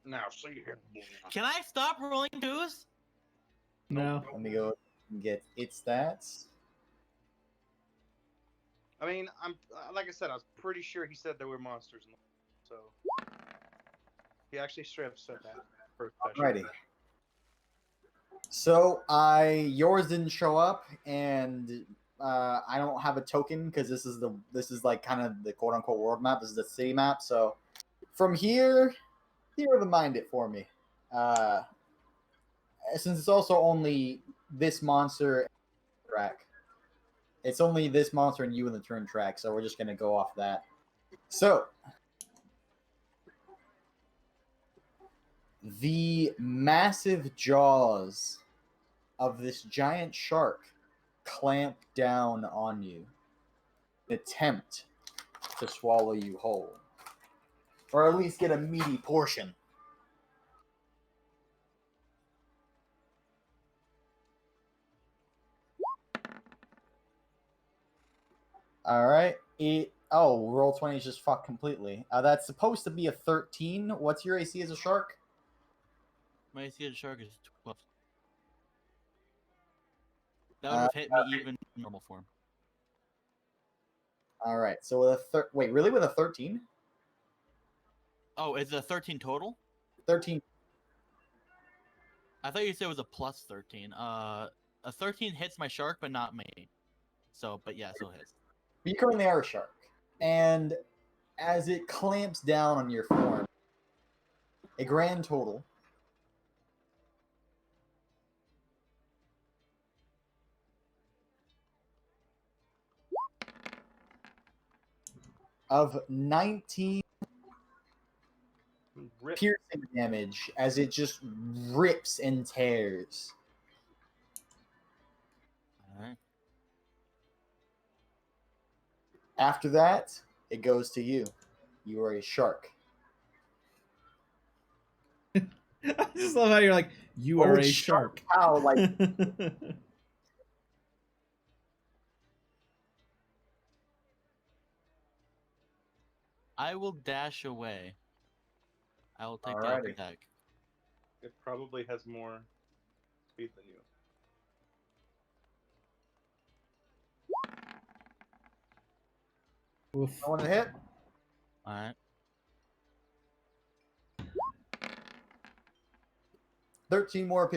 Now, see here. Can I stop rolling twos? No. Let me go and get its stats. I mean, I'm like I said, I was pretty sure he said there were monsters in the so he actually straight up said that first session. Alrighty. So yours didn't show up, and I don't have a token because this is like kind of the quote unquote world map. This is the city map. So from here remind it for me. Since it's also only this monster track. It's only this monster and you in the turn track, so we're just gonna go off that. So the massive jaws of this giant shark clamp down on you, attempt to swallow you whole, or at least get a meaty portion. All right. Roll 20 is just fucked completely. That's supposed to be a 13. What's your AC as a shark? My AC as a shark is 12. That would have hit me even in normal form. All right. So with a wait, really with a 13? Oh, is it a 13 total? 13. I thought you said it was a plus 13. A 13 hits my shark, but not me. So, but yeah, it still hits. You currently are a shark, and as it clamps down on your form, a grand total of 19 piercing damage as it just rips and tears. Alright. After that, it goes to you. You are a shark. I just love how you're like, you are a shark. How, like, I will dash away. I will take the Alrighty. attack. It probably has more speed than you. Oof. I want to hit. Alright. 13 more.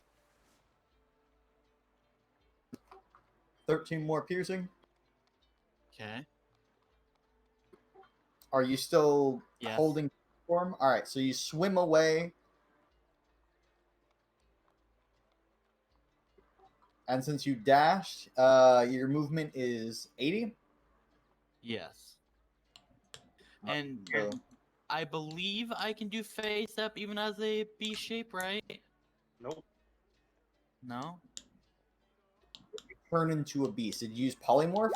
13 more piercing. Okay. Are you still Yes. holding form? All right, so you swim away. And since you dashed, your movement is 80. Yes. And So, I believe I can do face up even as a B shape, right? Nope. No? turn into a beast. Did you use polymorph?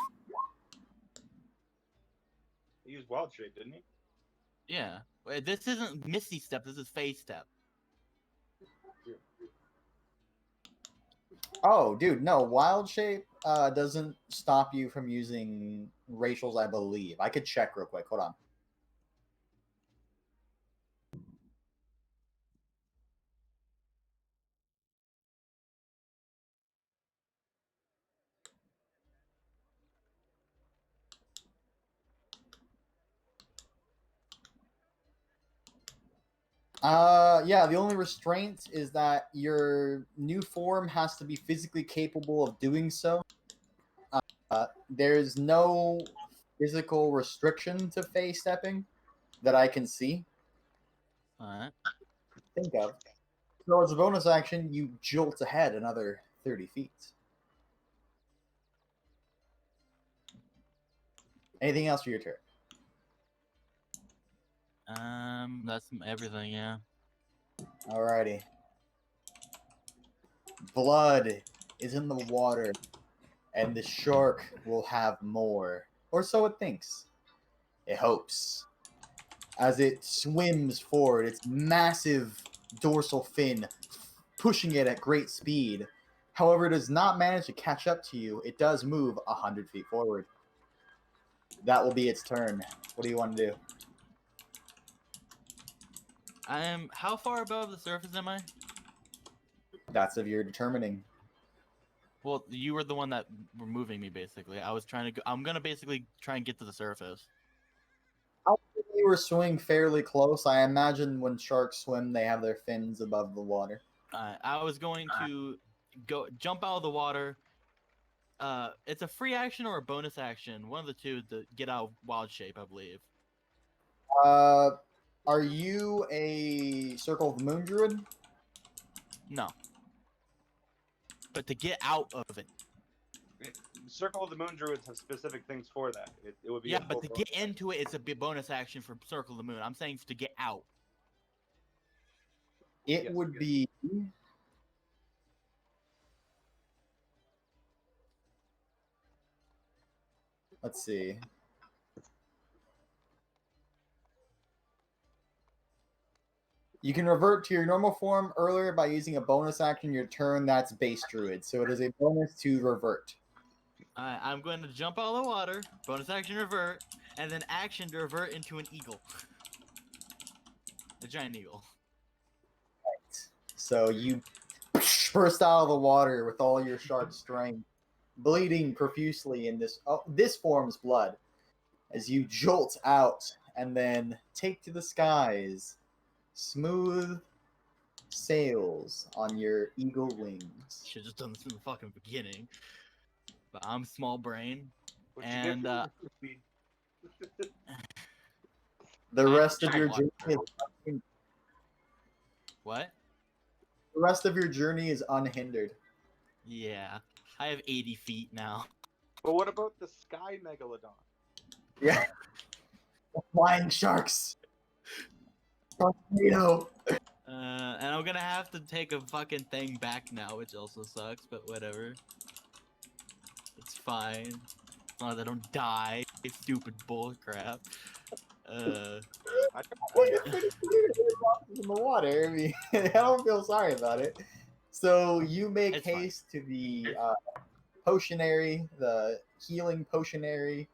He used wild shape, didn't he? Yeah. Wait, this isn't Misty Step. This is Phase Step. Oh, dude, no. Wild shape doesn't stop you from using racials, I believe. I could check real quick. Hold on. Yeah, the only restraint is that your new form has to be physically capable of doing so. There's no physical restriction to phase stepping that I can see. Alright. Think of. So as a bonus action, you jolt ahead another 30 feet. Anything else for your turn? That's everything, yeah. Alrighty. Blood is in the water, and the shark will have more. Or so it thinks. It hopes. As it swims forward, its massive dorsal fin pushing it at great speed. However, it does not manage to catch up to you. It does move 100 feet forward. That will be its turn. What do you want to do? How far above the surface am I? That's of your determining. Well, you were the one that were moving me, basically. I was trying to go. I'm gonna basically try and get to the surface. You were swimming fairly close. I imagine when sharks swim, they have their fins above the water. I was going to go jump out of the water. It's a free action or a bonus action, one of the two, to get out of wild shape, I believe. Are you a Circle of the Moon druid? No. But to get out of it. Circle of the Moon Druids have specific things for that. It would be Yeah, a but to full get bonus into it, it's a bonus action for Circle of the Moon. I'm saying to get out. It Yes, would yes. be. Let's see. You can revert to your normal form earlier by using a bonus action your turn that's base druid. So it is a bonus to revert. I'm going to jump out of the water, bonus action revert, and then action to revert into an eagle. A giant eagle. So you burst out of the water with all your shark strength, bleeding profusely in this. Oh, this forms blood as you jolt out and then take to the skies. Smooth sails on your eagle wings. Should have just done this in the fucking beginning. But I'm small brain. What you get And, for your speed. The rest of your water. journey is What? the rest of your journey is unhindered. Yeah. I have 80 feet now. But what about the Sky Megalodon? Yeah. Flying sharks. Tornado. And I'm gonna have to take a fucking thing back now, which also sucks, but whatever. It's fine. As long as I don't die. Stupid bullcrap. I Well, you're pretty clear in the water. I mean, I don't feel sorry about it. So you make It's fine. haste to the potionary, the healing potionary,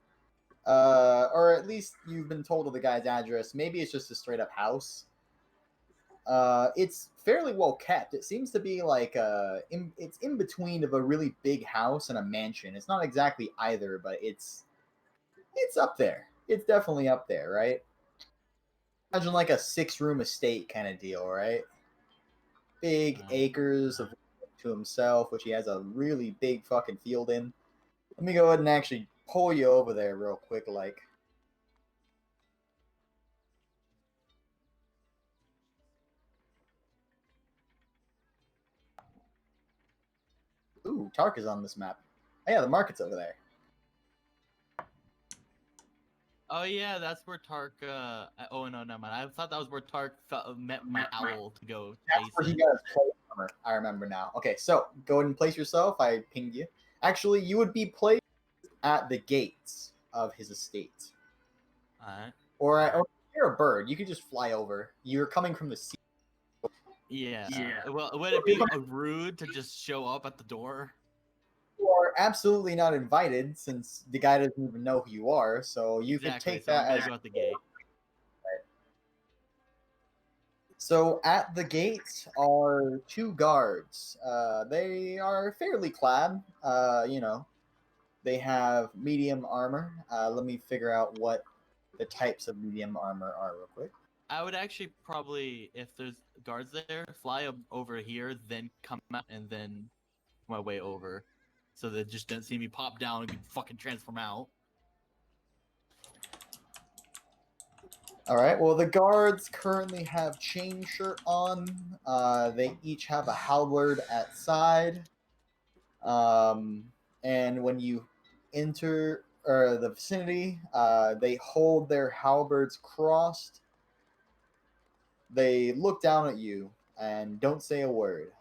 or at least you've been told of the guy's address. Maybe it's just a straight up house. It's fairly well kept. It seems to be like it's in between of a really big house and a mansion. It's not exactly either, but it's up there. It's definitely up there, right? Imagine like a 6-room estate kind of deal, right? Big acres of to himself, which he has a really big fucking field in. Let me go ahead and actually pull you over there real quick, like. Ooh, Tark is on this map. Oh, yeah, the market's over there. Oh yeah, that's where Tark. Oh no, never mind. I thought that was where Tark met my owl to go That's chase where he it. got his plate armor. I remember now. Okay, so go ahead and place yourself. I pinged you. Actually, you would be placed at the gates of his estate. Alright. Or you're a bird. You could just fly over. You're coming from the sea. Yeah. Yeah. Well, would it be rude to just show up at the door? You are absolutely not invited since the guy doesn't even know who you are. So you could Exactly. take So I'm that gonna as. go at the gate. So at the gate are two guards. They are fairly clad. They have medium armor. Let me figure out what the types of medium armor are real quick. I would actually probably, if there's guards there, fly over here, then come out, and then my way over, so they just don't see me pop down and can fucking transform out. All right. Well, the guards currently have chain shirt on. They each have a halberd at side. And when you enter the vicinity, they hold their halberds crossed. They look down at you and don't say a word.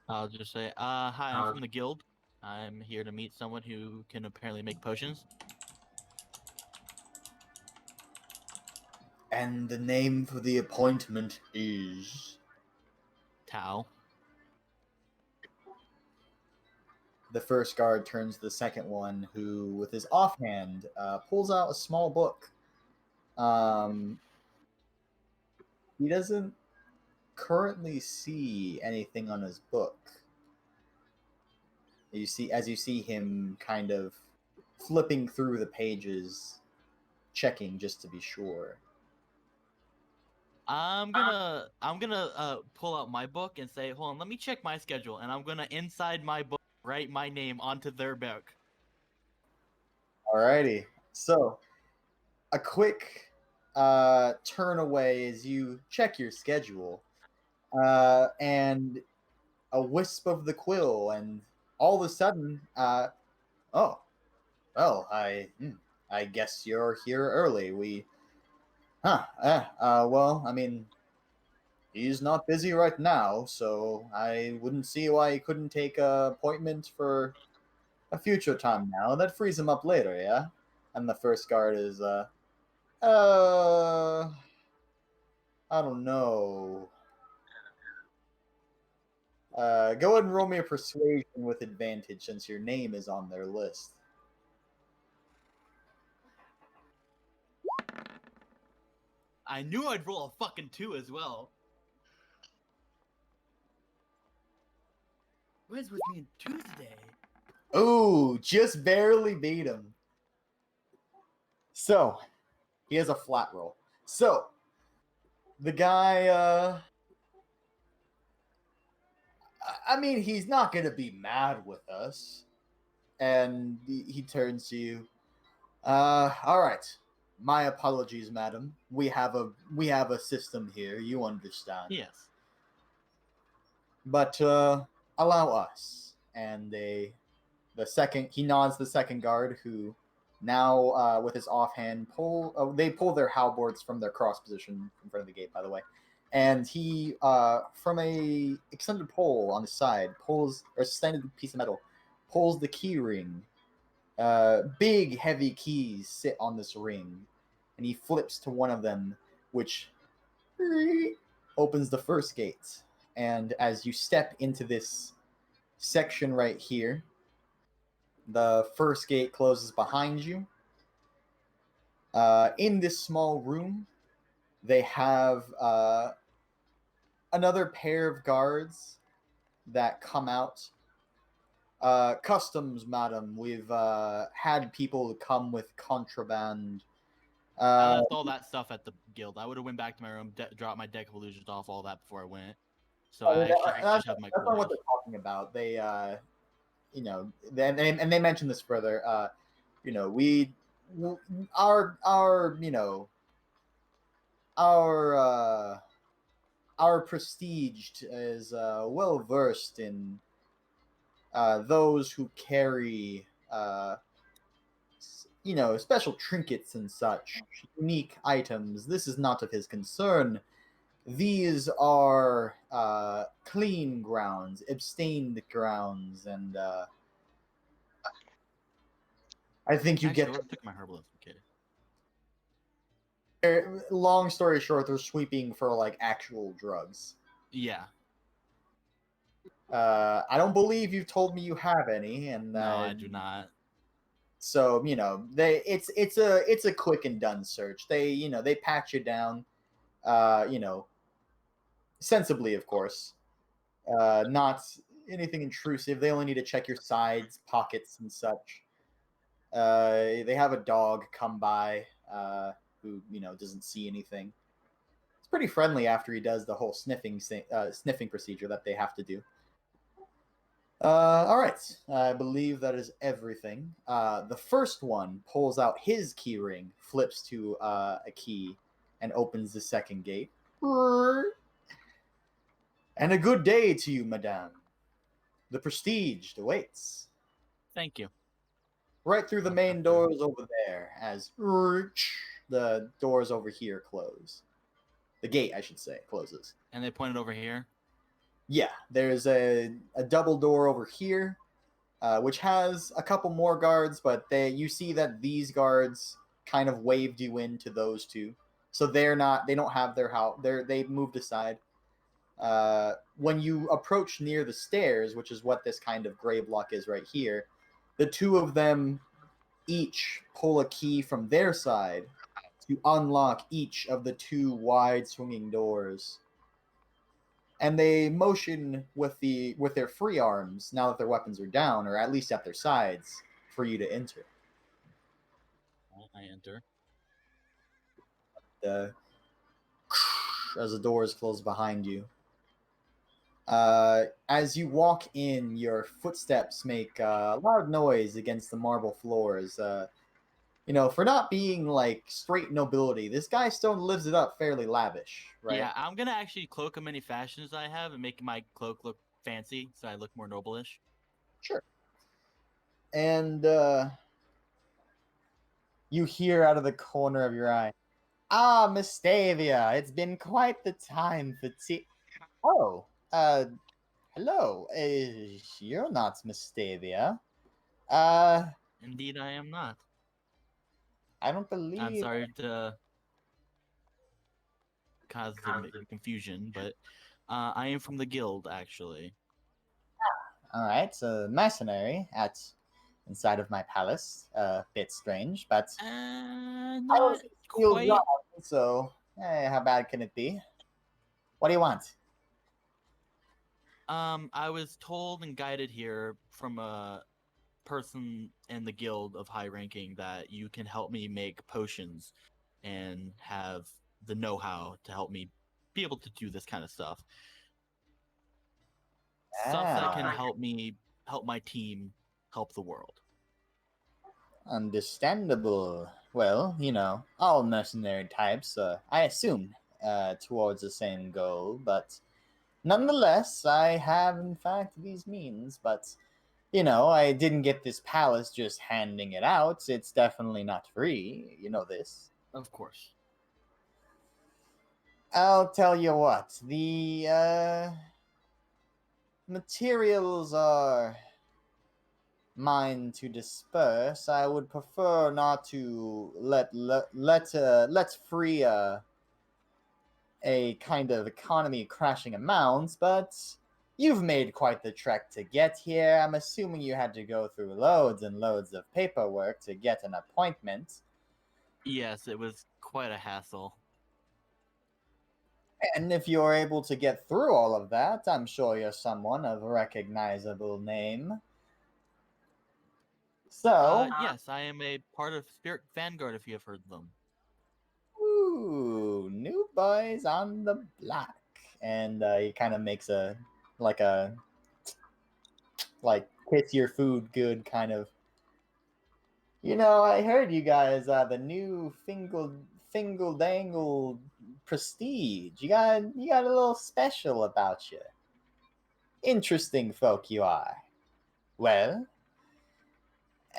I'll just say, hi, I'm from the guild. I'm here to meet someone who can apparently make potions. And the name for the appointment is. Tao. The first guard turns to the second one, who, with his offhand, pulls out a small book. He doesn't currently see anything on his book. You see him kind of flipping through the pages, checking just to be sure. I'm gonna pull out my book and say, hold on, let me check my schedule, and I'm gonna inside my book write my name onto their book. Alrighty. So, a quick turn away as you check your schedule, and a wisp of the quill, and all of a sudden, oh, well, I guess you're here early. Well, I mean, he's not busy right now, so I wouldn't see why he couldn't take an appointment for a future time now. That frees him up later, yeah? And the first guard is, I don't know. Go ahead and roll me a persuasion with advantage since your name is on their list. I knew I'd roll a fucking 2 as well. Where's with me on Tuesday? Ooh, just barely beat him. So, he has a flat roll. So, the guy, I mean, he's not going to be mad with us. And he turns to you. All right. My apologies, madam. We have a system here. You understand. Yes. But allow us. And he nods the second guard, who now with his offhand they pull their halberds from their cross position in front of the gate, by the way. And he from a extended pole on the side pulls, or extended piece of metal, pulls the key ring. Big heavy keys sit on this ring, and he flips to one of them, which opens the first gate. And as you step into this section right here, the first gate closes behind you. In this small room, they have another pair of guards that come out. Customs, madam. We've had people come with contraband. I left all that stuff at the guild. I would have went back to my room, dropped my deck of illusions off, all that before I went. So I actually just have my That's not what they're talking about. They, they mention this further. Our prestige is well versed in those who carry special trinkets and such, unique items. This is not of his concern. These are clean grounds, abstained grounds, and I think you actually, get. I took my herbalism kit. Long story short, they're sweeping for like actual drugs. Yeah. I don't believe you've told me you have any, and No, I do not. so it's a quick and done search. They pat you down, sensibly, of course. Not anything intrusive. They only need to check your sides, pockets, and such. They have a dog come by who doesn't see anything. It's pretty friendly after he does the whole sniffing procedure that they have to do. All right, I believe that is everything. The first one pulls out his key ring, flips to a key, and opens the second gate. And a good day to you, madame. The prestige awaits. Thank you. Right through the main doors over there, as the doors over here close. The gate, I should say, closes. And they pointed over here. Yeah, there's a double door over here, which has a couple more guards, but you see that these guards kind of waved you into those two, so they don't have their house. They've moved aside. When you approach near the stairs, which is what this kind of gray block is right here, the two of them each pull a key from their side to unlock each of the two wide swinging doors. And they motion with their free arms, now that their weapons are down, or at least at their sides, for you to enter. I enter. As the doors close behind you. As you walk in, your footsteps make a loud noise against the marble floors. For not being like straight nobility, this guy still lives it up fairly lavish, right? Yeah, I'm gonna actually cloak him any fashions I have and make my cloak look fancy, so I look more noble-ish. Sure. And you hear out of the corner of your eye, "Ah, Mistavia, it's been quite the time for tea." Oh, hello. You're not Mistavia. Indeed, I am not. I don't believe. I'm sorry to cause the confusion, but I am from the guild, actually. All right, so mercenary inside of my palace. Bit strange, but I Not was feel quite. young, so how bad can it be? What do you want? I was told and guided here from a person in the guild of high ranking that you can help me make potions and have the know-how to help me be able to do this kind of stuff. Stuff that can help me help my team help the world. Understandable. Well, all mercenary types, I assume, towards the same goal, but nonetheless, I have, in fact, these means, but, I didn't get this palace just handing it out. It's definitely not free. You know this. Of course. I'll tell you what, the materials are mine to disperse. I would prefer not to let free a kind of economy crashing amounts, but you've made quite the trek to get here. I'm assuming you had to go through loads and loads of paperwork to get an appointment. Yes, it was quite a hassle. And if you're able to get through all of that, I'm sure you're someone of recognizable name. So, yes, I am a part of Spirit Vanguard, if you have heard of them. ooh, new boys on the block. And he kind of makes a kiss your food good kind of. I heard you guys are the new Fingle Dangle Prestige. You got a little special about you. Interesting folk you are. Well,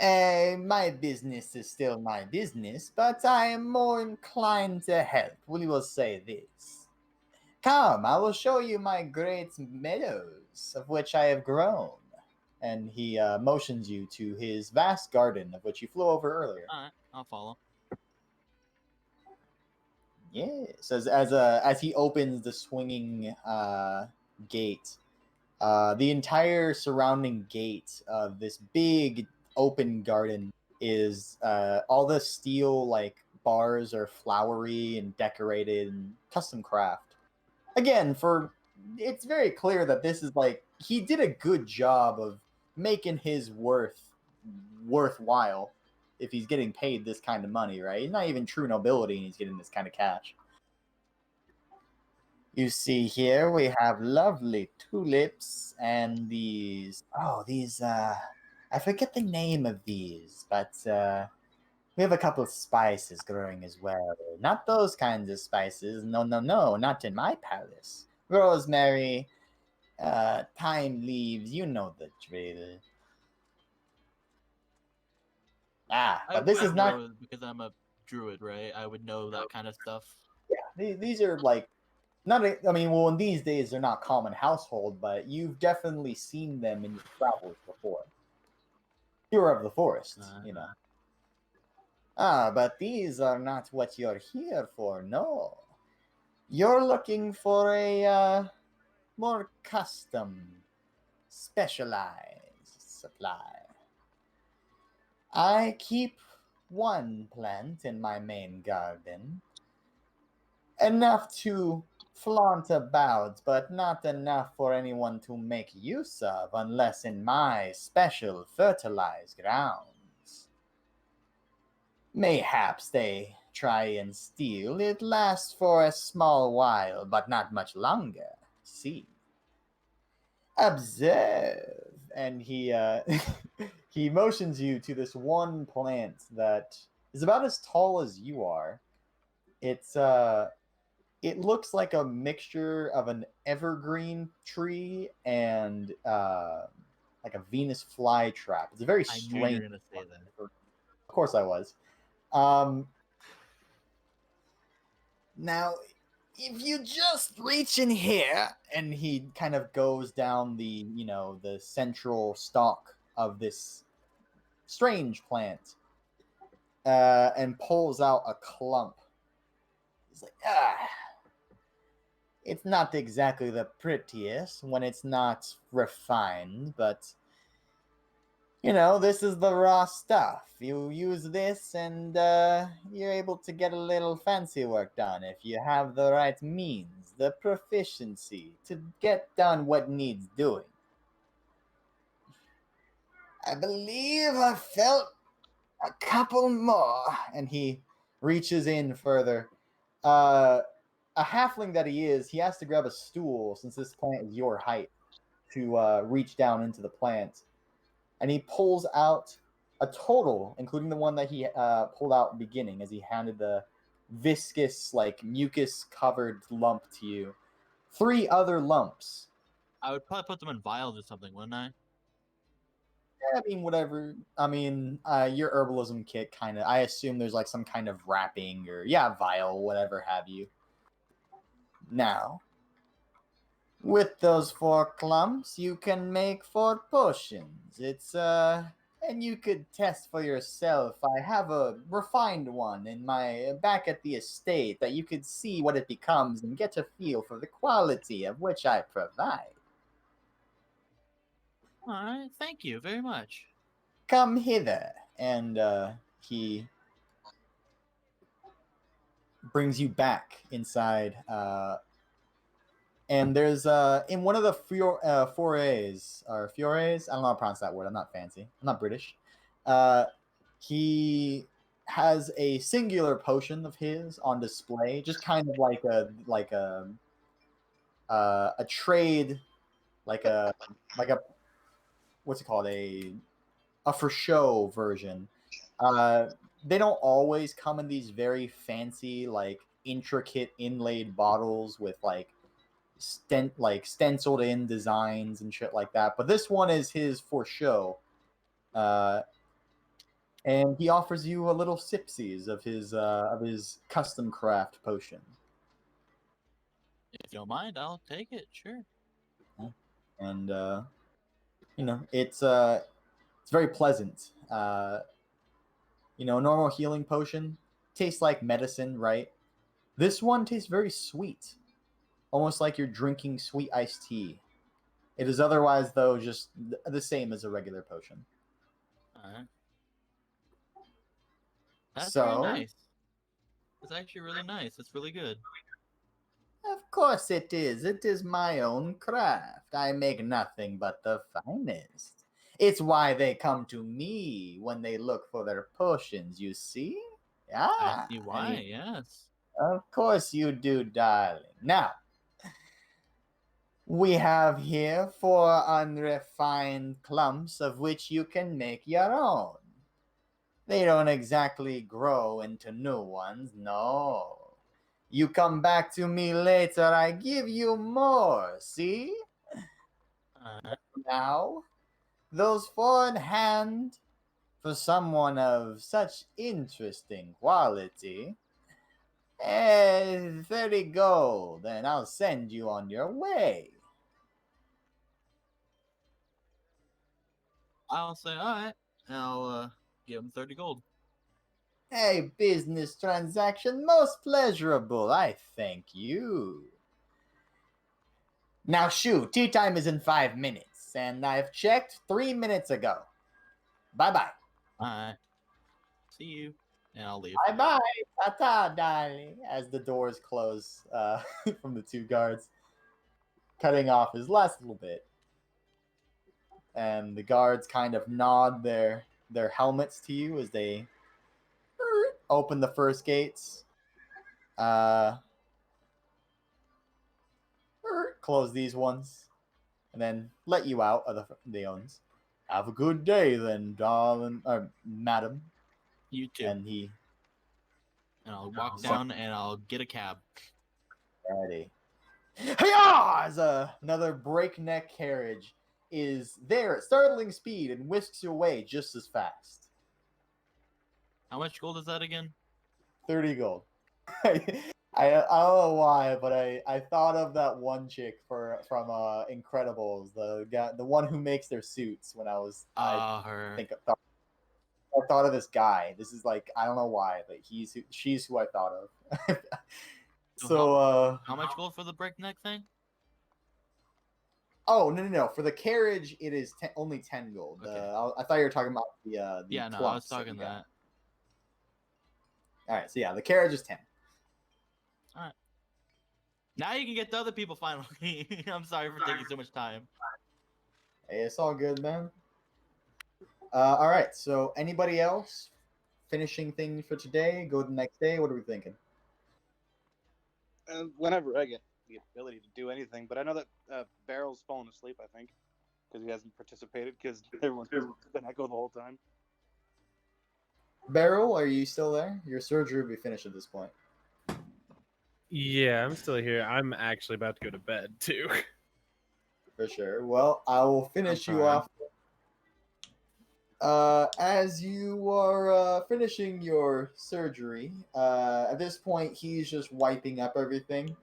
my business is still my business, but I am more inclined to help. We will say this. Come, I will show you my great meadows, of which I have grown. And he motions you to his vast garden, of which you flew over earlier. Alright, I'll follow. Yes, as he opens the swinging gate, the entire surrounding gate of this big open garden is all the steel like bars are flowery and decorated and custom craft. Again, it's very clear that this is like he did a good job of making his worthwhile if he's getting paid this kind of money, right? He's not even true nobility and he's getting this kind of cash. You see here we have lovely tulips and these I forget the name of these, but we have a couple of spices growing as well. Not those kinds of spices. No, not in my palace. Rosemary, thyme leaves, you know the drill. But this is not. because I'm a druid, right? I would know that kind of stuff. Yeah, these are like not. I mean, well, in these days they're not common household, but you've definitely seen them in your travels before. You're of the forest, you know. But these are not what you're here for. No, you're looking for a more custom, specialized supply. I keep one plant in my main garden, enough to flaunt about, but not enough for anyone to make use of unless in my special fertilized grounds. Mayhaps they try and steal. It lasts for a small while, but not much longer. See. Observe. And he he motions you to this one plant that is about as tall as you are. It's it looks like a mixture of an evergreen tree and like a Venus flytrap. It's a very I strange. knew you were gonna say that. Of course, I was. Now, if you just reach in here, and he kind of goes down the the central stalk of this strange plant, and pulls out a clump. He's like, it's not exactly the prettiest when it's not refined, but this is the raw stuff. You use this and you're able to get a little fancy work done if you have the right means, the proficiency to get done what needs doing. I believe I felt a couple more. And he reaches in further. A halfling that he is, he has to grab a stool since this plant is your height to reach down into the plant. And he pulls out a total, including the one that he pulled out beginning as he handed the viscous, like mucus-covered lump to you. 3 other lumps. I would probably put them in vials or something, wouldn't I? Yeah, I mean, whatever. I mean, your herbalism kit kind of, I assume there's like some kind of wrapping or, vial, whatever have you. Now, with those 4 clumps, you can make 4 potions. It's, and you could test for yourself. I have a refined one in my back at the estate that you could see what it becomes and get a feel for the quality of which I provide. All right, thank you very much. Come hither. And he brings you back inside. And there's in one of the forays or fures, I don't know how to pronounce that word. I'm not fancy. I'm not British. He has a singular potion of his on display, just kind of like a trade, like a what's it called, a for show version. They don't always come in these very fancy, like intricate inlaid bottles with like stenciled in designs and shit like that. But this one is his for show. And he offers you a little sipsies of his custom craft potion. If you don't mind, I'll take it. Sure. And it's very pleasant. A normal healing potion tastes like medicine, right? This one tastes very sweet, almost like you're drinking sweet iced tea. It is otherwise, though, just the same as a regular potion. Alright. That's very So, nice. It's actually really nice. It's really good. of course it is. It is my own craft. I make nothing but the finest. It's why they come to me when they look for their potions, you see? Yeah. I see why, yes. Of course you do, darling. Now, we have here 4 unrefined clumps of which you can make your own. They don't exactly grow into new ones, no. You come back to me later, I give you more, see? Now, those 4 in hand, for someone of such interesting quality, 30 gold, and I'll send you on your way. I'll say, alright. I'll give him 30 gold. A business transaction most pleasurable, I thank you. Now shoot, tea time is in 5 minutes, and I've checked 3 minutes ago. Bye-bye. Alright. See you. And I'll leave. Bye-bye. Ta-ta, darling. As the doors close from the 2 guards, cutting off his last little bit. And the guards kind of nod their helmets to you as they open the first gates. Close these ones. And then let you out of the owns. Have a good day then, darling. Or madam. You too. And I'll walk down and I'll get a cab. Ready. Hi-yah! As another breakneck carriage is there at startling speed and whisks you away just as fast. How much gold is that again? 30 gold. I don't know why, but I thought of that one chick from Incredibles, the one who makes their suits. When her. I thought of this guy. This is like, I don't know why, but she's who I thought of. So how much gold for the breakneck thing? Oh no! For the carriage, it is only 10 gold. Okay. I thought you were talking about the yeah, no, I was clumps talking that. that. All right, so yeah, the carriage is 10. All right. Now you can get the other people finally. I'm sorry for taking so much time. Hey, it's all good, man. All right, so anybody else finishing things for today? Go the next day. What are we thinking? Whenever I get the ability to do anything, but I know that Barrel's fallen asleep, I think, because he hasn't participated, because everyone's been echo the whole time. Beryl, are you still there? Your surgery will be finished at this point. Yeah, I'm still here. I'm actually about to go to bed too. For sure. Well, I will finish you off. As you are finishing your surgery, at this point, he's just wiping up everything.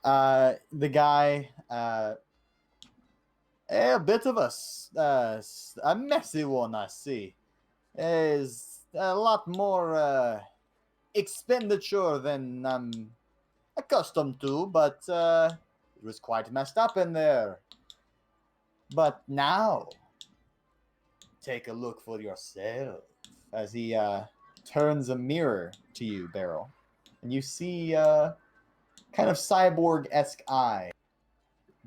The guy, a bit of a messy one, I see. Is a lot more expenditure than I'm accustomed to, but it was quite messed up in there. But now, take a look for yourself. As he turns a mirror to you, Beryl, and you see kind of cyborg-esque eye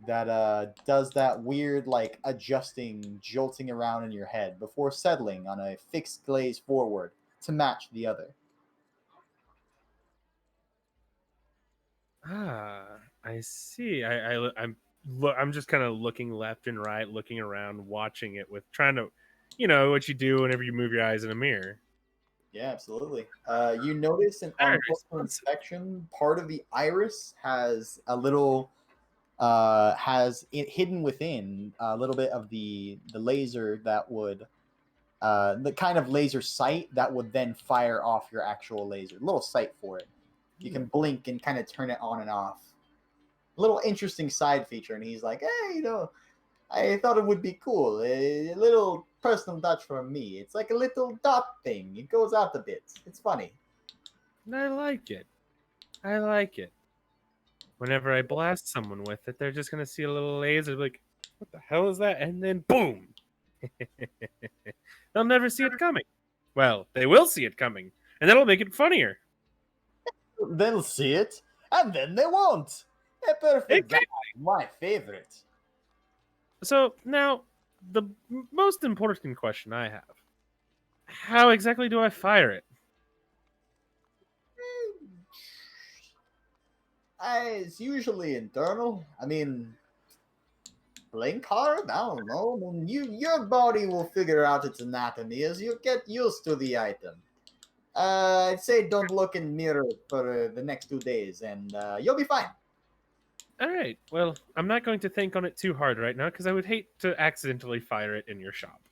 that does that weird, like, adjusting, jolting around in your head before settling on a fixed glaze forward to match the other. I see. I'm just kind of looking left and right, looking around, watching it with trying to, what you do whenever you move your eyes in a mirror. Yeah, absolutely. You notice on closer inspection, part of the iris has a little, hidden within a little bit of the laser that would, the kind of laser sight that would then fire off your actual laser. Little sight for it. You can blink and kind of turn it on and off. A little interesting side feature, and he's like, hey, I thought it would be cool. A little personal touch from me. It's like a little dot thing. It goes out a bit. It's funny. I like it. I like it. Whenever I blast someone with it, they're just gonna see a little laser, like, what the hell is that? And then boom! They'll never see it coming. Well, they will see it coming, and that'll make it funnier. They'll see it, and then they won't. A perfect Okay. die, my favorite. So now, the most important question I have: how exactly do I fire it? It's usually internal. I mean, blink hard? I don't know. I mean, your body will figure out its anatomy as you get used to the item. I'd say don't look in mirror for the next 2 days, and you'll be fine. All right. Well, I'm not going to think on it too hard right now because I would hate to accidentally fire it in your shop.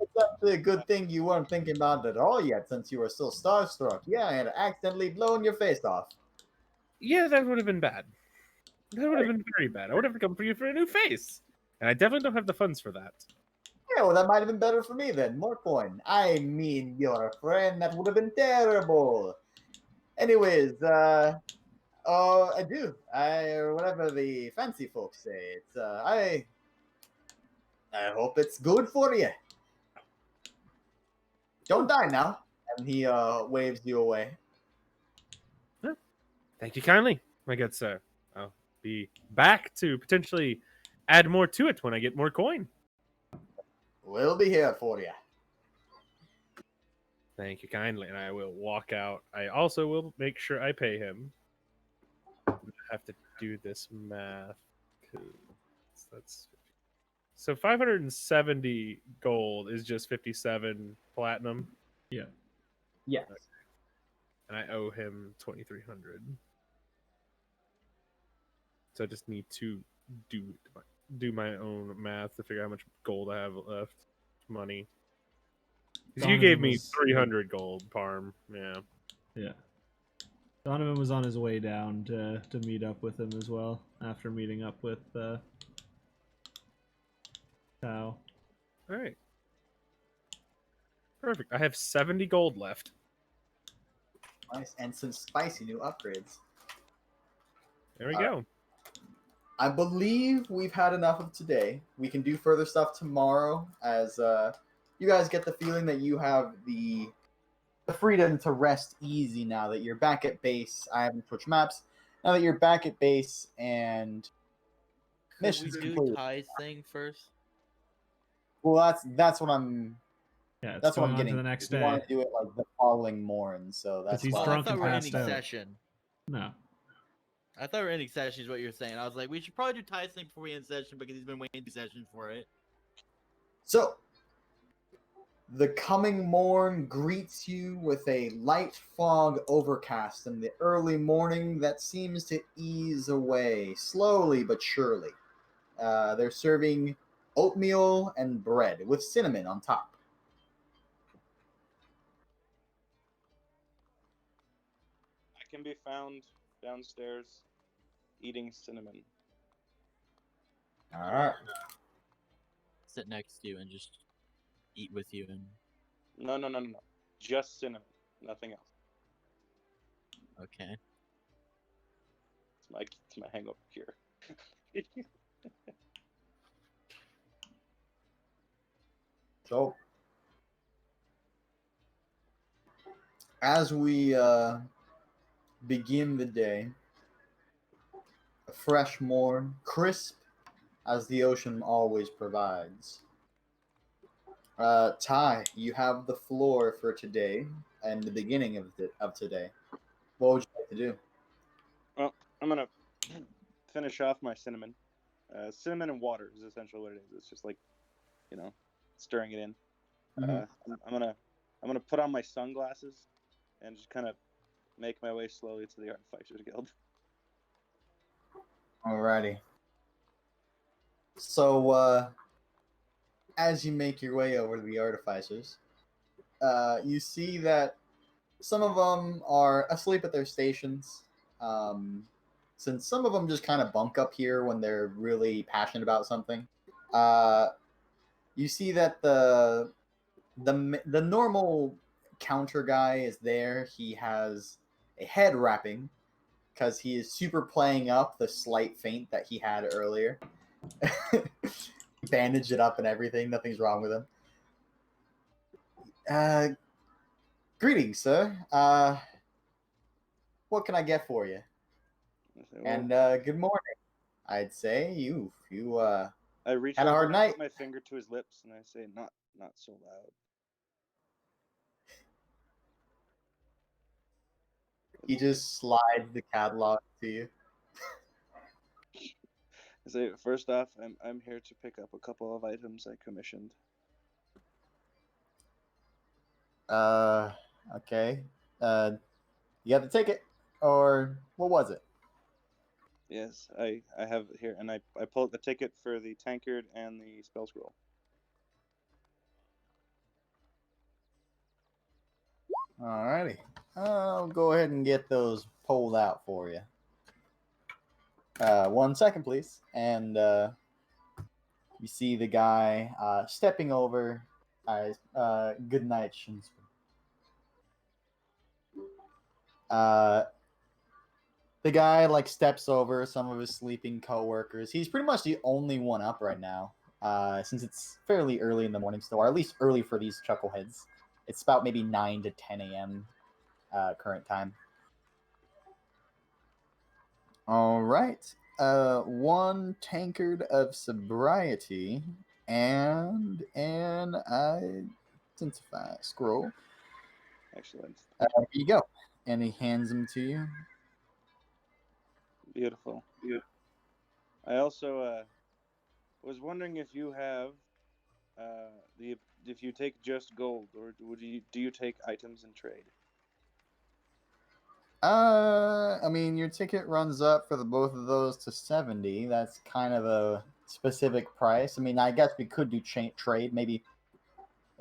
It's actually a good thing you weren't thinking about it at all yet, since you were still starstruck. Yeah, and accidentally blown your face off. Yeah, that would have been bad. That would have been very bad. I would have to come for you for a new face, and I definitely don't have the funds for that. Yeah, well, that might have been better for me then. More coin. I mean, you're a friend. That would have been terrible. Anyways, I do. Or whatever the fancy folks say. It's, I hope it's good for you. Don't die now. And he, waves you away. Thank you kindly, my good sir. I'll be back to potentially add more to it when I get more coin. We'll be here for you. Thank you kindly, and I will walk out. I also will make sure I pay him. I have to do this math. 'Cause that's so 570 gold is just 57 platinum, Yeah. Yes. and I owe him 2,300. So I just need to do my own math to figure out how much gold I have left. Money. 'Cause you Donovan gave me was- 300 gold, Parm. Yeah. Yeah. Donovan was on his way down to meet up with him as well after meeting up with Tao. All right. Perfect. I have 70 gold left. Nice. And some spicy new upgrades. There we All go. I believe we've had enough of today. We can do further stuff tomorrow as you guys get the feeling that you have the freedom to rest easy now that you're back at base. I haven't switched maps. Now that you're back at base and Could we missions do complete. Ty's thing first? Well, that's what I'm Yeah, it's that's what going I'm on to getting. the next We want day. to do it like the following morning, so that's he's why. Well, drunk I thought and we were passed ending out. session. No. I thought we were ending session is what you're saying. I was like, we should probably do Ty's thing before we end session because he's been waiting 2 sessions for it. So, the coming morn greets you with a light fog overcast in the early morning that seems to ease away, slowly but surely. They're serving oatmeal and bread with cinnamon on top. I can be found downstairs eating cinnamon. All right. Sit next to you and just eat with you and No. Just cinnamon. Nothing else. okay. It's my hangover cure. So, as we begin the day, a fresh morn, crisp as the ocean always provides. Ty, you have the floor for today and the beginning of today. What would you like to do? Well, I'm gonna finish off my cinnamon. Cinnamon and water is essentially what it is. It's just like, stirring it in. Mhm. I'm gonna put on my sunglasses and just kind of make my way slowly to the Artificers Guild. Alrighty. So, as you make your way over to the Artificers, you see that some of them are asleep at their stations. Since some of them just kind of bunk up here when they're really passionate about something. You see that the normal counter guy is there. He has a head wrapping because he is super playing up the slight faint that he had earlier. Bandaged it up and everything. Nothing's wrong with him. Greetings, sir. What can I get for you? I say, And well, good morning. I'd say you I reach had a over hard and I night. put my finger to his lips and I say, not so loud. He just slides the catalog to you. I say, first off, I'm here to pick up a couple of items I commissioned. Okay. You got the ticket, or what was it? Yes, I have it here, and I pull out the ticket for the tankard and the spell scroll. Alrighty. I'll go ahead and get those pulled out for you. 1 second, please. And you see the guy stepping over. Good night, Shinsper. The guy like steps over some of his sleeping coworkers. He's pretty much the only one up right now, since it's fairly early in the morning still, or at least early for these chuckleheads. It's about maybe 9 to 10 a.m. Current time. All right. 1 tankard of sobriety and an identify scroll. Excellent. Here you go. And he hands them to you. Beautiful. Yeah. I also was wondering if you have if you take just gold, or do you take items in trade? I mean, your ticket runs up for the both of those to 70. That's kind of a specific price. I mean, I guess we could do trade. Maybe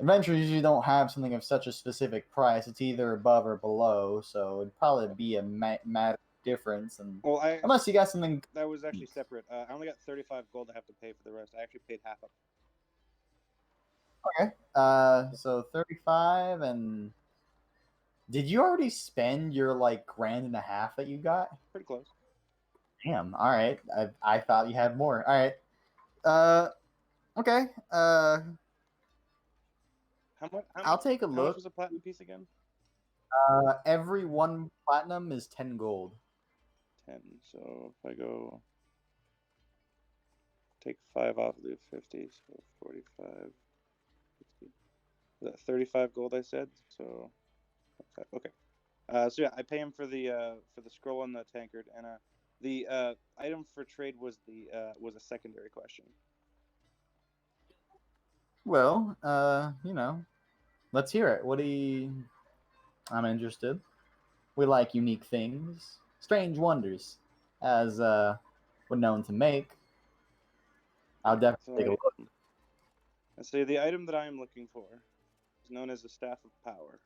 adventures usually don't have something of such a specific price. It's either above or below, so it'd probably be a matter of difference. And Well, unless you got something that was actually separate. I only got 35 gold I have to pay for the rest. I actually paid half up. okay. So 35 and. Did you already spend your like $1.5 grand that you got? Pretty close. Damn. All right. I thought you had more. All right. Okay. How much? I'll take a How much look. was a platinum piece again? Every 1 platinum is 10 gold. 10. So if I go take 5 off, do 50. So 45. 60. Is that 35 gold? I said so. Okay. So yeah, I pay him for the scroll on the tankard, and the item for trade was a secondary question. Well, let's hear it. I'm interested. We like unique things, strange wonders, as we're known to make. I'll definitely take a look. I say the item that I am looking for is known as the Staff of Power.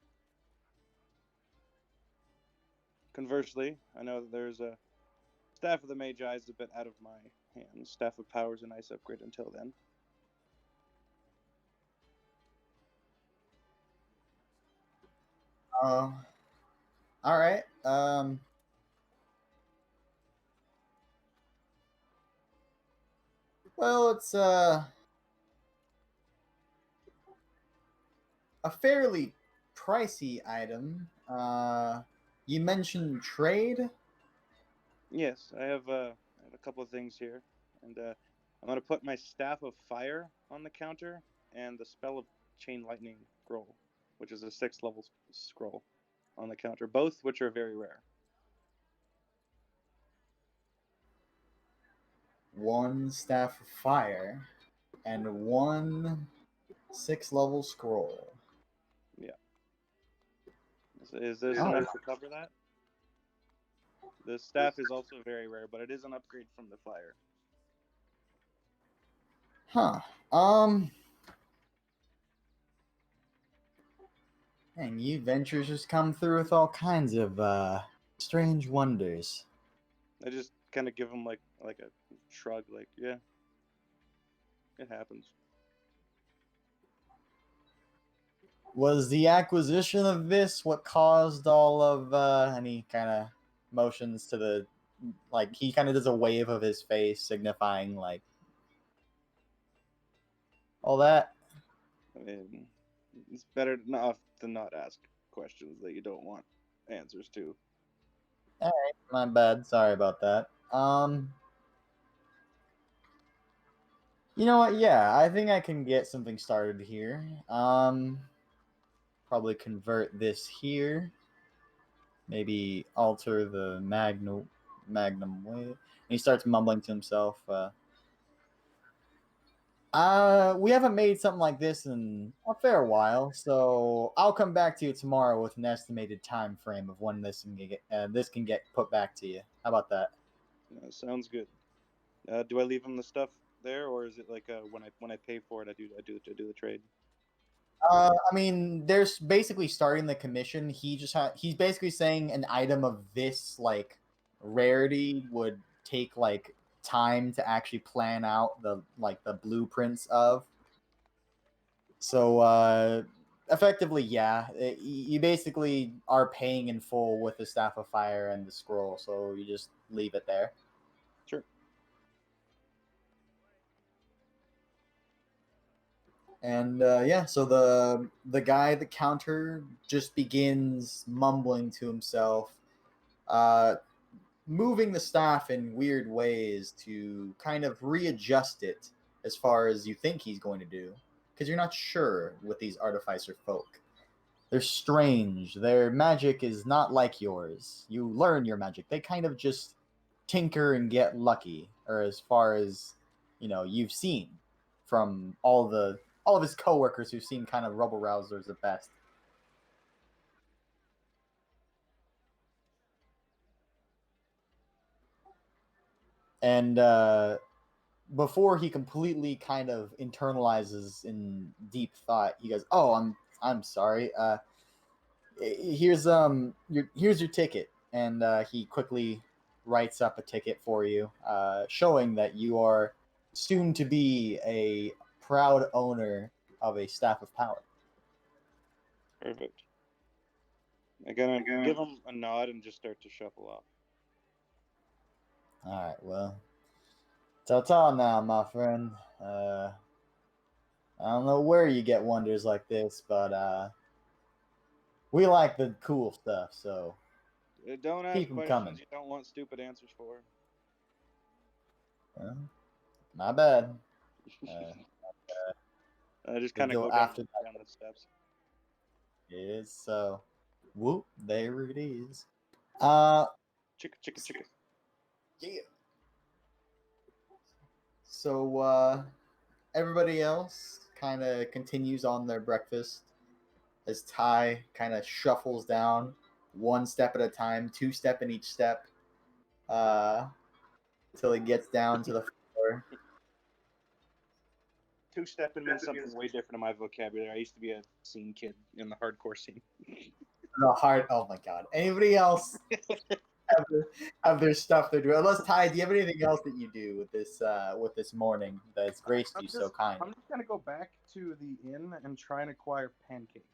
Conversely, I know that there's a Staff of the Magi is a bit out of my hands. Staff of Power is a nice upgrade until then. All right. Well, it's a fairly pricey item. You mentioned trade. Yes, I have a couple of things here, and I'm gonna put my Staff of Fire on the counter and the Spell of Chain Lightning scroll, which is a 6th level scroll, on the counter, both which are very rare. 1 staff of fire and 1 6th level scroll. Yeah. Is this Oh. enough to cover that? The staff is also very rare, but it is an upgrade from the fire. Huh. And you adventurers just come through with all kinds of strange wonders. I just kind of give him like a shrug, like, yeah, it happens. Was the acquisition of this what caused all of and he kind of motions to the like he kind of does a wave of his face signifying like all that. I mean, it's better to not ask questions that you don't want answers to. All right, my bad. Sorry about that. You know what? Yeah, I think I can get something started here. Probably convert this here. Maybe alter the magnum way. And he starts mumbling to himself. We haven't made something like this in a fair while, so I'll come back to you tomorrow with an estimated time frame of when this can get put back to you. How about that? Sounds good. Do I leave him the stuff there, or is it like when I pay for it, I do the trade? I mean, there's basically starting the commission. He's basically saying an item of this like rarity would take like time to actually plan out the blueprints of. So effectively, yeah, you basically are paying in full with the Staff of Fire and the scroll, so you just leave it there. Sure. And yeah, so the guy at the counter just begins mumbling to himself, moving the staff in weird ways to kind of readjust it as far as you think he's going to do, because you're not sure with these artificer folk. They're strange. Their magic is not like yours. You learn your magic. They kind of just tinker and get lucky, or as far as you've seen from all of his coworkers who seem kind of rubble rousers at best. And before he completely kind of internalizes in deep thought, he goes, "Oh, I'm sorry. Here's your ticket," and he quickly writes up a ticket for you, showing that you are soon to be a proud owner of a staff of power. Perfect. I'm gonna give him a nod and just start to shuffle off. All right, well, ta-ta now, my friend. I don't know where you get wonders like this, but we like the cool stuff, so Don't ask keep them questions coming. you don't want stupid answers for. My bad. I just We'll kind of go go down, after down the steps. It is so. Whoop! There it is. Chicka, chicka, chicka. Yeah. So everybody else kind of continues on their breakfast as Ty kind of shuffles down one step at a time, two step in each step, till he gets down to the floor. Two-stepping means something way different in my vocabulary. I used to be a scene kid in the hardcore scene. The heart. Oh my god. Anybody else have their stuff they're doing? Unless Ty, do you have anything else that you do with this morning that's graced you so kindly? I'm just gonna go back to the inn and try and acquire pancake.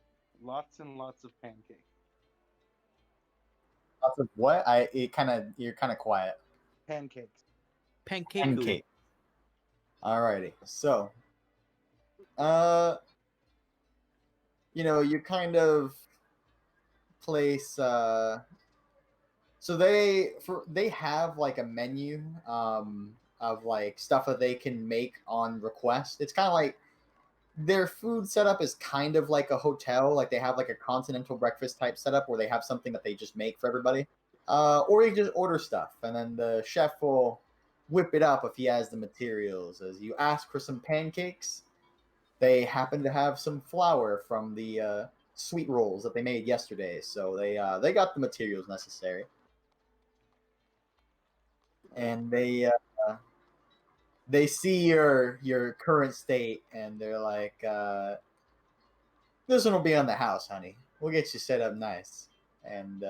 Lots and lots of pancake. Lots of what? You're kind of quiet. Pancakes. Pancake. Alrighty. So, you kind of place. So they have like a menu of like stuff that they can make on request. It's kind of like their food setup is kind of like a hotel. Like they have like a continental breakfast type setup where they have something that they just make for everybody. Or you can just order stuff, and then the chef will whip it up if he has the materials. As you ask for some pancakes, they happen to have some flour from the sweet rolls that they made yesterday, so they got the materials necessary. And they see your current state, and they're like, "This one will be on the house, honey. We'll get you set up nice." And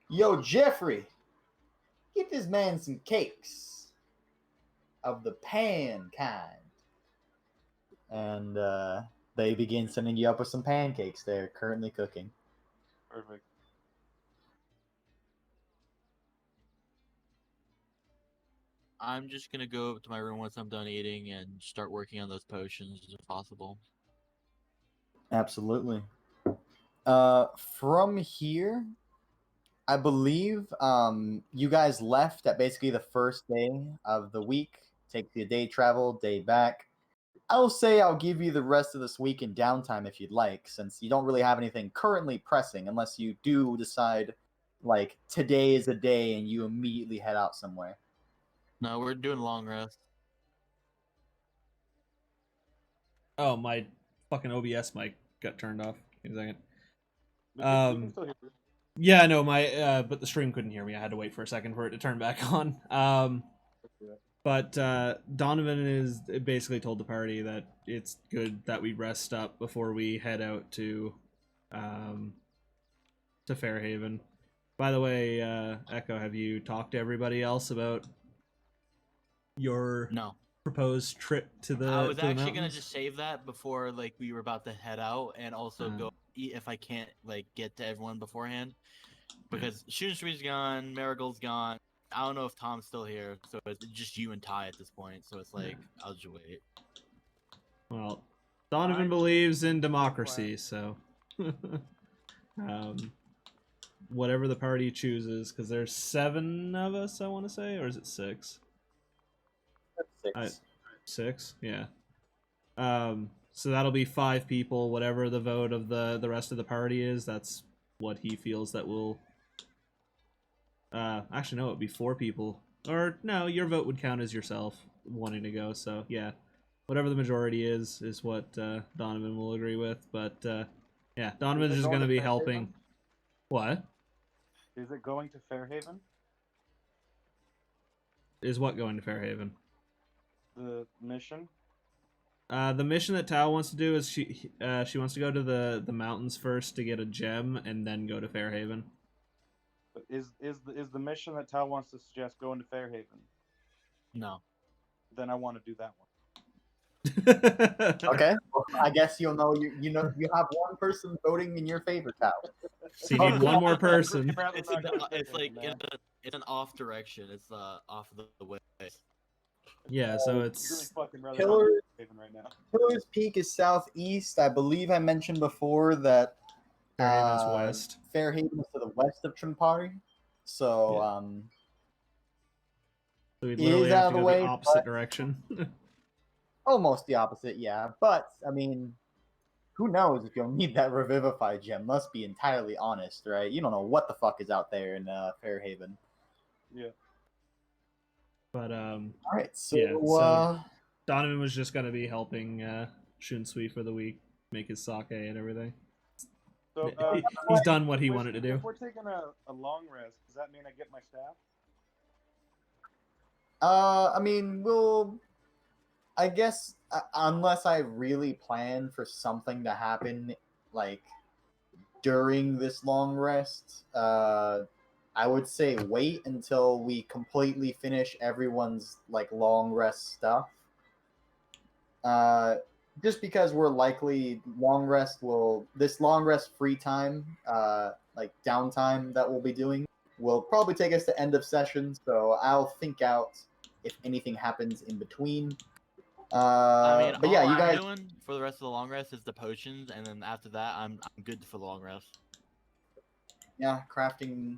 yo, Jeffrey, get this man some cakes of the pan kind. And they begin sending you up with some pancakes they're currently cooking. Perfect. I'm just gonna go up to my room once I'm done eating and start working on those potions if possible. Absolutely. From here, I believe you guys left at basically the first day of the week. Take the day travel, day back. I'll say I'll give you the rest of this week in downtime if you'd like, since you don't really have anything currently pressing, unless you do decide, like, today is a day and you immediately head out somewhere. No, we're doing long rest. Oh, my fucking OBS mic got turned off. Give me a second. We can still hear you. Yeah, no, my but the stream couldn't hear me. I had to wait for a second for it to turn back on. But Donovan is basically told the party that it's good that we rest up before we head out to Fairhaven. By the way, Echo, have you talked to everybody else about your No. proposed trip to the? I was to the actually gonna mountains? just save that before like we were about to head out, and also go eat if I can't like get to everyone beforehand, because Shunshui's gone, Marigold's gone. I don't know if Tom's still here, so it's just you and Ty at this point. So it's like I'll just wait. Well, Donovan Fine. believes in democracy, so whatever the party chooses, because there's 7 of us, I want to say, or is it 6? That's 6. 6, yeah. So that'll be 5 people. Whatever the vote of the rest of the party is, that's what he feels that will. Actually, no, it'd be 4 people. Or no, your vote would count as yourself wanting to go. So yeah, whatever the majority is what Donovan will agree with. But yeah, Donovan's just going to be helping. What Is it going to Fairhaven? is what going to Fairhaven? The mission? The mission that Tao wants to do is she wants to go to the mountains first to get a gem and then go to Fairhaven. But is the mission that Tal wants to suggest going to Fairhaven? No. Then I want to do that one. Okay, well, I guess you'll know you have one person voting in your favor, Tal. So you need one more person. It's an off direction. It's off of the way. Yeah, so Really it's fucking rather Pillar- go to Fairhaven right now. Pillar's Peak is southeast. I believe I mentioned before that Fairhaven's west. Fairhaven is to the west of Trimpari. So, Yeah. So we it literally is have out to of the go way, the opposite but- direction. almost the opposite, yeah. But, I mean, who knows if you'll need that Revivify gem? Let's be entirely honest, right? You don't know what the fuck is out there in Fairhaven. Yeah. But Alright, so, Yeah, so- Donovan was just gonna be helping Shunsui for the week, make his sake and everything. So He's done what he wanted to do. If we're taking a long rest, does that mean I get my staff? I mean, I guess, unless I really plan for something to happen, like, during this long rest, I would say wait until we completely finish everyone's, like, long rest stuff. Just because we're likely, this long rest free time, like, downtime that we'll be doing, will probably take us to end of session, so I'll think out if anything happens in between. I mean, but yeah, all you guys. I'm doing for the rest of the long rest is the potions, and then after that, I'm good for the long rest. Yeah, crafting,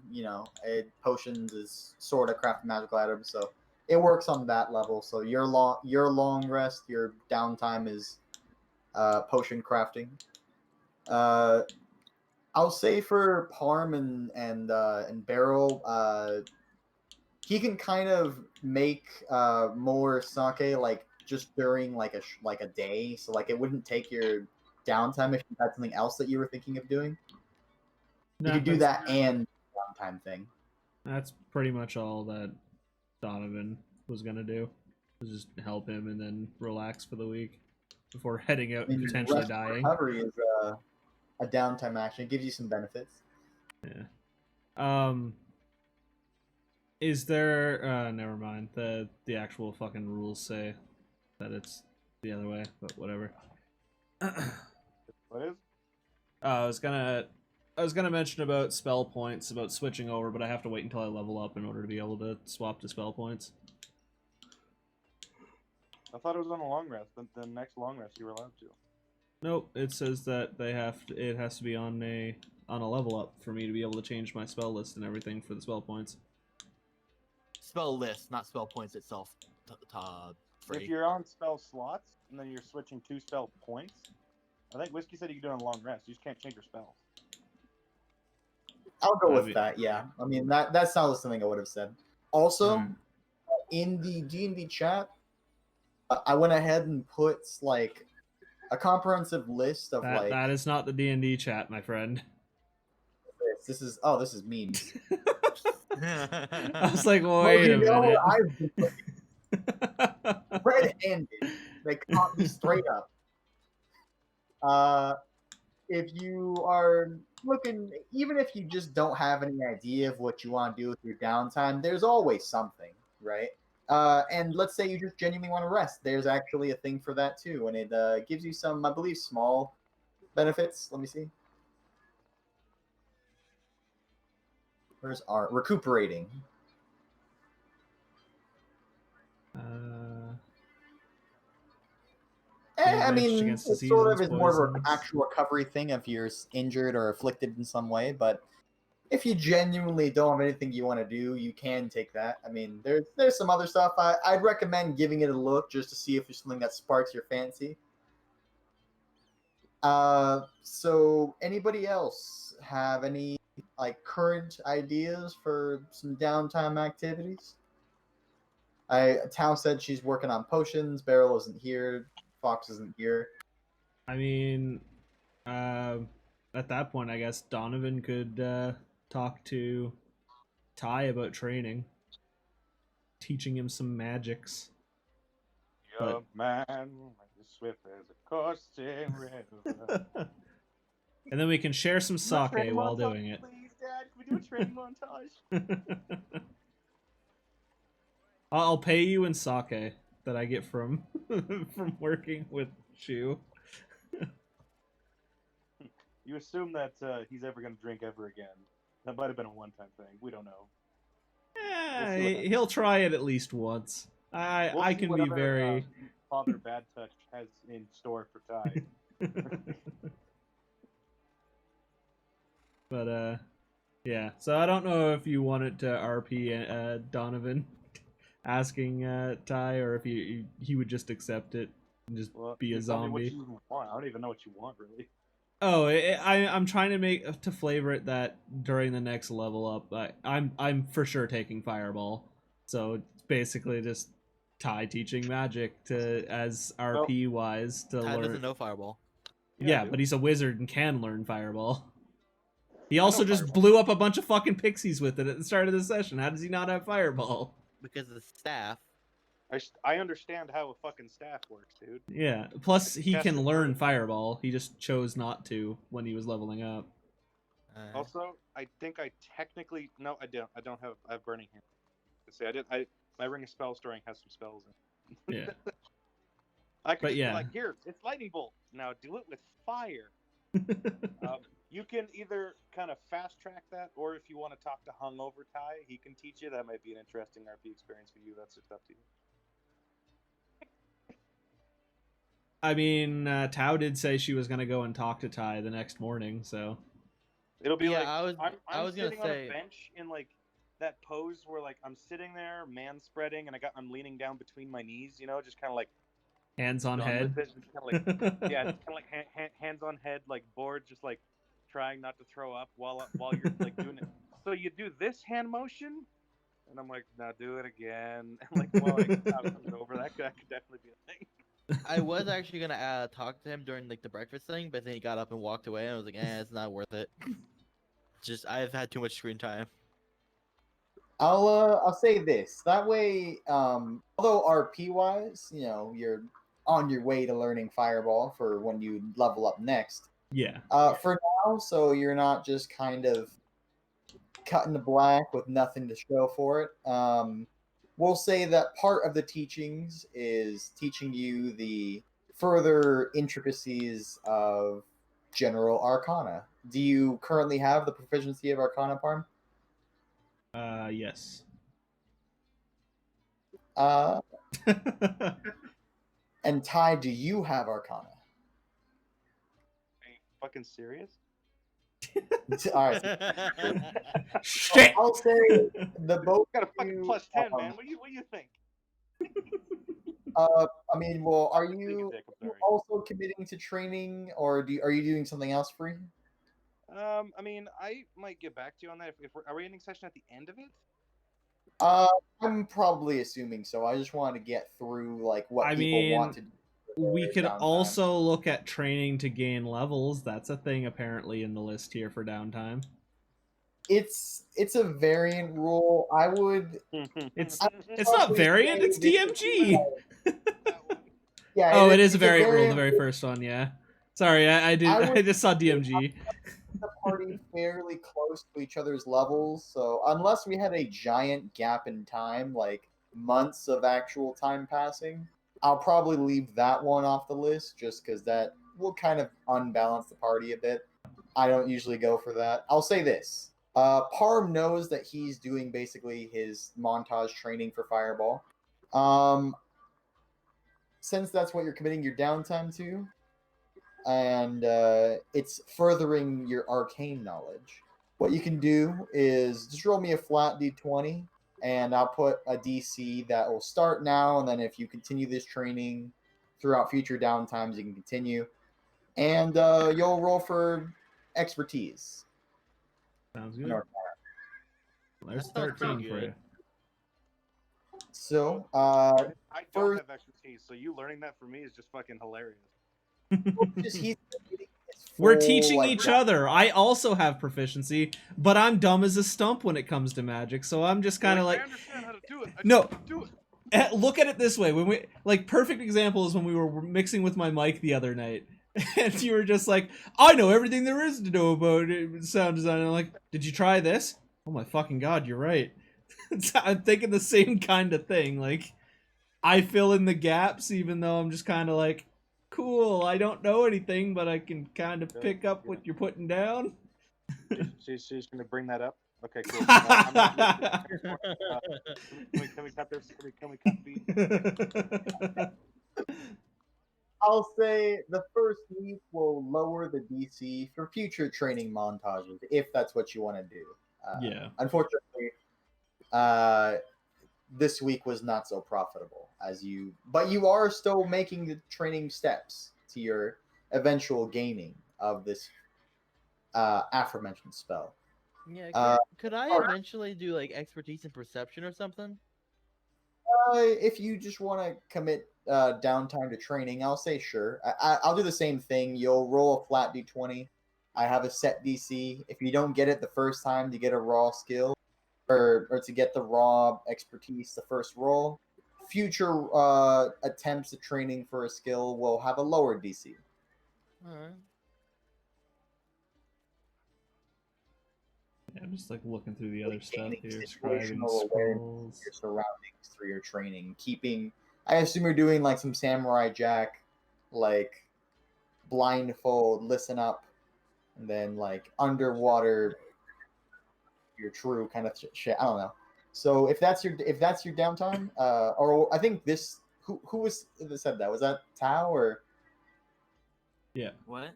potions is sort of crafting magical items, so it works on that level. So your long rest, your downtime is potion crafting. I'll say for Parm and Barrel, he can kind of make more sake like just during like a day, so like it wouldn't take your downtime if you had something else that you were thinking of doing. You could do that and downtime thing. That's pretty much all that Donovan was gonna do. Was just help him and then relax for the week before heading out and potentially rest and dying. Recovery is a downtime action. It gives you some benefits. Yeah. Is there never mind. The actual fucking rules say that it's the other way, but whatever. What is? I was gonna mention about spell points, about switching over, but I have to wait until I level up in order to be able to swap to spell points. I thought it was on a long rest. The next long rest you were allowed to. Nope, it says that it has to be on a level up for me to be able to change my spell list and everything for the spell points. Spell list, not spell points itself. Free. If you're on spell slots and then you're switching 2 spell points, I think Whiskey said you can do it on a long rest. You just can't change your spells. I'll go with mean- that. Yeah, I mean that sounds something I would have said. Also, Alright. in the D&D chat, I went ahead and put like a comprehensive list of like That is not the D&D chat, my friend. this is memes. I was like, Well, wait you a know, minute. I've been red-handed. They caught me straight up. If you are looking, even if you just don't have any idea of what you want to do with your downtime, there's always something, right? And let's say you just genuinely want to rest. There's actually a thing for that too, and it gives you some, I believe, small benefits. Let me see. Where's art? Recuperating. I Damage mean, against it sort of diseases, is more of an poisons. actual recovery thing if you're injured or afflicted in some way. But if you genuinely don't have anything you want to do, you can take that. I mean, there's some other stuff. I'd recommend giving it a look just to see if there's something that sparks your fancy. So anybody else have any like current ideas for some downtime activities? Tao said she's working on potions. Beryl isn't here. Fox isn't here. I mean, at that point, I guess Donovan could talk to Ty about training, teaching him some magics. Young man, as swift as a coursing river. And then we can share some Do a sake training while montage, doing it. Please, Dad, can we do a training montage? I'll pay you in sake that I get from from working with Shu. You assume that he's ever going to drink ever again. That might have been a one-time thing. We don't know. Yeah, see what happens. he'll try it at least once. We'll I see can be whatever, very. Father Bad Touch has in store for Ty. But yeah. So I don't know if you wanted to RP Donovan asking Ty, or if he would just accept it and just Well, be a you tell me what zombie. you want. I don't even know what you want, really. Oh, I'm trying to make to flavor it that during the next level up, I'm for sure taking Fireball. So it's basically just Ty teaching magic to as RP wise to Ty learn. doesn't know Fireball. Yeah, I do. but he's a wizard and can learn Fireball. He I also know just Fireball. blew up a bunch of fucking pixies with it at the start of the session. How does he not have Fireball? Because of the staff. I understand how a fucking staff works, dude. Yeah. Plus, he Cast can it learn first. Fireball. He just chose not to when he was leveling up. Also, I think I technically no, I don't. I don't have. I have Burning Hand. See, I did. My Ring of Spell Storing has some spells in. Yeah. I could But just yeah. be like, here, it's Lightning Bolt. Now do it with fire. You can either kind of fast track that, or if you want to talk to Hungover Ty, he can teach you. That might be an interesting RP experience for you. That's just up to you. I mean, Tao did say she was gonna go and talk to Ty the next morning, so It'll be Yeah, like I I'm was gonna sitting on say- a bench in like that pose where like I'm sitting there, man spreading, and I'm leaning down between my knees, you know, just kind of like hands on done head. with it, just kind of like yeah, just kind of like hands on head, like bored, just like trying not to throw up while you're like doing it. So you do this hand motion, and I'm like, now do it again. And like, well, I comes over. That could definitely be a thing. I was actually gonna talk to him during like the breakfast thing, but then he got up and walked away, and I was like, it's not worth it. Just I've had too much screen time. I'll say this. That way, although RP wise, you know, you're on your way to learning Fireball for when you level up next. Yeah. For now, so you're not just kind of cut in the black with nothing to show for it. We'll say that part of the teachings is teaching you the further intricacies of general arcana. Do you currently have the proficiency of Arcana, Parm? Yes. And Ty, do you have Arcana? Are you fucking serious? All right. Shit. I'll say the both I got a of fucking you, plus 10, man. What do you think? I mean, well, are Being a you dick, I'm sorry. also committing to training, or are you doing something else free? I mean, I might get back to you on that. Are we ending session at the end of it? I'm probably assuming so. I just wanted to get through like what I people want mean, to do. We for could downtime. also look at training to gain levels. That's a thing apparently in the list here for downtime. It's a variant rule. I would. It's I it's not probably variant, say it's this is, DMG. yeah. Oh, it is it's a variant rule, the very first one, yeah. Sorry, I would just saw DMG. the party fairly close to each other's levels. So unless we had a giant gap in time, like months of actual time passing, I'll probably leave that one off the list just because that will kind of unbalance the party a bit. I don't usually go for that. I'll say this. Parm knows that he's doing basically his montage training for Fireball. Since that's what you're committing your downtime to, and it's furthering your arcane knowledge. What you can do is just roll me a flat d20, and I'll put a DC that will start now, and then if you continue this training throughout future downtimes, you can continue. And you'll roll for expertise. Sounds good. No. There's That sounds 13 pretty for you. good. So, I don't first, have expertise, so you learning that for me is just fucking hilarious. just he's getting his We're full, teaching like, each other. I also have proficiency, but I'm dumb as a stump when it comes to magic. So I'm just kind of I like, understand how to do it. I No. just do it. look at it this way. When we like perfect example is when we were mixing with my mic the other night, and you were just like, I know everything there is to know about sound design. And I'm like, did you try this? Oh my fucking god, you're right. I'm thinking the same kind of thing. Like, I fill in the gaps, even though I'm just kind of like, cool. I don't know anything, but I can kind of pick up what you're putting down. She's gonna bring that up. Okay, cool. Can we cut this? Can we cut the beat? I'll say the first week will lower the DC for future training montages, if that's what you want to do. Yeah. Unfortunately, this week was not so profitable but you are still making the training steps to your eventual gaining of this aforementioned spell. Yeah, could I eventually do like expertise and perception or something? If you just want to commit downtime to training, I'll say sure. I'll do the same thing. You'll roll a flat d20. I have a set DC. If you don't get it the first time to get a raw skill, or to get the raw expertise the first roll, future attempts at training for a skill will have a lower DC. Alright. Yeah, I'm just like looking through the other stuff Gaining here, scribing situational awareness scrolls. of your surroundings through your training, keeping. I assume you're doing like some Samurai Jack, like blindfold, listen up, and then like underwater, your true kind of shit. I don't know. So if that's your downtime, or I think this who was that said that, was that Tao or Yeah. What?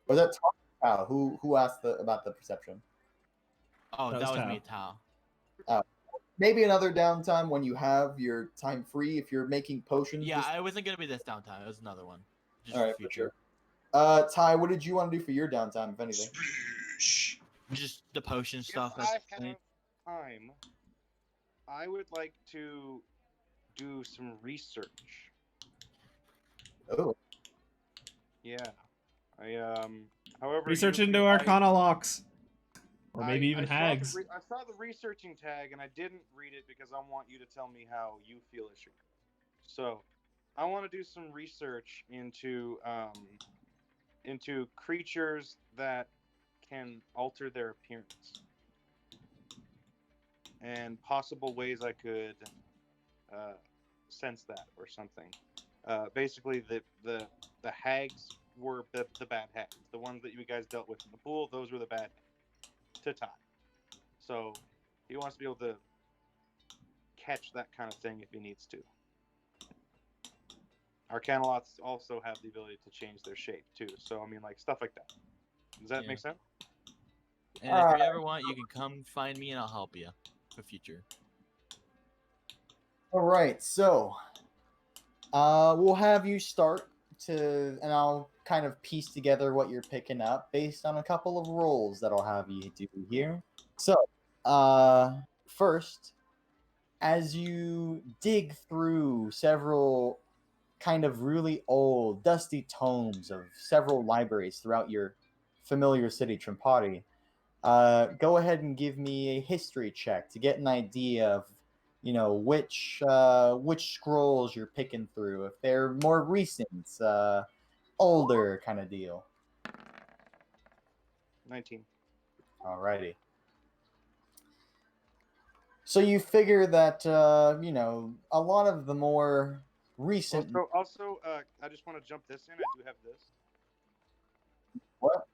was that Tao? Who asked about the perception? Oh, That that was was Tao. me, Tao. Maybe another downtime when you have your time free. If you're making potions, Yeah, just, it wasn't gonna be this downtime. It was another one. Just all for right, for future. sure. Ty, what did you want to do for your downtime, if anything? Just the potion If stuff. I have time, I would like to do some research. Oh, Yeah. However, Research you into might- Arcana locks. Or I- maybe even I saw the hags. I saw the researching tag and I didn't read it because I want you to tell me how you feel it should go. So, I want to do some research into creatures that can alter their appearance and possible ways I could sense that or something. Basically, the hags were the bad hags. The ones that you guys dealt with in the pool, those were the bad hags. To Ty. So he wants to be able to catch that kind of thing if he needs to. Arcanoloths also have the ability to change their shape too. So I mean, like stuff like that. Does that Yeah. make sense? And if you ever want, you can come find me and I'll help you for future. All right, so we'll have you start to, and I'll kind of piece together what you're picking up based on a couple of rolls that I'll have you do here. So, first, as you dig through several kind of really old, dusty tomes of several libraries throughout your familiar city, Trimpati, go ahead and give me a history check to get an idea of, which scrolls you're picking through. If they're more recent, older kind of deal. 19. Alrighty. So you figure that a lot of the more recent. Also, I just want to jump this in. I do have this. What?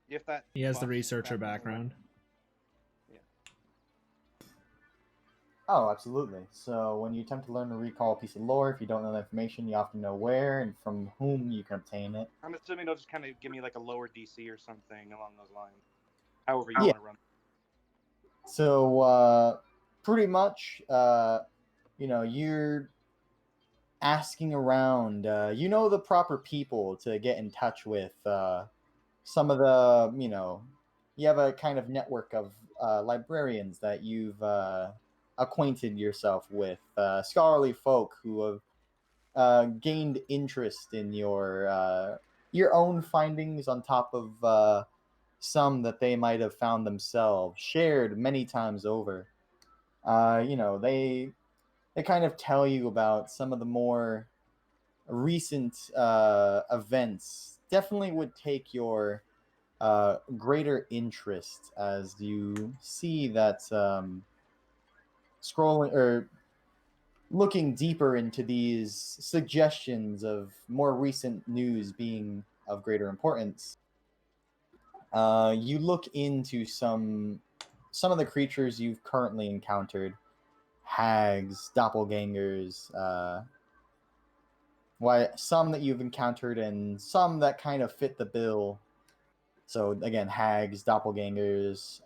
If that He has the buffs researcher that- background. Oh, absolutely. So when you attempt to learn to recall a piece of lore, if you don't know the information, you often know where and from whom you can obtain it. I'm assuming they'll just kind of give me like a lower DC or something along those lines. However you Yeah. want to run. So pretty much, you're asking around. You know the proper people to get in touch with. Some of the, you have a kind of network of librarians that you've acquainted yourself with, scholarly folk who have gained interest in your own findings on top of some that they might have found themselves, shared many times over. They kind of tell you about some of the more recent events. Definitely would take your greater interest as you see that scrolling or looking deeper into these suggestions of more recent news being of greater importance. You look into some of the creatures you've currently encountered: hags, doppelgangers, some that you've encountered and some that kind of fit the bill. So again, hags, doppelgangers,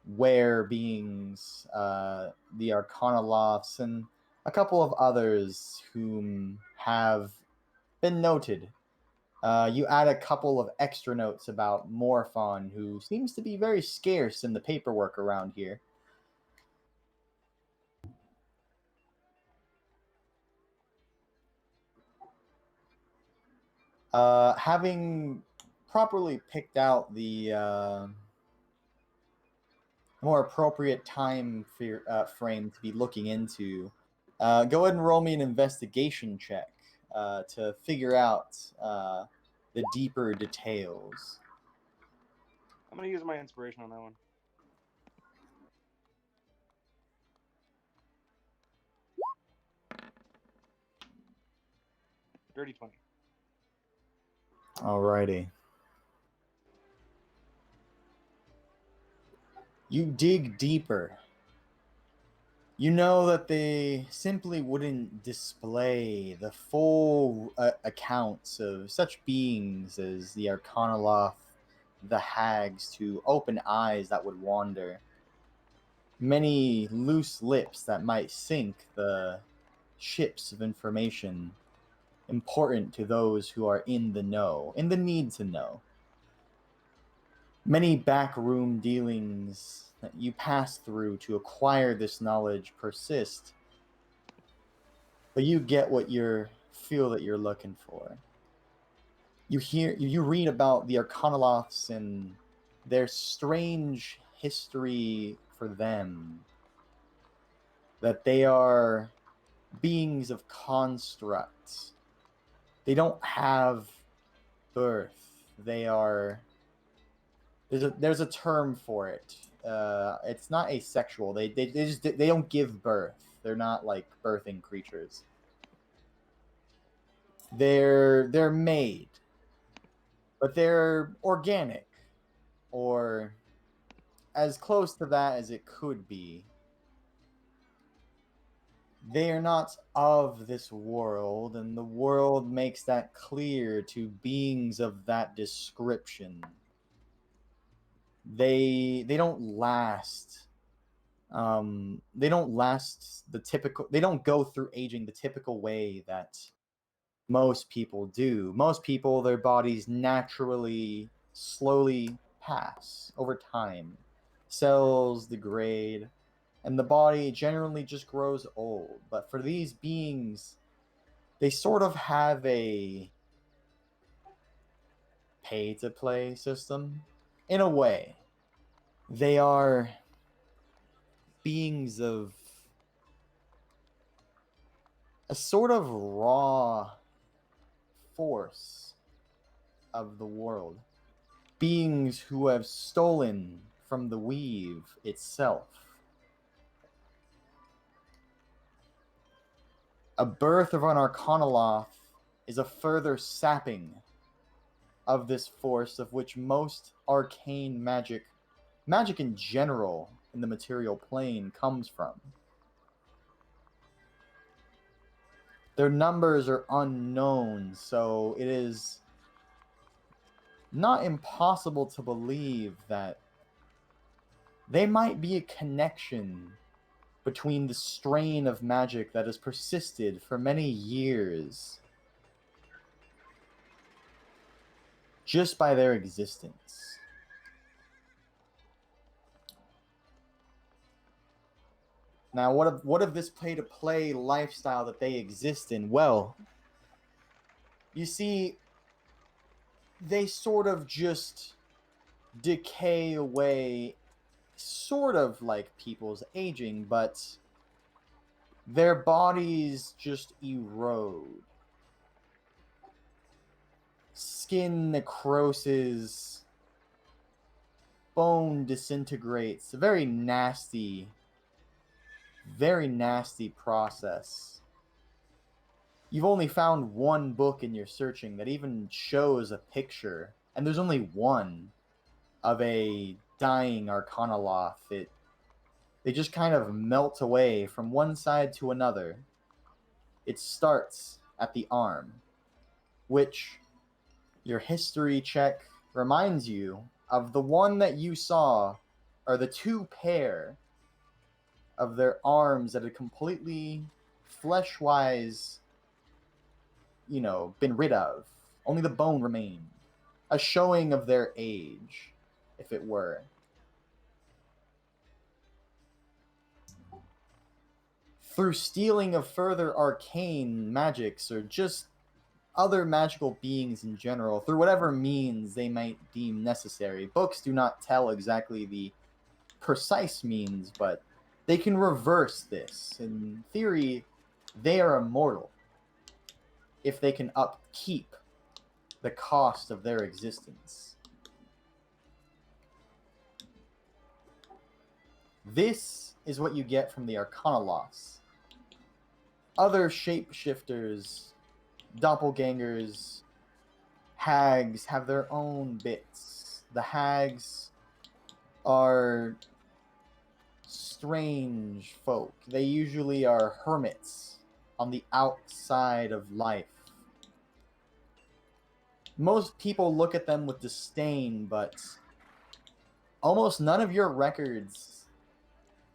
were beings, the Arcanoloths, and a couple of others whom have been noted. You add a couple of extra notes about Morphon, who seems to be very scarce in the paperwork around here. Having properly picked out the more appropriate time frame to be looking into, go ahead and roll me an investigation check to figure out the deeper details. I'm gonna use my inspiration on that one. Dirty 20. Alrighty. You dig deeper. You know that they simply wouldn't display the full accounts of such beings as the Arcanoloth, the hags, to open eyes that would wander. Many loose lips that might sink the ships of information important to those who are in the know, in the need to know. Many backroom dealings that you pass through to acquire this knowledge persist, but you get what you feel that you're looking for. You read about the Arcanoloths and their strange history for them, that they are beings of constructs. They don't have birth. They are. There's a term for it. It's not asexual. They don't give birth. They're not like birthing creatures. They're made, but they're organic, or as close to that as it could be. They are not of this world, and the world makes that clear to beings of that description. They don't last. They don't last the typical. They don't go through aging the typical way that most people do. Most people, their bodies naturally, slowly pass over time. Cells degrade, and the body generally just grows old. But for these beings, they sort of have a pay to play system in a way. They are beings of a sort of raw force of the world. Beings who have stolen from the weave itself. A birth of an Arcanoloth is a further sapping of this force of which most arcane magic in general in the material plane comes from. Their numbers are unknown, so it is not impossible to believe that they might be a connection between the strain of magic that has persisted for many years just by their existence. Now, what of this pay-to-play lifestyle that they exist in? Well, you see, they sort of just decay away, sort of like people's aging, but their bodies just erode. Skin necroses, bone disintegrates. A very nasty process. You've only found one book in your searching that even shows a picture, and there's only one of a dying Arcanoloth. They just kind of melt away from one side to another. It starts at the arm, which your history check reminds you of the one that you saw, or the two pair of their arms that had completely flesh-wise, been rid of. Only the bone remained. A showing of their age, if it were. Through stealing of further arcane magics, or just other magical beings in general, through whatever means they might deem necessary. Books do not tell exactly the precise means, but they can reverse this. In theory, they are immortal if they can upkeep the cost of their existence. This is what you get from the Arcanoloths. Other shapeshifters, doppelgangers, hags have their own bits. The hags are strange folk. They usually are hermits on the outside of life. Most people look at them with disdain, but almost none of your records,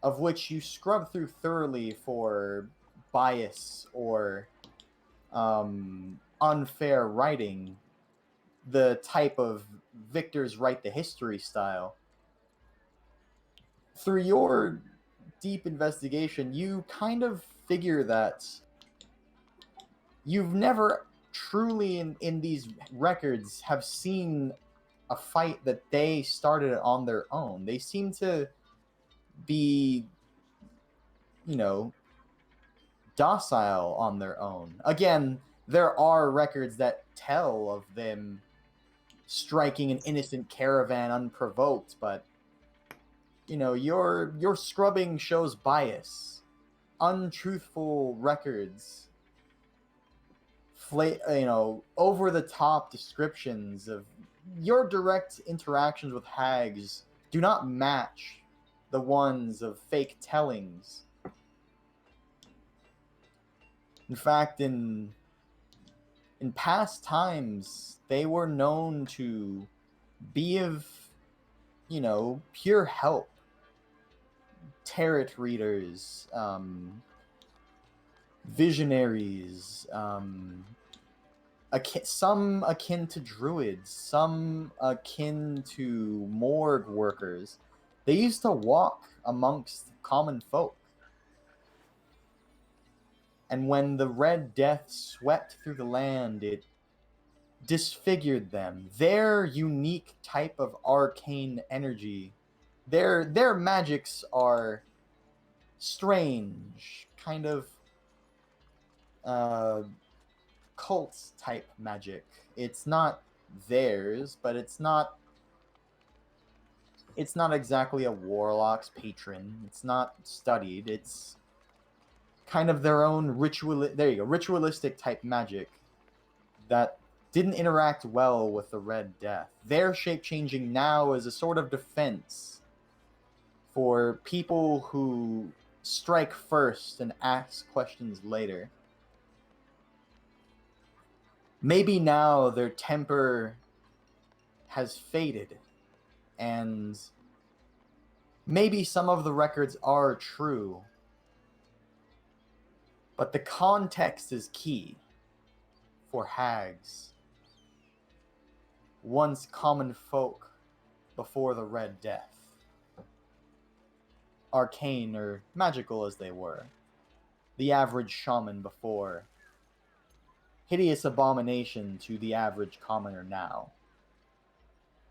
of which you scrub through thoroughly for bias or unfair writing, the type of Victor's Write the History style. Through your deep investigation, you kind of figure that you've never truly in these records have seen a fight that they started on their own. They seem to be, docile on their own. Again, there are records that tell of them striking an innocent caravan unprovoked, but your scrubbing shows bias, untruthful records, over the top descriptions of your direct interactions with hags do not match the ones of fake tellings. In fact, in past times, they were known to be of, pure help. Tarot readers, visionaries, some akin to druids, some akin to morgue workers. They used to walk amongst common folk. And when the Red Death swept through the land, it disfigured them. Their unique type of arcane energy, their magics are strange, kind of cult type magic. It's not theirs, but it's not exactly a warlock's patron. It's not studied. It's kind of their own ritualistic type magic that didn't interact well with the Red Death. Their shape changing now is a sort of defense for people who strike first and ask questions later. Maybe now their temper has faded, and maybe some of the records are true, but the context is key for hags. Once common folk before the Red Death. Arcane or magical as they were. The average shaman before. Hideous abomination to the average commoner now.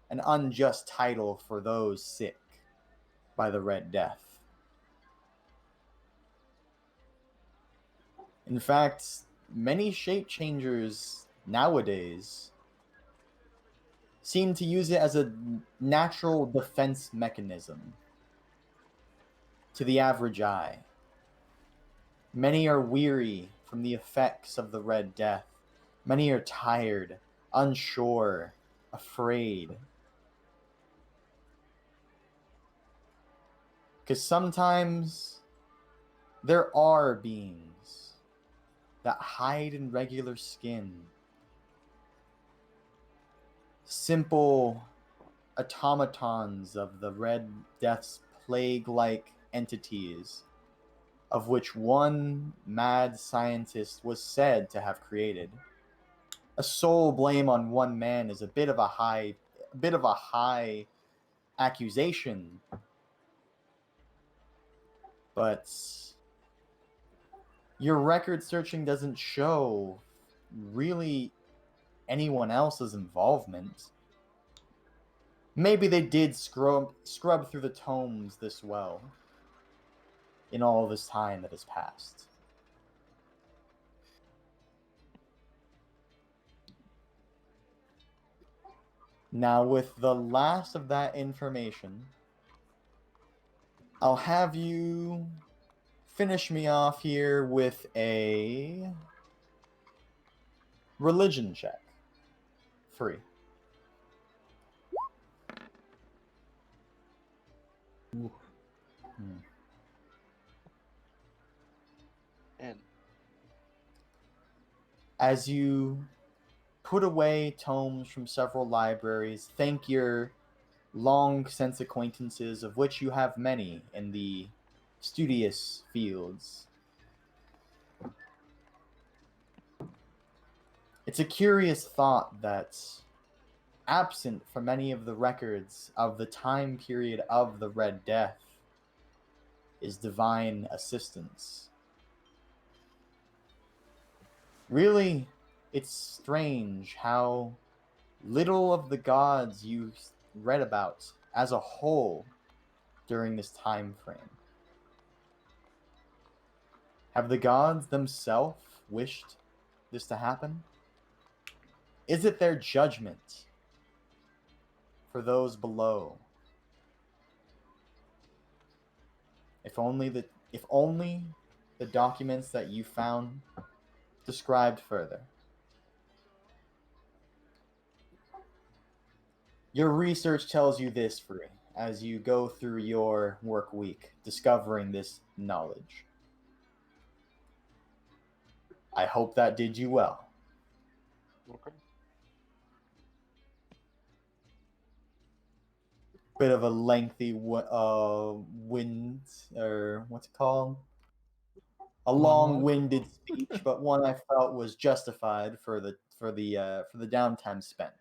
An unjust title for those sick by the Red Death. In fact, many shape changers nowadays seem to use it as a natural defense mechanism to the average eye. Many are weary from the effects of the Red Death. Many are tired, unsure, afraid. Because sometimes there are beings that hide in regular skin. Simple automatons of the Red Death's plague-like entities, of which one mad scientist was said to have created. A sole blame on one man is a bit of a high accusation, but your record searching doesn't show really anyone else's involvement. Maybe they did scrub through the tomes this well in all this time that has passed. Now, with the last of that information, I'll have you finish me off here with a religion check. Free. And As you put away tomes from several libraries, thank your long-since acquaintances, of which you have many in the studious fields. It's a curious thought that, absent from many of the records of the time period of the Red Death, is divine assistance. Really, it's strange how little of the gods you read about as a whole during this time frame. Have the gods themselves wished this to happen? Is it their judgment for those below? If only the documents that you found described further. Your research tells you this, Free, as you go through your work week, discovering this knowledge. I hope that did you well. Okay. Bit of a lengthy wind, or what's it called? A long-winded speech, but one I felt was justified for the downtime spent.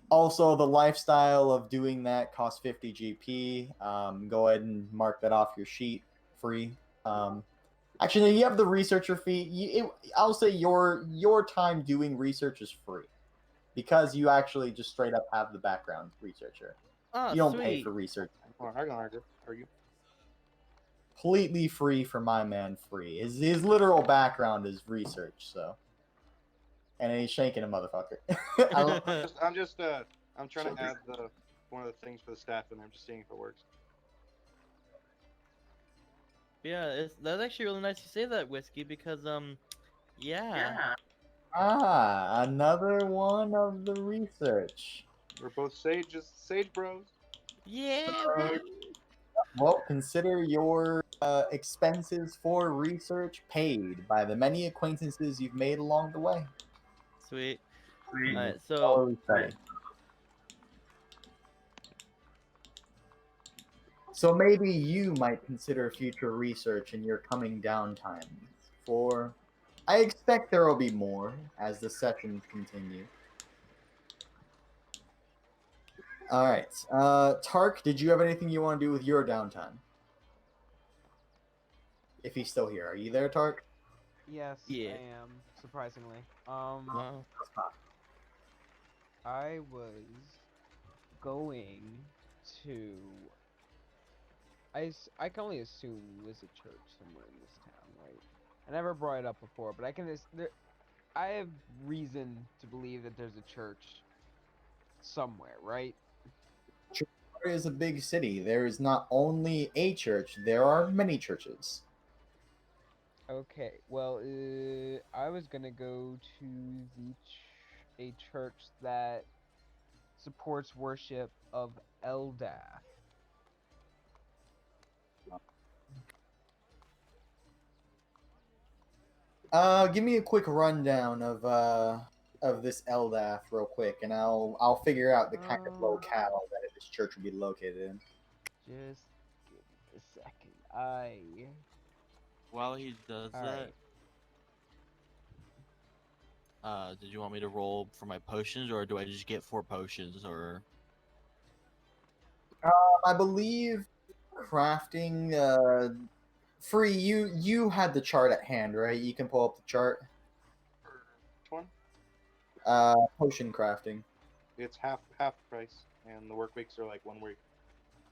Also, the lifestyle of doing that costs 50 GP. Go ahead and mark that off your sheet, free. Actually, no, you have the researcher fee. I'll say your time doing research is free because you actually just straight up have the background researcher. Oh, You don't sweet. pay for research. Well, I can argue. Completely free for my man. Free. His literal background is research. So, and he's shanking a motherfucker. I'm trying to add one of the things for the staff in there. I'm just seeing if it works. Yeah, that's actually really nice you say that, Whiskey, because yeah. Another one of the research. We're both sage bros. Yeah. Well, consider your expenses for research paid by the many acquaintances you've made along the way. Sweet. Alright, so Scholarly study. So maybe you might consider future research in your coming downtime. For I expect there will be more as the sessions continue. All right, Tark, did you have anything you want to do with your downtime? If he's still here, are you there, Tark? Yes, Yeah. I am. Surprisingly. wow. I was going to. I can only assume there's a church somewhere in this town, right? I never brought it up before, but I have reason to believe that there's a church somewhere, right? It is a big city. There is not only a church, there are many churches. Okay, well, I was gonna go to a church that supports worship of Eldath. Give me a quick rundown of this Eldath real quick, and I'll figure out the kind of locale that this church would be located in. Just give me a second. While he does that, Alright. did you want me to roll for my potions, or do I just get 4 potions, or? I believe crafting. Free, you had the chart at hand, right? You can pull up the chart. Which one? Potion crafting. It's half price, and the work weeks are like 1 week,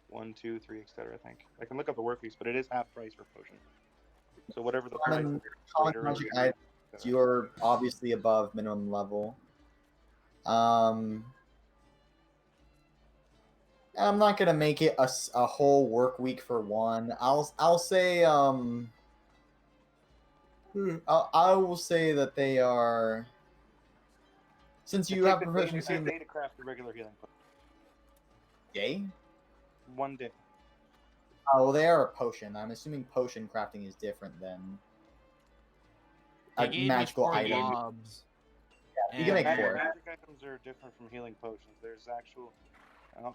1, 2, 3, etc. I think I can look up the work weeks, but it is half price for potion. So whatever the price is, Common magic items, you're obviously above minimum level. I'm not gonna make it a whole work week for one. I'll say I will say that they are, since you have proficiency in day to craft the regular healing potion. Day. 1 day. Oh, well, they are a potion. I'm assuming potion crafting is different than They a gave me magical 4 item. mobs. Yeah, you can make and- 4. Magic items are different from healing potions. There's actual.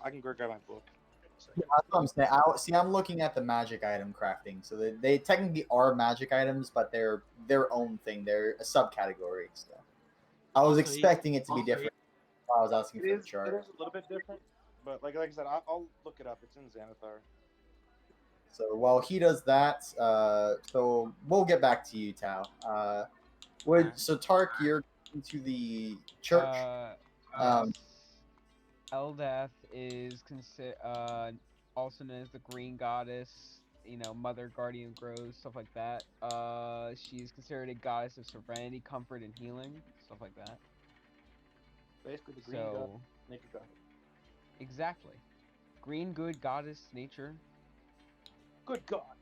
I can go grab my book. That's what I'm saying. I'm looking at the magic item crafting. So they technically are magic items, but they're their own thing. They're a subcategory. So I was Also, expecting it to be different. I was asking for the It is chart. a little bit different, but like I said, I'll look it up. It's in Xanathar. So while he does that, so we'll get back to you, Tao. So Tark, you're into the church. Yes. Eldath is also known as the Green Goddess, Mother Guardian Grows, stuff like that. She's considered a goddess of serenity, comfort, and healing, stuff like that. Basically, the green god, So, naked god. exactly. Green, good goddess, nature. Good god.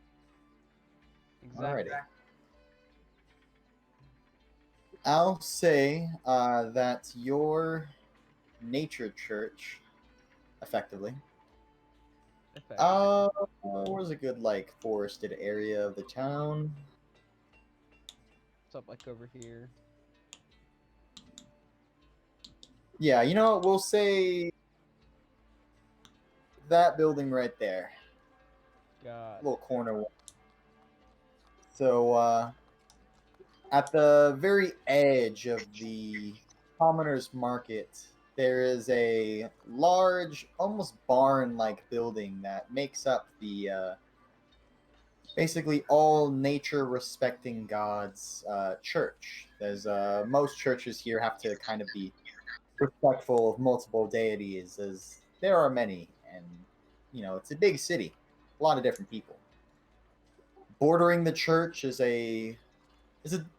Exactly. Alrighty. I'll say that your nature church, effectively. Where's a good forested area of the town? pops up like over here. Yeah, you know what? We'll say that building right there, God. little corner one. So at the very edge of the commoner's market, there is a large, almost barn-like building that makes up the basically all nature-respecting gods church. There's most churches here have to kind of be respectful of multiple deities, as there are many, and it's a big city, a lot of different people. Bordering the church is a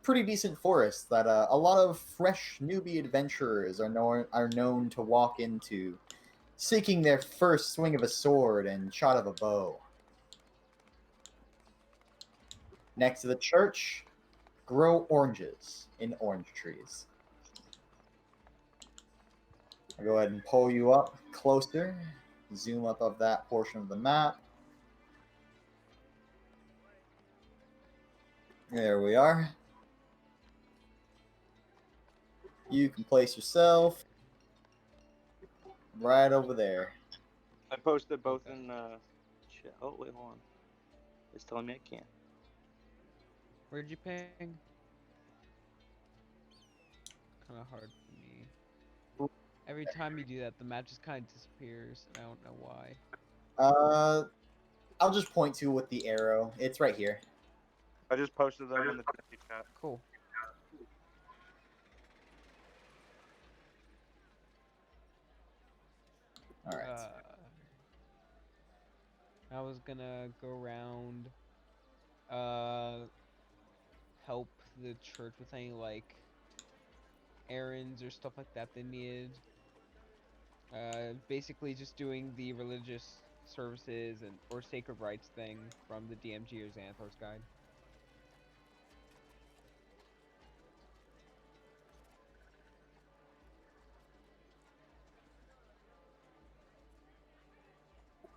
pretty decent forest that a lot of fresh newbie adventurers are known to walk into, seeking their first swing of a sword and shot of a bow. Next to the church, grow oranges in orange trees. I'll go ahead and pull you up closer, zoom up of that portion of the map. There we are. You can place yourself right over there. I posted both in chat. Oh wait, hold on. It's telling me I can't. Where'd you ping? Kind of hard for me. Every time you do that, the map just kind of disappears, and I don't know why. I'll just point to with the arrow. It's right here. I just posted them in the chat. Cool. All right. I was gonna go around, help the church with any like errands or stuff like that they needed. Basically just doing the religious services and or sacred rites thing from the DMG or Xanathar's guide.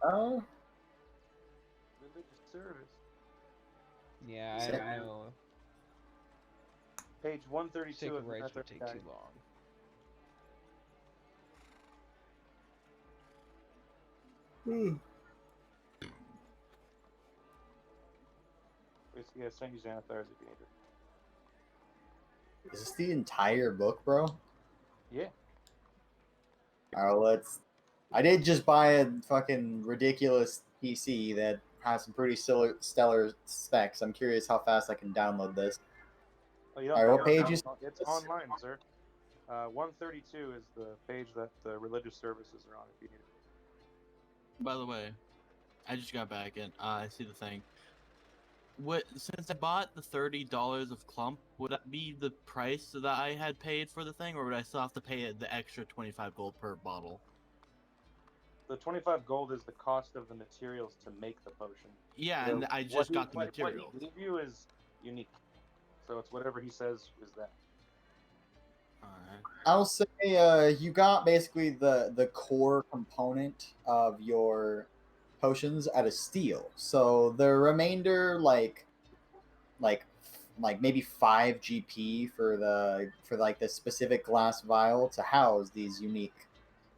Oh. Religious service. Yeah, I Sacred- don't know. Page 132 Sacred of the rites would Nether take guide. too long. Basically, I sent you Xanathars if you need it. Is this the entire book, bro? Yeah. Alright, I did just buy a fucking ridiculous PC that has some pretty stellar specs. I'm curious how fast I can download this. Oh, you Alright, what page download is it. It's this? online, sir. 132 is the page that the religious services are on if you need it. By the way, I just got back and I see the thing. Since I bought the $30 of clump, would that be the price that I had paid for the thing, or would I still have to pay the extra 25 gold per bottle? The 25 gold is the cost of the materials to make the potion. Yeah, and I just got the material. What he gave you is unique, so it's whatever he says is that. Alright. I'll say you got basically the core component of your potions at a steal. So the remainder, like maybe 5 GP for the specific glass vial to house these unique,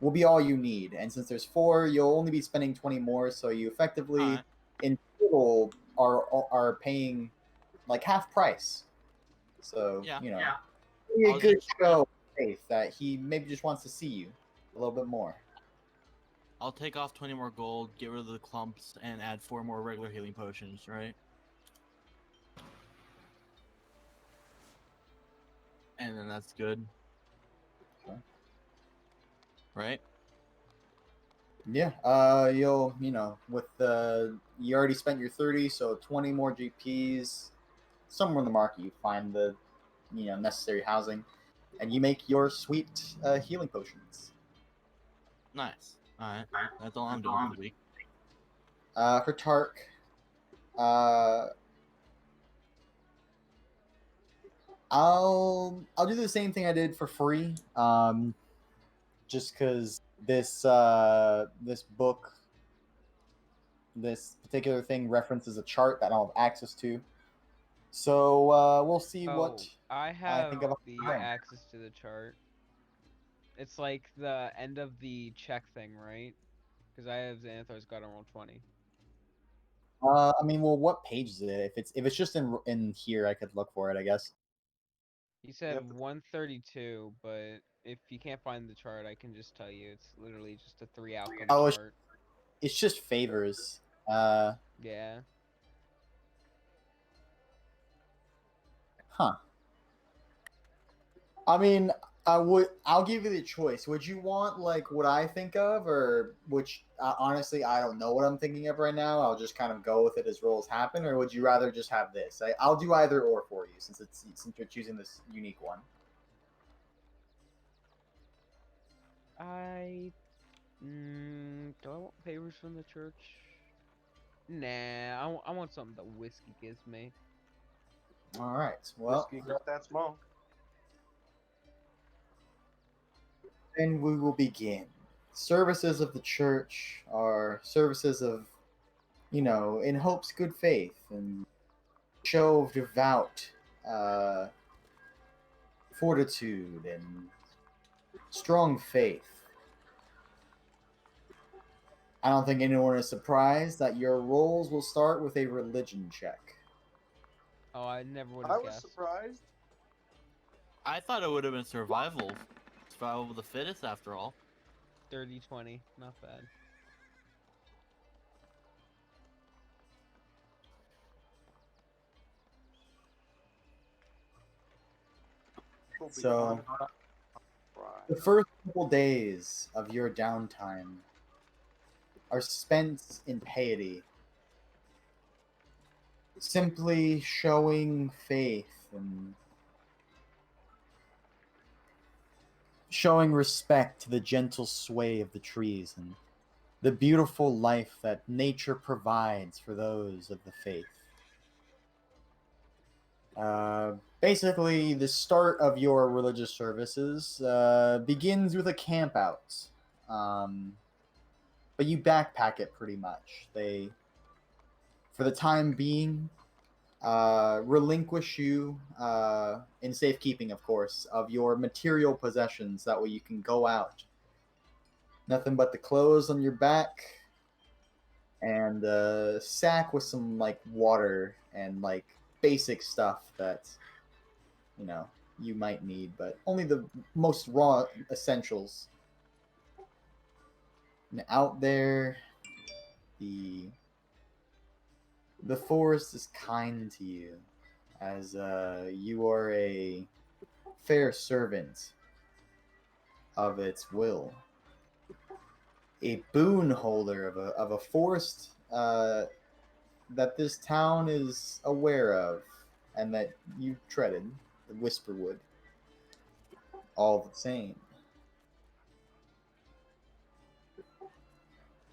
will be all you need. And since there's 4, you'll only be spending 20 more. So you effectively Alright. in total are paying like half price. So Yeah. be a I'll good just- show of faith that he maybe just wants to see you a little bit more. I'll take off 20 more gold, get rid of the clumps, and add 4 more regular healing potions, right? And then that's good. Okay. Right? Yeah, you'll with you already spent your 30, so 20 more GPs. Somewhere in the market, you find the necessary housing, and you make your sweet healing potions. Nice. Alright. That's all I'm doing for the week. For Tark, I'll do the same thing I did for free. Just because this book, this particular thing references a chart that I don't have access to. So we'll see what Oh, I I have think of the time. access to the chart. It's like the end of the check thing, right? Because I have Xanathar's got on roll 20. I mean, well, what page is it? If it's just in here, I could look for it, I guess. He said Yep. 132, but if you can't find the chart, I can just tell you it's literally just a 3 outcome Oh, chart. it's just favors. Yeah. Huh. I mean, I'll give you the choice. Would you want like what I think of, or which honestly I don't know what I'm thinking of right now. I'll just kind of go with it as rolls happen, or would you rather just have this? I'll do either or for you since you're choosing this unique one. Do I want favors from the church? Nah, I want something that whiskey gives me. All right. Well, Whiskey got that smoke. then we will begin. Services of the church are services of, in hopes, good faith and show of devout fortitude and strong faith. I don't think anyone is surprised that your rolls will start with a religion check. Oh, I never would I have was guessed. surprised. I thought it would have been survival. Survival of the fittest, after all. 30-20, not bad. So, the first couple days of your downtime are spent in piety, simply showing faith and showing respect to the gentle sway of the trees and the beautiful life that nature provides for those of the faith. Basically, the start of your religious services begins with a camp out. But you backpack it pretty much. They, for the time being, relinquish you, in safekeeping, of course, of your material possessions. That way you can go out. Nothing but the clothes on your back and a sack with some, like, water and, like, basic stuff that, you might need, but only the most raw essentials. And out there, the forest is kind to you, as you are a fair servant of its will, a boon holder of a forest that this town is aware of, and that you treaded, the Whisperwood, all the same.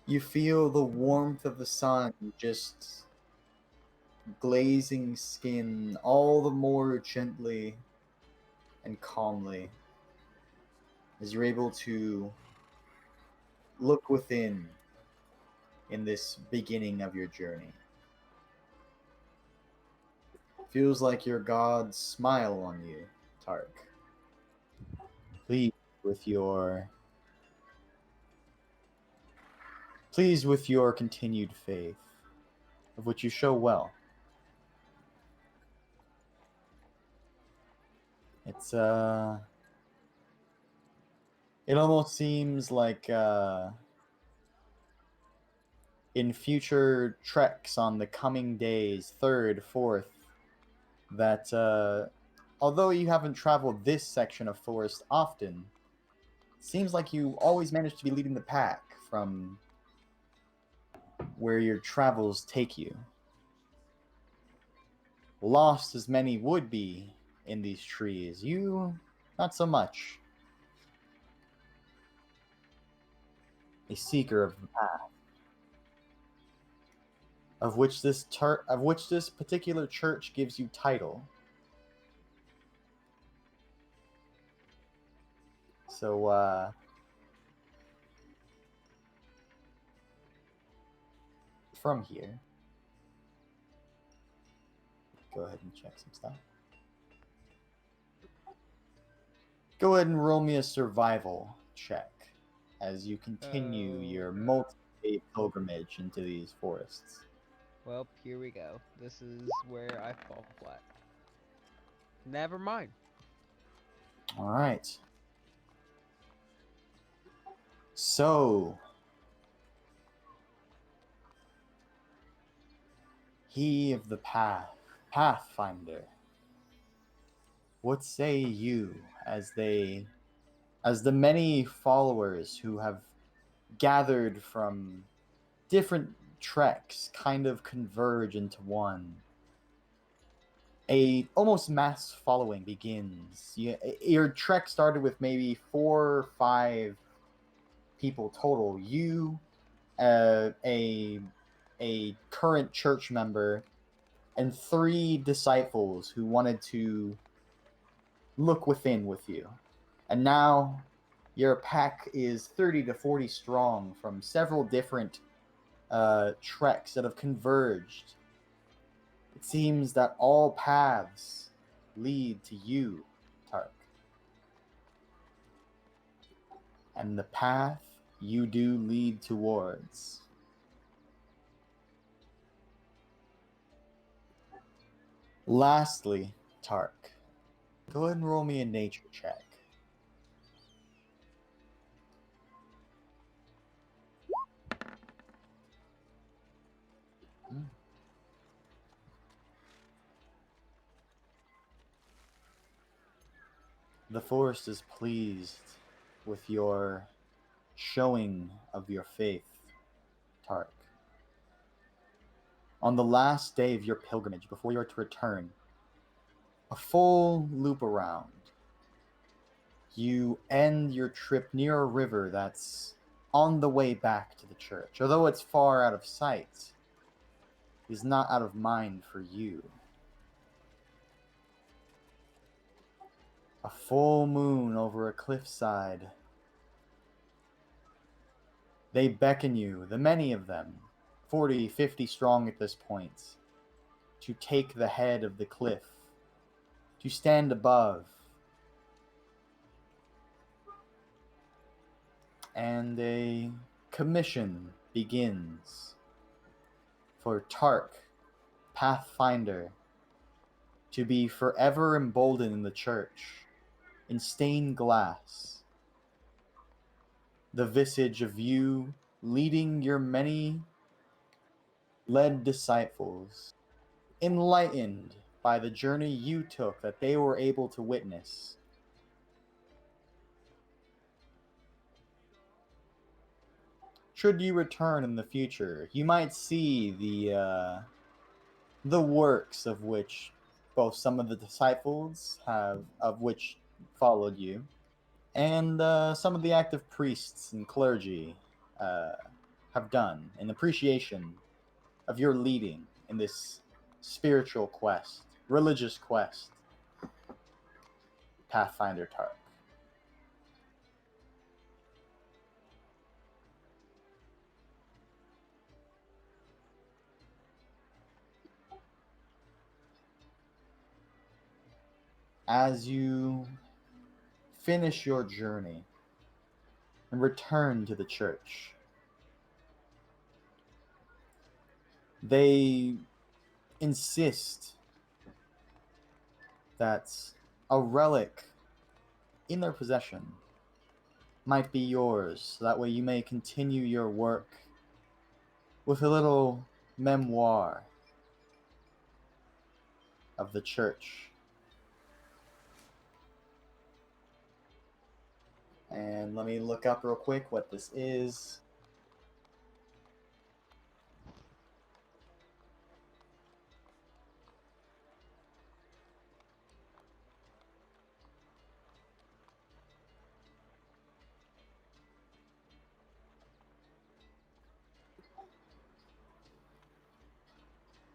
You feel the warmth of the sun just glazing skin all the more gently and calmly as you're able to look within in this beginning of your journey. Feels like your gods smile on you, Tark. Pleased with your continued faith, of which you show well. It's it almost seems like in future treks on the coming days, 3rd, 4th, that although you haven't traveled this section of forest often, it seems like you always manage to be leading the pack from where your travels take you. Lost as many would be in these trees, you not so much. A seeker of the path, of which this particular church gives you title. So from here, go ahead and check some stuff. Go ahead and roll me a survival check as you continue your multi-day pilgrimage into these forests. Well, here we go. This is where I fall flat. Never mind. All right. So, he of the Pathfinder. What say you as the many followers who have gathered from different treks kind of converge into one? A almost mass following begins. Your trek started with maybe 4 or 5 people total. You, a current church member, and 3 disciples who wanted to look within with you. And now your pack is 30 to 40 strong from several different treks that have converged. It seems that all paths lead to you, Tark. And the path you do lead towards. Lastly, Tark, go ahead and roll me a nature check. The forest is pleased with your showing of your faith, Tark. On the last day of your pilgrimage, before you are to return, a full loop around, you end your trip near a river that's on the way back to the church. Although it's far out of sight, it is not out of mind for you. A full moon over a cliffside. They beckon you, the many of them, 40, 50 strong at this point, to take the head of the cliff, to stand above. And a commission begins for Tark, Pathfinder, to be forever emboldened in the church, in stained glass. The visage of you leading your many led disciples, enlightened by the journey you took that they were able to witness. Should you return in the future, you might see the works of which both some of the disciples of which followed you, and some of the active priests and clergy have done in appreciation of your leading in this spiritual quest, religious quest, Pathfinder Tark. As you finish your journey and return to the church, they insist that a relic in their possession might be yours, so that way you may continue your work with a little memoir of the church. And let me look up real quick what this is.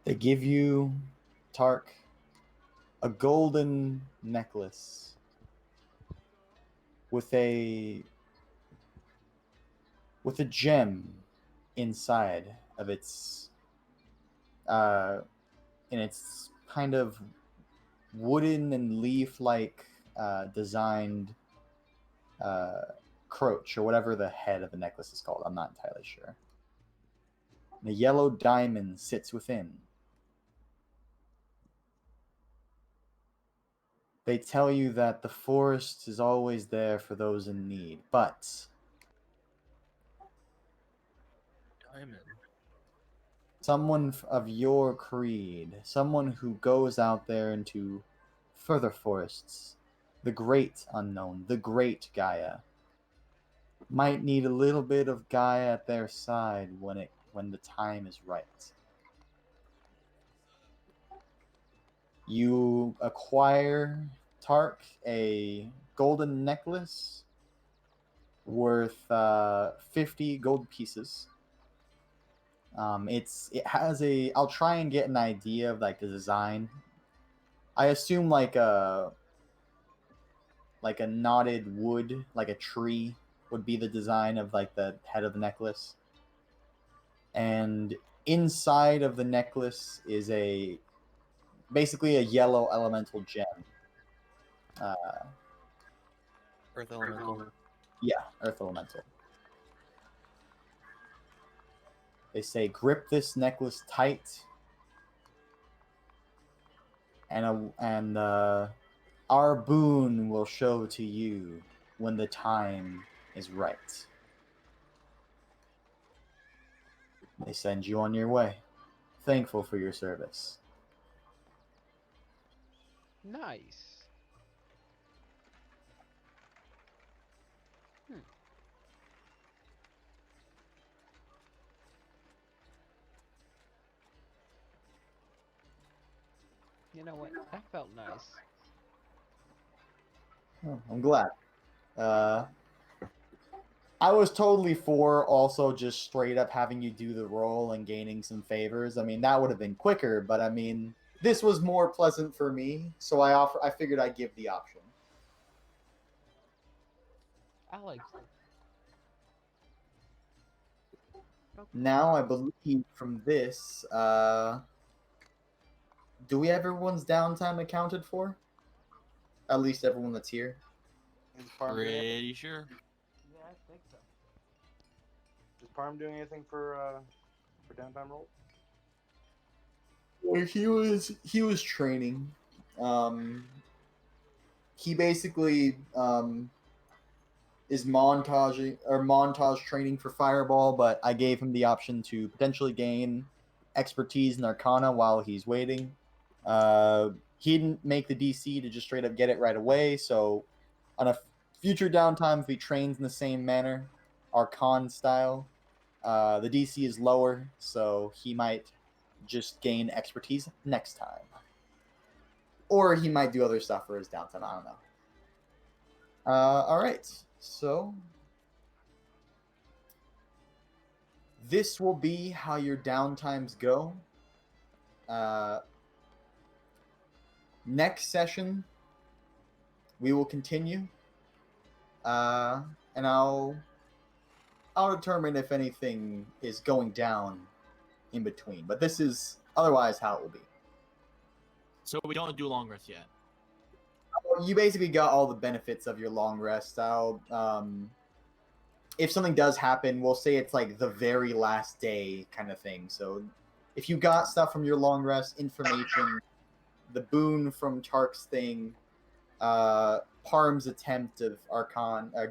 They give you, Tark, a golden necklace with a gem inside of its in its kind of wooden and leaf-like designed crotch, or whatever the head of the necklace is called. I'm not entirely sure. The yellow diamond sits within. They tell you that the forest is always there for those in need, but Diamond. someone of your creed, someone who goes out there into further forests, the great unknown, the great Gaia, might need a little bit of Gaia at their side when the time is right. You acquire Tark a golden necklace worth 50 gold pieces. It has a. I'll try and get an idea of like the design. I assume like a knotted wood, like a tree, would be the design of like the head of the necklace. And inside of the necklace is basically a yellow elemental gem. Earth Elemental. Yeah, earth elemental. They say, grip this necklace tight, and our boon will show to you when the time is right. They send you on your way, thankful for your service. Nice. You know what? That felt nice. Oh, I'm glad. I was totally for also just straight up having you do the role and gaining some favors. I mean, that would have been quicker, but I mean, this was more pleasant for me, so I figured I'd give the option. I like. Now, I believe from this, do we have everyone's downtime accounted for? At least everyone that's here. Is Parm doing anything? Pretty sure. Yeah, I think so. Is Parm doing anything for downtime roll? Well, he was training. He basically is montage training for Fireball, but I gave him the option to potentially gain expertise in Arcana while he's waiting. He didn't make the DC to just straight up get it right away, so on a future downtime, if he trains in the same manner, Arcana style, the DC is lower, so he might just gain expertise next time. Or he might do other stuff for his downtime, I don't know. Alright, so this will be how your downtimes go. Next session, we will continue, and I'll determine if anything is going down in between. But this is otherwise how it will be. So we don't do long rest yet. You basically got all the benefits of your long rest. If something does happen, we'll say it's like the very last day kind of thing. So if you got stuff from your long rest, information, the boon from Tark's thing, Parm's attempt of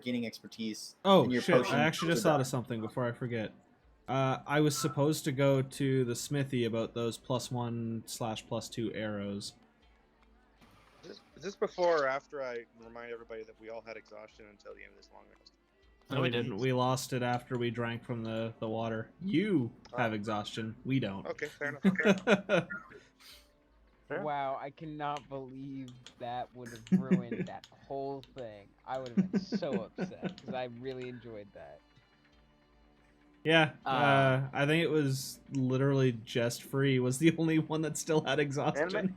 gaining expertise. Oh and your shit! potion I actually just to thought die. of something before I forget. I was supposed to go to the smithy about those +1/+2 arrows. Is this before or after I remind everybody that we all had exhaustion until the end of this long rest? No, we didn't. We lost it after we drank from the water. You have exhaustion. We don't. Okay, fair enough. Fair enough. Fair. Wow, I cannot believe that would have ruined that whole thing. I would have been so upset because I really enjoyed that. Yeah, I think it was literally just Free was the only one that still had exhaustion.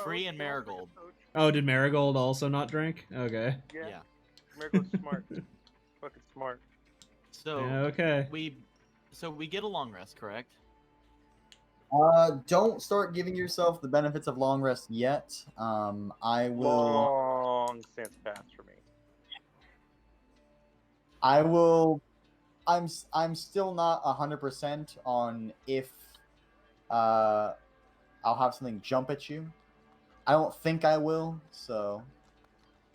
Free and Marigold. Oh, did Marigold also not drink? Okay. Yeah. Marigold's smart. Fucking smart. So Yeah, okay. we get a long rest, correct? Don't start giving yourself the benefits of long rest yet. I will. Long since passed for me. I will. I'm still not 100% on if I'll have something jump at you. I don't think I will. So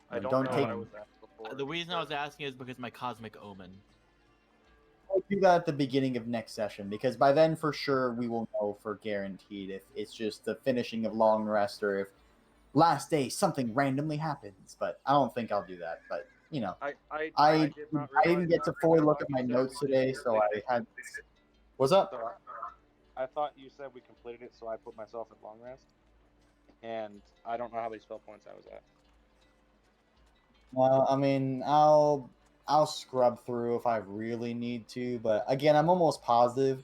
I don't don't know take. what I was asked before. The reason I was asking is because my Cosmic Omen. I'll do that at the beginning of next session because by then for sure we will know for guaranteed if it's just the finishing of long rest or if last day something randomly happens. But I don't think I'll do that. But you know, I I did not didn't realize get to that. fully I look thought at you my said notes we today, just so I completed had. it. What's up? So I thought you said we completed it, so I put myself at long rest. And I don't know how many spell points I was at. I mean, I'll scrub through if I really need to, but again, I'm almost positive.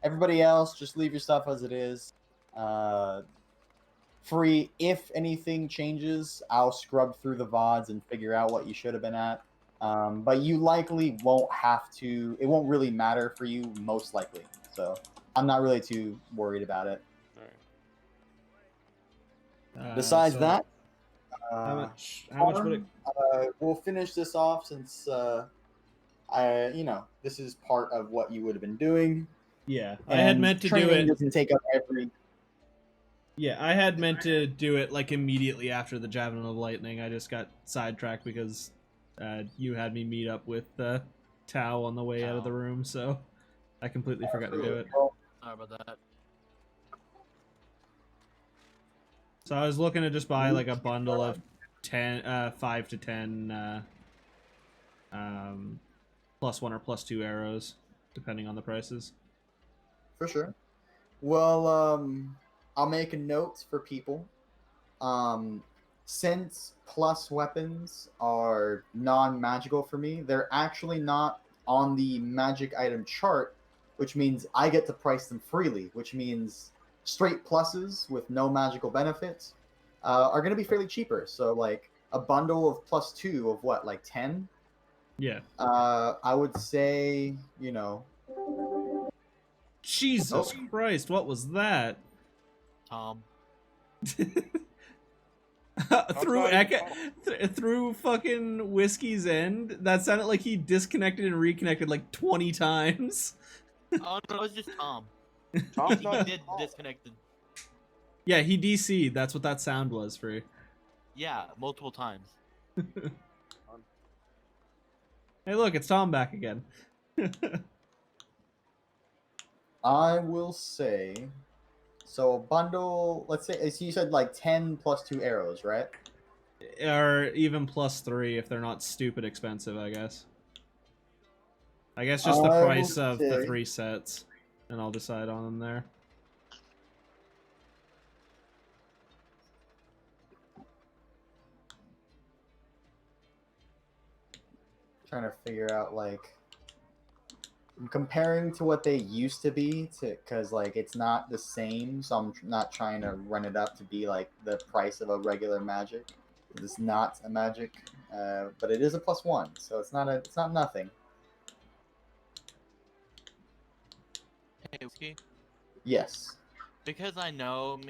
Everybody else, just leave your stuff as it is. Free. If anything changes, I'll scrub through the VODs and figure out what you should have been at. But you likely won't have to. It won't really matter for you, most likely. So I'm not really too worried about it. All right. Besides So that, how much would it? we'll finish this off since this is part of what you would have been doing. Yeah, I had And meant to do training it. doesn't take up every. Yeah, I had meant to do it like immediately after the Javelin of Lightning. I just got sidetracked because you had me meet up with Tao on the way out of the room, so I completely forgot to do it. Sorry about that. So I was looking to just buy like a bundle of 5 to 10 +1 or +2 arrows, depending on the prices. For sure. Well, I'll make a note for people. Since plus weapons are non-magical for me, they're actually not on the magic item chart, which means I get to price them freely, which means straight pluses with no magical benefits are going to be fairly cheaper. So, like, a bundle of +2 of what, like 10? Yeah. I would say, Jesus Christ, what was that? Tom. Through fucking Whiskey's End, that sounded like he disconnected and reconnected like 20 times. Oh no, it was just Tom. Tom's He not did disconnect. Yeah, he DC'd. That's what that sound was for. Yeah, multiple times. Hey, look, it's Tom back again. I will say, so a bundle, let's say, so you said like 10 +2 arrows, right? Or even +3 if they're not stupid expensive, I guess. I guess just the price of the 3 sets, and I'll decide on them there. Trying to figure out, like, I'm comparing to what they used to be, because, like, it's not the same, so I'm not trying to run it up to be, like, the price of a regular magic. It's not a magic, but it is a +1, so it's not nothing. Hey, Whiskey. Yes. Because I know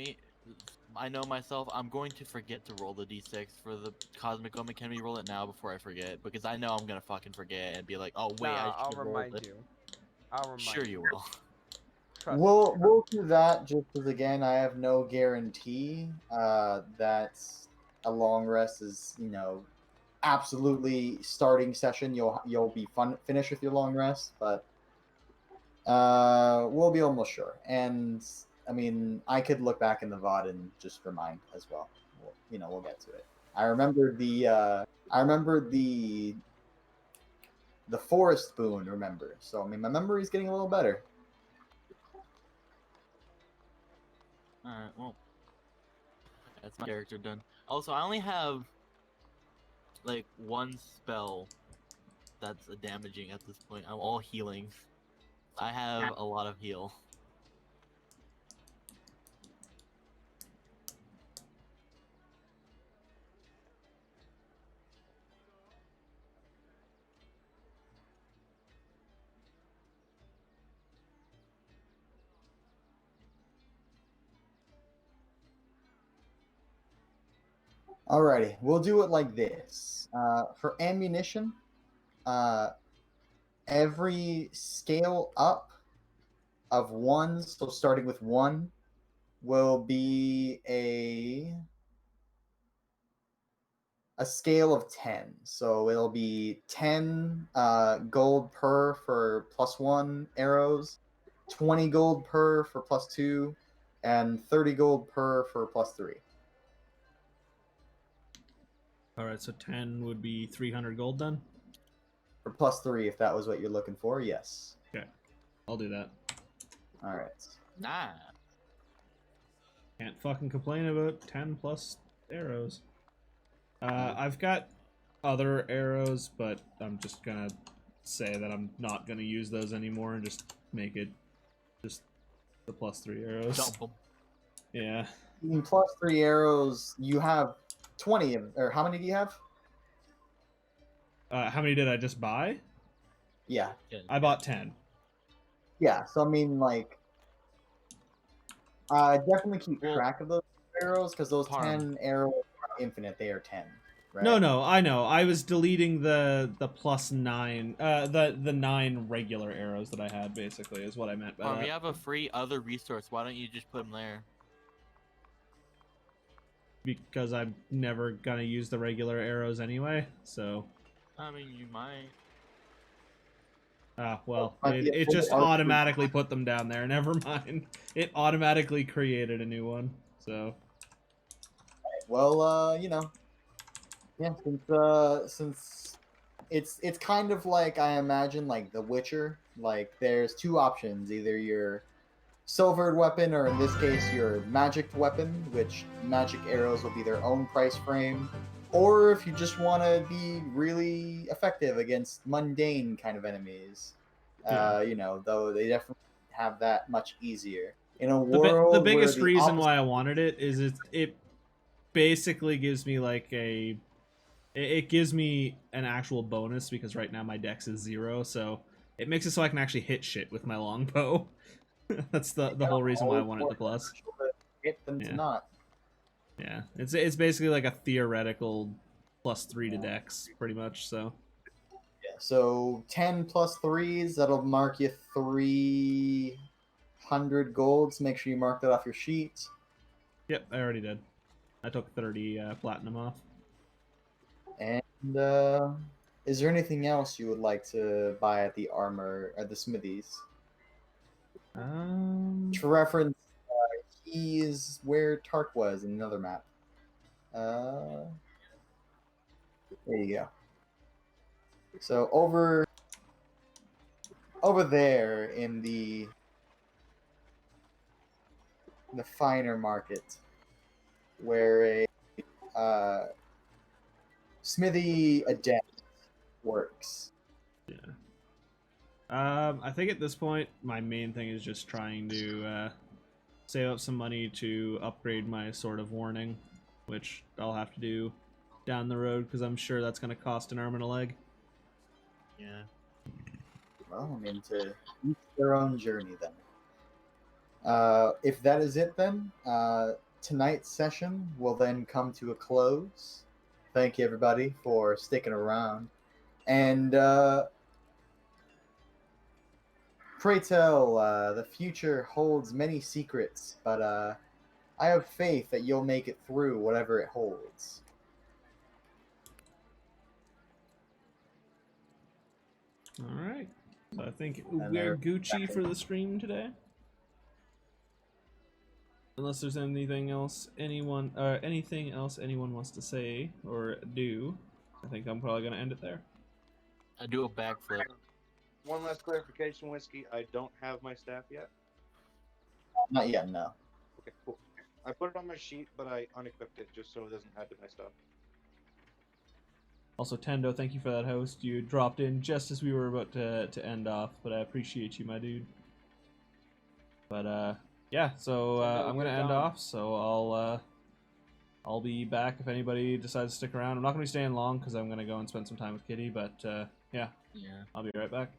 myself, I'm going to forget to roll the d6 for the Cosmic Omen. Can we roll it now before I forget? Because I know I'm gonna fucking forget and be like, oh wait, I I'll should roll remind it. you. I'll remind Sure you will. Trust We'll do that just because, again, I have no guarantee that a long rest is, absolutely starting session. You'll be finished with your long rest, but we'll be almost sure. And I mean, I could look back in the VOD and just remind as well. We'll get to it. I remember the forest boon. Remember, so I mean, my memory is getting a little better. Alright, well. That's my character done. Also, I only have like one spell that's damaging at this point. I'm all healing. I have a lot of heal. Alrighty, we'll do it like this. For ammunition, every scale up of ones, so starting with 1, will be a scale of 10. So it'll be 10 gold per for +1 arrows, 20 gold per for +2, and 30 gold per for +3. Alright, so 10 would be 300 gold then? For +3, if that was what you're looking for, yes. Okay, I'll do that. Alright. Nah. Can't fucking complain about 10 plus arrows. I've got other arrows, but I'm just gonna say that I'm not gonna use those anymore and just make it just the +3 arrows. Dump 'em. Yeah. +3 arrows, you have 20 of, or how many do you have? How many did I just buy? Yeah. I bought 10. Yeah, so I mean, like, definitely keep track of those arrows, because those Parm. 10 arrows are infinite. They are 10, right? No, I know. I was deleting the +9, the 9 regular arrows that I had, basically, is what I meant by We that. have a free other resource. Why don't you just put them there? Because I'm never gonna use the regular arrows anyway, so... I mean, you might. Well, Might be a it full just archery. automatically put them down there. Never mind. It automatically created a new one, so... Well, you know, yeah, since it's kind of like, I imagine, like The Witcher. Like, there's 2 options: either your silvered weapon, or in this case, your magic weapon, which magic arrows will be their own price frame. Or if you just want to be really effective against mundane kind of enemies, Yeah. you know, though they definitely have that much easier. In a The world biggest where the reason opposite- why I wanted it is it basically gives me like it gives me an actual bonus, because right now my dex is 0, so it makes it so I can actually hit shit with my longbow. That's the whole reason why I wanted the plus. hit them Yeah. to not. Yeah, it's basically like a theoretical +3 to dex, pretty much. So Yeah, so 10 plus 3s, that'll mark you 300 golds. Make sure you mark that off your sheet. yep, I already did. I took 30 platinum off. And is there anything else you would like to buy at the armor at the smithies? For reference, he is where Tark was in another map. There you go. So over there in the finer market, where a smithy adept works. Yeah. I think at this point, my main thing is just trying to save up some money to upgrade my Sword of Warning, which I'll have to do down the road, because I'm sure that's going to cost an arm and a leg. Yeah. Well, I mean, to each their own journey then. If that is it then, tonight's session will then come to a close. Thank you everybody for sticking around. And pray tell, the future holds many secrets, but I have faith that you'll make it through whatever it holds. Alright. So I think And we're they're Gucci back for the stream today. Unless there's anything else anyone wants to say or do, I think I'm probably gonna end it there. I do a backflip. One last clarification, Whiskey. I don't have my staff yet. Not yet, no. Okay, cool. I put it on my sheet, but I unequipped it just so it doesn't add to my stuff. Also, Tendo, thank you for that host. You dropped in just as we were about to end off, but I appreciate you, my dude. But yeah, so I'm gonna end off. So I'll be back if anybody decides to stick around. I'm not gonna be staying long because I'm gonna go and spend some time with Kitty. But yeah, Yeah. I'll be right back.